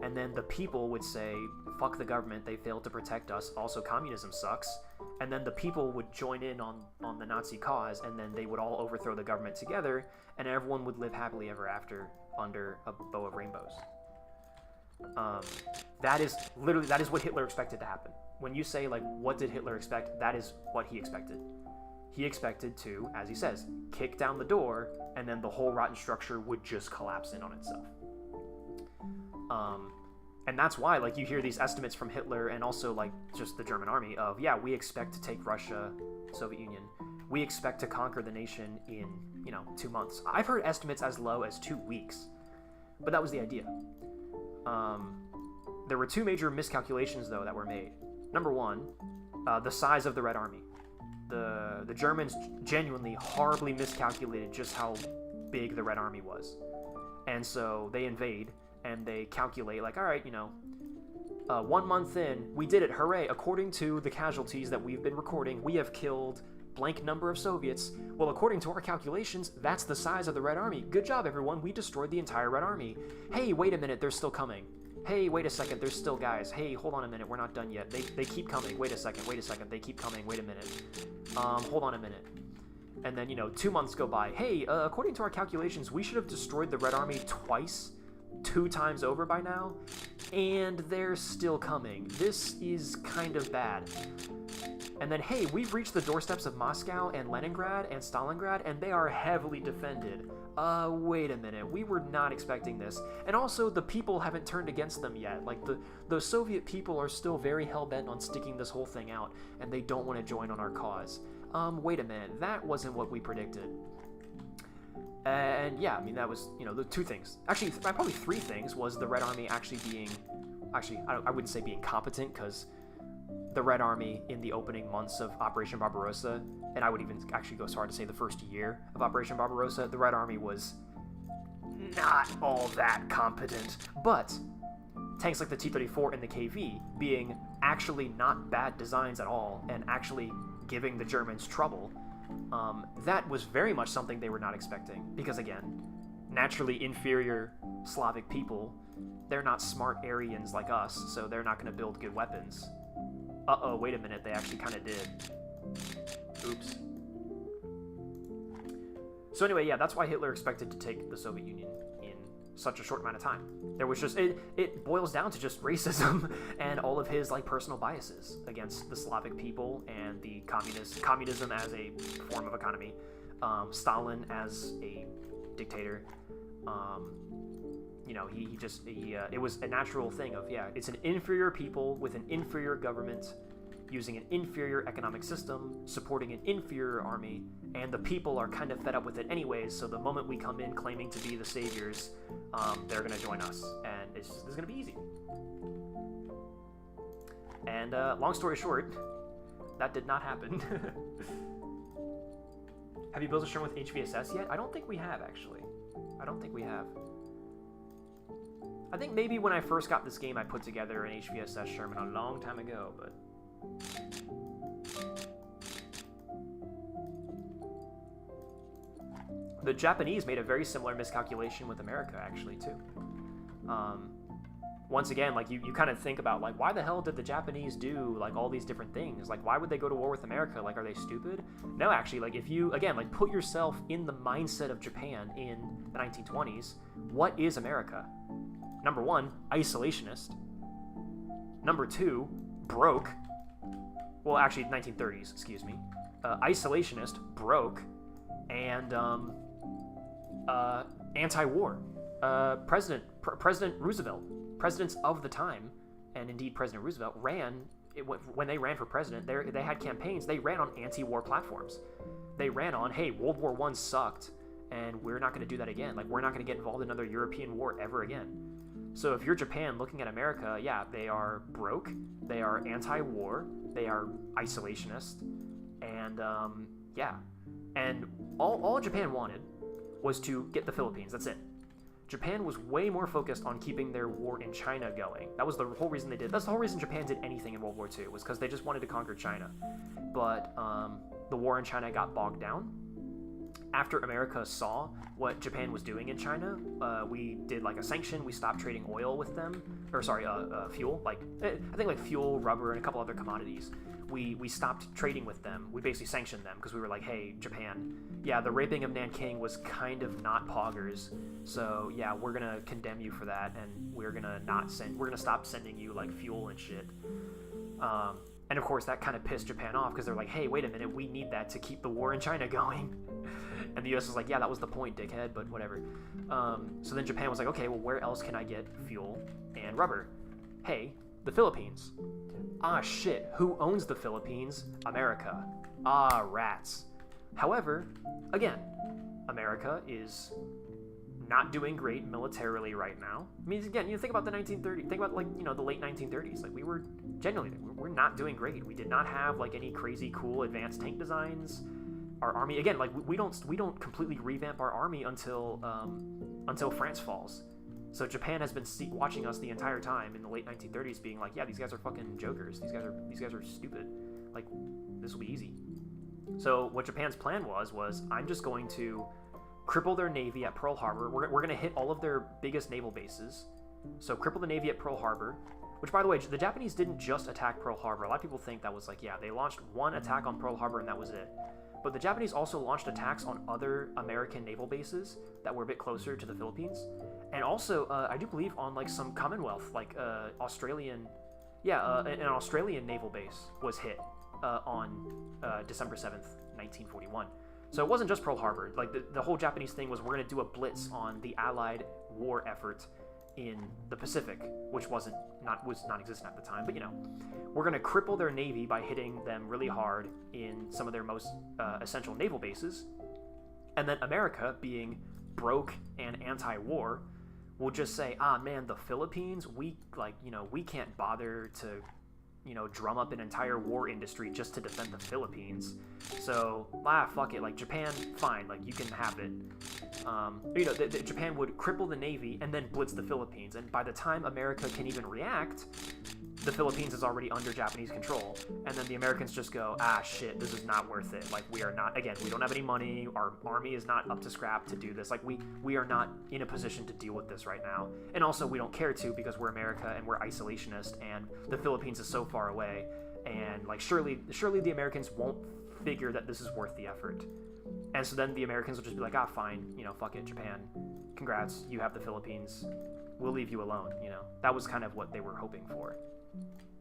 and then the people would say, fuck the government, they failed to protect us, also communism sucks, and then the people would join in on the Nazi cause, and then they would all overthrow the government together, and everyone would live happily ever after under a bow of rainbows. That is what Hitler expected to happen. When you say, like, what did Hitler expect, that is what he expected. He expected to, as he says, kick down the door, and then the whole rotten structure would just collapse in on itself. And that's why, like, you hear these estimates from Hitler and also, like, just the German army of, yeah, we expect to take Russia, Soviet Union. We expect to conquer the nation in, 2 months. I've heard estimates as low as 2 weeks. But that was the idea. There were 2 major miscalculations, though, that were made. Number one, the size of the Red Army. The Germans genuinely horribly miscalculated just how big the Red Army was. And so they invade, and they calculate, like, all right, 1 month in, we did it, hooray, according to the casualties that we've been recording, we have killed blank number of Soviets. Well, according to our calculations, that's the size of the Red Army. Good job, everyone, we destroyed the entire Red Army. Hey, wait a minute, they're still coming. Hey, wait a second, there's still guys. Hey, hold on a minute, we're not done yet. They keep coming. Wait a second, they keep coming. Wait a minute. Hold on a minute. And then, 2 months go by. Hey, according to our calculations, we should have destroyed the Red Army twice, 2 times over by now, and they're still coming. This is kind of bad. And then, hey, we've reached the doorsteps of Moscow and Leningrad and Stalingrad, and they are heavily defended. Wait a minute, we were not expecting this. And also, the people haven't turned against them yet. Like, the Soviet people are still very hell-bent on sticking this whole thing out, and they don't want to join on our cause. Wait a minute, that wasn't what we predicted. And yeah, that was, the 2 things. Actually, probably 3 things was the Red Army actually being, I wouldn't say being competent, because the Red Army in the opening months of Operation Barbarossa, and I would even actually go so far to say the first year of Operation Barbarossa, the Red Army was not all that competent. But tanks like the T-34 and the KV being actually not bad designs at all, and actually giving the Germans trouble, that was very much something they were not expecting. Because again, naturally inferior Slavic people they're not smart Aryans like us, so they're not going to build good weapons. Uh-oh, wait a minute, they actually kind of did. Oops. So anyway, yeah, that's why Hitler expected to take the Soviet Union in such a short amount of time. There was just, it boils down to just racism and all of his, like, personal biases against the Slavic people and the communism as a form of economy, Stalin as a dictator. You know, it was a natural thing of, yeah, it's an inferior people with an inferior government, using an inferior economic system, supporting an inferior army, and the people are kind of fed up with it anyways, so the moment we come in claiming to be the saviors, they're going to join us, and it's going to be easy. And long story short, that did not happen. Have you built a Sherman with HVSS yet? I don't think we have, actually. I don't think we have. I think maybe when I first got this game, I put together an HVSS Sherman a long time ago, but... The Japanese made a very similar miscalculation with America, actually, too. Once again, like, you kind of think about, like, why the hell did the Japanese do, like, all these different things? Like, why would they go to war with America? Like, are they stupid? No, actually, like, if you, again, like, put yourself in the mindset of Japan in the 1920s, what is America? Number one, isolationist. Number two, broke. Well, actually, 1930s, excuse me. Isolationist, broke, and anti-war. President Roosevelt, presidents of the time, and indeed President Roosevelt, when they ran for president, they had campaigns, they ran on anti-war platforms. They ran on, hey, World War I sucked, and we're not going to do that again. Like, we're not going to get involved in another European war ever again. So if you're Japan looking at America, yeah, they are broke, they are anti-war, they are isolationist, and yeah. And all Japan wanted was to get the Philippines, that's it. Japan was way more focused on keeping their war in China going. That was the whole reason they did. That's the whole reason Japan did anything in World War II, was because they just wanted to conquer China. But the war in China got bogged down. After America saw what Japan was doing in China, we did like a sanction. We stopped trading oil with them, or sorry, fuel. Like I think like fuel, rubber, and a couple other commodities. We stopped trading with them. We basically sanctioned them because we were like, hey, Japan, yeah, the raping of Nanking was kind of not poggers. So yeah, we're gonna condemn you for that, and we're gonna stop sending you like fuel and shit. And of course, that kind of pissed Japan off because they're like, hey, wait a minute, we need that to keep the war in China going. And the US was like, yeah, that was the point, dickhead, but whatever. So then Japan was like, okay, well, where else can I get fuel and rubber? Hey, the Philippines. Ah, shit, who owns the Philippines? America. Ah, rats. However, again, America is not doing great militarily right now. I mean, again, you think about the 1930s, think about, like, you know, the late 1930s. Like, we're not doing great. We did not have, like, any crazy cool advanced tank designs. Our army, again, like, we don't completely revamp our army until France falls. So Japan has been watching us the entire time in the late 1930s, being like, yeah, these guys are fucking jokers. These guys are stupid. Like, this will be easy. So what Japan's plan was I'm just going to cripple their navy at Pearl Harbor. We're going to hit all of their biggest naval bases. So cripple the navy at Pearl Harbor, which, by the way, the Japanese didn't just attack Pearl Harbor. A lot of people think that was like, yeah, they launched one attack on Pearl Harbor and that was it. But the Japanese also launched attacks on other American naval bases that were a bit closer to the Philippines. And also, I do believe on like some Commonwealth, like Australian, an Australian naval base was hit on December 7th, 1941. So it wasn't just Pearl Harbor. Like the whole Japanese thing was, we're going to do a blitz on the Allied war effort in the Pacific, which was non-existent at the time. But, you know, we're going to cripple their navy by hitting them really hard in some of their most essential naval bases. And then America, being broke and anti-war, will just say, ah, man, the Philippines, we can't bother to, you know, drum up an entire war industry just to defend the Philippines. So, fuck it. Like, Japan, fine. Like, you can have it. You know, Japan would cripple the navy and then blitz the Philippines. And by the time America can even react, the Philippines is already under Japanese control, and then the Americans just go, ah, shit, this is not worth it. Like, we are not, again, we don't have any money, our army is not up to scrap to do this. Like, we are not in a position to deal with this right now. And also, we don't care to, because we're America, and we're isolationist, and the Philippines is so far away, and, like, surely the Americans won't figure that this is worth the effort. And so then the Americans will just be like, ah, fine, you know, fuck it, Japan, congrats, you have the Philippines, we'll leave you alone, you know. That was kind of what they were hoping for.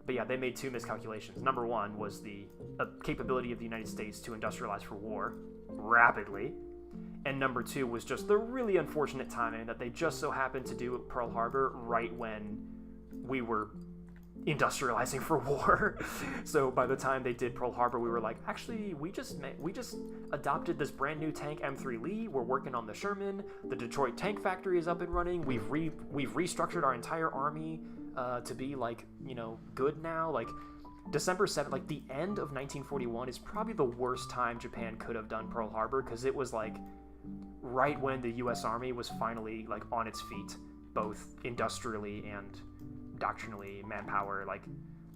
But yeah, they made two miscalculations. Number one was the capability of the United States to industrialize for war rapidly. And number two was just the really unfortunate timing that they just so happened to do Pearl Harbor right when we were industrializing for war. So by the time they did Pearl Harbor, we were like, actually, we just adopted this brand new tank M3 Lee. We're working on the Sherman. The Detroit tank factory is up and running. We've restructured our entire army to be, like, you know, good now. Like, December 7th, like, the end of 1941 is probably the worst time Japan could have done Pearl Harbor, because it was, like, right when the U.S. Army was finally, like, on its feet, both industrially and doctrinally, manpower. Like,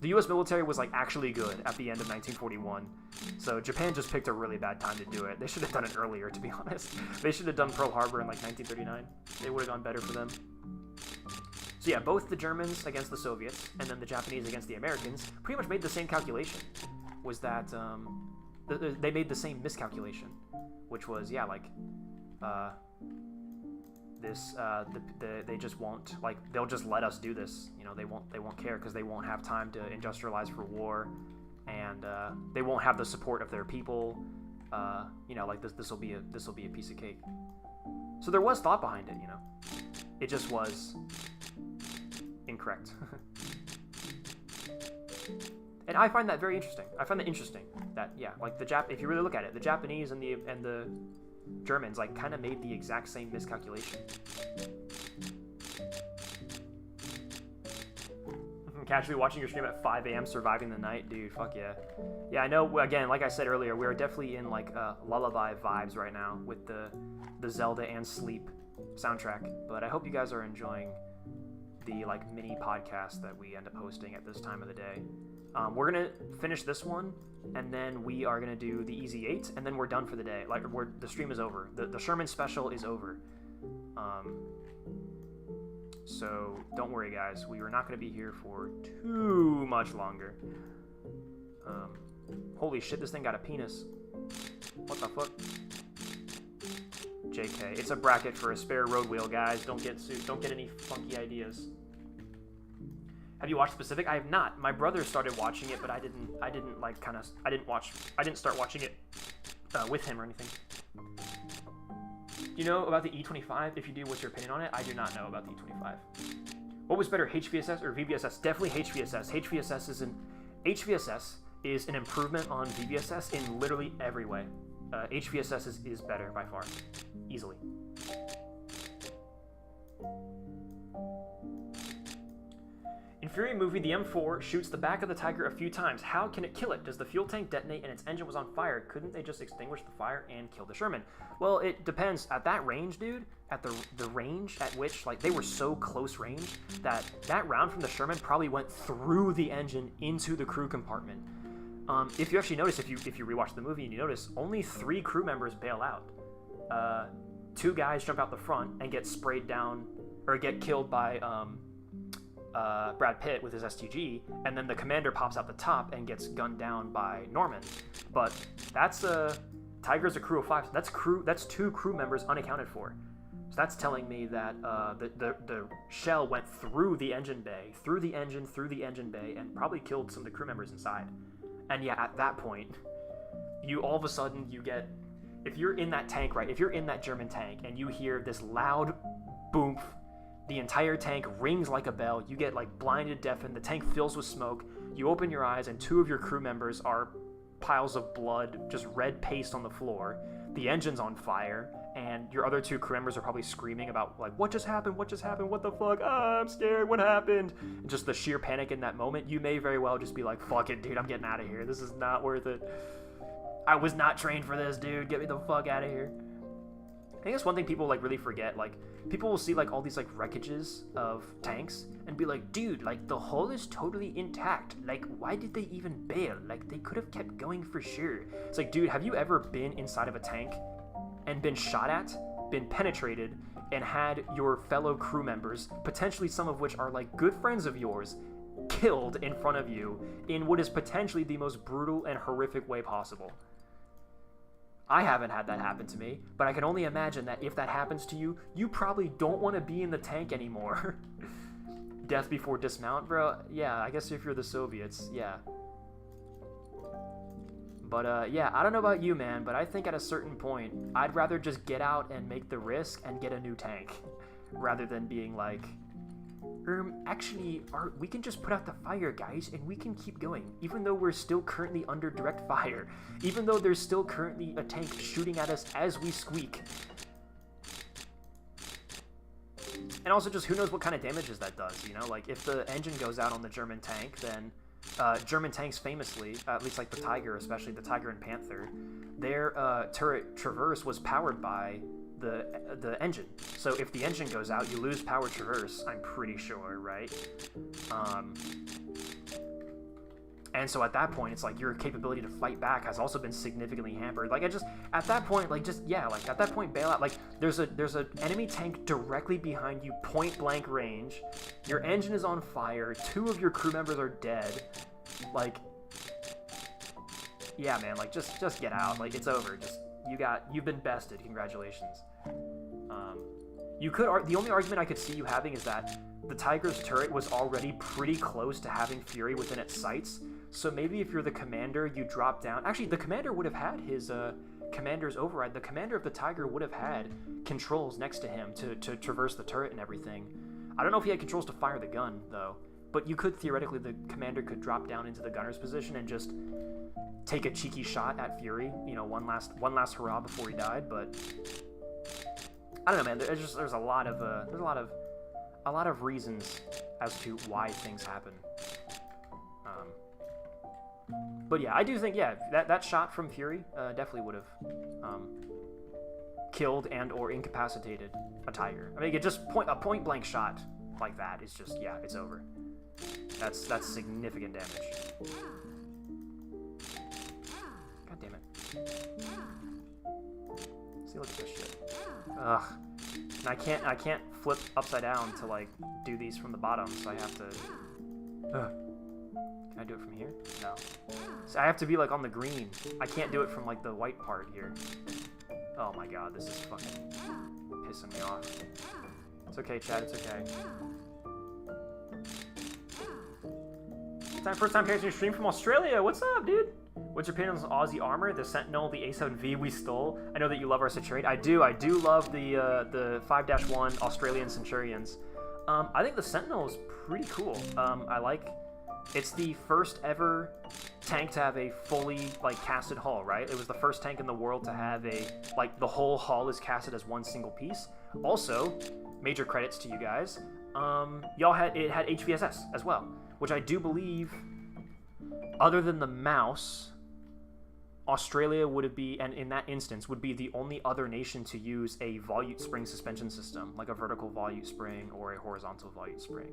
the U.S. military was, like, actually good at the end of 1941. So Japan just picked a really bad time to do it. They should have done it earlier, to be honest. They should have done Pearl Harbor in, like, 1939. It would have gone better for them. So yeah, both the Germans against the Soviets and then the Japanese against the Americans pretty much made the same calculation. Was that they made the same miscalculation, which was, yeah, like, they just won't, like, they'll just let us do this. You know, they won't care, because they won't have time to industrialize for war, and they won't have the support of their people. You know, like, this will be a piece of cake. So there was thought behind it, you know. It just was incorrect. And I find that very interesting. I find that interesting that, yeah, like, if you really look at it, the Japanese and the Germans, like, kind of made the exact same miscalculation. Casually watching your stream at 5 a.m. surviving the night, dude, fuck yeah. Yeah, I know, again, like I said earlier, we're definitely in, like, lullaby vibes right now with the Zelda and Sleep soundtrack, but I hope you guys are enjoying the, like, mini podcast that we end up hosting at this time of the day. We're gonna finish this one, and then we are gonna do the Easy 8, and then we're done for the day. Like, the stream is over. The Sherman special is over. So don't worry, guys. We are not gonna be here for too much longer. Holy shit, this thing got a penis. What the fuck? JK, it's a bracket for a spare road wheel, guys. Don't get sued. Don't get any funky ideas. Have you watched Specific? I have not. My brother started watching it, but I didn't start watching it with him or anything. Do you know about the E25? If you do, what's your opinion on it? I do not know about the E25. What was better, HVSS or VBSS? Definitely HVSS. HVSS is an improvement on VBSS in literally every way. HVSS is better by far, easily. In Fury movie, the M4 shoots the back of the Tiger a few times. How can it kill it? Does the fuel tank detonate and its engine was on fire? Couldn't they just extinguish the fire and kill the Sherman? Well, it depends. At that range, dude, at the range at which, like, they were so close range that round from the Sherman probably went through the engine into the crew compartment. If you actually notice, if you rewatch the movie and you notice, only 3 crew members bail out. 2 guys jump out the front and get sprayed down, or get killed by Brad Pitt with his STG, and then the commander pops out the top and gets gunned down by Norman. But that's Tiger's a crew of 5. That's 2 crew members unaccounted for. So that's telling me that the shell went through the engine bay, through the engine bay, and probably killed some of the crew members inside. And yeah, at that point, you all of a sudden you get, if you're in that tank, right? If you're in that German tank and you hear this loud boom, the entire tank rings like a bell. You get, like, blinded, deafened. The tank fills with smoke. You open your eyes, and 2 of your crew members are piles of blood, just red paste on the floor. The engine's on fire, and your other 2 crew members are probably screaming about, like, what just happened? What just happened? What the fuck? Ah, I'm scared. What happened? And just the sheer panic in that moment, you may very well just be like, fuck it, dude. I'm getting out of here. This is not worth it. I was not trained for this, dude. Get me the fuck out of here. I think that's one thing people like really forget. Like, people will see like all these like wreckages of tanks and be like, dude, like the hull is totally intact. Like, why did they even bail? Like, they could have kept going for sure. It's like, dude, have you ever been inside of a tank and been shot at, been penetrated, and had your fellow crew members, potentially some of which are like good friends of yours, killed in front of you in what is potentially the most brutal and horrific way possible? I haven't had that happen to me, but I can only imagine that if that happens to you, you probably don't want to be in the tank anymore. Death before dismount, bro? Yeah, I guess if you're the Soviets, yeah. But, yeah, I don't know about you, man, but I think at a certain point, I'd rather just get out and make the risk and get a new tank, rather than being like, actually, we can just put out the fire, guys, and we can keep going, even though we're still currently under direct fire, even though there's still currently a tank shooting at us as we squeak. And also, just who knows what kind of damages that does, you know? Like, if the engine goes out on the German tank, then German tanks famously, at least like the Tiger, especially the Tiger and Panther, their turret traverse was powered by the engine. So if the engine goes out, you lose power traverse, I'm pretty sure, right? And so at that point, it's like your capability to fight back has also been significantly hampered. Like, at that point, like, at that point, bail out. Like, there's an enemy tank directly behind you, point blank range. Your engine is on fire. 2 of your crew members are dead. Like, yeah, man, like, just get out. Like, it's over. You've been bested. Congratulations. The only argument I could see you having is that the Tiger's turret was already pretty close to having Fury within its sights. So maybe if you're the commander, you drop down. Actually, the commander would have had his commander's override. The commander of the Tiger would have had controls next to him to traverse the turret and everything. I don't know if he had controls to fire the gun, though. But you could, theoretically, the commander could drop down into the gunner's position and just take a cheeky shot at Fury. You know, one last hurrah before he died. But I don't know, man. There's a lot of reasons as to why things happen. But yeah, I do think, yeah, that shot from Fury definitely would have killed and or incapacitated a Tiger. I mean, just a point blank shot like that is just, yeah, it's over. That's significant damage. God damn it. See, look at this shit. Ugh. And I can't flip upside down to like do these from the bottom, so I have to. Ugh. Can I do it from here? No. So I have to be like on the green. I can't do it from like the white part here. Oh my god, this is fucking pissing me off. It's okay, Chad. It's okay. First time parents stream from Australia. What's up, dude? What's your opinion on Aussie armor? The Sentinel, the A7V we stole. I know that you love our Centurion. I do love the 5-1 Australian Centurions. I think the Sentinel is pretty cool. It's the first ever tank to have a fully like casted hull, right? It was the first tank in the world to have the whole hull is casted as one single piece. Also, major credits to you guys. It had HVSS as well, which I do believe, other than the mouse, Australia and in that instance, would be the only other nation to use a volute spring suspension system, like a vertical volute spring or a horizontal volute spring.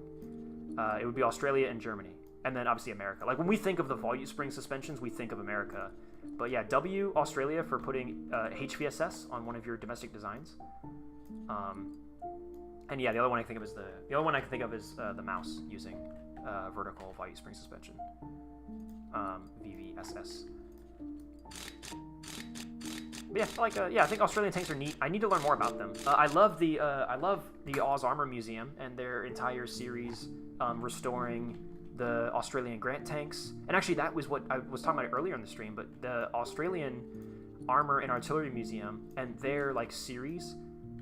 It would be Australia and Germany, and then obviously America. Like, when we think of the volute spring suspensions, we think of America. But yeah, Australia for putting HVSS on one of your domestic designs. And yeah, the other one I can think of is the mouse using vertical volute spring suspension. VVSS. But yeah, I think Australian tanks are neat. I need to learn more about them. I love the Oz Armor Museum and their entire series restoring the Australian Grant tanks. And actually, that was what I was talking about earlier in the stream. But the Australian Armor and Artillery Museum and their series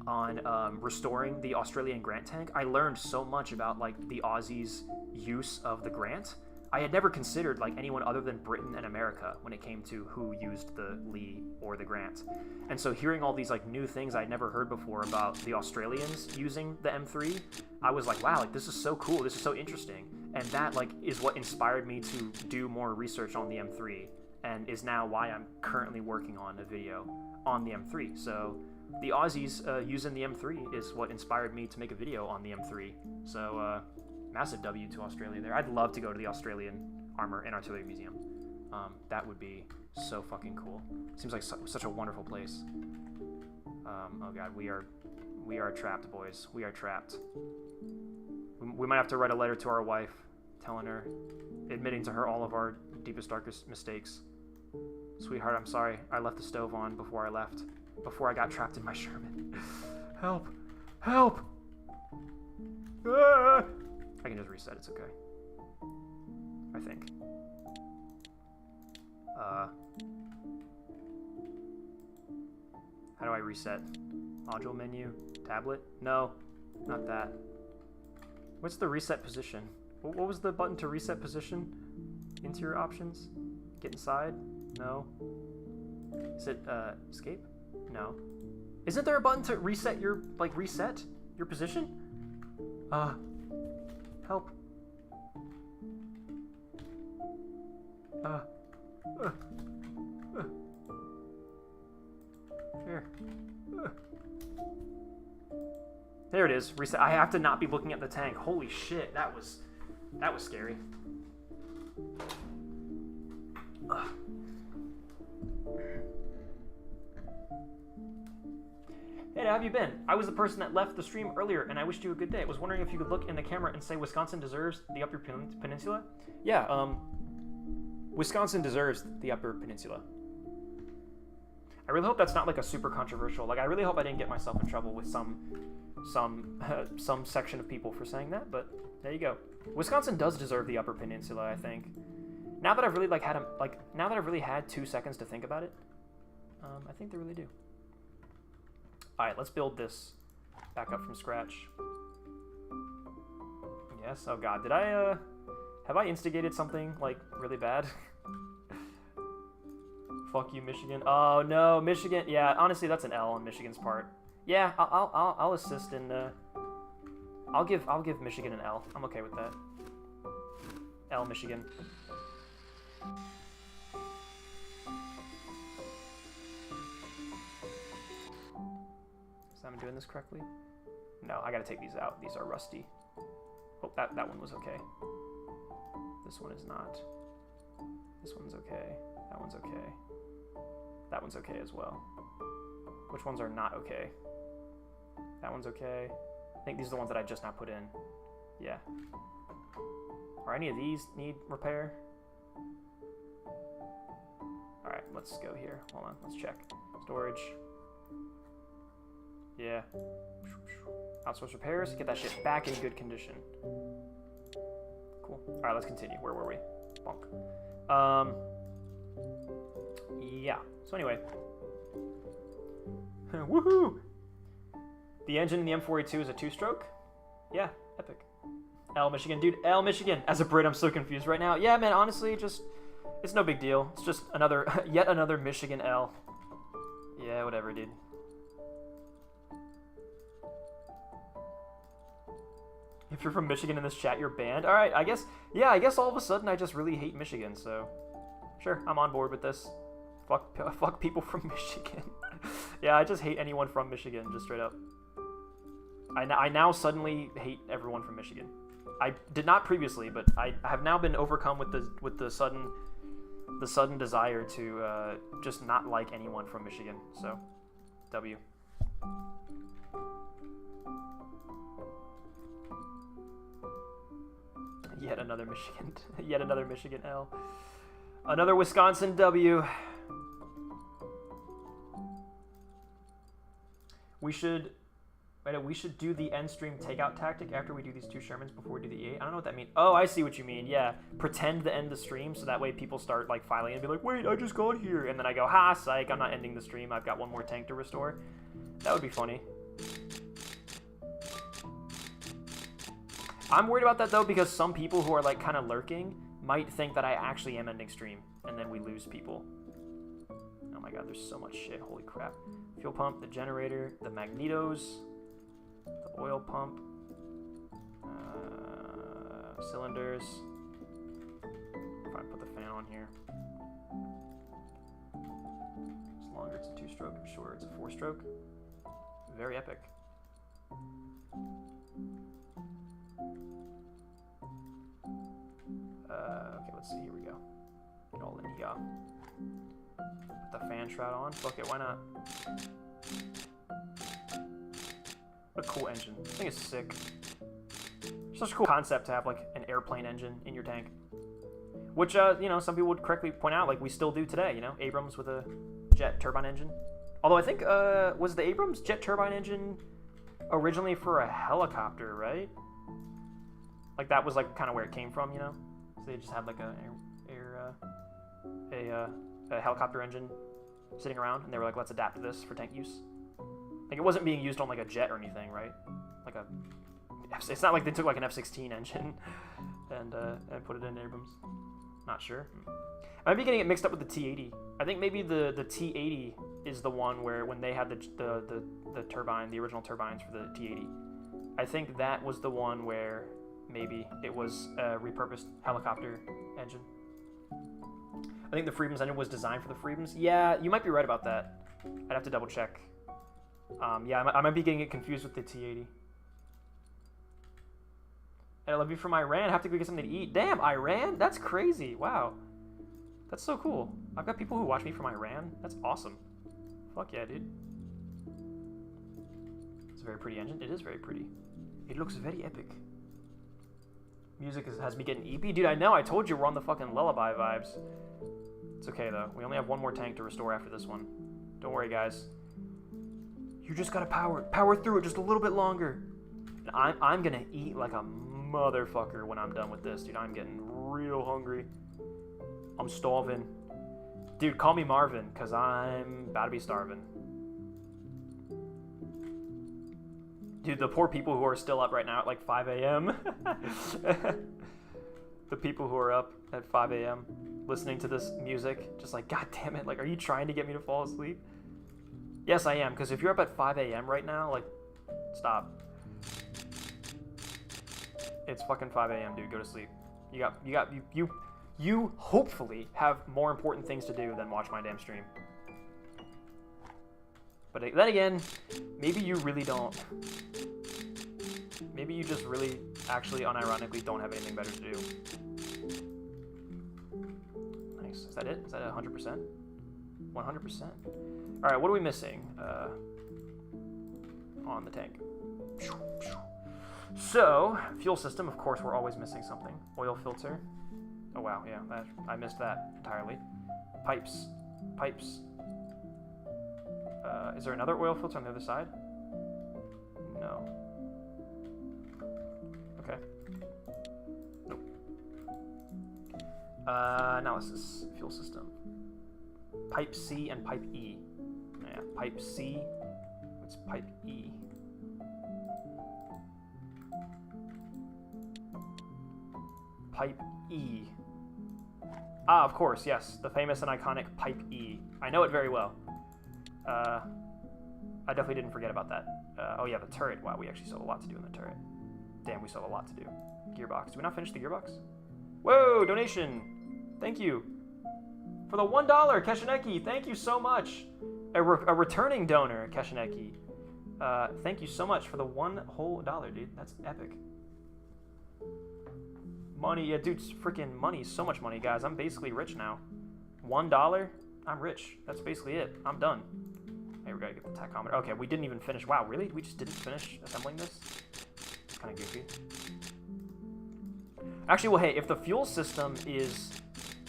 on restoring the Australian Grant tank, I learned so much about the Aussies' use of the Grant. I had never considered anyone other than Britain and America when it came to who used the Lee or the Grant. And so hearing all these new things I'd never heard before about the Australians using the M3, I was like, wow, this is so cool, this is so interesting. And that is what inspired me to do more research on the M3, and is now why I'm currently working on a video on the M3. So the Aussies using the M3 is what inspired me to make a video on the M3. So massive W to Australia there. I'd love to go to the Australian Armor and Artillery Museum. That would be so fucking cool. Seems like such a wonderful place. Oh god, we are trapped, boys. We are trapped. We might have to write a letter to our wife, telling her, admitting to her all of our deepest, darkest mistakes. Sweetheart, I'm sorry. I left the stove on before I left. Before I got trapped in my Sherman. Help! Help! Ah! I can just reset, it's okay. I think. How do I reset? Module menu? Tablet? No, not that. What's the reset position? What was the button to reset position? Interior options? Get inside? No. Is it, escape? No. Isn't there a button to reset your, reset your position? Help. Here. There it is. Reset. I have to not be looking at the tank. Holy shit, that was scary. Ugh. Hey, how have you been? I was the person that left the stream earlier, and I wished you a good day. I was wondering if you could look in the camera and say Wisconsin deserves the Upper Peninsula? Yeah, Wisconsin deserves the Upper Peninsula. I really hope that's not like a super controversial. Like, I really hope I didn't get myself in trouble with some section of people for saying that. But there you go. Wisconsin does deserve the Upper Peninsula, I think. Now that I've really now that I've really had 2 seconds to think about it, I think they really do. All right, let's build this back up from scratch. Yes. Oh God, did I have I instigated something like really bad? Fuck you, Michigan. Oh no, Michigan. Yeah, honestly, that's an L on Michigan's part. Yeah, I'll assist in. I'll give Michigan an L. I'm okay with that. L, Michigan. Am I doing this correctly? No, I gotta take these out. These are rusty. Oh, that one was okay. This one is not. This one's okay. That one's okay. That one's okay as well. Which ones are not okay? That one's okay. I think these are the ones that I just now put in. Yeah. Are any of these need repair? Alright, let's go here. Hold on, let's check. Storage. Yeah. Outsource repairs. Get that shit back in good condition. Cool. Alright, let's continue. Where were we? Bonk. Yeah. So anyway. Woohoo! The engine in the M4A2 is a 2-stroke? Yeah, epic. L Michigan. Dude, L Michigan. As a Brit, I'm so confused right now. Yeah, man, honestly, it's no big deal. It's just yet another Michigan L. Yeah, whatever, dude. If you're from Michigan in this chat, you're banned. All right, I guess all of a sudden I just really hate Michigan, so sure, I'm on board with this. Fuck people from Michigan. Yeah, I just hate anyone from Michigan, just straight up. I now suddenly hate everyone from Michigan. I did not previously, but I have now been overcome with the sudden desire to just not like anyone from Michigan. So, W. Yet another Michigan L. Another Wisconsin W. We should do the end stream takeout tactic after we do these 2 Shermans before we do the E8. I don't know what that means. Oh, I see what you mean. Yeah, pretend to end the stream so that way people start like filing and be like, wait, I just got here, and then I go, ha, psych, I'm not ending the stream. I've got one more tank to restore. That would be funny. I'm worried about that though because some people who are like kind of lurking might think that I actually am ending stream, and then we lose people. Oh my god, there's so much shit. Holy crap. Fuel pump, the generator, the magnetos, the oil pump, cylinders. If I put the fan on here. It's longer, it's a 2-stroke. I'm sure it's a 4-stroke. Very epic. Okay, let's see. Here we go. Get all in here. Put the fan shroud on. Fuck it, why not? What a cool engine. This thing is sick. Such a cool concept to have like an airplane engine in your tank. Which, you know, some people would correctly point out, like we still do today, you know? Abrams with a jet turbine engine. Although I think, was the Abrams jet turbine engine originally for a helicopter, right? Like that was like kind of where it came from, you know? So they just had like a helicopter engine sitting around, and they were like, let's adapt to this for tank use. Like it wasn't being used on like a jet or anything, right? Like a, it's not like they took like an F-16 engine and put it in Abrams. Not sure. I might be getting it mixed up with the T-80. I think maybe the T-80 is the one where when they had the turbine, the original turbines for the T-80. I think that was the one where maybe it was a repurposed helicopter engine. I think the Freedoms engine was designed for the Freedoms. Yeah, you might be right about that. I'd have to double check. Yeah, I might be getting it confused with the T-80. I love you from Iran. I have to go get something to eat. Damn, Iran? That's crazy. Wow. That's so cool. I've got people who watch me from Iran. That's awesome. Fuck yeah, dude. It's a very pretty engine. It is very pretty. It looks very epic. Music has me getting EP. Dude, I know. I told you we're on the fucking lullaby vibes. It's okay, though. We only have one more tank to restore after this one. Don't worry, guys. You just gotta power through it just a little bit longer. And I'm gonna eat like a motherfucker when I'm done with this, dude. I'm getting real hungry. I'm starving. Dude, call me Marvin, because I'm about to be starving. Dude, the poor people who are still up right now at like 5 a.m. The people who are up at 5 a.m. listening to this music, just like, God damn it, like, are you trying to get me to fall asleep? Yes, I am, because if you're up at 5 a.m. right now, like, stop. It's fucking 5 a.m., dude. Go to sleep. You hopefully have more important things to do than watch my damn stream. But then again, maybe you really don't. Maybe you just really, actually, unironically don't have anything better to do. Nice. Is that it? Is that 100%? 100%? Alright, what are we missing on the tank? So, fuel system, of course, we're always missing something. Oil filter. Oh, wow, yeah, I missed that entirely. Pipes. Is there another oil filter on the other side? No. Okay. Nope. Analysis. Fuel system. Pipe C and pipe E. Yeah, pipe C. What's pipe E? Pipe E. Ah, of course, yes. The famous and iconic pipe E. I know it very well. I definitely didn't forget about that. Oh yeah, the turret. Wow, we actually still have a lot to do in the turret. Damn, we still have a lot to do. Gearbox. Did we not finish the gearbox? Whoa, donation. Thank you. For the $1, Keshineki. Thank you so much. A returning donor, Keshineki. Thank you so much for the $1 whole, dude. That's epic. Money, yeah, dude, freaking money. So much money, guys. I'm basically rich now. $1, I'm rich. That's basically it. I'm done. Hey, we gotta get the tachometer. Okay, we didn't even finish. Wow, really? We just didn't finish assembling this? It's kind of goofy. Actually, well, hey, if the fuel system is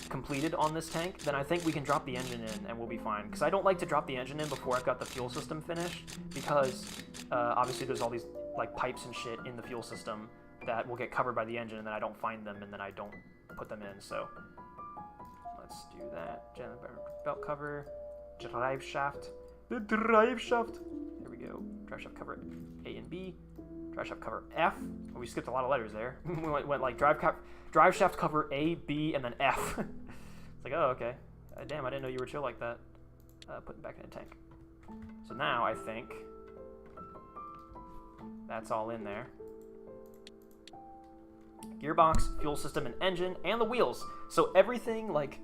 completed on this tank, then I think we can drop the engine in and we'll be fine. Because I don't like to drop the engine in before I've got the fuel system finished, because obviously there's all these like pipes and shit in the fuel system that will get covered by the engine, and then I don't find them, and then I don't put them in. So let's do that. Belt cover, drive shaft. The drive shaft. There we go. Drive shaft cover A and B. Drive shaft cover F. Oh, we skipped a lot of letters there. We went like drive shaft cover A, B, and then F. It's like, oh, okay. Damn, I didn't know you were chill like that. Put it back in the tank. So now I think that's all in there. Gearbox, fuel system, and engine, and the wheels. So everything, like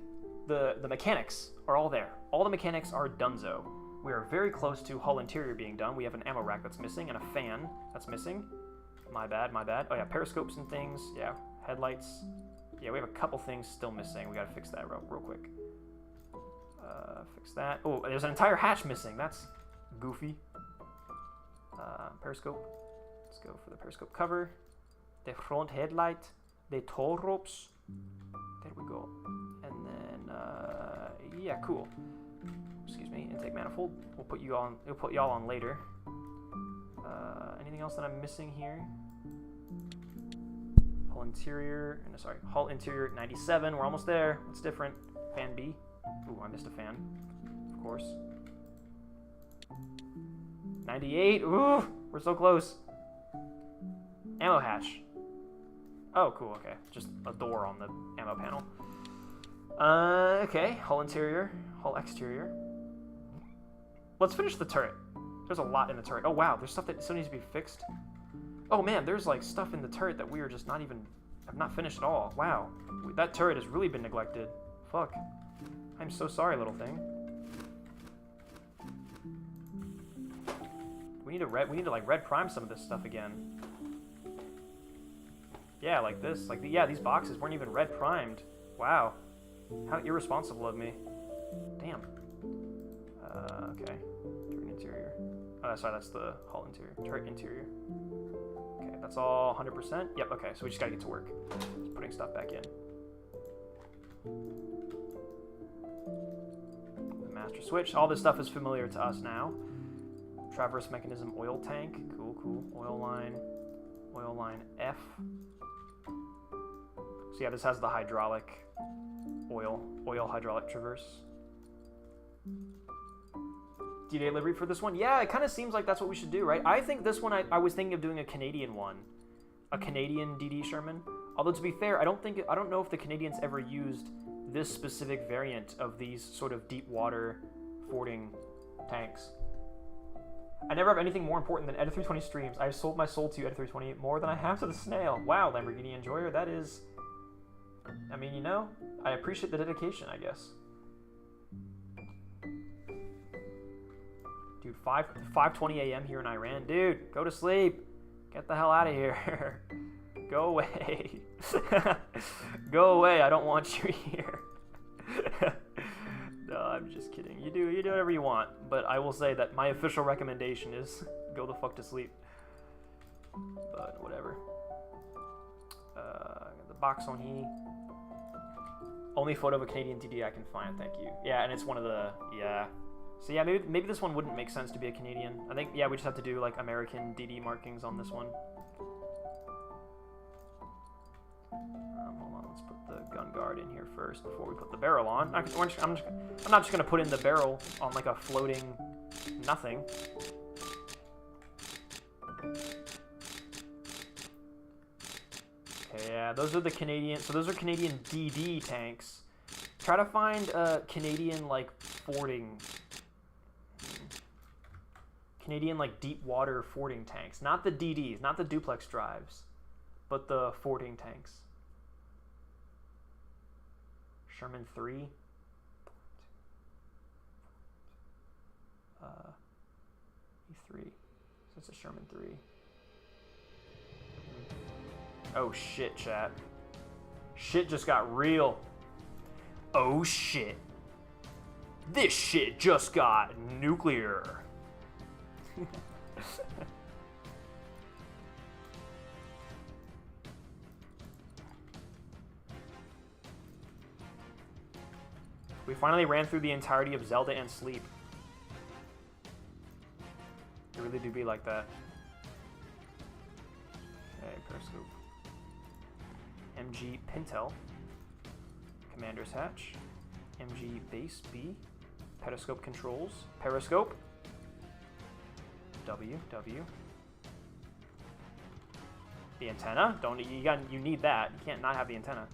the mechanics are all there. All the mechanics are donezo. We are very close to hull interior being done. We have an ammo rack that's missing and a fan that's missing. My bad, my bad. Oh yeah, periscopes and things. Yeah, headlights. Yeah, we have a couple things still missing. We gotta fix that real quick. Fix that. Oh, there's an entire hatch missing. That's goofy. Periscope. Let's go for the periscope cover. The front headlight. The tow ropes. There we go. And then, yeah, cool. Excuse me. Intake manifold. We'll put you on. We'll put y'all on later. Anything else that I'm missing here? Hull interior. No, sorry. Hull interior 97. We're almost there. What's different? Fan B. Ooh, I missed a fan. Of course. 98. Ooh, we're so close. Ammo hatch. Oh, cool. Okay, just a door on the ammo panel. Okay. Hull interior. Hull exterior. Let's finish the turret. There's a lot in the turret. Oh wow, there's stuff that still needs to be fixed. Oh man, there's like stuff in the turret that we are just not even have not finished at all. Wow, that turret has really been neglected. Fuck. I'm so sorry, little thing. We need to like red prime some of this stuff again. Yeah, like this. Like yeah, these boxes weren't even red primed. Wow. How irresponsible of me. Damn. Okay. Turret interior. Oh, sorry, that's the hull interior. Turret interior. Okay, that's all 100%. Yep, okay, so we just gotta get to work. Just putting stuff back in. The master switch. All this stuff is familiar to us now. Traverse mechanism oil tank. Cool, cool. Oil line F. So yeah, this has the hydraulic oil hydraulic traverse. D-Day livery for this one? Yeah, it kind of seems like that's what we should do, right? I think this one, I was thinking of doing a Canadian one. A Canadian DD Sherman. Although, to be fair, I don't know if the Canadians ever used this specific variant of these sort of deep water fording tanks. I never have anything more important than Ed 320 streams. I've sold my soul to you, Ed 320, more than I have to the snail. Wow, Lamborghini Enjoyer, that is... I mean, you know, I appreciate the dedication, I guess. Dude, 5:20 a.m. here in Iran. Dude, go to sleep. Get the hell out of here. Go away. Go away. I don't want you here. No, I'm just kidding. You do whatever you want. But I will say that my official recommendation is go the fuck to sleep. But whatever. Got the box on here. Only photo of a Canadian DD I can find. Thank you. Yeah, and it's one of the So yeah, maybe this one wouldn't make sense to be a Canadian. I think, yeah, we just have to do like American DD markings on this one. Hold on, let's put the gun guard in here first before we put the barrel on. I'm not just gonna put in the barrel on like a floating nothing. Okay, yeah, those are the Canadian. So those are Canadian DD tanks. Try to find a Canadian like fording. Canadian like deep water fording tanks, not the DDs, not the duplex drives, but the fording tanks. Sherman 3. E3. So it's a Sherman 3. Oh shit, chat. Shit just got real. Oh shit. This shit just got nuclear. We finally ran through the entirety of Zelda and Sleep. It really do be like that. Okay, periscope. MG Pintel. Commander's hatch. MG base B. Periscope controls. Periscope. W. The antenna. You need that. You can't not have the antenna.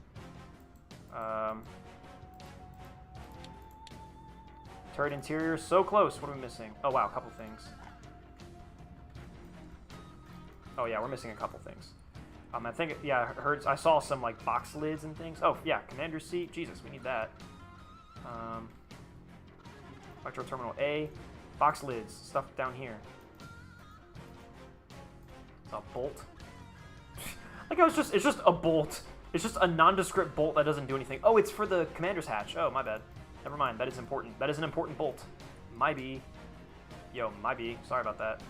Turret interior, so close. What are we missing? Oh wow, a couple things. Oh yeah, we're missing a couple things. I think, yeah, I saw some like box lids and things. Oh yeah, commander seat. Jesus, we need that. Electro terminal A. Box lids, stuff down here. It's a bolt. Like it's just a bolt. It's just a nondescript bolt that doesn't do anything. Oh, it's for the commander's hatch. Oh, my bad. Never mind. That is important. That is an important bolt. Might be. Yo, might be. Sorry about that.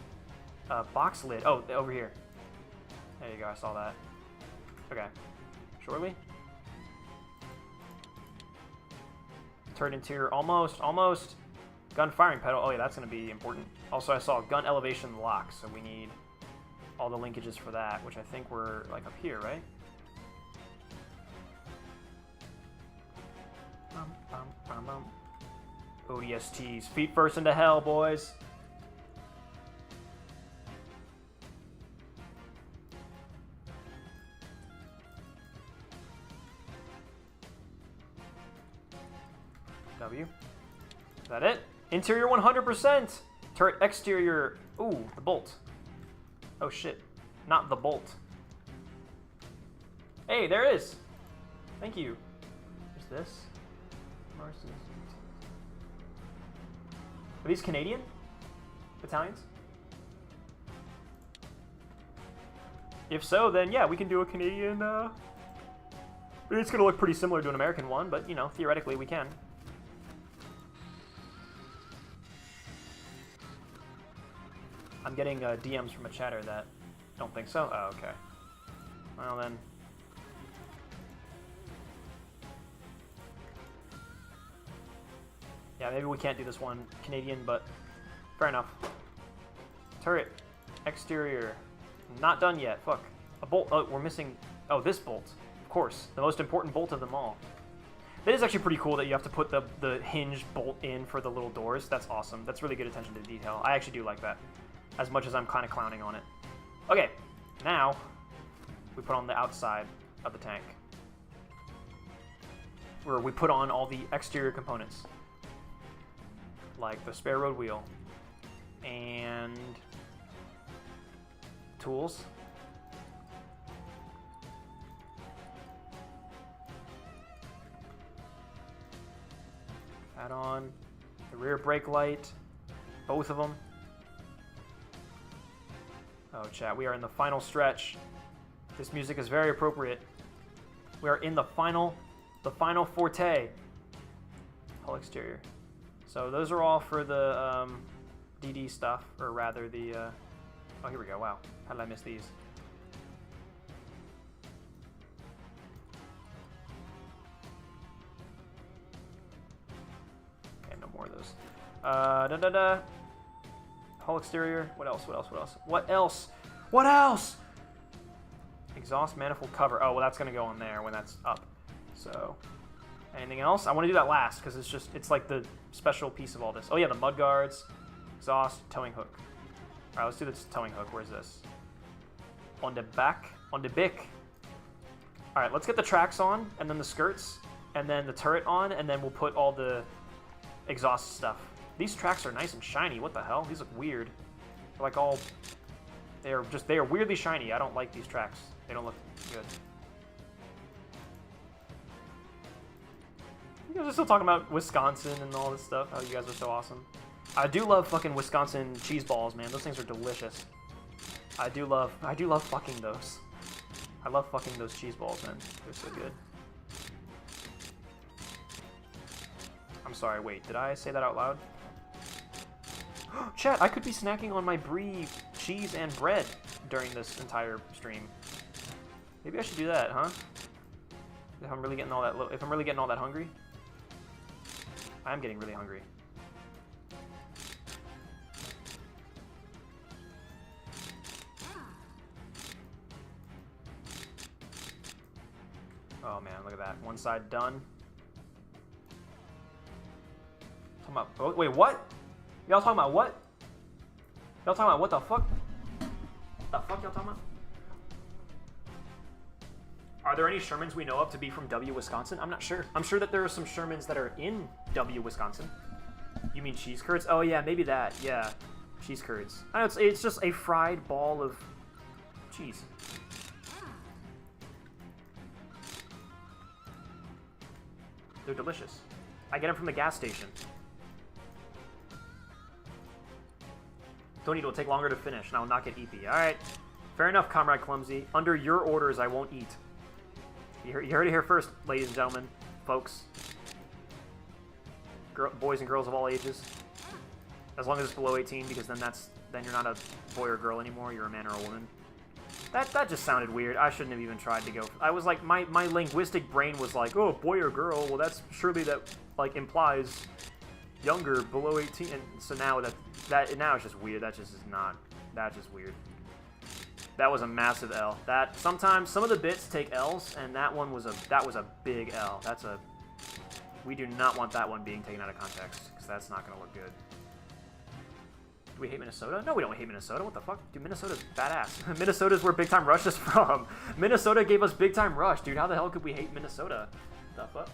Box lid. Oh, over here. There you go. I saw that. Okay. Surely. Turret interior. Almost. Almost. Gun firing pedal. Oh, yeah, that's going to be important. Also, I saw gun elevation lock, so we need all the linkages for that, which I think were, like, up here, right? ODSTs. Feet first into hell, boys. W. Is that it? Interior 100%! Turret exterior. Ooh, the bolt. Oh shit. Not the bolt. Hey, there it is! Thank you. What's this? Are these Canadian battalions? If so, then yeah, we can do a Canadian, it's gonna look pretty similar to an American one, but, you know, theoretically we can. I'm getting DMs from a chatter that don't think so. Oh, okay. Well then. Yeah, maybe we can't do this one Canadian, but fair enough. Turret. Exterior. Not done yet. Fuck. A bolt. Oh, we're missing. Oh, this bolt. Of course. The most important bolt of them all. That is actually pretty cool that you have to put the hinge bolt in for the little doors. That's awesome. That's really good attention to detail. I actually do like that. As much as I'm kind of clowning on it. Okay. Now, we put on the outside of the tank. Where we put on all the exterior components. Like the spare road wheel. And tools. Add on the rear brake light. Both of them. Oh, chat, we are in the final stretch. This music is very appropriate. We are in the final forte. Hull exterior. So those are all for the DD stuff, or rather the, oh, here we go, wow. How did I miss these? Okay, no more of those. Hull exterior. What else? What else? What else? What else? What else? Exhaust manifold cover. Oh, well, that's going to go on there when that's up. So, anything else? I want to do that last because it's like the special piece of all this. Oh, yeah, the mud guards, exhaust, towing hook. All right, let's do this towing hook. Where's this? On the back. On the bick. All right, let's get the tracks on and then the skirts and then the turret on and then we'll put all the exhaust stuff. These tracks are nice and shiny. What the hell? These look weird. They're like all... They are weirdly shiny. I don't like these tracks. They don't look good. You guys are still talking about Wisconsin and all this stuff. How you guys are so awesome. I do love fucking Wisconsin cheese balls, man. Those things are delicious. I do love fucking those. I love fucking those cheese balls, man. They're so good. I'm sorry, wait. Did I say that out loud? Chat, I could be snacking on my brie cheese and bread during this entire stream. Maybe I should do that, huh? If I'm really getting all that hungry. I am getting really hungry. Oh man, look at that. One side done. Talking about, oh, wait, what? Y'all talking about what? Y'all talking about what the fuck? What the fuck y'all talking about? Are there any Shermans we know of to be from W, Wisconsin? I'm not sure. I'm sure that there are some Shermans that are in W, Wisconsin. You mean cheese curds? Oh yeah, maybe that. Yeah, cheese curds. I know it's just a fried ball of cheese. They're delicious. I get them from the gas station. Don't eat, it will take longer to finish, and I will not get EP. Alright. Fair enough, Comrade Clumsy. Under your orders, I won't eat. You heard it here first, ladies and gentlemen, folks. Boys and girls of all ages. As long as it's below 18, because then you're not a boy or girl anymore, you're a man or a woman. That just sounded weird. I shouldn't have even tried to go. I was like, my linguistic brain was like, oh, boy or girl, well, that's surely that, like, implies younger, below 18, and so now now it's just weird. That's just weird. That was a massive L. Sometimes some of the bits take L's, and that was a big L. We do not want that one being taken out of context, because that's not going to look good. Do we hate Minnesota? No, we don't hate Minnesota. What the fuck? Dude, Minnesota's badass. Minnesota's where Big Time Rush is from. Minnesota gave us Big Time Rush, dude. How the hell could we hate Minnesota? The fuck?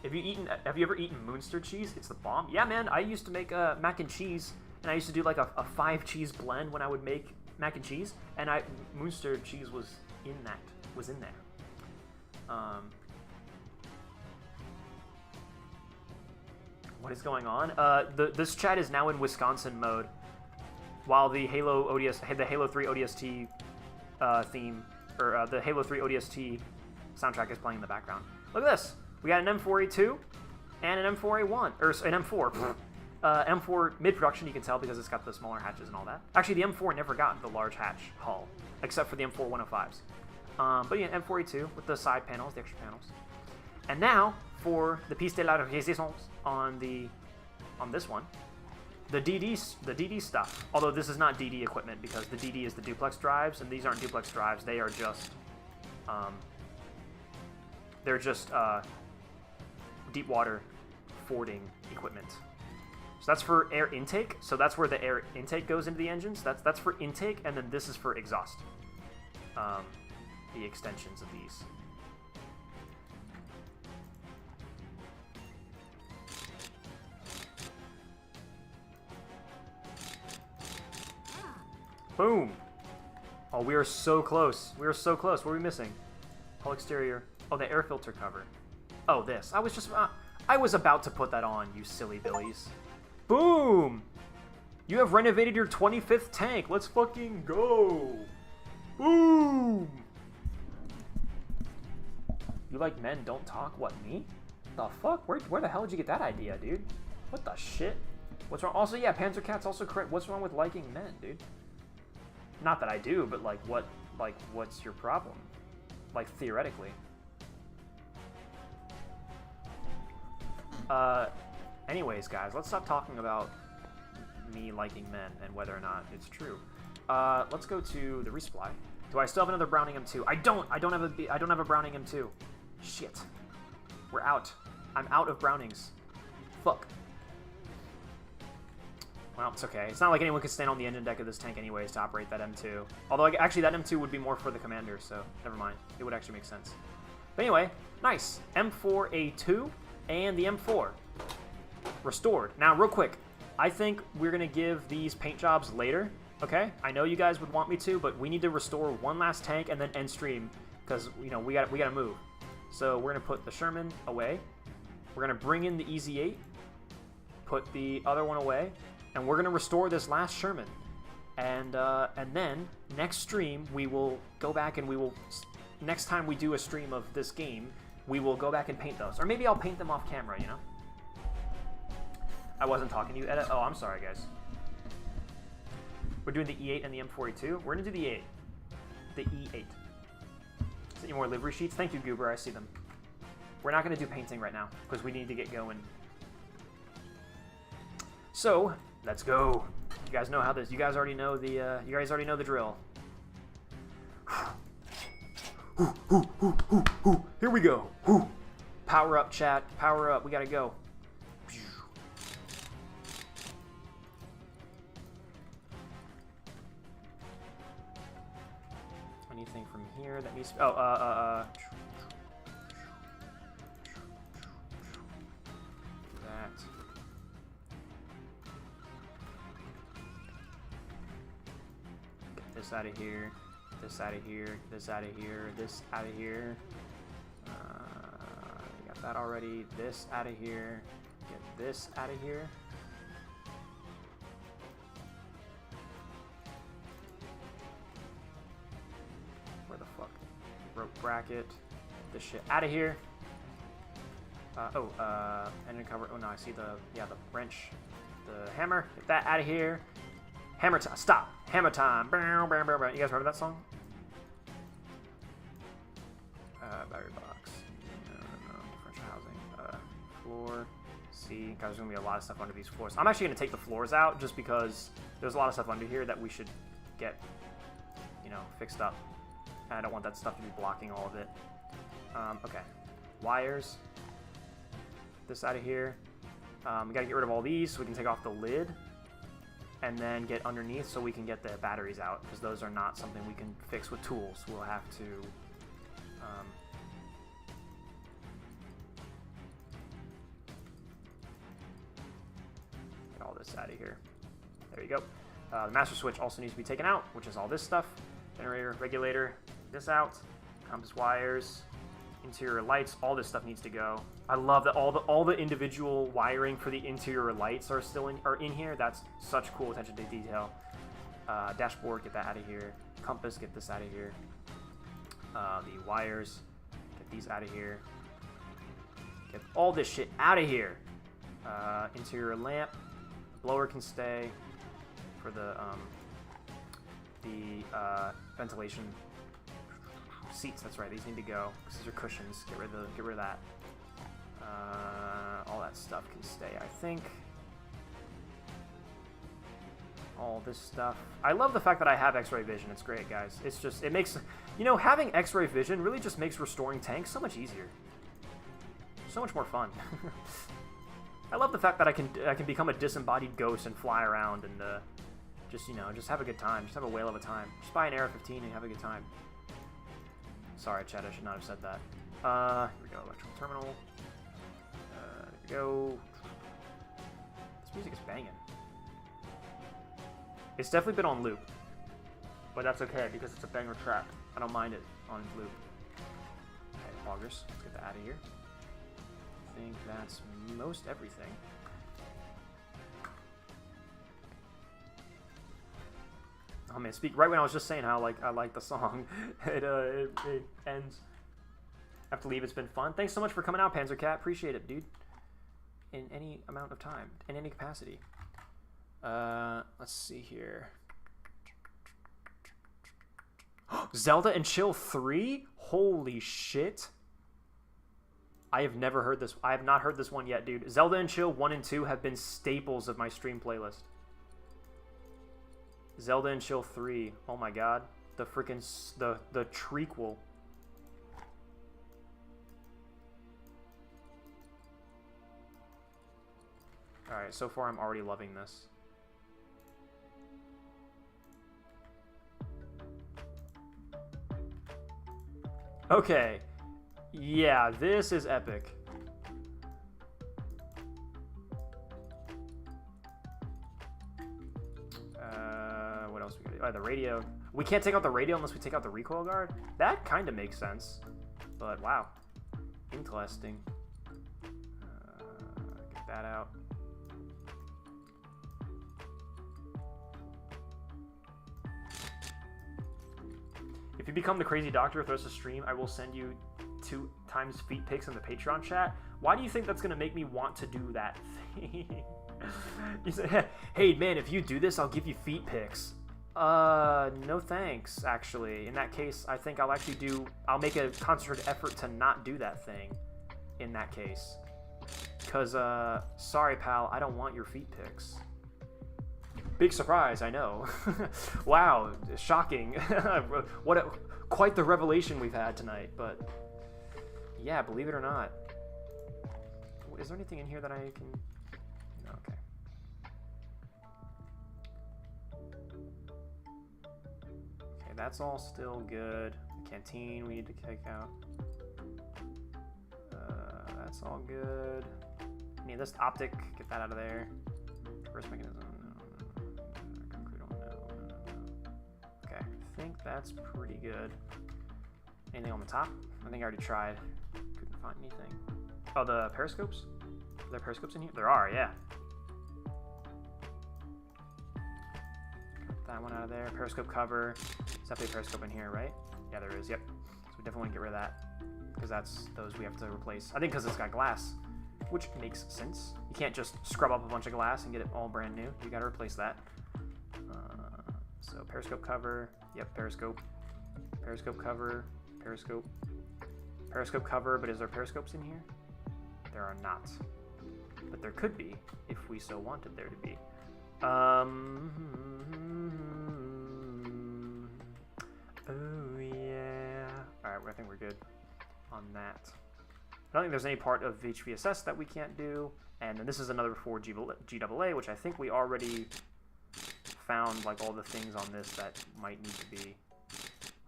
Have you ever eaten Munster cheese? It's the bomb. Yeah, man. I used to make mac and cheese, and I used to do like a 5-cheese blend when I would make mac and cheese, and Munster cheese was in there. What is going on? This chat is now in Wisconsin mode, while the Halo 3 ODST theme, or the Halo 3 ODST soundtrack is playing in the background. Look at this. We got an M4A2 and an M4A1, or an M4. M4 mid-production, you can tell because it's got the smaller hatches and all that. Actually, the M4 never got the large hatch hull, except for the M4 105s. But yeah, M4A2 with the side panels, the extra panels. And now, for the piece de la résistance on this one, the DD stuff. Although this is not DD equipment, because the DD is the duplex drives, and these aren't duplex drives. They are just, deep water fording equipment. So that's for air intake. So that's where the air intake goes into the engines. That's for intake, and then this is for exhaust. The extensions of these. Boom! Oh, we are so close. We are so close. What are we missing? Hull exterior. Oh, the air filter cover. Oh, this. I was about to put that on, you silly billies. Boom! You have renovated your 25th tank. Let's fucking go! Boom! You like men don't talk? What, me? The fuck? Where the hell did you get that idea, dude? What the shit? What's wrong? Also, yeah, Panzer Cat's also correct. What's wrong with liking men, dude? Not that I do, but what's your problem? Like, theoretically. Anyways, guys, let's stop talking about me liking men and whether or not it's true. Let's go to the resupply. Do I still have another Browning M2? I don't have a Browning M2. Shit. We're out. I'm out of Brownings. Fuck. Well, it's okay. It's not like anyone could stand on the engine deck of this tank anyways to operate that M2. Although, actually, that M2 would be more for the commander, so never mind. It would actually make sense. But anyway, nice. M4A2 and the M4. Restored. Now, real quick, I think we're going to give these paint jobs later, okay? I know you guys would want me to, but we need to restore one last tank and then end stream, because, you know, we got to move. So we're going to put the Sherman away. We're going to bring in the EZ8, put the other one away, and we're going to restore this last Sherman. And then, next stream, we will go back and we will... Next time we do a stream of this game, we will go back and paint those. Or maybe I'll paint them off camera, you know? I wasn't talking to you, Edit. Oh, I'm sorry, guys. We're doing the E8 and the M4A2. We're going to do the E8. The E8. Any more livery sheets? Thank you, Goober. I see them. We're not going to do painting right now, because we need to get going. So, let's go. You guys know how this... You guys already know the... you guys already know the drill. Here we go. Power up, chat. Power up. We gotta go. Anything from here that needs... Oh, that. Get this out of here. This out of here, this out of here, this out of here. Got that already. This out of here. Get this out of here. rope bracket. Get this shit out of here. Engine cover. Oh no, I see the wrench, the hammer. Get that out of here. Hammer time. Stop. Hammer time. You guys heard of that song? Battery box. No. Differential housing. Floor. See, guys, there's gonna be a lot of stuff under these floors. I'm actually gonna take the floors out just because there's a lot of stuff under here that we should get, fixed up. And I don't want that stuff to be blocking all of it. Okay. Wires. This out of here. We gotta get rid of all these so we can take off the lid. And then get underneath so we can get the batteries out, because those are not something we can fix with tools. We'll have to get all this out of here. There you go. The master switch also needs to be taken out, which is all this stuff. Generator, regulator, this out. Compass wires, interior lights, all this stuff needs to go. I love that all the individual wiring for the interior lights are still in here. That's such cool attention to detail. Dashboard, get that out of here. Compass, get this out of here. The wires, get these out of here. Get all this shit out of here. Interior lamp, blower can stay for the ventilation seats. That's right, these need to go because these are cushions. Get rid of that. All that stuff can stay, I think. All this stuff. I love the fact that I have X-ray vision. It's great, guys. It's just, it makes, having X-ray vision really just makes restoring tanks so much easier. So much more fun. I love the fact that I can become a disembodied ghost and fly around and just have a good time. Just have a whale of a time. Just buy an AR-15 and have a good time. Sorry, Chad, I should not have said that. Here we go, electrical terminal. There we go. This music is banging. It's definitely been on loop. But that's okay, because it's a banger track. I don't mind it on loop. Okay, loggers. Let's get that out of here. I think that's most everything. Oh man, speak right when I was just saying how I like the song. It ends. I have to leave. It's been fun. Thanks so much for coming out, Panzer Cat. Appreciate it, dude. In any amount of time, in any capacity. Let's see here. Zelda and Chill 3? Holy shit. I have never heard this. I have not heard this one yet, dude. Zelda and Chill 1 and 2 have been staples of my stream playlist. Zelda and Chill 3. Oh my god. The freaking the trequel. Alright, so far I'm already loving this. Okay. Yeah, this is epic. What else we got? Oh, the radio. We can't take out the radio unless we take out the recoil guard? That kind of makes sense. But wow. Interesting. Get that out. If you become the crazy doctor throughout the stream, I will send you 2 times feet pics in the Patreon chat. Why do you think that's going to make me want to do that thing? You say, hey man, if you do this, I'll give you feet pics. No thanks, actually. In that case, I think I'll make a concentrated effort to not do that thing in that case. Because, sorry pal, I don't want your feet pics. Big surprise, I know. Wow, shocking. Quite the revelation we've had tonight, but yeah, believe it or not. Is there anything in here that I can... No, okay. Okay, that's all still good. The canteen we need to take out. That's all good. I need this optic, get that out of there. First mechanism. Okay, I think that's pretty good. Anything on the top? I think I already tried. Couldn't find anything. Oh, the periscopes? Are there periscopes in here? There are, yeah. Got that one out of there. Periscope cover. There's definitely a periscope in here, right? Yeah, there is, yep. So we definitely want to get rid of that. Because that's those we have to replace. I think because it's got glass, which makes sense. You can't just scrub up a bunch of glass and get it all brand new. You got to replace that. So periscope cover. Yep, periscope. Periscope cover. Periscope. Periscope cover, but is there periscopes in here? There are not. But there could be, if we so wanted there to be. Oh yeah. Alright, I think we're good on that. I don't think there's any part of HVSS that we can't do. And then this is another for GAA, which I think we already found like all the things on this that might need to be,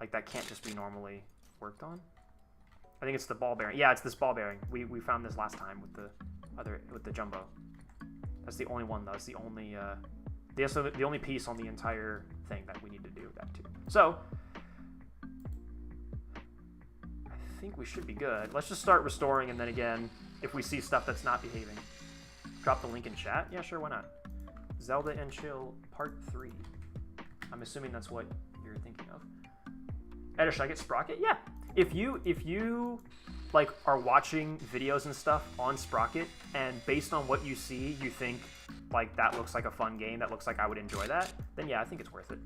like that can't just be normally worked on. I think it's the ball bearing. Yeah, it's this ball bearing. We found this last time with the jumbo. That's the only one though. It's the only the only piece on the entire thing that we need to do that too. So I think we should be good. Let's just start restoring, and then again, if we see stuff that's not behaving, drop the link in chat. Yeah, sure, why not? Zelda and Chill Part 3. I'm assuming that's what you're thinking of. Edda, should I get Sprocket? Yeah. If you like are watching videos and stuff on Sprocket, and based on what you see, you think like that looks like a fun game, that looks like I would enjoy that, then yeah, I think it's worth it.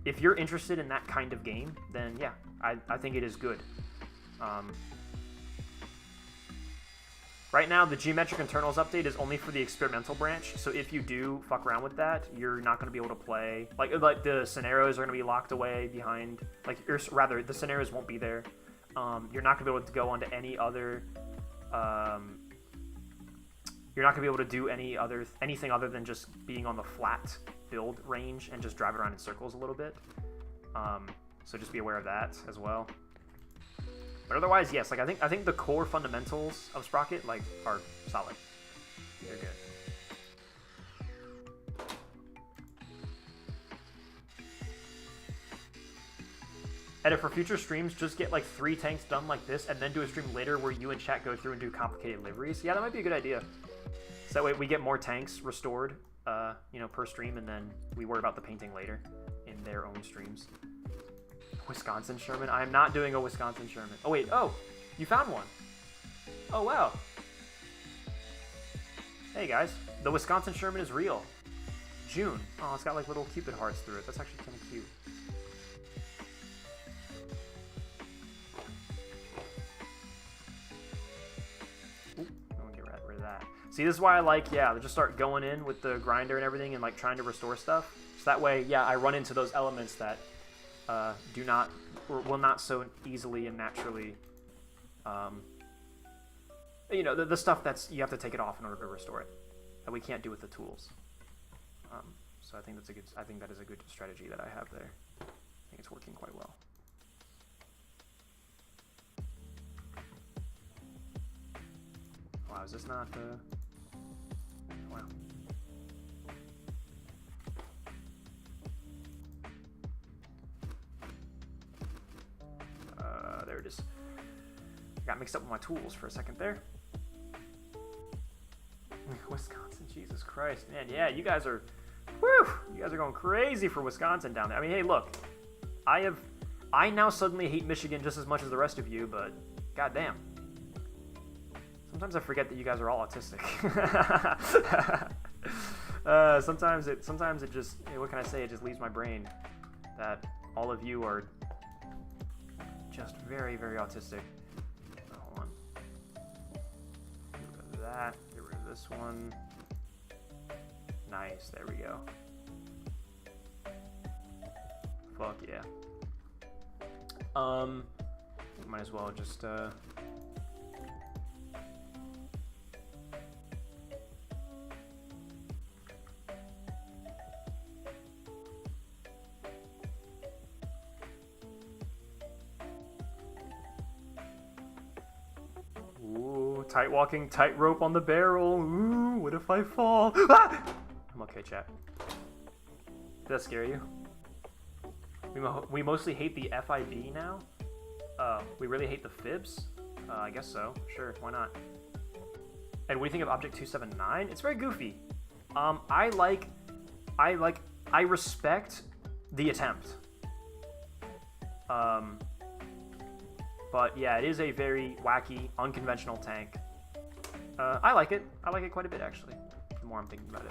If you're interested in that kind of game, then yeah, I think it is good. Right now, the Geometric Internals update is only for the experimental branch, so if you do fuck around with that, you're not going to be able to play. Like the scenarios are going to be locked away behind, like, or rather, the scenarios won't be there. You're not going to be able to go onto any other, you're not going to be able to do anything other than just being on the flat build range and just drive it around in circles a little bit. So just be aware of that as well. But otherwise, yes, like I think the core fundamentals of Sprocket like are solid. They're good. And if for future streams, just get like 3 tanks done like this, and then do a stream later where you and chat go through and do complicated liveries. Yeah, that might be a good idea. So that way we get more tanks restored, per stream, and then we worry about the painting later in their own streams. Wisconsin Sherman? I am not doing a Wisconsin Sherman. Oh, wait. Oh, you found one. Oh, wow. Hey, guys. The Wisconsin Sherman is real. June. Oh, it's got like little Cupid hearts through it. That's actually kind of cute. Oop, I'm gonna get rid of that. See, this is why I like, just start going in with the grinder and everything and like trying to restore stuff. So that way, I run into those elements that do not, or will not so easily and naturally, the stuff that's, you have to take it off in order to restore it, that we can't do with the tools. So I think that is a good strategy that I have there. I think it's working quite well. Wow, is this not, wow. There it is. I got mixed up with my tools for a second there. Wisconsin, Jesus Christ, man, yeah, you guys are going crazy for Wisconsin down there. I mean, hey, look, I now suddenly hate Michigan just as much as the rest of you, but goddamn. Sometimes I forget that you guys are all autistic. Sometimes it just, what can I say? It just leaves my brain that all of you are just very, very autistic. Hold on. Get rid of that. Get rid of this one. Nice. There we go. Fuck yeah. Might as well just tight walking, tight rope on the barrel. Ooh, what if I fall? Ah! I'm okay, chat. Did that scare you? We mostly hate the FIB now? We really hate the fibs? I guess so. Sure, why not? And what do you think of Object 279? It's very goofy. I respect the attempt. But yeah, it is a very wacky, unconventional tank. I like it. I like it quite a bit, actually, the more I'm thinking about it.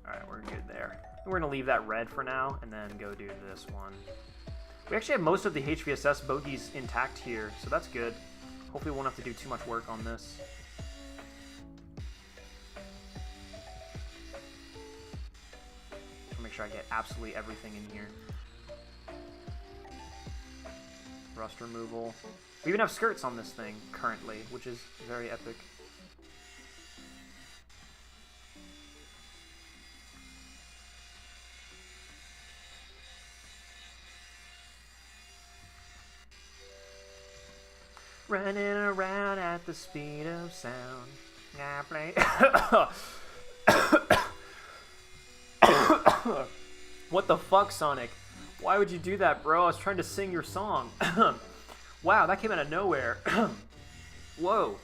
Alright, we're good there. We're going to leave that red for now, and then go do this one. We actually have most of the HVSS bogies intact here, so that's good. Hopefully we won't have to do too much work on this. I'll make sure I get absolutely everything in here. Rust removal. We even have skirts on this thing currently, which is very epic. Running around at the speed of sound. I play. What the fuck, Sonic? Why would you do that, bro? I was trying to sing your song. Wow, that came out of nowhere. Whoa.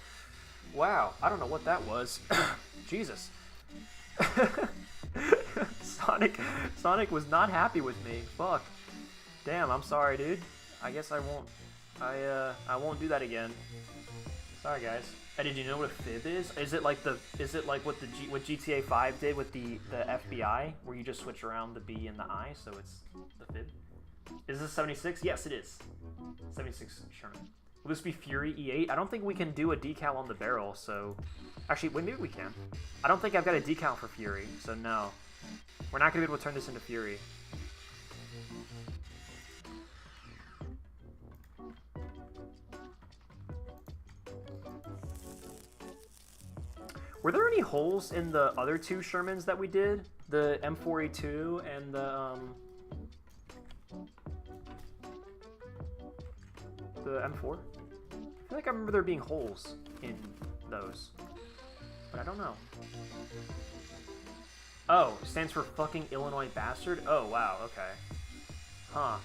Wow, I don't know what that was. Jesus. Sonic was not happy with me. Fuck. Damn, I'm sorry, dude. I guess I won't. I won't do that again. Sorry, guys. Hey, did you know what a fib is? Is it like what what GTA 5 did with the FBI, where you just switch around the B and the I, so it's the fib? Is this 76? Yes, it is. 76 Sherman. Will this be Fury E8? I don't think we can do a decal on the barrel, so actually, wait, maybe we can. I don't think I've got a decal for Fury, so no. We're not gonna be able to turn this into Fury. Were there any holes in the other two Shermans that we did? The M4A2 and the M4? I feel like I remember there being holes in those, but I don't know. Oh, stands for fucking Illinois bastard? Oh, wow, okay. Huh.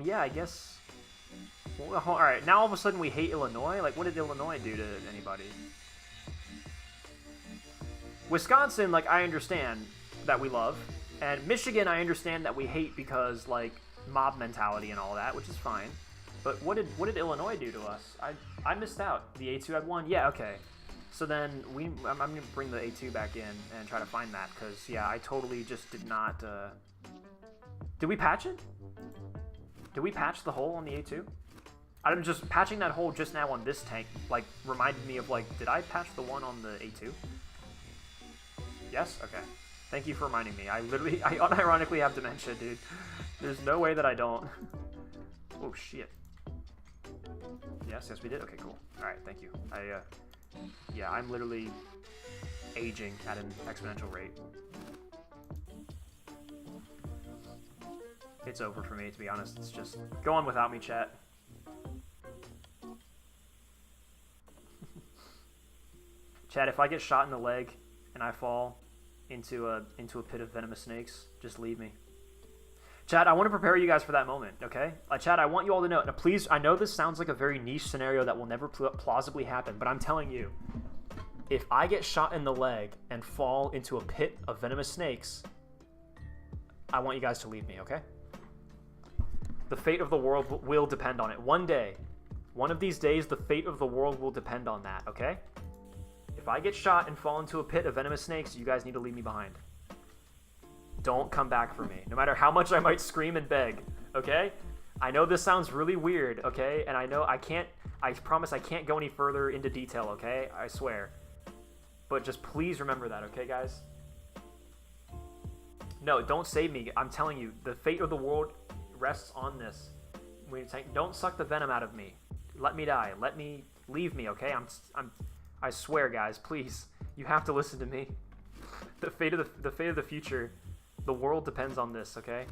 Yeah, I guess... Well, alright, now all of a sudden we hate Illinois? Like, what did Illinois do to anybody? Wisconsin, like, I understand that we love. And Michigan, I understand that we hate because, like, mob mentality and all that, which is fine. But what did Illinois do to us? I missed out. The A2 had one? Yeah, okay. So then, I'm going to bring the A2 back in and try to find that, because, yeah, I totally just did not... Did we patch it? Did we patch the hole on the A2? I'm just patching that hole just now on this tank, like, reminded me of, like, did I patch the one on the A2? Yes? Okay. Thank you for reminding me. I unironically have dementia, dude. There's no way that I don't. Oh, shit. Yes, we did? Okay, cool. Alright, thank you. Yeah, I'm literally aging at an exponential rate. It's over for me, to be honest. It's just, go on without me, chat. Chat, if I get shot in the leg and I fall into a pit of venomous snakes, just leave me. Chat, I want to prepare you guys for that moment, okay? Chat, I want you all to know. Now, please, I know this sounds like a very niche scenario that will never plausibly happen, but I'm telling you, if I get shot in the leg and fall into a pit of venomous snakes, I want you guys to leave me, okay? The fate of the world will depend on it. One day, one of these days, the fate of the world will depend on that, okay? If I get shot and fall into a pit of venomous snakes, you guys need to leave me behind. Don't come back for me, no matter how much I might scream and beg, okay? I know this sounds really weird, okay? And I know I promise I can't go any further into detail, okay? I swear. But just please remember that, okay, guys? No, don't save me. I'm telling you, the fate of the world rests on this. Don't suck the venom out of me. Let me die. Leave me, okay? I swear, guys, please. You have to listen to me. The fate of the future, the world depends on this, okay?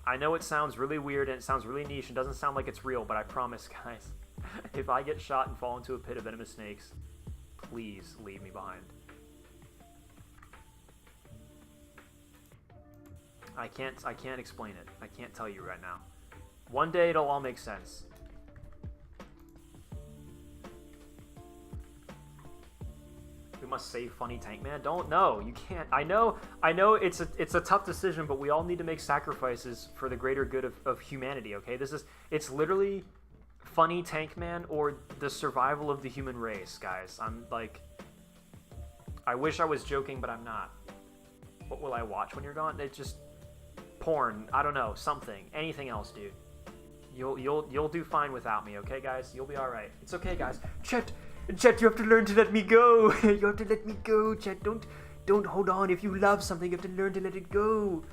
I know it sounds really weird and it sounds really niche and doesn't sound like it's real, but I promise, guys, if I get shot and fall into a pit of venomous snakes, please leave me behind. I can't explain it. I can't tell you right now. One day it'll all make sense. We must save funny tank man. Don't, no, you can't. I know it's a tough decision, but we all need to make sacrifices for the greater good of humanity, okay? It's literally funny tank man or the survival of the human race, guys. I'm like, I wish I was joking, but I'm not. What will I watch when you're gone? It's just porn. I don't know, something, anything else, dude. You'll do fine without me, okay, guys? You'll be all right. It's okay, guys. Chet, you have to learn to let me go. You have to let me go, Chet. Don't hold on. If you love something, you have to learn to let it go.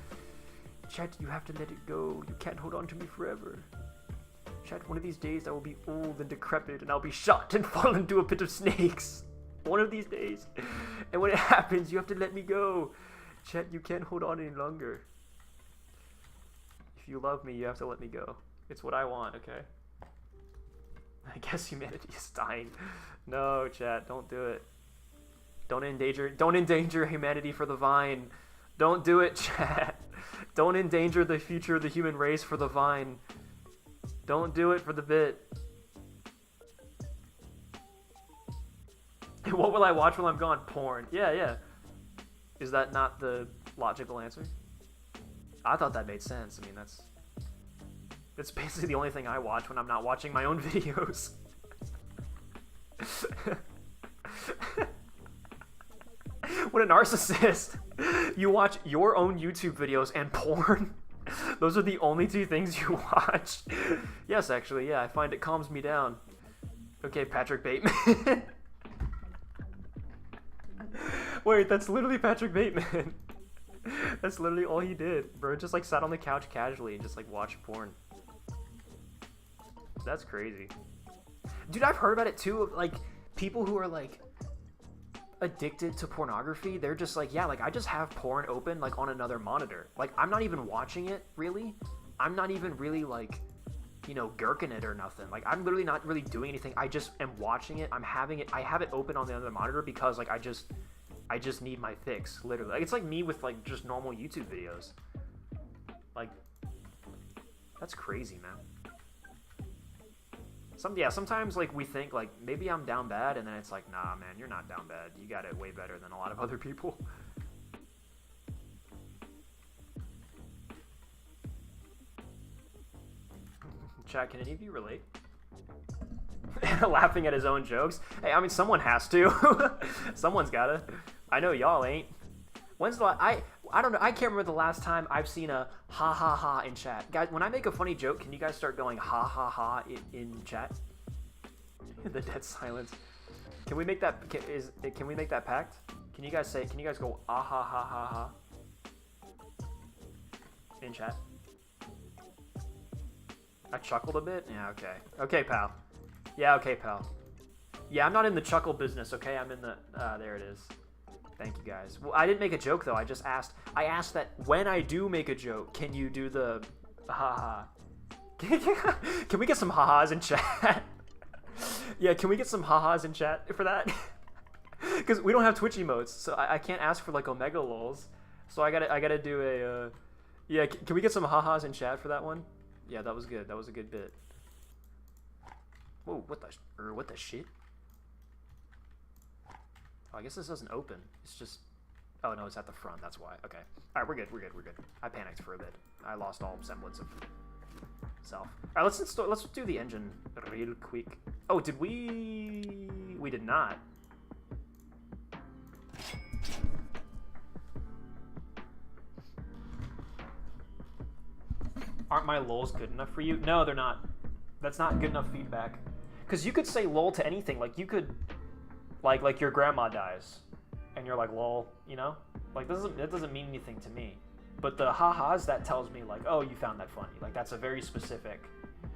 Chet, you have to let it go. You can't hold on to me forever. Chet, one of these days I will be old and decrepit, and I'll be shot and fall into a pit of snakes. One of these days. And when it happens, you have to let me go. Chet, you can't hold on any longer. If you love me, you have to let me go. It's what I want, okay? I guess humanity is dying. No, chat, don't do it. Don't endanger humanity for the vine. Don't do it, chat. Don't endanger the future of the human race for the vine. Don't do it for the bit. What will I watch while I'm gone? Porn. Yeah. Is that not the logical answer? I thought that made sense. I mean, that's basically the only thing I watch when I'm not watching my own videos. What a narcissist. You watch your own YouTube videos and porn? Those are the only two things you watch? Yes, actually, yeah, I find it calms me down. Okay, Patrick Bateman. Wait, that's literally Patrick Bateman. That's literally all he did. Bro just like sat on the couch casually and just like watched porn. That's crazy. Dude, I've heard about it too, of like people who are like addicted to pornography. They're just like, yeah, like I just have porn open like on another monitor. Like I'm not even watching it really. I'm not even really like, you know, gherking it or nothing. Like I'm literally not really doing anything. I just am watching it. I have it open on the other monitor because like I just need my fix, literally. Like, it's like me with like just normal YouTube videos. Like, that's crazy, man. Sometimes like we think like maybe I'm down bad, and then it's like, nah, man, you're not down bad. You got it way better than a lot of other people. Chat, can any of you relate? Laughing at his own jokes. Hey, I mean, someone has to. Someone's gotta. I know y'all ain't. When's the I don't know. I can't remember the last time I've seen a ha ha ha in chat. Guys, when I make a funny joke, can you guys start going ha ha ha in chat? The dead silence. Can we make that? Can we make that pact? Can you guys go ah ha ha ha ha in chat? I chuckled a bit. Yeah. Okay. Okay, pal. Yeah. Okay, pal. Yeah, I'm not in the chuckle business. Okay, I'm in the. There it is. Thank you guys. Well, I didn't make a joke though. I asked that when I do make a joke, can you do the haha? Can we get some ha-has in chat? Yeah, can we get some ha-has in chat for that? Because we don't have Twitch emotes, so I can't ask for like Omega lols. So I gotta do a. Yeah, can we get some ha-has in chat for that one? Yeah, that was good. That was a good bit. Whoa, what the shit? Oh, I guess this doesn't open. It's just... Oh, no, it's at the front. That's why. Okay. All right, we're good. I panicked for a bit. I lost all semblance of self. All right, let's do the engine real quick. Oh, did we... We did not. Aren't my lols good enough for you? No, they're not. That's not good enough feedback. Because you could say lol to anything. Like, you could... Like your grandma dies, and you're like, lol, you know? Like, that doesn't mean anything to me. But the ha-has, that tells me, like, oh, you found that funny. Like, that's a very specific.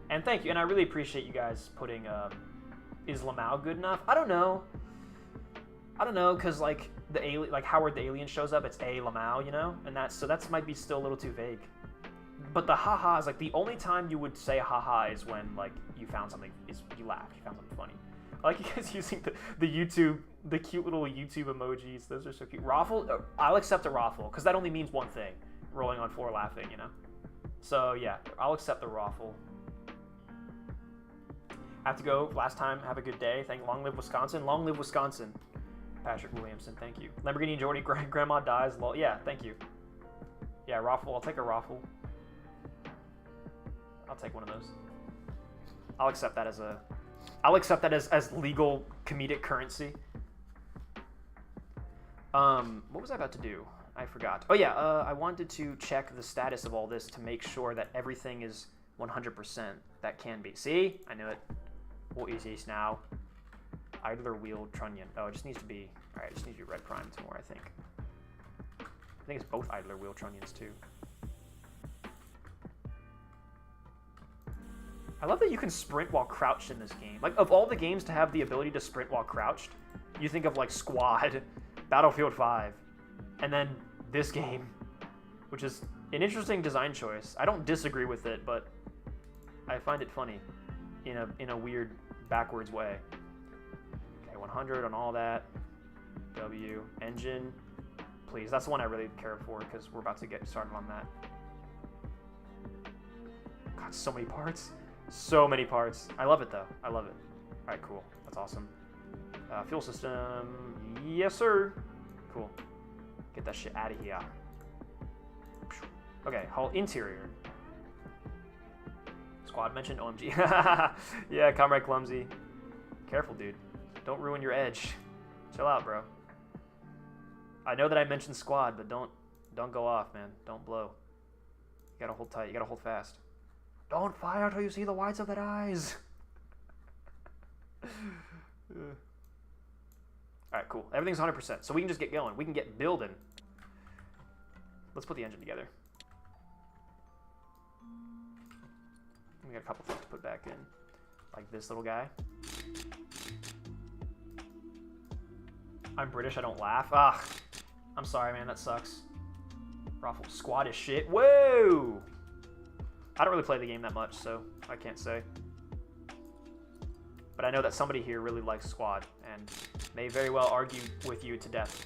And thank you, and I really appreciate you guys putting, is Lamau good enough? I don't know, because, like, Howard the Alien shows up, it's a Lamau, you know? And so that might be still a little too vague. But the ha-ha is, like, the only time you would say ha-ha is when, like, you found something, you laughed, you found something funny. I like you guys using the cute little YouTube emojis. Those are so cute. Raffle, I'll accept a raffle, because that only means one thing. Rolling on floor laughing, you know? So, yeah, I'll accept the raffle. I have to go. Last time. Have a good day. Long live Wisconsin. Long live Wisconsin. Patrick Williamson, thank you. Lamborghini Jordy, Grandma dies. Yeah, thank you. Yeah, raffle. I'll take a raffle. I'll take one of those. I'll accept that as legal comedic currency. What was I about to do? I forgot. Oh yeah, I wanted to check the status of all this to make sure that everything is 100%. That can be. See? I knew it. What is this now? Idler wheeled trunnion. Oh, it just needs to be. All right, it just needs to be red primed more, I think. I think it's both idler wheel trunnions too. I love that you can sprint while crouched in this game. Like, of all the games to have the ability to sprint while crouched, you think of like Squad, Battlefield 5, and then this game, which is an interesting design choice. I don't disagree with it, but I find it funny in a weird backwards way. 100 on all that. W. Engine. Please, that's the one I really care for because we're about to get started on that. God, so many parts. So many parts. I love it though. I love it. Alright, cool. That's awesome. Fuel system. Yes, sir. Cool. Get that shit out of here. Okay, hull interior. Squad mentioned OMG. Yeah, Comrade Clumsy. Careful, dude. Don't ruin your edge. Chill out, bro. I know that I mentioned Squad, but don't go off, man. Don't blow. You gotta hold tight. You gotta hold fast. Don't fire till you see the whites of their eyes. Alright, cool. Everything's 100%. So we can just get going. We can get building. Let's put the engine together. We got a couple things to put back in. Like this little guy. I'm British, I don't laugh. Ah, I'm sorry, man, that sucks. Raffle Squad is shit. Whoa! I don't really play the game that much, so I can't say. But I know that somebody here really likes Squad, and may very well argue with you to death.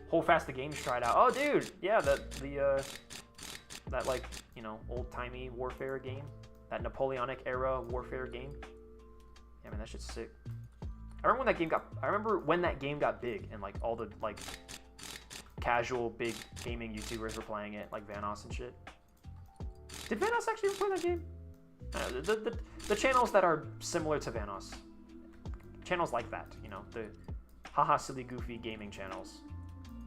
Hold fast the game's tried out. Oh, dude! Yeah, that like, you know, old-timey warfare game. That Napoleonic era warfare game. Yeah, man, that shit's sick. I remember when that game got big and like all the like casual big gaming YouTubers were playing it, like Vanoss and shit. Did Vanoss actually ever play that game? The channels that are similar to Vanoss, channels like that, you know, the haha silly goofy gaming channels.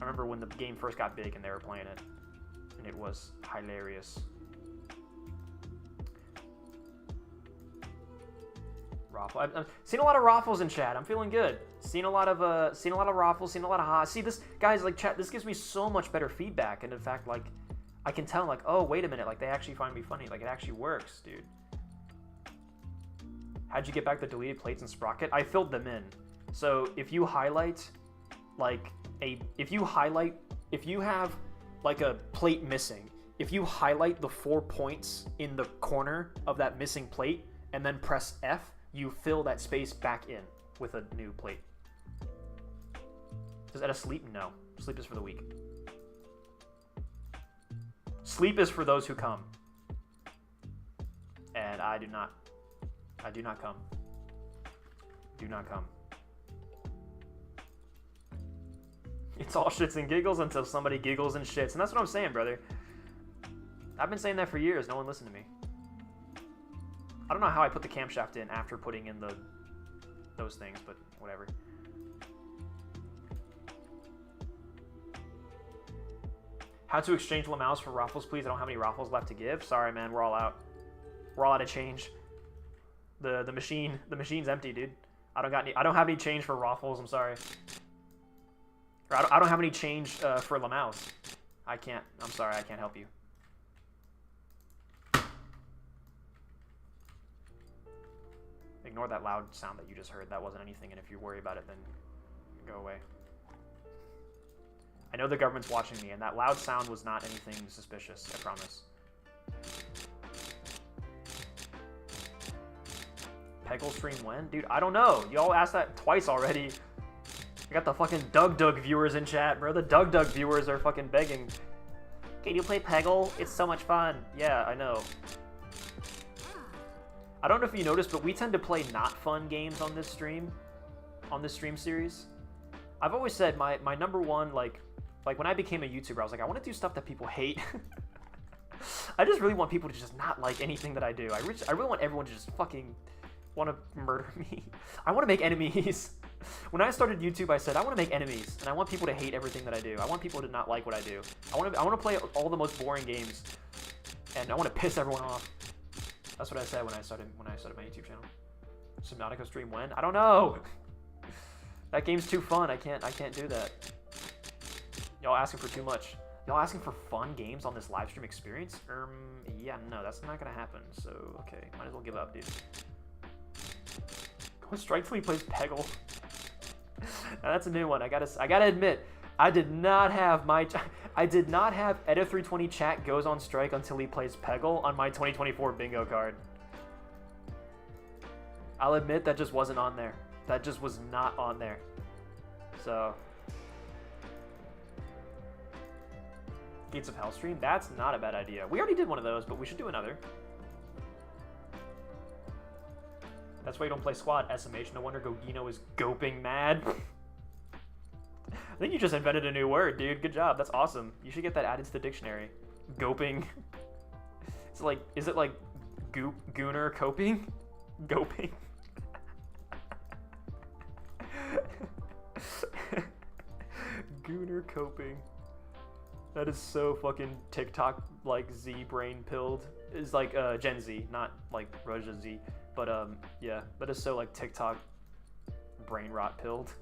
I remember when the game first got big and they were playing it, and it was hilarious. Raffle. I've seen a lot of raffles in chat. I'm feeling good. Seen a lot of raffles. Seen a lot of ha. See this, guys. Like chat. This gives me so much better feedback. And in fact, like, I can tell. Like, oh, wait a minute. Like, they actually find me funny. Like, it actually works, dude. How'd you get back the deleted plates and sprocket? I filled them in. So if you highlight, like if you have like a plate missing, if you highlight the 4 points in the corner of that missing plate and then press F, you fill that space back in with a new plate. Does Etta sleep? No. Sleep is for the weak. Sleep is for those who come. And I do not. I do not come. Do not come. It's all shits and giggles until somebody giggles and shits. And that's what I'm saying, brother. I've been saying that for years. No one listened to me. I don't know how I put the camshaft in after putting in those things, but whatever. How to exchange Lamaus for raffles, please? I don't have any raffles left to give. Sorry, man. We're all out. We're all out of change. The machine's empty, dude. I don't have any change for raffles. I'm sorry. Or I don't have any change for Lamaus. I can't. I'm sorry. I can't help you. Ignore that loud sound that you just heard. That wasn't anything, and if you worry about it, then go away. I know the government's watching me, and that loud sound was not anything suspicious, I promise. Peggle stream when? Dude, I don't know. Y'all asked that twice already. I got the fucking Doug viewers in chat, bro. The Doug viewers are fucking begging. Can you play Peggle? It's so much fun. Yeah, I know. I I don't know if you noticed, but we tend to play not fun games on this stream series. I've always said my number one, like when I became a YouTuber, I was like, I want to do stuff that people hate. I just really want people to just not like anything that I do. I really want everyone to just fucking want to murder me. I want to make enemies. When I started YouTube, I said I want to make enemies, and I want people to hate everything that I do. I want people to not like what I do. I want to play all the most boring games, and I want to piss everyone off. That's what I said when I started my YouTube channel. Subnautica stream when? I don't know. That game's too fun. I can't do that. Y'all asking for too much. Y'all asking for fun games on this live stream experience? Yeah, no, that's not gonna happen. So, okay, might as well give up, dude. Go strike till he plays Peggle. Now, that's a new one. I gotta admit, I did not have Edda320 chat goes on strike until he plays Peggle on my 2024 bingo card. I'll admit that just wasn't on there. That just was not on there. So, Gates of Hell stream? That's not a bad idea. We already did one of those, but we should do another. That's why you don't play squad. SMH, no wonder Gogino is goping mad. I think you just invented a new word, dude. Good job. That's awesome. You should get that added to the dictionary. Goping. Is it like gooner coping? Goping. Gooner coping. That is so fucking TikTok like Z brain pilled. It's like Gen Z, not like Roja Z. But yeah, that is so like TikTok brain rot pilled.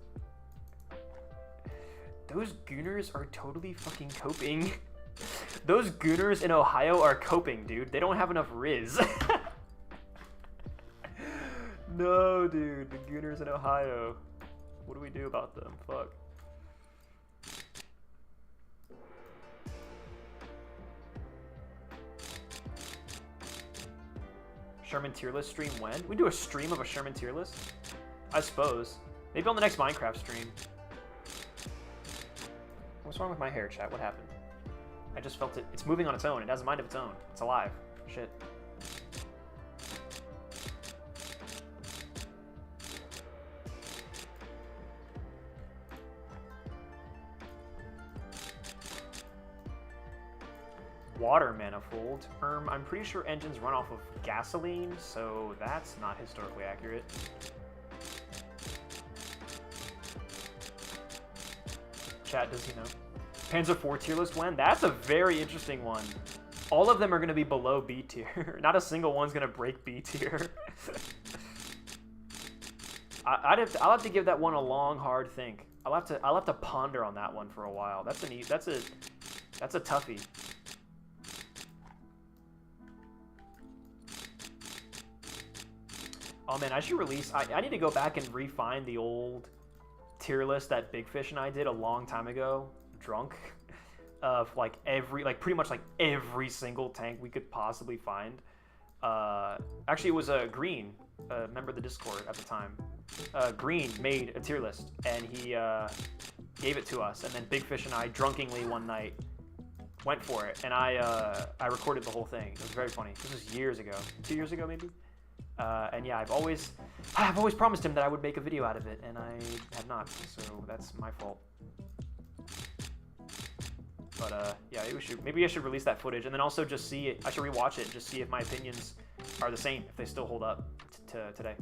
Those gooners are totally fucking coping. Those gooners in Ohio are coping, dude. They don't have enough Riz. No, dude. The gooners in Ohio. What do we do about them? Fuck. Sherman tier list stream when? We do a stream of a Sherman tier list? I suppose. Maybe on the next Minecraft stream. What's wrong with my hair, chat? What happened? I just felt it. It's moving on its own. It has a mind of its own. It's alive. Shit. Water manifold. I'm pretty sure engines run off of gasoline, so that's not historically accurate. Chat, does he know? Panzer 4 tier list when? That's a very interesting one. All of them are going to be below B tier. Not a single one's going to break B tier. I'll have to give that one a long, hard think. I'll have to ponder on that one for a while. That's a toughie. Oh man, I should release. I need to go back and refine the old tier list that Big Fish and I did a long time ago, drunk, of pretty much every single tank we could possibly find. Actually, it was Green, a member of the Discord at the time. Green made a tier list and he gave it to us, and then Big Fish and I drunkenly one night went for it, and I recorded the whole thing. It was very funny. This was years ago, 2 years ago maybe. And yeah, I've always promised him that I would make a video out of it, and I have not, so that's my fault. But yeah, maybe I should release that footage, and then also just see it. I should rewatch it and just see if my opinions are the same, if they still hold up to today,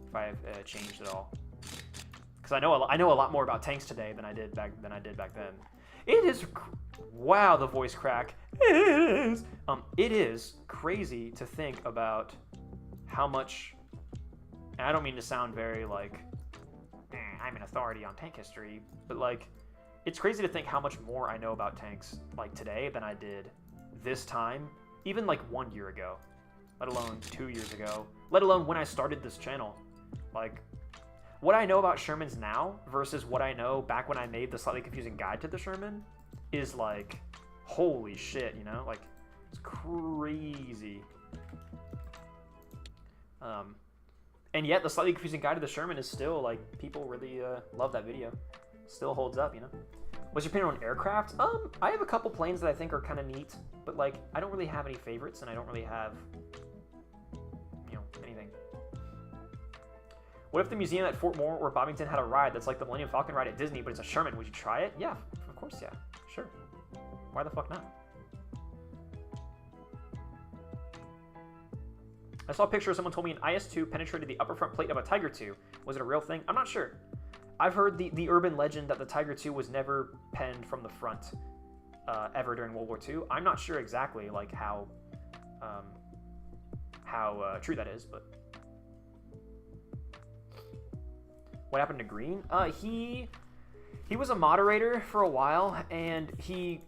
if I have changed at all. Because I know a lot more about tanks today than I did back then. It is. Wow, the voice crack. It is crazy to think about how much. And I don't mean to sound very I'm an authority on tank history, but it's crazy to think how much more I know about tanks today than I did this time, even 1 year ago, let alone 2 years ago, let alone when I started this channel. What I know about Shermans now versus what I know back when I made the slightly confusing guide to the Sherman is holy shit, you know? It's crazy. And yet the slightly confusing guide to the Sherman is still people really love that video. Still holds up, you know? What's your opinion on aircraft? I have a couple planes that I think are kind of neat, but I don't really have any favorites, and I don't really have What if the museum at Fort Moore or Bobington had a ride that's like the Millennium Falcon ride at Disney, but it's a Sherman? Would you try it? Yeah, of course, yeah. Sure. Why the fuck not? I saw a picture of someone told me an IS-2 penetrated the upper front plate of a Tiger II. Was it a real thing? I'm not sure. I've heard the urban legend that the Tiger II was never penned from the front ever during World War II. I'm not sure exactly like how true that is, but what happened to Green? He was a moderator for a while, and he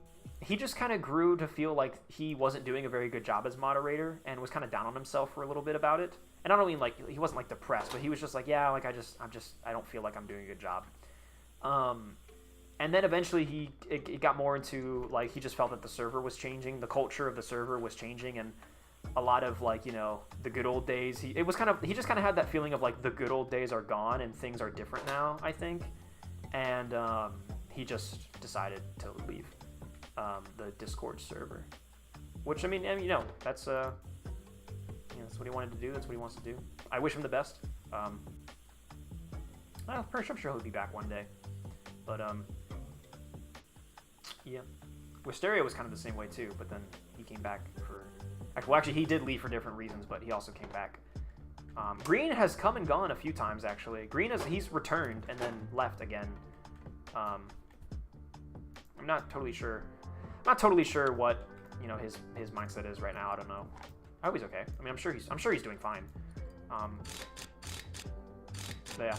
just kind of grew to feel like he wasn't doing a very good job as moderator, and was kind of down on himself for a little bit about it. And I don't mean like he wasn't like depressed, but he was just like, yeah, like I don't feel like I'm doing a good job. And then eventually it got more into like he just felt that the server was changing, the culture of the server was changing, and a lot of like, you know, the good old days. He just kind of had that feeling of like the good old days are gone and things are different now, I think. And he just decided to leave the Discord server, which I mean, you know, that's that's what he wanted to do. That's what he wants to do. I wish him the best. I'm sure he'll be back one day. But yeah, Wisteria was kind of the same way too. But then he came back for. Well, actually, he did leave for different reasons, but he also came back. Green has come and gone a few times actually. He's returned and then left again. I'm not totally sure. I'm not totally sure what, you know, his mindset is right now. I don't know. I hope he's okay. I mean, I'm sure he's doing fine. But yeah.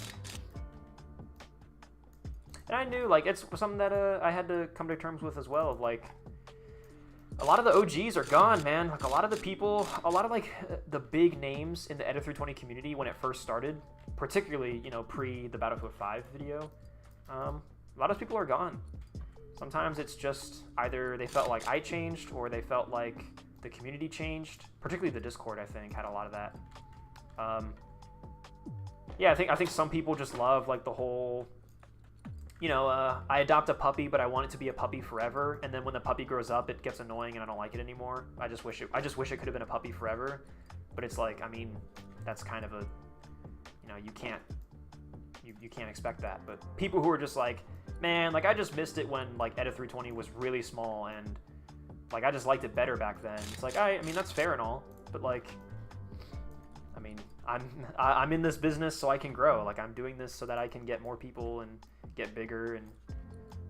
And I knew, like, it's something that I had to come to terms with as well. Of like, a lot of the OGs are gone, man. Like a lot of the people, a lot of like the big names in the Edit 320 community when it first started, particularly, you know, pre the Battlefield 5 video. A lot of people are gone. Sometimes it's just either they felt like I changed or they felt like the community changed. Particularly the Discord, I think, had a lot of that. Yeah, I think some people just love like the whole, you know, I adopt a puppy, but I want it to be a puppy forever. And then when the puppy grows up, it gets annoying and I don't like it anymore. I just wish it could have been a puppy forever. But it's like, I mean, that's kind of a, you know, you can't expect that. But people who are just like, man, like I just missed it when like Edit 320 was really small and like I just liked it better back then. It's like I mean that's fair and all, but like, I mean I'm in this business so I can grow. Like I'm doing this so that I can get more people and get bigger, and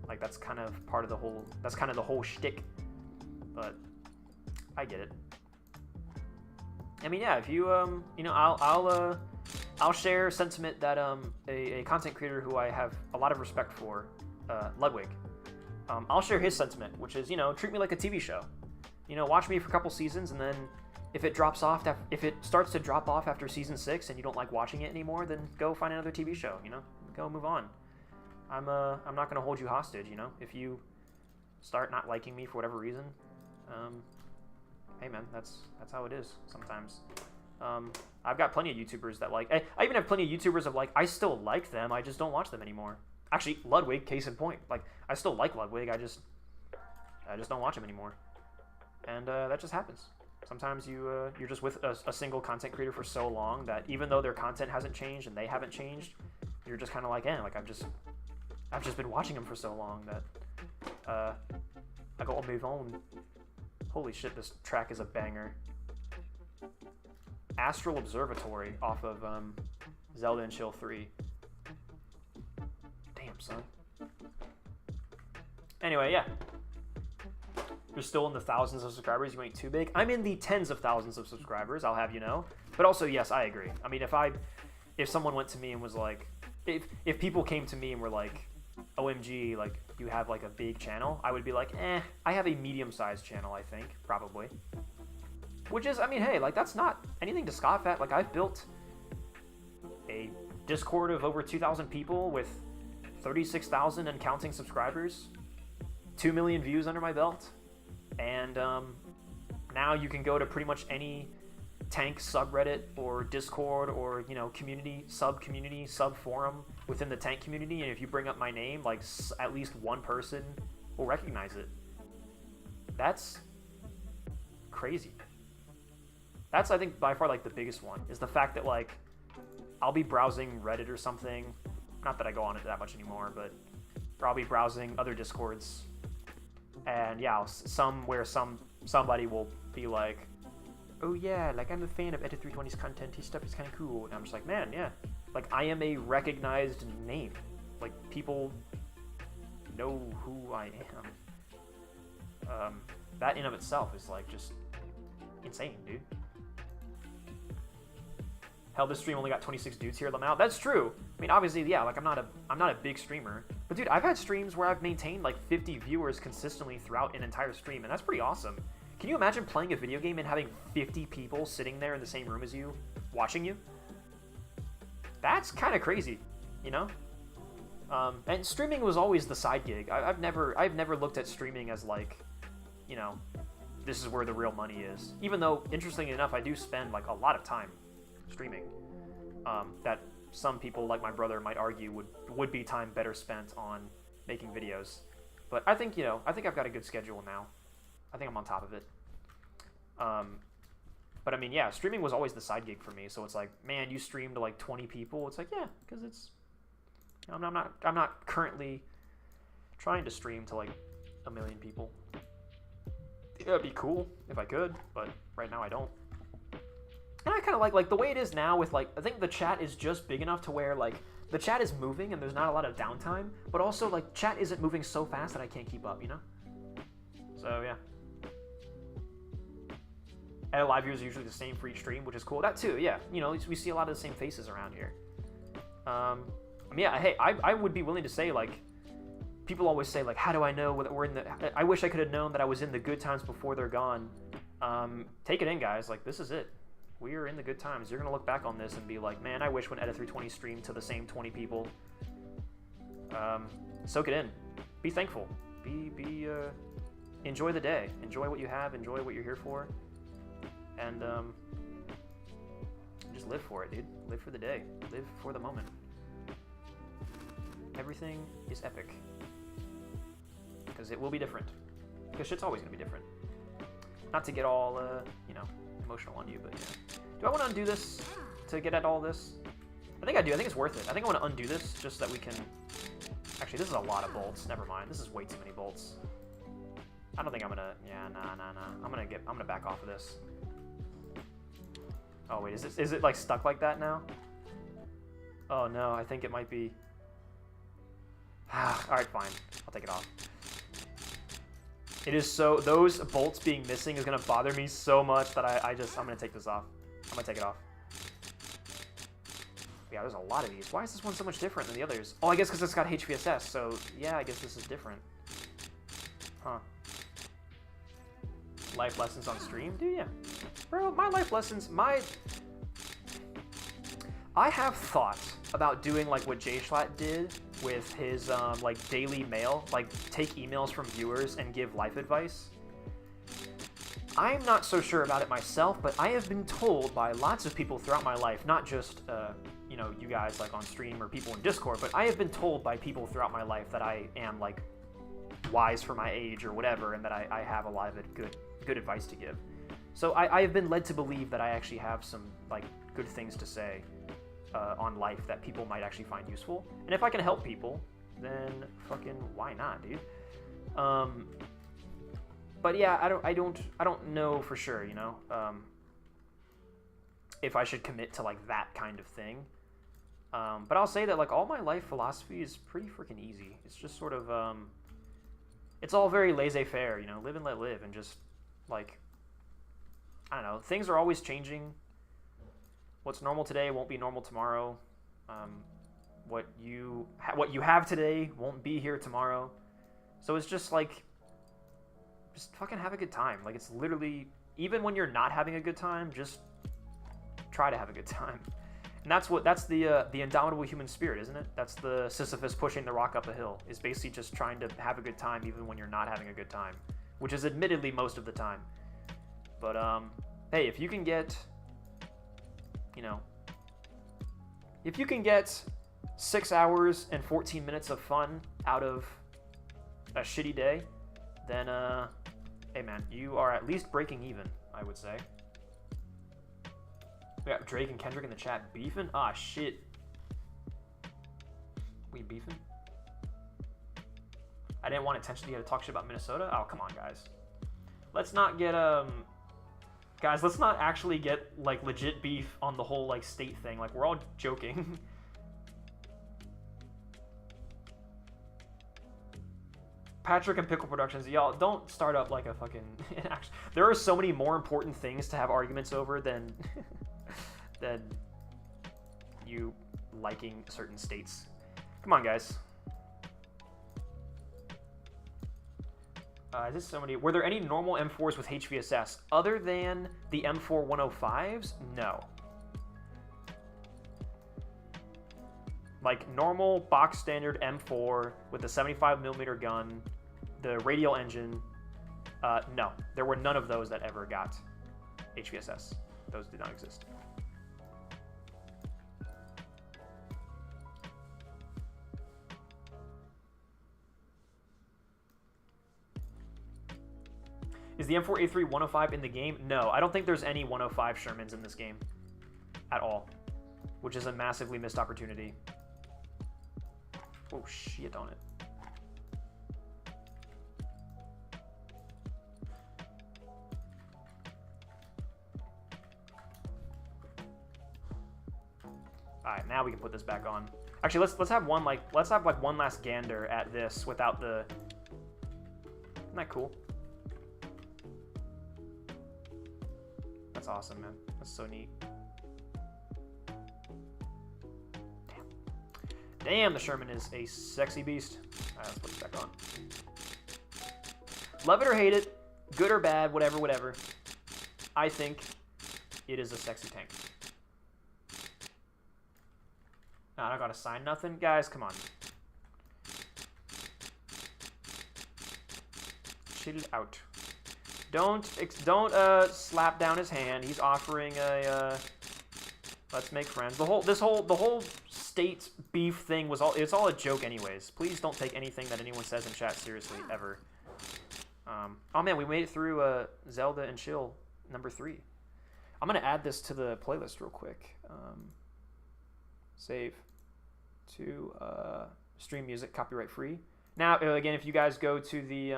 like that's kind of part of the whole. That's kind of the whole shtick. But I get it. I mean, yeah. If you you know, I'll share sentiment that a content creator who I have a lot of respect for, Ludwig. I'll share his sentiment, which is, you know, treat me like a TV show. You know, watch me for a couple seasons, and then if it drops off, if it starts to drop off after season 6 and you don't like watching it anymore, then go find another TV show. You know, go move on. I'm not gonna hold you hostage. You know, if you start not liking me for whatever reason, hey man, that's how it is sometimes. I've got plenty of YouTubers that like. I even have plenty of YouTubers of like I still like them. I just don't watch them anymore. Actually, Ludwig, case in point. Like I still like Ludwig. I just don't watch him anymore. And that just happens. Sometimes you're just with a single content creator for so long that even though their content hasn't changed and they haven't changed, you're just kind of like, like I've just been watching him for so long that I gotta move on. Holy shit, this track is a banger. Astral Observatory off of Zelda and Chill 3. Damn, son. Anyway, yeah. You're still in the thousands of subscribers. You ain't too big. I'm in the tens of thousands of subscribers, I'll have you know. But also, yes, I agree. I mean, if someone went to me and was like, if people came to me and were like, OMG, like, you have like a big channel, I would be like, I have a medium-sized channel, I think, probably. Which is, I mean, hey, like, that's not anything to scoff at. Like, I've built a Discord of over 2,000 people with 36,000 and counting subscribers, 2 million views under my belt, and now you can go to pretty much any tank subreddit or Discord or, you know, community, sub-forum within the tank community, and if you bring up my name, like, at least one person will recognize it. That's crazy. That's, I think, by far, like, the biggest one, is the fact that, like, I'll be browsing Reddit or something. Not that I go on it that much anymore, but I'll be browsing other Discords. And yeah, somebody will be like, oh yeah, like I'm a fan of Edit320's content, his stuff is kind of cool. And I'm just like, man, yeah. Like I am a recognized name. Like people know who I am. That in of itself is like just insane, dude. Hell, this stream only got 26 dudes here, Lamau. That's true. I mean, obviously, yeah, like I'm not a big streamer, but dude, I've had streams where I've maintained like 50 viewers consistently throughout an entire stream, and that's pretty awesome. Can you imagine playing a video game and having 50 people sitting there in the same room as you, watching you? That's kind of crazy, you know? And streaming was always the side gig. I've never looked at streaming as like, you know, this is where the real money is. Even though, interestingly enough, I do spend like a lot of time streaming. That some people, like my brother, might argue would be time better spent on making videos. But I think, you know, I think I've got a good schedule now. I think I'm on top of it. But I mean, yeah, streaming was always the side gig for me. So it's like, man, you stream to like 20 people. It's like, yeah, because it's, I'm not currently trying to stream to like 1 million people. Yeah, it'd be cool if I could, but right now I don't. And I kind of like the way it is now with like, I think the chat is just big enough to where like the chat is moving and there's not a lot of downtime, but also like chat isn't moving so fast that I can't keep up, you know? So yeah. And live viewers are usually the same for each stream, which is cool. That too, yeah. You know, we see a lot of the same faces around here. I mean, yeah, hey, I would be willing to say like, people always say like, how do I know that we're in the, I wish I could have known that I was in the good times before they're gone. Take it in, guys, like this is it. We are in the good times. You're going to look back on this and be like, man, I wish when Edit320 streamed to the same 20 people. Soak it in. Be thankful. Enjoy the day. Enjoy what you have. Enjoy what you're here for. And just live for it, dude. Live for the day. Live for the moment. Everything is epic. Because it will be different. Because shit's always going to be different. Not to get all, you know, emotional on you, but yeah. Do I want to undo this to get at all this? I think I do. I think it's worth it. I think I want to undo this just so that we can... Actually, this is a lot of bolts. Never mind. This is way too many bolts. I don't think I'm gonna... Yeah, nah. I'm gonna back off of this. Oh, wait. Is it like stuck like that now? Oh, no. I think it might be... Alright, fine. I'll take it off. It is so... Those bolts being missing is going to bother me so much that I'm going to take this off. I'm going to take it off. Yeah, there's a lot of these. Why is this one so much different than the others? Oh, I guess because it's got HVSS, so yeah, I guess this is different. Huh. Life lessons on stream? Dude, yeah. Bro, my life lessons... I have thought about doing like what JSchlatt did with his like daily mail, like take emails from viewers and give life advice. I'm not so sure about it myself, but I have been told by lots of people throughout my life, not just you know, you guys like on stream or people in Discord, but I have been told by people throughout my life that I am like wise for my age or whatever, and that I have a lot of good advice to give. So I have been led to believe that I actually have some like good things to say on life that people might actually find useful. And if I can help people, then fucking why not, dude? But yeah, I don't know for sure, you know, if I should commit to like that kind of thing. But I'll say that like all my life philosophy is pretty freaking easy. It's just sort of, it's all very laissez-faire, you know, live and let live, and just like, I don't know, things are always changing. What's normal today won't be normal tomorrow. What you have today won't be here tomorrow. So it's just like, just fucking have a good time. Like, it's literally, even when you're not having a good time, just try to have a good time. And that's the indomitable human spirit, isn't it? That's the Sisyphus pushing the rock up a hill, is basically just trying to have a good time even when you're not having a good time, which is admittedly most of the time. But hey, if you can get, you know, if you can get 6 hours and 14 minutes of fun out of a shitty day, then hey man, you are at least breaking even, I would say. We got Drake and Kendrick in the chat beefing. Ah, shit. We beefing? I didn't want attention to get to talk shit about Minnesota. Oh, come on, guys. Let's not get guys. Let's not actually get like legit beef on the whole like state thing. Like we're all joking. Patrick and Pickle Productions, y'all don't start up like a fucking. There are so many more important things to have arguments over than than you liking certain states. Come on, guys. Is this somebody? Were there any normal M4s with HVSS other than the M4 105s? No. Like normal box standard M4 with the 75mm gun, the radial engine. No, there were none of those that ever got HVSS. Those did not exist. Is the M4A3 105 in the game? No, I don't think there's any 105 Shermans in this game at all, which is a massively missed opportunity. Oh, shit on it. All right, now we can put this back on. Actually, let's have one one last gander at this without the. Isn't that cool? That's awesome, man. That's so neat. Damn, the Sherman is a sexy beast. All right, let's put this back on. Love it or hate it, good or bad, whatever, whatever. I think it is a sexy tank. Nah, I don't gotta sign nothing. Guys, come on. Chill out. Don't slap down his hand. He's offering a let's make friends. The whole state beef thing was it's all a joke anyways. Please don't take anything that anyone says in chat seriously ever. Oh man, we made it through Zelda and Chill number 3. I'm gonna add this to the playlist real quick. Save to stream music, copyright free. Now again, if you guys go to the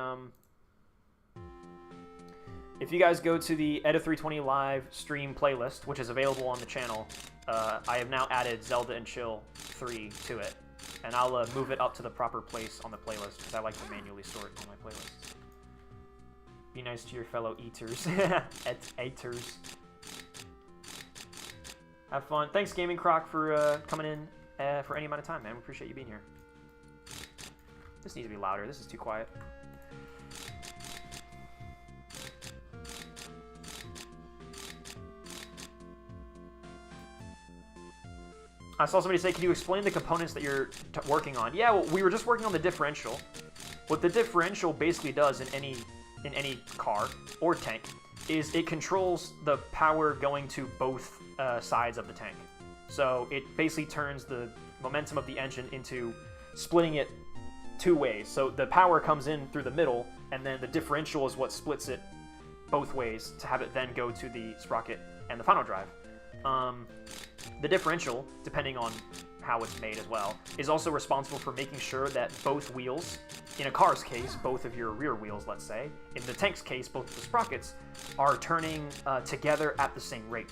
Edda 320 Live stream playlist, which is available on the channel, I have now added Zelda and Chill 3 to it. And I'll move it up to the proper place on the playlist, because I like to manually sort on my playlists. Be nice to your fellow eaters. Eaters. Have fun. Thanks, Gaming Croc, for coming in for any amount of time, man. We appreciate you being here. This needs to be louder. This is too quiet. I saw somebody say, can you explain the components that you're working on? Yeah, well, we were just working on the differential. What the differential basically does in any car or tank is it controls the power going to both sides of the tank. So it basically turns the momentum of the engine into splitting it 2 ways. So the power comes in through the middle, and then the differential is what splits it both ways to have it then go to the sprocket and the final drive. The differential, depending on how it's made as well, is also responsible for making sure that both wheels, in a car's case, both of your rear wheels, let's say, in the tank's case, both of the sprockets, are turning together at the same rate.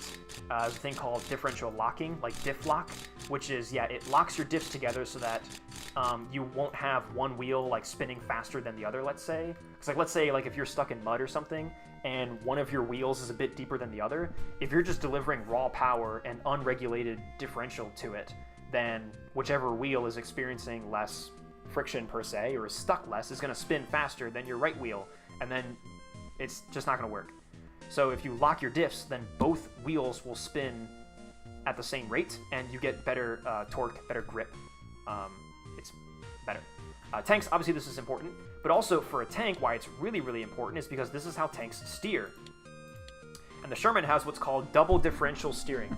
There's a thing called differential locking, like diff lock, which is, yeah, it locks your diffs together so that you won't have one wheel like spinning faster than the other, let's say. Because like, let's say like if you're stuck in mud or something, and one of your wheels is a bit deeper than the other, if you're just delivering raw power and unregulated differential to it, then whichever wheel is experiencing less friction per se, or is stuck less, is going to spin faster than your right wheel, and then it's just not going to work. So if you lock your diffs, then both wheels will spin at the same rate, and you get better torque, better grip. It's better. Tanks, obviously this is important, but also for a tank, why it's really, really important is because this is how tanks steer. And the Sherman has what's called double differential steering.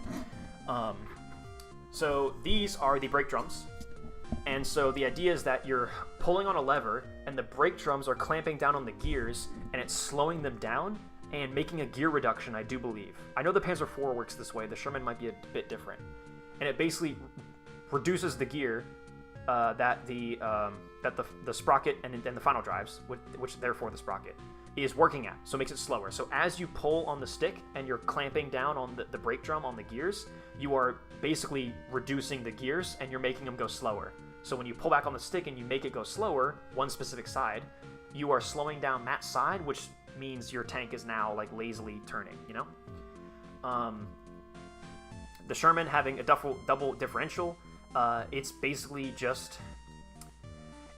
So these are the brake drums. And so the idea is that you're pulling on a lever, and the brake drums are clamping down on the gears, and it's slowing them down and making a gear reduction, I do believe. I know the Panzer IV works this way. The Sherman might be a bit different. And it basically reduces the gear that the sprocket and the final drives, which therefore the sprocket, is working at. So it makes it slower. So as you pull on the stick and you're clamping down on the brake drum on the gears, you are basically reducing the gears and you're making them go slower. So when you pull back on the stick and you make it go slower, one specific side, you are slowing down that side, which means your tank is now like lazily turning, you know? The Sherman having a double differential, it's basically just...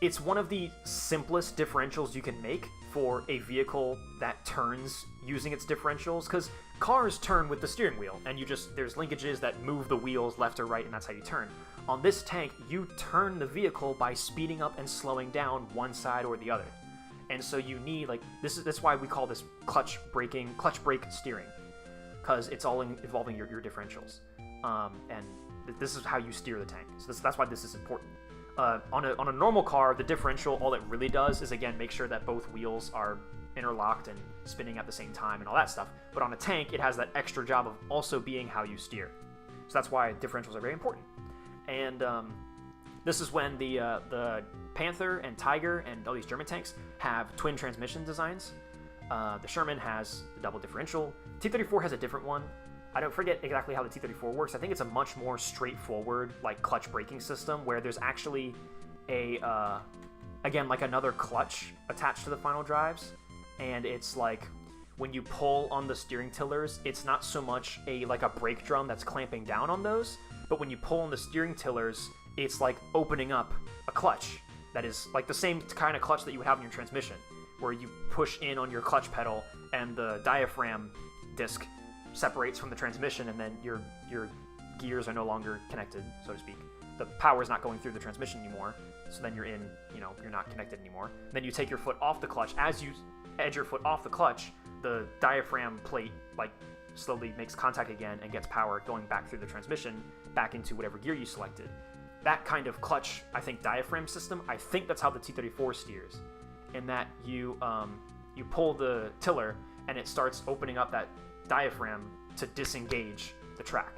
It's one of the simplest differentials you can make for a vehicle that turns using its differentials, because cars turn with the steering wheel, and there's linkages that move the wheels left or right, and that's how you turn. On this tank, you turn the vehicle by speeding up and slowing down one side or the other. And so you need, like, that's why we call this clutch brake steering, because it's all involving your differentials. And this is how you steer the tank. So that's why this is important. On a normal car, the differential, all it really does is, again, make sure that both wheels are interlocked and spinning at the same time and all that stuff. But on a tank, it has that extra job of also being how you steer. So that's why differentials are very important. And this is when the Panther and Tiger and all these German tanks have twin transmission designs. The Sherman has the double differential. T-34 has a different one. I don't forget exactly how the T-34 works. I think it's a much more straightforward, like, clutch braking system where there's actually again, like another clutch attached to the final drives. And it's like, when you pull on the steering tillers, it's not so much like a brake drum that's clamping down on those, but when you pull on the steering tillers, it's like opening up a clutch that is like the same kind of clutch that you would have in your transmission, where you push in on your clutch pedal and the diaphragm disc separates from the transmission, and then your gears are no longer connected, so to speak. The power is not going through the transmission anymore, so then you're not connected anymore. Then you take your foot off the clutch. As you edge your foot off the clutch, the diaphragm plate like slowly makes contact again and gets power going back through the transmission back into whatever gear you selected. That kind of clutch, I think, diaphragm system, I think that's how the T-34 steers, in that you pull the tiller and it starts opening up that diaphragm to disengage the track.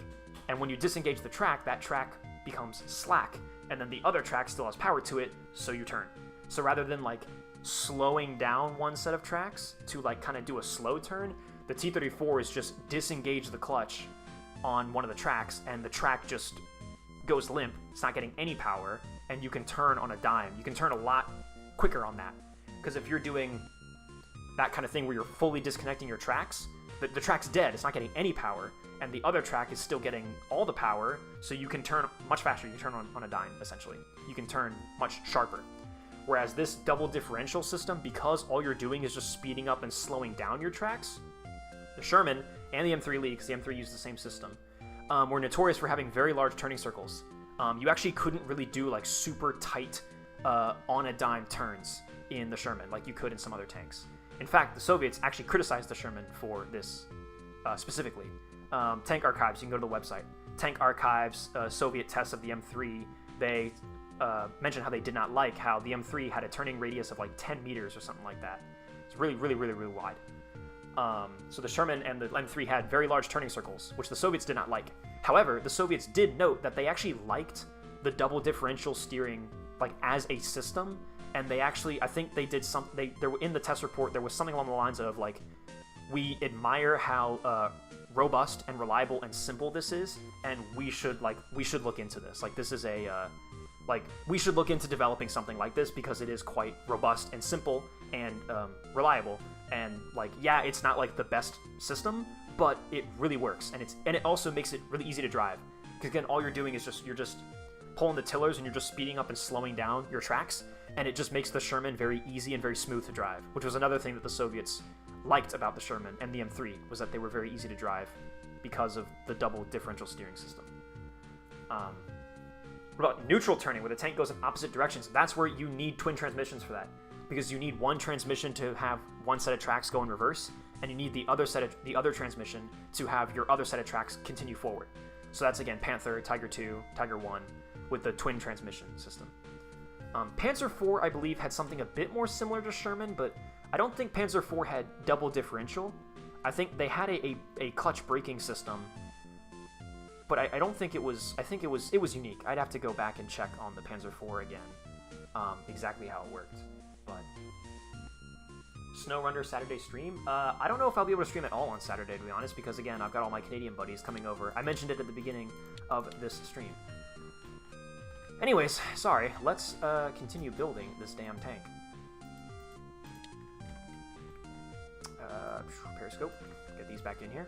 And when you disengage the track, that track becomes slack, and then the other track still has power to it, so you turn. So rather than like slowing down one set of tracks to like kind of do a slow turn, the T-34 is just disengage the clutch on one of the tracks, and the track just goes limp. It's not getting any power, and you can turn on a dime. You can turn a lot quicker on that, because if you're doing that kind of thing where you're fully disconnecting your tracks, the track's dead, it's not getting any power, and the other track is still getting all the power, so you can turn much faster. You can turn on a dime, essentially. You can turn much sharper. Whereas this double differential system, because all you're doing is just speeding up and slowing down your tracks, the Sherman and the M3 Lee, because the M3 used the same system, were notorious for having very large turning circles. You actually couldn't really do like super tight on a dime turns in the Sherman like you could in some other tanks. In fact, the Soviets actually criticized the Sherman for this specifically. Tank Archives, you can go to the website. Tank Archives, Soviet tests of the M3, they mentioned how they did not like how the M3 had a turning radius of like 10 meters or something like that. It's really, really, really, really wide. So the Sherman and the M3 had very large turning circles, which the Soviets did not like. However, the Soviets did note that they actually liked the double differential steering like as a system, and they actually, I think they did something, there in the test report, there was something along the lines of like, we admire how robust and reliable and simple this is, and we should look into this. Like, this is we should look into developing something like this because it is quite robust and simple and reliable. And like, yeah, it's not like the best system, but it really works, and it also makes it really easy to drive. Because again, all you're doing is you're just pulling the tillers and you're just speeding up and slowing down your tracks, and it just makes the Sherman very easy and very smooth to drive, which was another thing that the Soviets liked about the Sherman and the M3, was that they were very easy to drive because of the double differential steering system. What about neutral turning, where the tank goes in opposite directions? That's where you need twin transmissions for that, because you need one transmission to have one set of tracks go in reverse, and you need the other transmission to have your other set of tracks continue forward. So that's, again, Panther, Tiger 2, Tiger 1, with the twin transmission system. Panzer IV, I believe, had something a bit more similar to Sherman, but I don't think Panzer IV had double differential. I think they had a clutch braking system, but I don't think it was. I think it was unique. I'd have to go back and check on the Panzer IV again, exactly how it worked. But SnowRunner Saturday stream. I don't know if I'll be able to stream at all on Saturday, to be honest, because again, I've got all my Canadian buddies coming over. I mentioned it at the beginning of this stream. Anyways, sorry. Let's continue building this damn tank. Periscope. Get these back in here.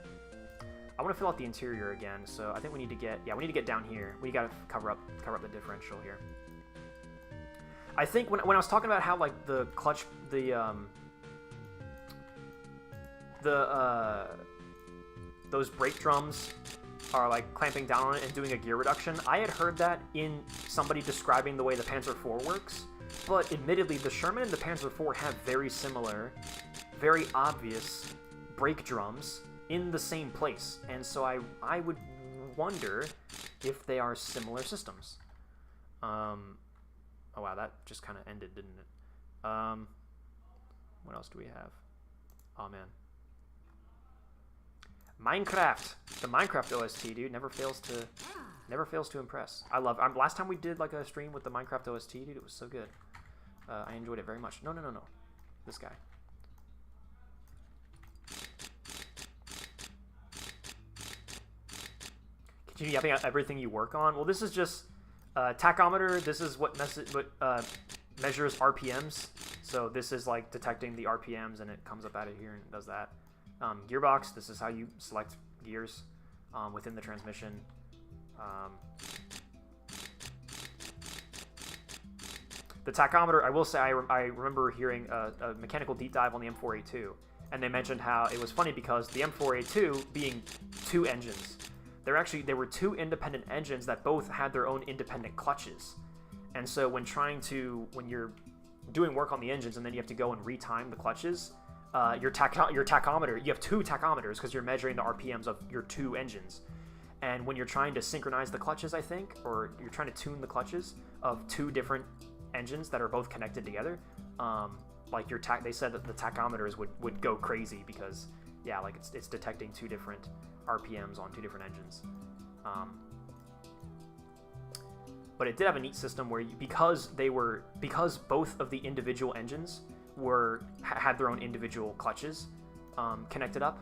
I want to fill out the interior again, so I think we need to get down here. We gotta cover up the differential here. I think when I was talking about how like the clutch, those brake drums are like clamping down on it and doing a gear reduction, I had heard that in somebody describing the way the Panzer IV works, but admittedly the Sherman and the Panzer IV have very similar, very obvious brake drums in the same place, and so I would wonder if they are similar systems. Oh wow, that just kind of ended, didn't it? What else do we have? Oh man, Minecraft, the Minecraft OST, dude, never fails to impress. I love. Last time we did like a stream with the Minecraft OST, dude, it was so good. I enjoyed it very much. No, this guy. Continue yapping out everything you work on. Well, this is just tachometer. This is what measures RPMs. So this is like detecting the RPMs, and it comes up out of here and does that. Gearbox. This is how you select gears within the transmission. The tachometer. I will say I remember hearing a mechanical deep dive on the M4A2, and they mentioned how it was funny because the M4A2 being two engines. There were two independent engines that both had their own independent clutches, and so when you're doing work on the engines and then you have to go and retime the clutches, your tachometer, you have two tachometers because you're measuring the RPMs of your two engines, and when you're trying to synchronize the clutches, I think, or you're trying to tune the clutches of two different engines that are both connected together, like they said that the tachometers would go crazy because like it's detecting two different RPMs on two different engines. But it did have a neat system where because both of the individual engines had their own individual clutches connected up,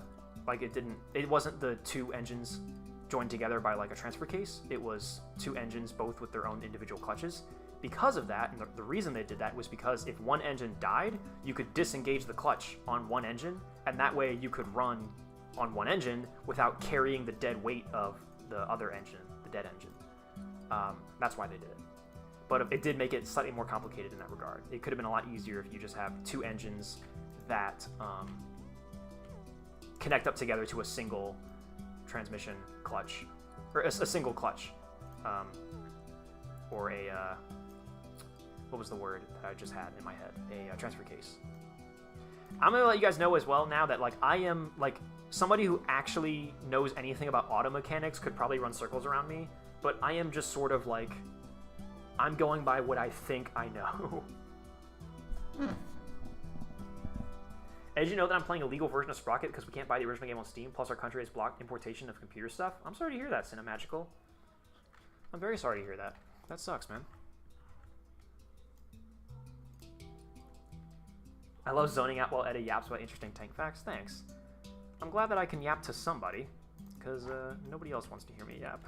like it wasn't the two engines joined together by like a transfer case. It was two engines both with their own individual clutches. Because of that, and the reason they did that was because if one engine died, you could disengage the clutch on one engine, and that way you could run on one engine without carrying the dead weight of the other engine, the dead engine. That's why they did it. But it did make it slightly more complicated in that regard. It could have been a lot easier if you just have two engines that connect up together to a single transmission clutch, or a single clutch, or a what was the word that I just had in my head? A transfer case. I'm gonna let you guys know as well now that like I am like somebody who actually knows anything about auto mechanics could probably run circles around me, but I am just sort of like I'm going by what I think I know. Did you know that I'm playing a legal version of Sprocket because we can't buy the original game on Steam, plus our country has blocked importation of computer stuff? I'm sorry to hear that, Cinemagical. I'm very sorry to hear that. That sucks, man. I love zoning out while Edda yaps about interesting tank facts. Thanks. I'm glad that I can yap to somebody, because nobody else wants to hear me yap.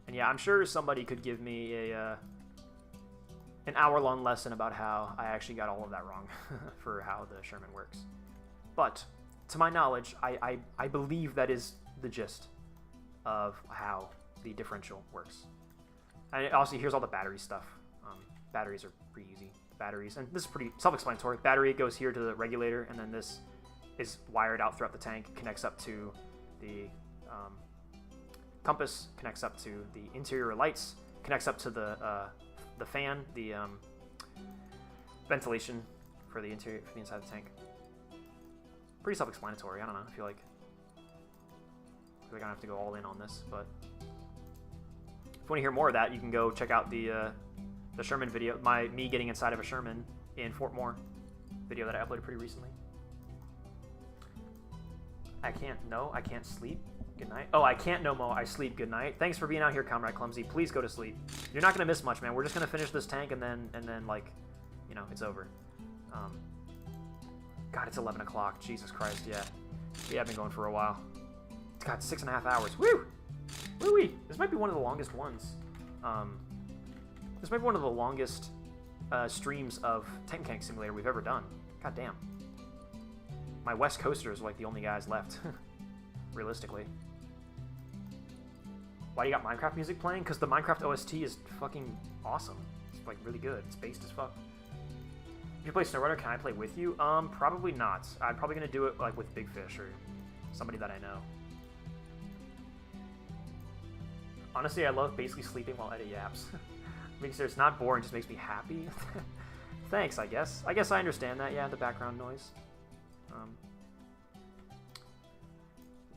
And yeah, I'm sure somebody could give me an hour-long lesson about how I actually got all of that wrong for how the Sherman works. But, to my knowledge, I believe that is the gist of how the differential works. And also, here's all the battery stuff. Batteries are pretty easy. Batteries, and this is pretty self-explanatory. Battery goes here to the regulator, and then this is wired out throughout the tank, connects up to the compass, connects up to the interior lights, connects up to the fan, the ventilation for the interior, for the inside of the tank. Pretty self-explanatory. I don't know. I feel like I don't have to go all in on this, but if you want to hear more of that, you can go check out the The Sherman video, me getting inside of a Sherman in Fort Moore video that I uploaded pretty recently. I can't sleep. Good night. Oh, I can't no more. I sleep. Good night. Thanks for being out here, Comrade Clumsy. Please go to sleep. You're not gonna miss much, man. We're just gonna finish this tank and then like, you know, it's over. God, it's 11 o'clock. Jesus Christ, yeah. Yeah, I've been going for a while. God, 6.5 hours. Woo! Woo-wee! This might be one of the longest ones. This might be one of the longest streams of Tank Simulator we've ever done. God damn. My West Coasters are like the only guys left, realistically. Why do you got Minecraft music playing? Because the Minecraft OST is fucking awesome. It's like really good. It's based as fuck. If you play SnowRunner, can I play with you? Probably not. I'm probably gonna do it like with Big Fish or somebody that I know. Honestly, I love basically sleeping while Edda yaps. Makes it's not boring, just makes me happy. Thanks, I guess. I guess I understand that, yeah, the background noise.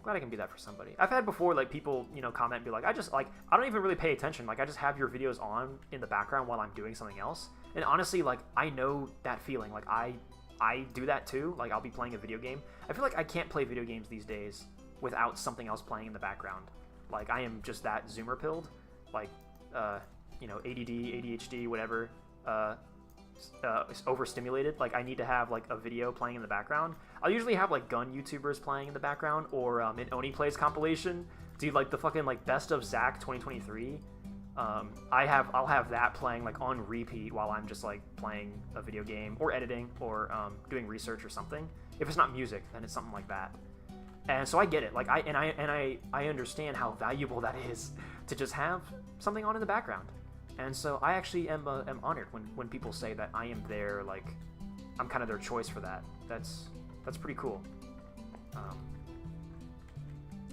Glad I can be that for somebody. I've had before, like, people, you know, comment and be like, I don't even really pay attention. Like, I just have your videos on in the background while I'm doing something else. And honestly, like, I know that feeling. Like, I do that too. Like, I'll be playing a video game. I feel like I can't play video games these days without something else playing in the background. Like, I am just that Zoomer-pilled. Like, you know, ADD, ADHD, whatever. Overstimulated. Like, I need to have like a video playing in the background. I'll usually have like gun YouTubers playing in the background, or an Oni Plays compilation. Dude, like the fucking like Best of Zach 2023. I'll have that playing like on repeat while I'm just like playing a video game or editing or doing research or something. If it's not music, then it's something like that. And so I get it. Like I understand how valuable that is to just have something on in the background. And so I actually am honored when people say that I am there, like, I'm kind of their choice for that. That's pretty cool.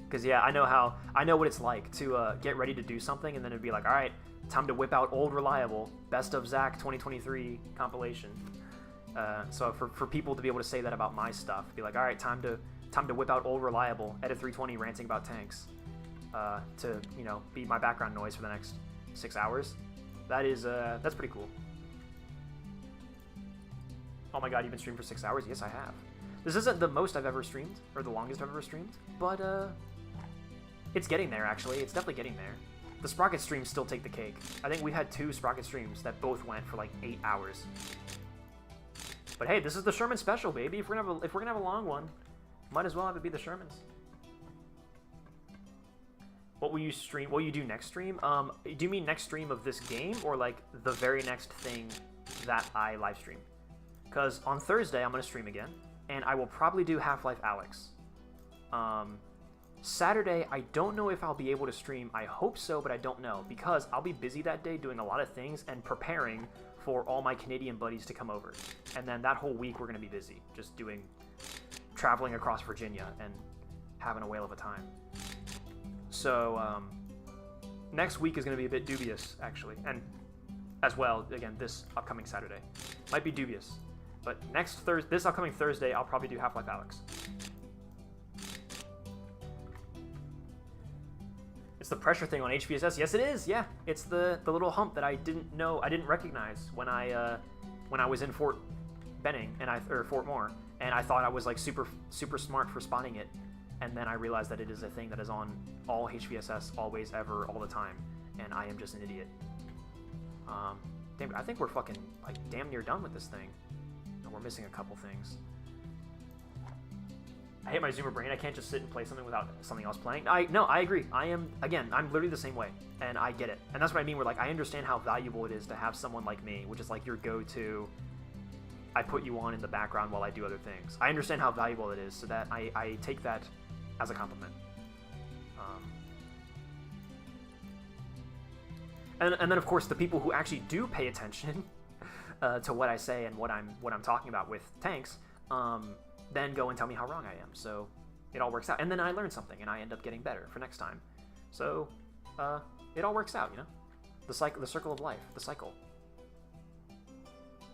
Because, yeah, I know what it's like to get ready to do something and then it'd be like, all right, time to whip out Old Reliable, Best of Zach 2023 compilation. So for people to be able to say that about my stuff, be like, all right, time to whip out Old Reliable, Edit 320 ranting about tanks, to, you know, be my background noise for the next 6 hours. That's pretty cool. Oh my god, you've been streaming for 6 hours? Yes, I have. This isn't the most I've ever streamed, or the longest I've ever streamed, but it's getting there, actually. It's definitely getting there. The Sprocket streams still take the cake. I think we've had 2 Sprocket streams that both went for like 8 hours. But hey, this is the Sherman special, baby. If we're gonna have a long one, might as well have it be the Shermans. What will you stream? What will you do next stream? Do you mean next stream of this game, or like the very next thing that I live stream? Because on Thursday I'm gonna stream again, and I will probably do Half-Life Alyx. Saturday I don't know if I'll be able to stream. I hope so, but I don't know, because I'll be busy that day doing a lot of things and preparing for all my Canadian buddies to come over. And then that whole week we're gonna be busy, just traveling across Virginia and having a whale of a time. So, next week is going to be a bit dubious, actually. And as well, again, this upcoming Saturday. Might be dubious. But this upcoming Thursday, I'll probably do Half-Life Alyx. It's the pressure thing on HVSS. Yes, it is. Yeah, it's the little hump that I didn't recognize when I was in Fort Benning or Fort Moore, and I thought I was like super smart for spotting it. And then I realized that it is a thing that is on all HVSS, always, ever, all the time. And I am just an idiot. Damn, I think we're fucking, like, damn near done with this thing. And we're missing a couple things. I hate my Zoomer brain. I can't just sit and play something without something else playing. No, I agree. I'm literally the same way. And I get it. And that's what I mean, where, like, I understand how valuable it is to have someone like me, which is, like, your go-to, I put you on in the background while I do other things. I understand how valuable it is, so that I take that as a compliment. And then of course the people who actually do pay attention to what I say and what I'm talking about with tanks, then go and tell me how wrong I am. So it all works out, and then I learn something and I end up getting better for next time. So it all works out, you know. The circle of life, the cycle.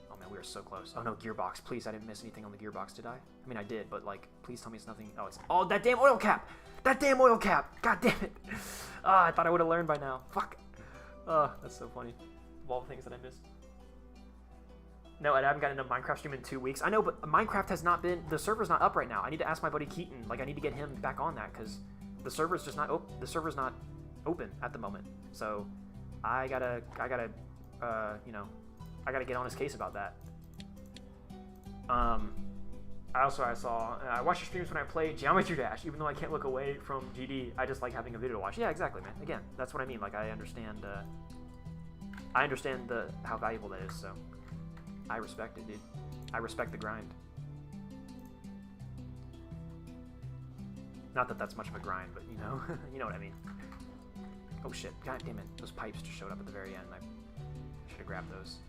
Oh man, we are so close. Oh no, gearbox, please! I didn't miss anything on the gearbox, did I? I mean, I did, but like, please tell me it's nothing. Oh, that damn oil cap! That damn oil cap! God damn it! I thought I would have learned by now. Fuck. That's so funny. of all the things that I missed. No, I haven't gotten into Minecraft stream in 2 weeks. I know, but Minecraft has not been... The server's not up right now. I need to ask my buddy Keaton. Like, I need to get him back on that, because the server's just not... the server's not open at the moment. So, I gotta, you know... I gotta get on his case about that. I watch your streams when I play Geometry Dash. Even though I can't look away from GD, I just like having a video to watch. Yeah, exactly, man. Again, that's what I mean. Like, I understand how valuable that is, so... I respect it, dude. I respect the grind. Not that that's much of a grind, but you know, you know what I mean. Oh shit, god damn it. Those pipes just showed up at the very end. I should have grabbed those.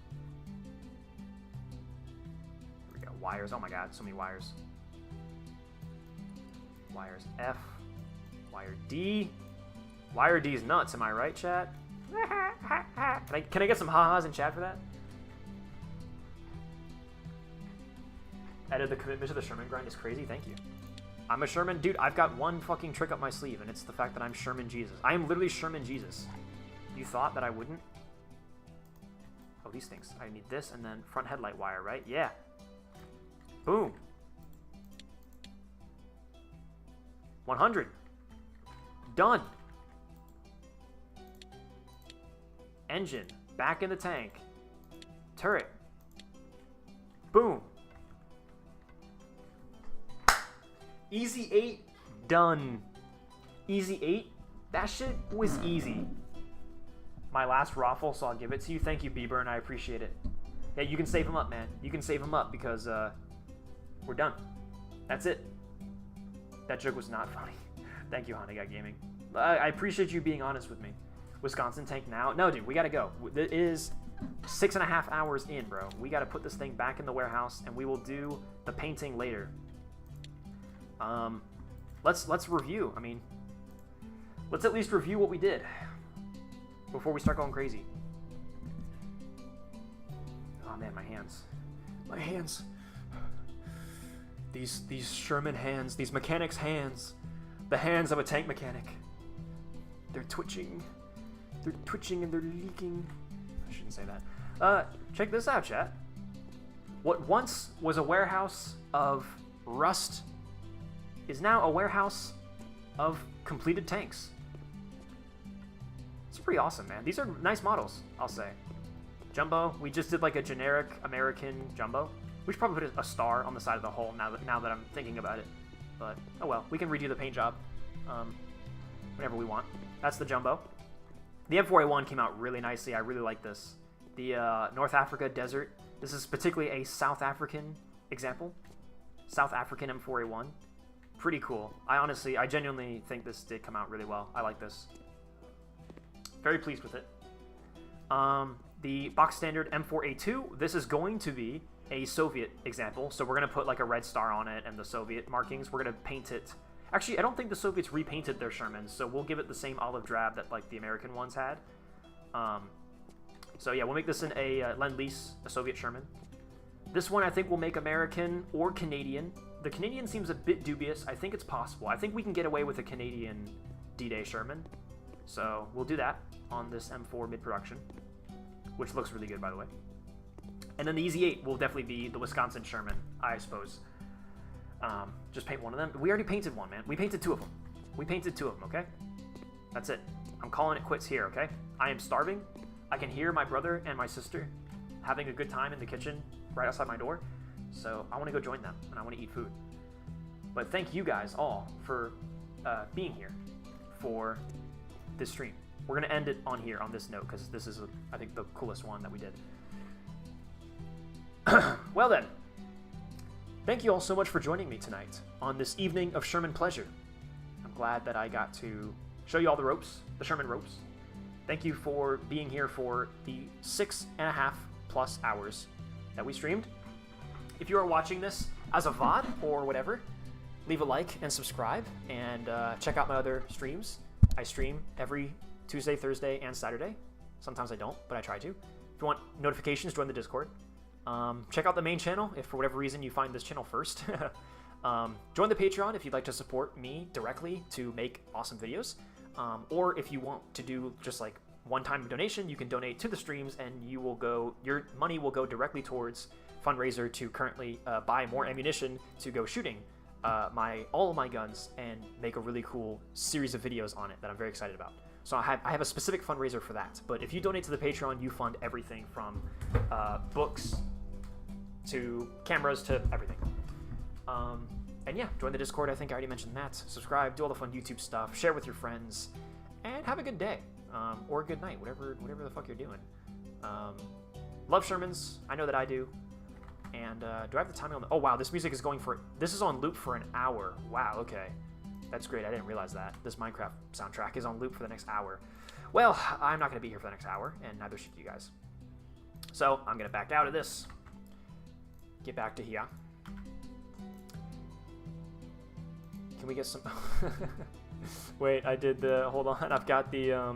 Here we go. Wires, oh my god, so many wires. Wires F. Wire D. Wire D is nuts, am I right, chat? Can I get some ha-has in chat for that? Added the commitment to the Sherman grind is crazy. Thank you. I'm a Sherman. Dude, I've got one fucking trick up my sleeve, and it's the fact that I'm Sherman Jesus. I am literally Sherman Jesus. You thought that I wouldn't? Oh, these things. I need this and then front headlight wire, right? Yeah. Boom. 100. Done. Engine. Back in the tank. Turret. Boom. Easy 8, done. Easy 8, that shit was easy. My last raffle, so I'll give it to you. Thank you, Bieber, and I appreciate it. Yeah, you can save him up, man. You can save him up because we're done. That's it. That joke was not funny. Thank you, Honda Guy Gaming. I appreciate you being honest with me. Wisconsin tank now? No, dude, we gotta go. It is 6.5 hours in, bro. We gotta put this thing back in the warehouse, and we will do the painting later. Let's review. I mean, let's at least review what we did before we start going crazy. Oh man, my hands. My hands. These Sherman hands, these mechanics' hands, the hands of a tank mechanic. They're twitching. They're twitching and they're leaking. I shouldn't say that. Check this out, chat. What once was a warehouse of rust is now a warehouse of completed tanks. It's pretty awesome, man. These are nice models, I'll say. Jumbo, we just did like a generic American jumbo. We should probably put a star on the side of the hull now that I'm thinking about it. But, oh well, we can redo the paint job whenever we want. That's the jumbo. The M4A1 came out really nicely. I really like this. The North Africa desert. This is particularly a South African example. South African M4A1. Pretty cool. I genuinely think this did come out really well. I like this. Very pleased with it. The box standard M4A2, this is going to be a Soviet example. So we're going to put like a red star on it and the Soviet markings. We're going to paint it. Actually, I don't think the Soviets repainted their Shermans, so we'll give it the same olive drab that like the American ones had. So yeah, we'll make this in a Lend-Lease, a Soviet Sherman. This one I think we'll make American or Canadian. The Canadian seems a bit dubious. I think it's possible. I think we can get away with a Canadian D-Day Sherman. So we'll do that on this M4 mid-production, which looks really good, by the way. And then the Easy 8 will definitely be the Wisconsin Sherman, I suppose. Just paint one of them. We already painted one, man. We painted 2 of them. We painted 2 of them, okay? That's it. I'm calling it quits here, okay? I am starving. I can hear my brother and my sister having a good time in the kitchen right outside my door. So I want to go join them, and I want to eat food. But thank you guys all for being here for this stream. We're going to end it on here, on this note, because this is, I think, the coolest one that we did. Well then, thank you all so much for joining me tonight on this evening of Sherman pleasure. I'm glad that I got to show you all the ropes, the Sherman ropes. Thank you for being here for the 6.5+ hours that we streamed. If you are watching this as a VOD or whatever, leave a like and subscribe, and check out my other streams. I stream every Tuesday, Thursday, and Saturday. Sometimes I don't, but I try to. If you want notifications, join the Discord. Check out the main channel if for whatever reason you find this channel first. Join the Patreon if you'd like to support me directly to make awesome videos. Or if you want to do just like one-time donation. You can donate to the streams, and your money will go directly towards fundraiser to currently buy more ammunition to go shooting all of my guns and make a really cool series of videos on it that I'm very excited about. So I have a specific fundraiser for that. But if you donate to the Patreon, you fund everything from books to cameras to everything. And yeah, join the Discord. I think I already mentioned that. Subscribe, do all the fun YouTube stuff, share with your friends, and have a good day or a good night, whatever the fuck you're doing. Love Shermans. I know that I do. And do I have the timing on the... Oh, wow, this music is this is on loop for an hour. Wow, okay. That's great. I didn't realize that. This Minecraft soundtrack is on loop for the next hour. Well, I'm not going to be here for the next hour, and neither should you guys. So, I'm going to back out of this. Get back to here. Can we get some... Wait, I did the... Hold on. I've got the...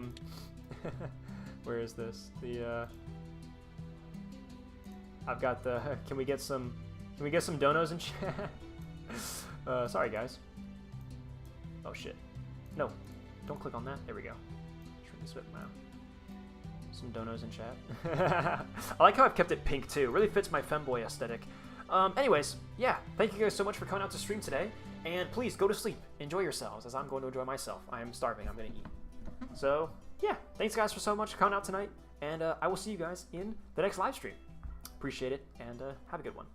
Where is this? I've got the... Can we get some donos in chat? Sorry, guys. Oh, shit. No. Don't click on that. There we go. Some donos in chat. I like how I've kept it pink, too. Really fits my femboy aesthetic. Anyways, yeah. Thank you guys so much for coming out to stream today. And please, go to sleep. Enjoy yourselves, as I'm going to enjoy myself. I am starving. I'm going to eat. So, yeah. Thanks, guys, for so much for coming out tonight. And I will see you guys in the next live stream. Appreciate it, and have a good one.